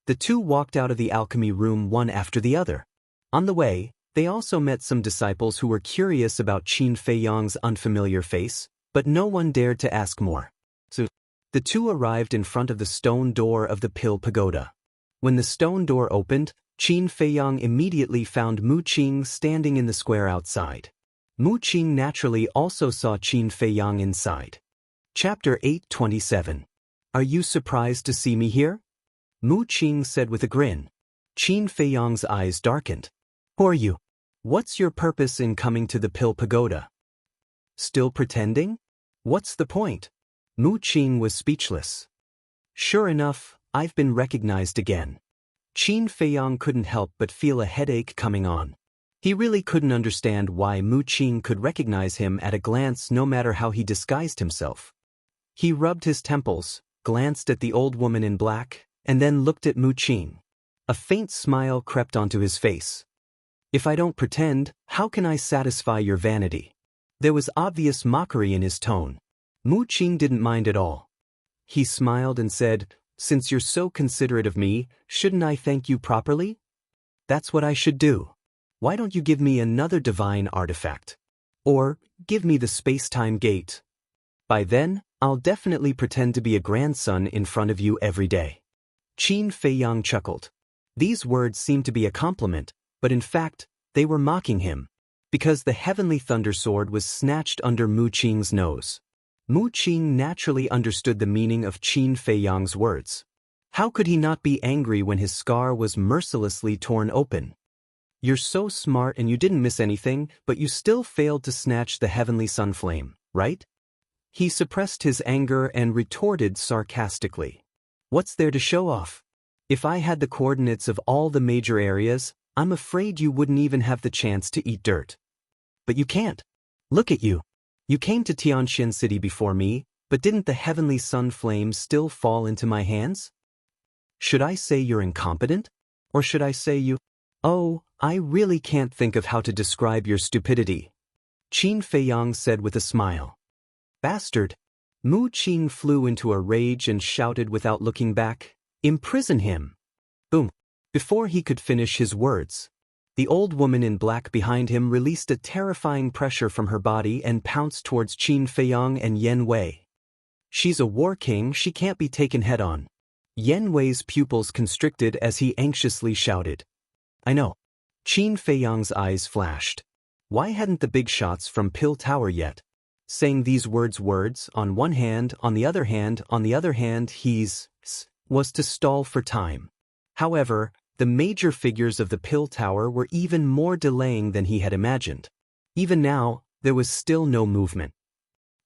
The 2 walked out of the alchemy room one after the other. On the way, they also met some disciples who were curious about Qin Feiyang's unfamiliar face, but no one dared to ask more. So, the 2 arrived in front of the stone door of the Pill Pagoda. When the stone door opened, Qin Feiyang immediately found Mu Qing standing in the square outside. Mu Qing naturally also saw Qin Feiyang inside. Chapter 827. "Are you surprised to see me here?" Mu Qing said with a grin. Qin Feiyang's eyes darkened. "Who are you? What's your purpose in coming to the Pill Pagoda? Still pretending? What's the point?" Mu Qing was speechless. Sure enough, I've been recognized again. Qin Feiyang couldn't help but feel a headache coming on. He really couldn't understand why Mu Qing could recognize him at a glance no matter how he disguised himself. He rubbed his temples, glanced at the old woman in black, and then looked at Mu Qing. A faint smile crept onto his face. "If I don't pretend, how can I satisfy your vanity?" There was obvious mockery in his tone. Mu Qing didn't mind at all. He smiled and said, "Since you're so considerate of me, shouldn't I thank you properly?" That's what I should do. Why don't you give me another divine artifact? Or, give me the space-time gate. By then, I'll definitely pretend to be a grandson in front of you every day. Qin Feiyang chuckled. These words seemed to be a compliment, but in fact, they were mocking him, because the heavenly thunder sword was snatched under Mu Qing's nose. Mu Qing naturally understood the meaning of Qin Feiyang's words. How could he not be angry when his scar was mercilessly torn open? You're so smart and you didn't miss anything, but you still failed to snatch the heavenly sun flame, right? He suppressed his anger and retorted sarcastically. What's there to show off? If I had the coordinates of all the major areas, I'm afraid you wouldn't even have the chance to eat dirt. But you can't. Look at you. You came to Tianxian City before me, but didn't the heavenly sun flame still fall into my hands? Should I say you're incompetent? Or should I say you... Oh, I really can't think of how to describe your stupidity. Qin Feiyang said with a smile. Bastard. Mu Qing flew into a rage and shouted without looking back, "Imprison him!" Boom. Before he could finish his words, the old woman in black behind him released a terrifying pressure from her body and pounced towards Qin Feiyang and Yan Wei. She's a war king, she can't be taken head-on. Yan Wei's pupils constricted as he anxiously shouted. I know. Qin Feiyang's eyes flashed. Why hadn't the big shots from Pill Tower yet? Saying these words on one hand, on the other hand, he's was to stall for time. However, the major figures of the Pill Tower were even more delaying than he had imagined. Even now, there was still no movement.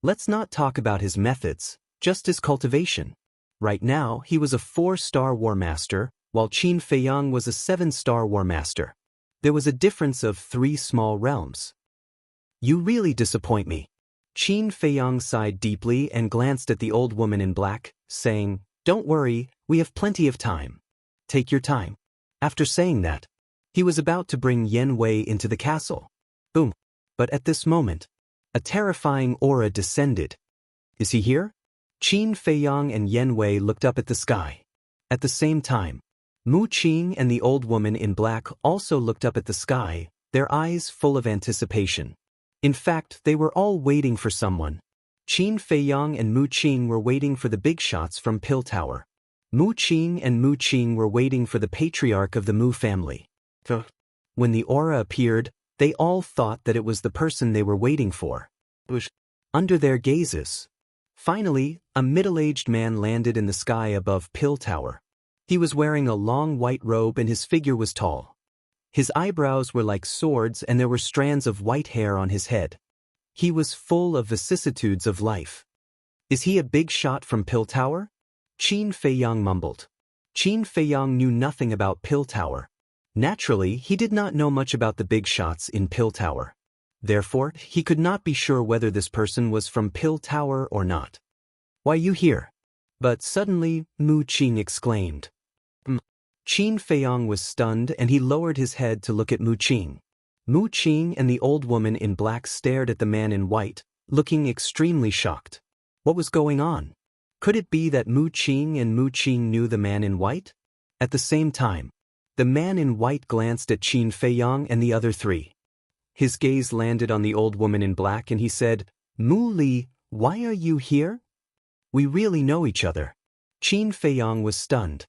Let's not talk about his methods, just his cultivation. Right now, he was a 4-star War Master, while Qin Feiyang was a 7-star War Master. There was a difference of 3 small realms. You really disappoint me. Qin Feiyang sighed deeply and glanced at the old woman in black, saying, Don't worry, we have plenty of time. Take your time. After saying that, he was about to bring Yan Wei into the castle. Boom. But at this moment, a terrifying aura descended. Is he here? Qin Feiyang and Yan Wei looked up at the sky. At the same time, Mu Qing and the old woman in black also looked up at the sky, their eyes full of anticipation. In fact, they were all waiting for someone. Qin Feiyang and Mu Qing were waiting for the big shots from Pill Tower. Mu Qing were waiting for the patriarch of the Mu family. When the aura appeared, they all thought that it was the person they were waiting for. Under their gazes, finally, a middle-aged man landed in the sky above Pill Tower. He was wearing a long white robe and his figure was tall. His eyebrows were like swords and there were strands of white hair on his head. He was full of vicissitudes of life. Is he a big shot from Pill Tower? Qin Feiyang mumbled. Qin Feiyang knew nothing about Pill Tower. Naturally, he did not know much about the big shots in Pill Tower. Therefore, he could not be sure whether this person was from Pill Tower or not. Why you here? But suddenly, Mu Qing exclaimed. Qin Feiyang was stunned and he lowered his head to look at Mu Qing. Mu Qing and the old woman in black stared at the man in white, looking extremely shocked. What was going on? Could it be that Mu Qing knew the man in white? At the same time, the man in white glanced at Qin Feiyang and the other 3. His gaze landed on the old woman in black and he said, Mu Li, why are you here? We really know each other. Qin Feiyang was stunned.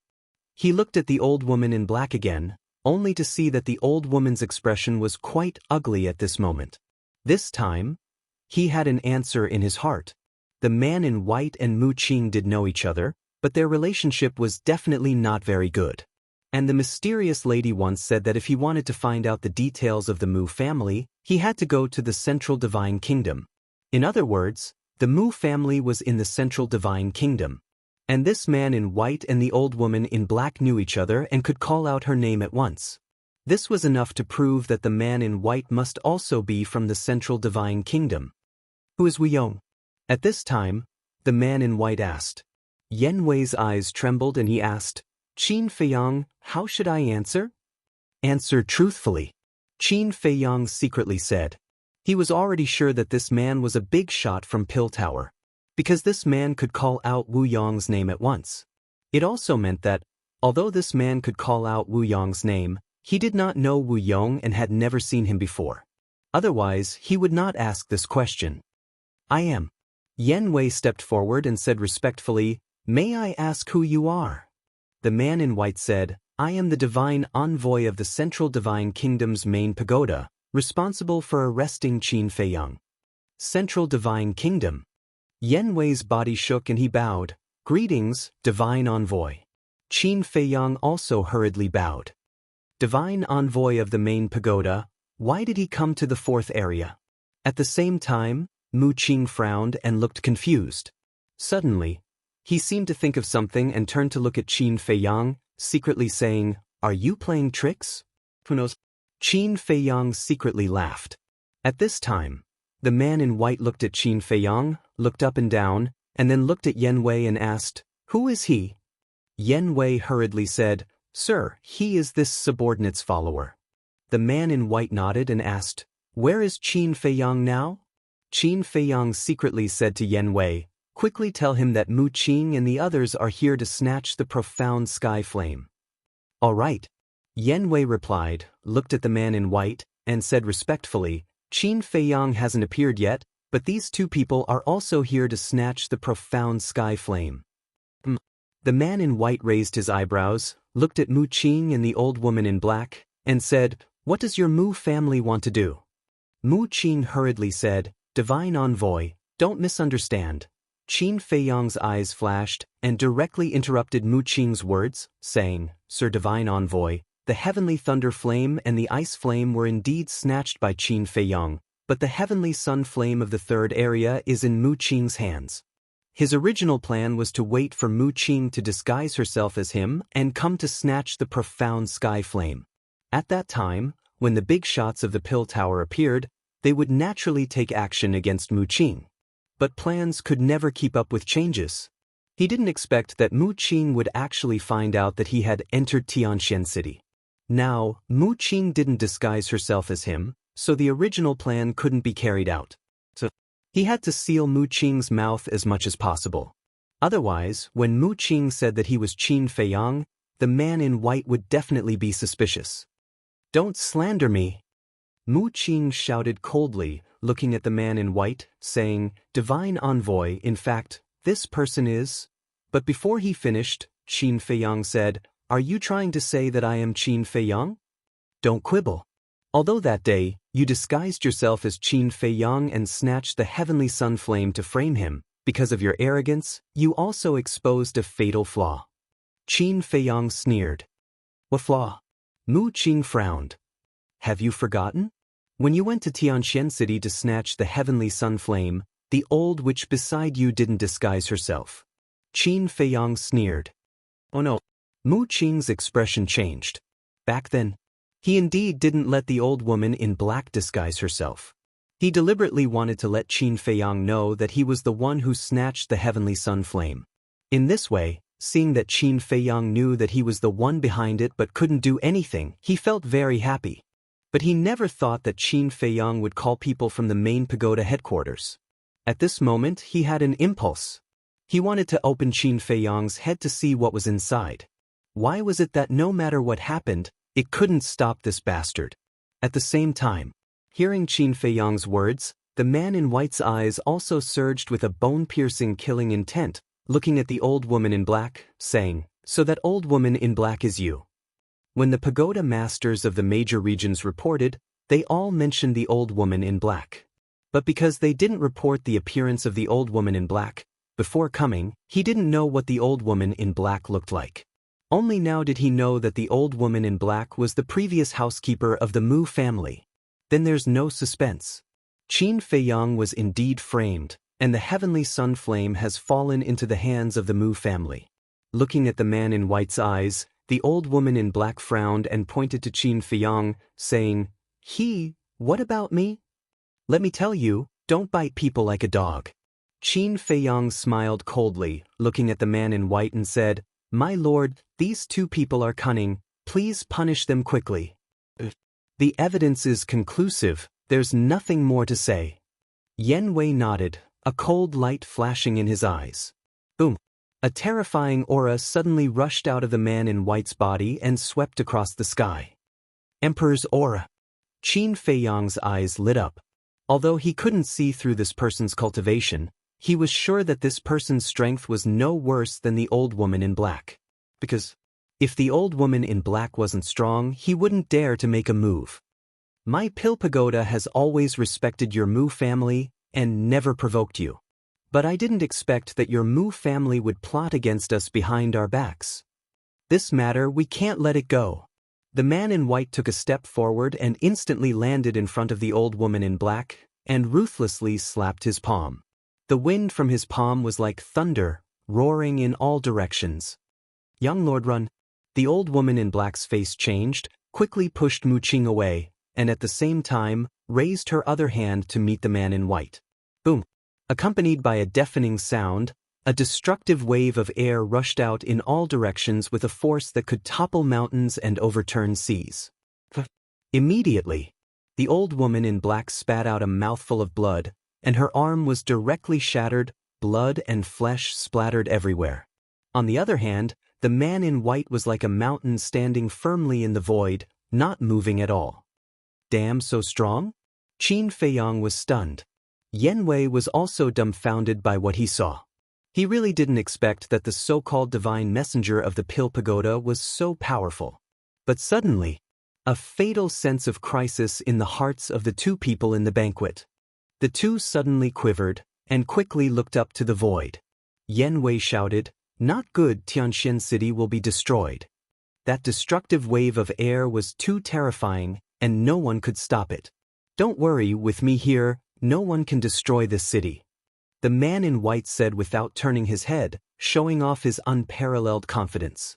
He looked at the old woman in black again, only to see that the old woman's expression was quite ugly at this moment. This time, he had an answer in his heart. The man in white and Mu Qing did know each other, but their relationship was definitely not very good. And the mysterious lady once said that if he wanted to find out the details of the Mu family, he had to go to the Central Divine Kingdom. In other words, the Mu family was in the Central Divine Kingdom. And this man in white and the old woman in black knew each other and could call out her name at once. This was enough to prove that the man in white must also be from the Central Divine Kingdom. Who is Wu Yong? At this time, the man in white asked. Yan Wei's eyes trembled and he asked, Qin Feiyang, how should I answer? Answer truthfully. Qin Feiyang secretly said. He was already sure that this man was a big shot from Pill Tower, because this man could call out Wu Yong's name at once. It also meant that, although this man could call out Wu Yong's name, He did not know Wu Yong and had never seen him before. Otherwise, he would not ask this question. I am. Yen Wei stepped forward and said respectfully, "May I ask who you are?" The man in white said, "I am the divine envoy of the Central Divine Kingdom's main pagoda, responsible for arresting Qin Feiyang." Central Divine Kingdom. Yen Wei's body shook and he bowed. "Greetings, divine envoy." Qin Feiyang also hurriedly bowed. "Divine envoy of the main pagoda, why did he come to the fourth area?" At the same time, Mu Qing frowned and looked confused. Suddenly, he seemed to think of something and turned to look at Qin Feiyang, secretly saying, "Are you playing tricks?" Who knows? Qin Feiyang secretly laughed. At this time, the man in white looked at Qin Feiyang, looked up and down, and then looked at Yen Wei and asked, "Who is he?" Yen Wei hurriedly said, "Sir, he is this subordinate's follower." The man in white nodded and asked, "Where is Qin Feiyang now?" Qin Feiyang secretly said to Yen Wei, "Quickly tell him that Mu Qing and the others are here to snatch the profound sky flame." "All right." Yen Wei replied, looked at the man in white, and said respectfully, "Qin Feiyang hasn't appeared yet, but these two people are also here to snatch the profound sky flame." The man in white raised his eyebrows, looked at Mu Qing and the old woman in black, and said, "What does your Mu family want to do?" Mu Qing hurriedly said, "Divine envoy, don't misunderstand." Qin Feiyang's eyes flashed and directly interrupted Mu Qing's words, saying, "Sir Divine Envoy, the heavenly thunder flame and the ice flame were indeed snatched by Qin Feiyang, but the heavenly sun flame of the third area is in Mu Qing's hands." His original plan was to wait for Mu Qing to disguise herself as him and come to snatch the profound sky flame. At that time, when the big shots of the pill tower appeared, they would naturally take action against Mu Qing. But plans could never keep up with changes. He didn't expect that Mu Qing would actually find out that he had entered Tianxian City. Now, Mu Qing didn't disguise herself as him, so the original plan couldn't be carried out. So, he had to seal Mu Qing's mouth as much as possible. Otherwise, when Mu Qing said that he was Qin Feiyang, the man in white would definitely be suspicious. "Don't slander me!" Mu Qing shouted coldly, looking at the man in white, saying, "Divine envoy, in fact, this person is..." But before he finished, Qin Feiyang said, "Are you trying to say that I am Qin Feiyang?" "Don't quibble. Although that day, you disguised yourself as Qin Feiyang and snatched the heavenly sun flame to frame him, because of your arrogance, you also exposed a fatal flaw." Qin Feiyang sneered. "What flaw?" Mu Qing frowned. "Have you forgotten? When you went to Tianxian City to snatch the heavenly sun flame, the old witch beside you didn't disguise herself." Qin Feiyang sneered. "Oh no." Mu Qing's expression changed. Back then, he indeed didn't let the old woman in black disguise herself. He deliberately wanted to let Qin Feiyang know that he was the one who snatched the heavenly sun flame. In this way, seeing that Qin Feiyang knew that he was the one behind it but couldn't do anything, he felt very happy. But he never thought that Qin Feiyang would call people from the main pagoda headquarters. At this moment, he had an impulse. He wanted to open Qin Feiyang's head to see what was inside. Why was it that no matter what happened, it couldn't stop this bastard? At the same time, hearing Qin Feiyang's words, the man in white's eyes also surged with a bone-piercing killing intent, looking at the old woman in black, saying, "So that old woman in black is you." When the pagoda masters of the major regions reported, they all mentioned the old woman in black. But because they didn't report the appearance of the old woman in black, before coming, he didn't know what the old woman in black looked like. Only now did he know that the old woman in black was the previous housekeeper of the Mu family. Then there's no suspense. Qin Feiyang was indeed framed, and the heavenly sun flame has fallen into the hands of the Mu family. Looking at the man in white's eyes, the old woman in black frowned and pointed to Qin Feiyang, saying, What about me? Let me tell you, don't bite people like a dog." Qin Feiyang smiled coldly, looking at the man in white and said, "My lord, these two people are cunning, please punish them quickly." "The evidence is conclusive, there's nothing more to say." Yen Wei nodded, a cold light flashing in his eyes. Boom! A terrifying aura suddenly rushed out of the man in white's body and swept across the sky. Emperor's aura. Qin Feiyang's eyes lit up. Although he couldn't see through this person's cultivation, he was sure that this person's strength was no worse than the old woman in black. Because if the old woman in black wasn't strong, he wouldn't dare to make a move. My Pill Pagoda has always respected your Mu family and never provoked you. But I didn't expect that your Mu family would plot against us behind our backs. This matter, we can't let it go. The man in white took a step forward and instantly landed in front of the old woman in black and ruthlessly slapped his palm. The wind from his palm was like thunder, roaring in all directions. Young Lord, run. The old woman in black's face changed, quickly pushed Mu Qing away, and at the same time, raised her other hand to meet the man in white. Boom! Accompanied by a deafening sound, a destructive wave of air rushed out in all directions with a force that could topple mountains and overturn seas. Immediately, the old woman in black spat out a mouthful of blood, and her arm was directly shattered, blood and flesh splattered everywhere. On the other hand, the man in white was like a mountain standing firmly in the void, not moving at all. Damn, so strong? Qin Feiyang was stunned. Yan Wei was also dumbfounded by what he saw. He really didn't expect that the so-called divine messenger of the Pill Pagoda was so powerful. But suddenly, a fatal sense of crisis in the hearts of the two people in the banquet. The two suddenly quivered and quickly looked up to the void. Yan Wei shouted, "Not good, Tianxian City will be destroyed." That destructive wave of air was too terrifying, and no one could stop it. "Don't worry, with me here, no one can destroy this city," the man in white said without turning his head, showing off his unparalleled confidence.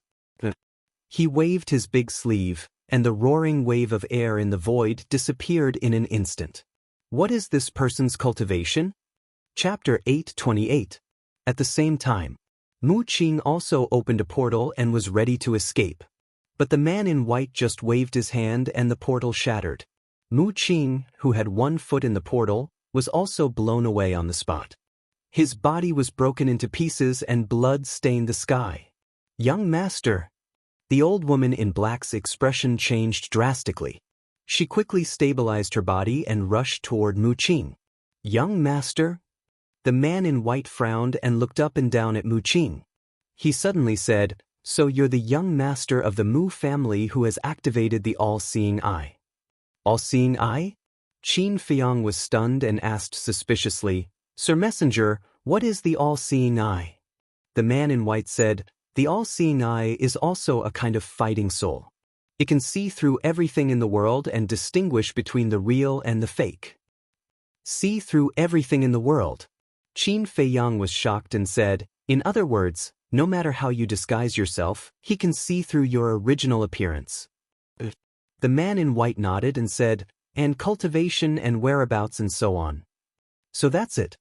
He waved his big sleeve, and the roaring wave of air in the void disappeared in an instant. What is this person's cultivation? Chapter 828. At the same time, Mu Qing also opened a portal and was ready to escape. But the man in white just waved his hand and the portal shattered. Mu Qing, who had one foot in the portal, was also blown away on the spot. His body was broken into pieces and blood stained the sky. "Young master." The old woman in black's expression changed drastically. She quickly stabilized her body and rushed toward Mu Qing. "Young master?" The man in white frowned and looked up and down at Mu Qing. He suddenly said, "So you're the young master of the Mu family who has activated the all-seeing eye." "All-seeing eye?" Qin Feiyang was stunned and asked suspiciously, "Sir Messenger, what is the all-seeing eye?" The man in white said, "The all-seeing eye is also a kind of fighting soul. It can see through everything in the world and distinguish between the real and the fake." "See through everything in the world?" Qin Feiyang was shocked and said, "In other words, no matter how you disguise yourself, he can see through your original appearance." The man in white nodded and said, "And cultivation and whereabouts and so on." "So that's it."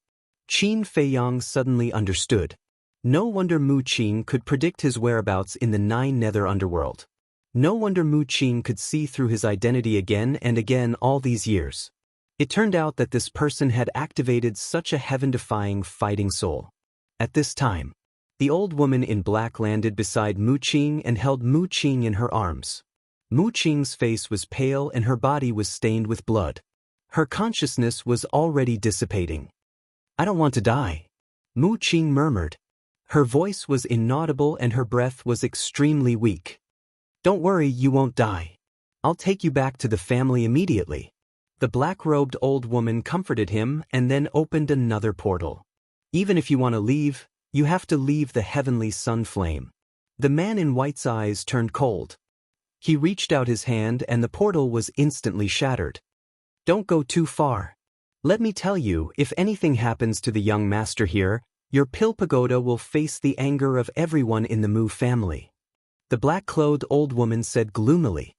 Qin Feiyang suddenly understood. No wonder Mu Qing could predict his whereabouts in the 9 nether underworld. No wonder Mu Qing could see through his identity again and again all these years. It turned out that this person had activated such a heaven-defying fighting soul. At this time, the old woman in black landed beside Mu Qing and held Mu Qing in her arms. Mu Qing's face was pale and her body was stained with blood. Her consciousness was already dissipating. "I don't want to die," Mu Qing murmured. Her voice was inaudible and her breath was extremely weak. "Don't worry, you won't die. I'll take you back to the family immediately." The black-robed old woman comforted him and then opened another portal. "Even if you want to leave, you have to leave the heavenly sun flame." The man in white's eyes turned cold. He reached out his hand and the portal was instantly shattered. "Don't go too far. Let me tell you, if anything happens to the young master here, your Pill Pagoda will face the anger of everyone in the Mu family." The black-clothed old woman said gloomily,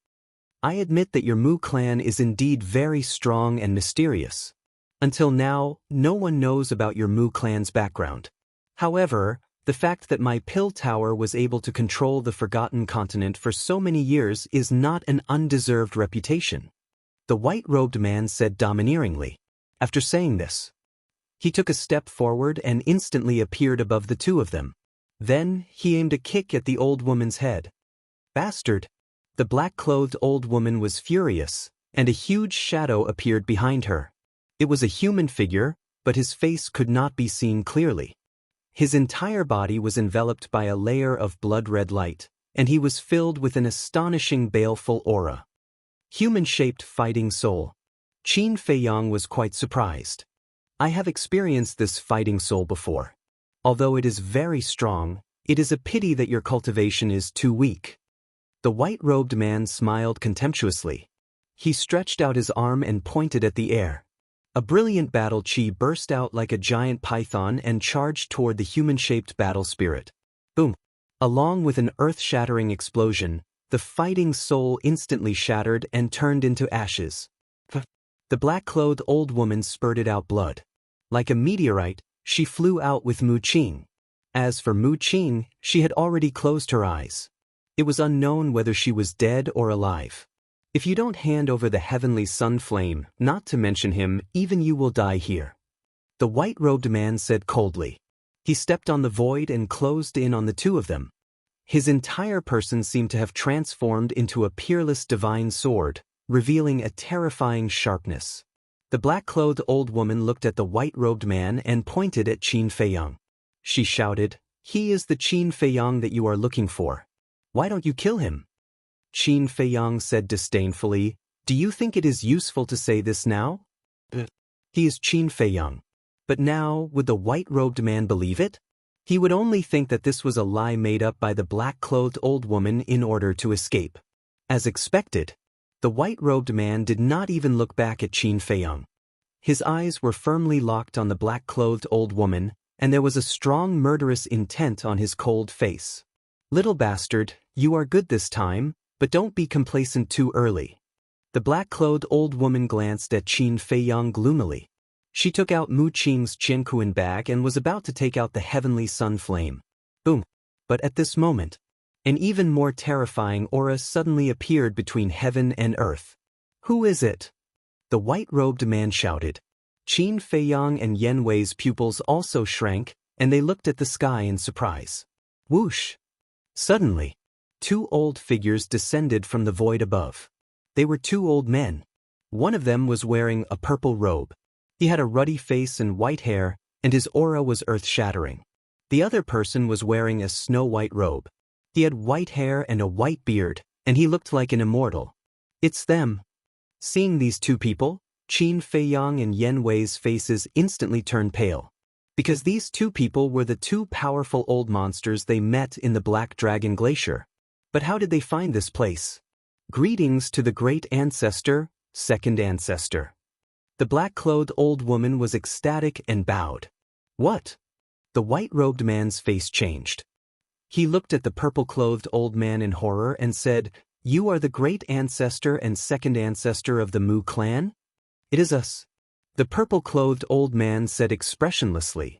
"I admit that your Mu clan is indeed very strong and mysterious. Until now, no one knows about your Mu clan's background. However, the fact that my Pill Tower was able to control the Forgotten Continent for so many years is not an undeserved reputation," the white-robed man said domineeringly. After saying this, he took a step forward and instantly appeared above the two of them. Then, he aimed a kick at the old woman's head. "Bastard!" The black-clothed old woman was furious, and a huge shadow appeared behind her. It was a human figure, but his face could not be seen clearly. His entire body was enveloped by a layer of blood-red light, and he was filled with an astonishing baleful aura. Human-shaped fighting soul. Qin Feiyang was quite surprised. I have experienced this fighting soul before. Although it is very strong, it is a pity that your cultivation is too weak. The white-robed man smiled contemptuously. He stretched out his arm and pointed at the air. A brilliant battle chi burst out like a giant python and charged toward the human-shaped battle spirit. Boom! Along with an earth-shattering explosion, the fighting soul instantly shattered and turned into ashes. The black-clothed old woman spurted out blood. Like a meteorite, she flew out with Mu Qing. As for Mu Qing, she had already closed her eyes. It was unknown whether she was dead or alive. If you don't hand over the heavenly sun flame, not to mention him, even you will die here. The white-robed man said coldly. He stepped on the void and closed in on the two of them. His entire person seemed to have transformed into a peerless divine sword, revealing a terrifying sharpness. The black-clothed old woman looked at the white-robed man and pointed at Qin Feiyang. She shouted, "He is the Qin Feiyang that you are looking for. Why don't you kill him?" Qin Feiyang said disdainfully, "Do you think it is useful to say this now? He is Qin Feiyang. But now, would the white-robed man believe it? He would only think that this was a lie made up by the black-clothed old woman in order to escape." As expected, the white-robed man did not even look back at Qin Feiyang. His eyes were firmly locked on the black-clothed old woman, and there was a strong murderous intent on his cold face. "Little bastard, you are good this time, but don't be complacent too early." The black-clothed old woman glanced at Qin Feiyang gloomily. She took out Mu Qing's Jianghu bag and was about to take out the heavenly sun flame. Boom! But at this moment, an even more terrifying aura suddenly appeared between heaven and earth. "Who is it?" the white-robed man shouted. Qin Feiyang and Yan Wei's pupils also shrank, and they looked at the sky in surprise. Whoosh! Suddenly, two old figures descended from the void above. They were two old men. One of them was wearing a purple robe. He had a ruddy face and white hair, and his aura was earth-shattering. The other person was wearing a snow-white robe. He had white hair and a white beard, and he looked like an immortal. "It's them." Seeing these two people, Qin Feiyang and Yan Wei's faces instantly turned pale. Because these two people were the two powerful old monsters they met in the Black Dragon Glacier. But how did they find this place? Greetings to the great ancestor, second ancestor. The black-clothed old woman was ecstatic and bowed. What? The white-robed man's face changed. He looked at the purple-clothed old man in horror and said, "You are the great ancestor and second ancestor of the Mu clan?" "It is us." The purple-clothed old man said expressionlessly.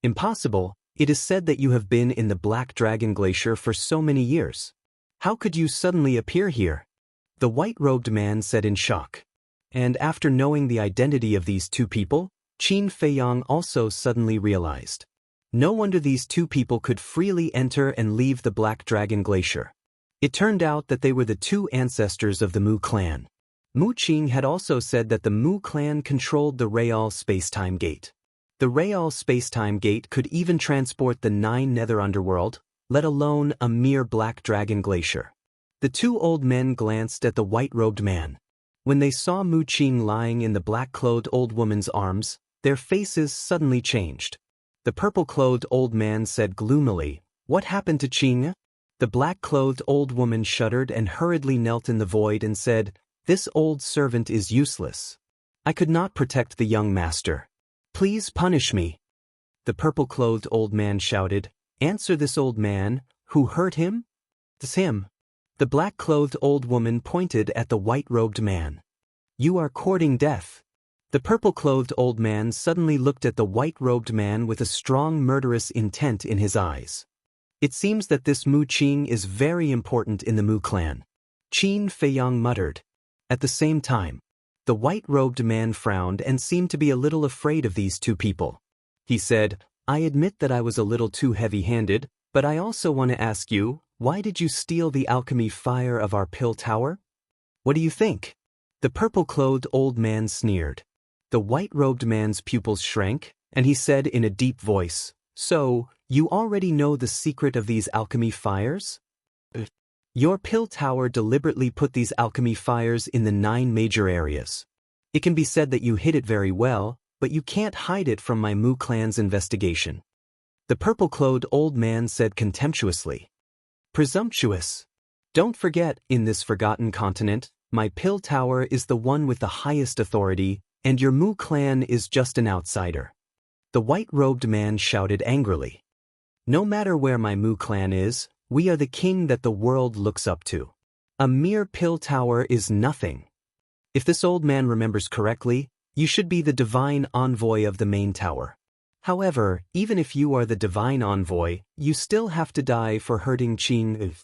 "Impossible, it is said that you have been in the Black Dragon Glacier for so many years. How could you suddenly appear here?" The white-robed man said in shock. And after knowing the identity of these two people, Qin Feiyang also suddenly realized. No wonder these two people could freely enter and leave the Black Dragon Glacier. It turned out that they were the two ancestors of the Mu clan. Mu Qing had also said that the Mu clan controlled the Real Space-Time Gate. The Real Space-Time Gate could even transport the 9 nether underworld, let alone a mere Black Dragon Glacier. The two old men glanced at the white-robed man. When they saw Mu Qing lying in the black-clothed old woman's arms, their faces suddenly changed. The purple-clothed old man said gloomily, "What happened to Qing?" The black-clothed old woman shuddered and hurriedly knelt in the void and said, "This old servant is useless. I could not protect the young master. Please punish me." The purple-clothed old man shouted, "Answer this old man, who hurt him?" "'Tis him." The black-clothed old woman pointed at the white-robed man. "You are courting death." The purple-clothed old man suddenly looked at the white-robed man with a strong murderous intent in his eyes. "It seems that this Mu Qing is very important in the Mu clan," Qin Feiyang muttered. At the same time, the white-robed man frowned and seemed to be a little afraid of these two people. He said, "I admit that I was a little too heavy-handed, But I also want to ask you, why did you steal the alchemy fire of our pill tower? What do you think? The purple-clothed old man sneered. The white-robed man's pupils shrank, and he said in a deep voice, "So, you already know the secret of these alchemy fires? Your pill tower deliberately put these alchemy fires in the 9 major areas. It can be said that you hid it very well, but you can't hide it from my Mu clan's investigation." The purple-clothed old man said contemptuously. "Presumptuous. Don't forget, in this forgotten continent, my pill tower is the one with the highest authority, and your Mu clan is just an outsider." The white-robed man shouted angrily. "No matter where my Mu clan is, we are the king that the world looks up to. A mere pill tower is nothing. If this old man remembers correctly, you should be the divine envoy of the main tower. However, even if you are the divine envoy, you still have to die for hurting Qin."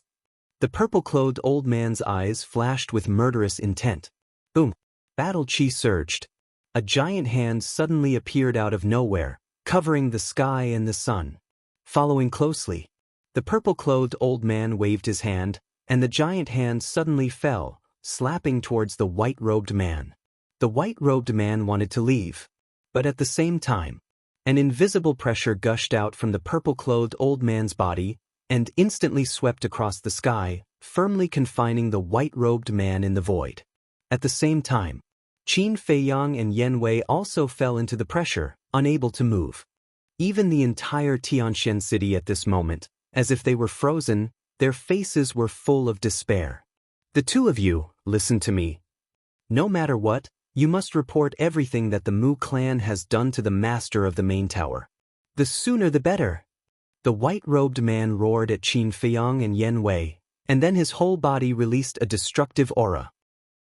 The purple-clothed old man's eyes flashed with murderous intent. Boom! Battle chi surged. A giant hand suddenly appeared out of nowhere, covering the sky and the sun. Following closely, the purple-clothed old man waved his hand, and the giant hand suddenly fell, slapping towards the white-robed man. The white-robed man wanted to leave. But at the same time, an invisible pressure gushed out from the purple-clothed old man's body and instantly swept across the sky, firmly confining the white-robed man in the void. At the same time, Qin Feiyang and Yen Wei also fell into the pressure, unable to move. Even the entire Tianxian city at this moment, as if they were frozen, their faces were full of despair. "The two of you, listen to me. No matter what, you must report everything that the Mu clan has done to the master of the main tower. The sooner the better." The white-robed man roared at Qin Feiyang and Yen Wei, and then his whole body released a destructive aura.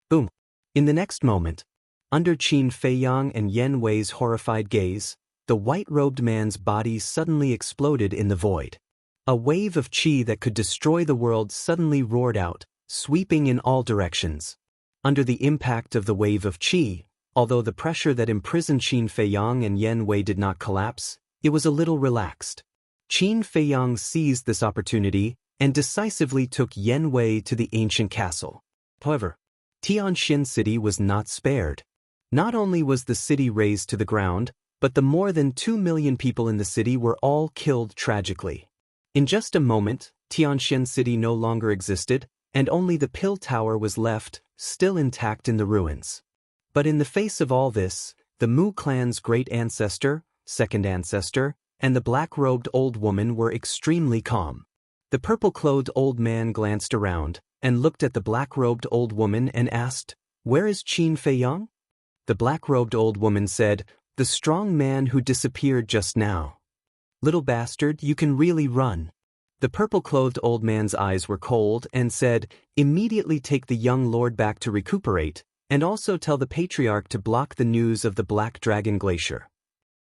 Boom! In the next moment, under Qin Feiyang and Yen Wei's horrified gaze, the white-robed man's body suddenly exploded in the void. A wave of qi that could destroy the world suddenly roared out, sweeping in all directions. Under the impact of the wave of qi, although the pressure that imprisoned Qin Feiyang and Yen Wei did not collapse, it was a little relaxed. Qin Feiyang seized this opportunity and decisively took Yen Wei to the ancient castle. However, Tianxian city was not spared. Not only was the city razed to the ground, but the more than 2 million people in the city were all killed tragically. In just a moment, Tianxian city no longer existed, and only the pill tower was left, still intact in the ruins. But in the face of all this, the Mu clan's great ancestor, second ancestor, and the black-robed old woman were extremely calm. The purple-clothed old man glanced around and looked at the black-robed old woman and asked, "Where is Qin Feiyang?" The black-robed old woman said, "The strong man who disappeared just now." "Little bastard, you can really run." The purple-clothed old man's eyes were cold and said, "Immediately take the young lord back to recuperate, and also tell the patriarch to block the news of the Black Dragon Glacier."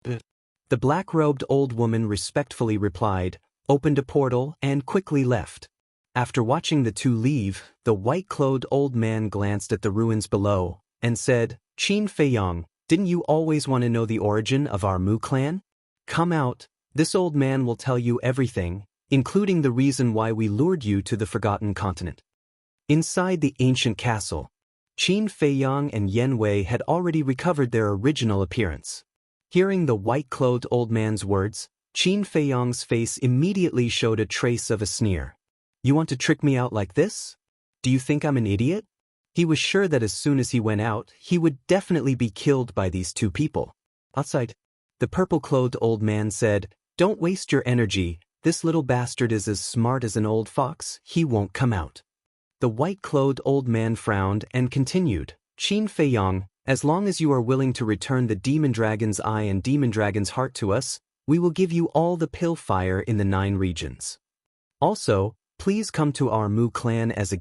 The black-robed old woman respectfully replied, opened a portal, and quickly left. After watching the two leave, the white-clothed old man glanced at the ruins below and said, "Qin Feiyang, didn't you always want to know the origin of our Mu clan? Come out, this old man will tell you everything, including the reason why we lured you to the Forgotten Continent." Inside the ancient castle, Qin Feiyang and Yen Wei had already recovered their original appearance. Hearing the white-clothed old man's words, Qin Feiyang's face immediately showed a trace of a sneer. "You want to trick me out like this? Do you think I'm an idiot?" He was sure that as soon as he went out, he would definitely be killed by these two people. Outside, the purple-clothed old man said, "Don't waste your energy. This little bastard is as smart as an old fox. He won't come out." The white-clothed old man frowned and continued, "Qin Feiyang, as long as you are willing to return the Demon Dragon's Eye and Demon Dragon's Heart to us, we will give you all the pill fire in the 9 regions. Also, please come to our Mu clan as a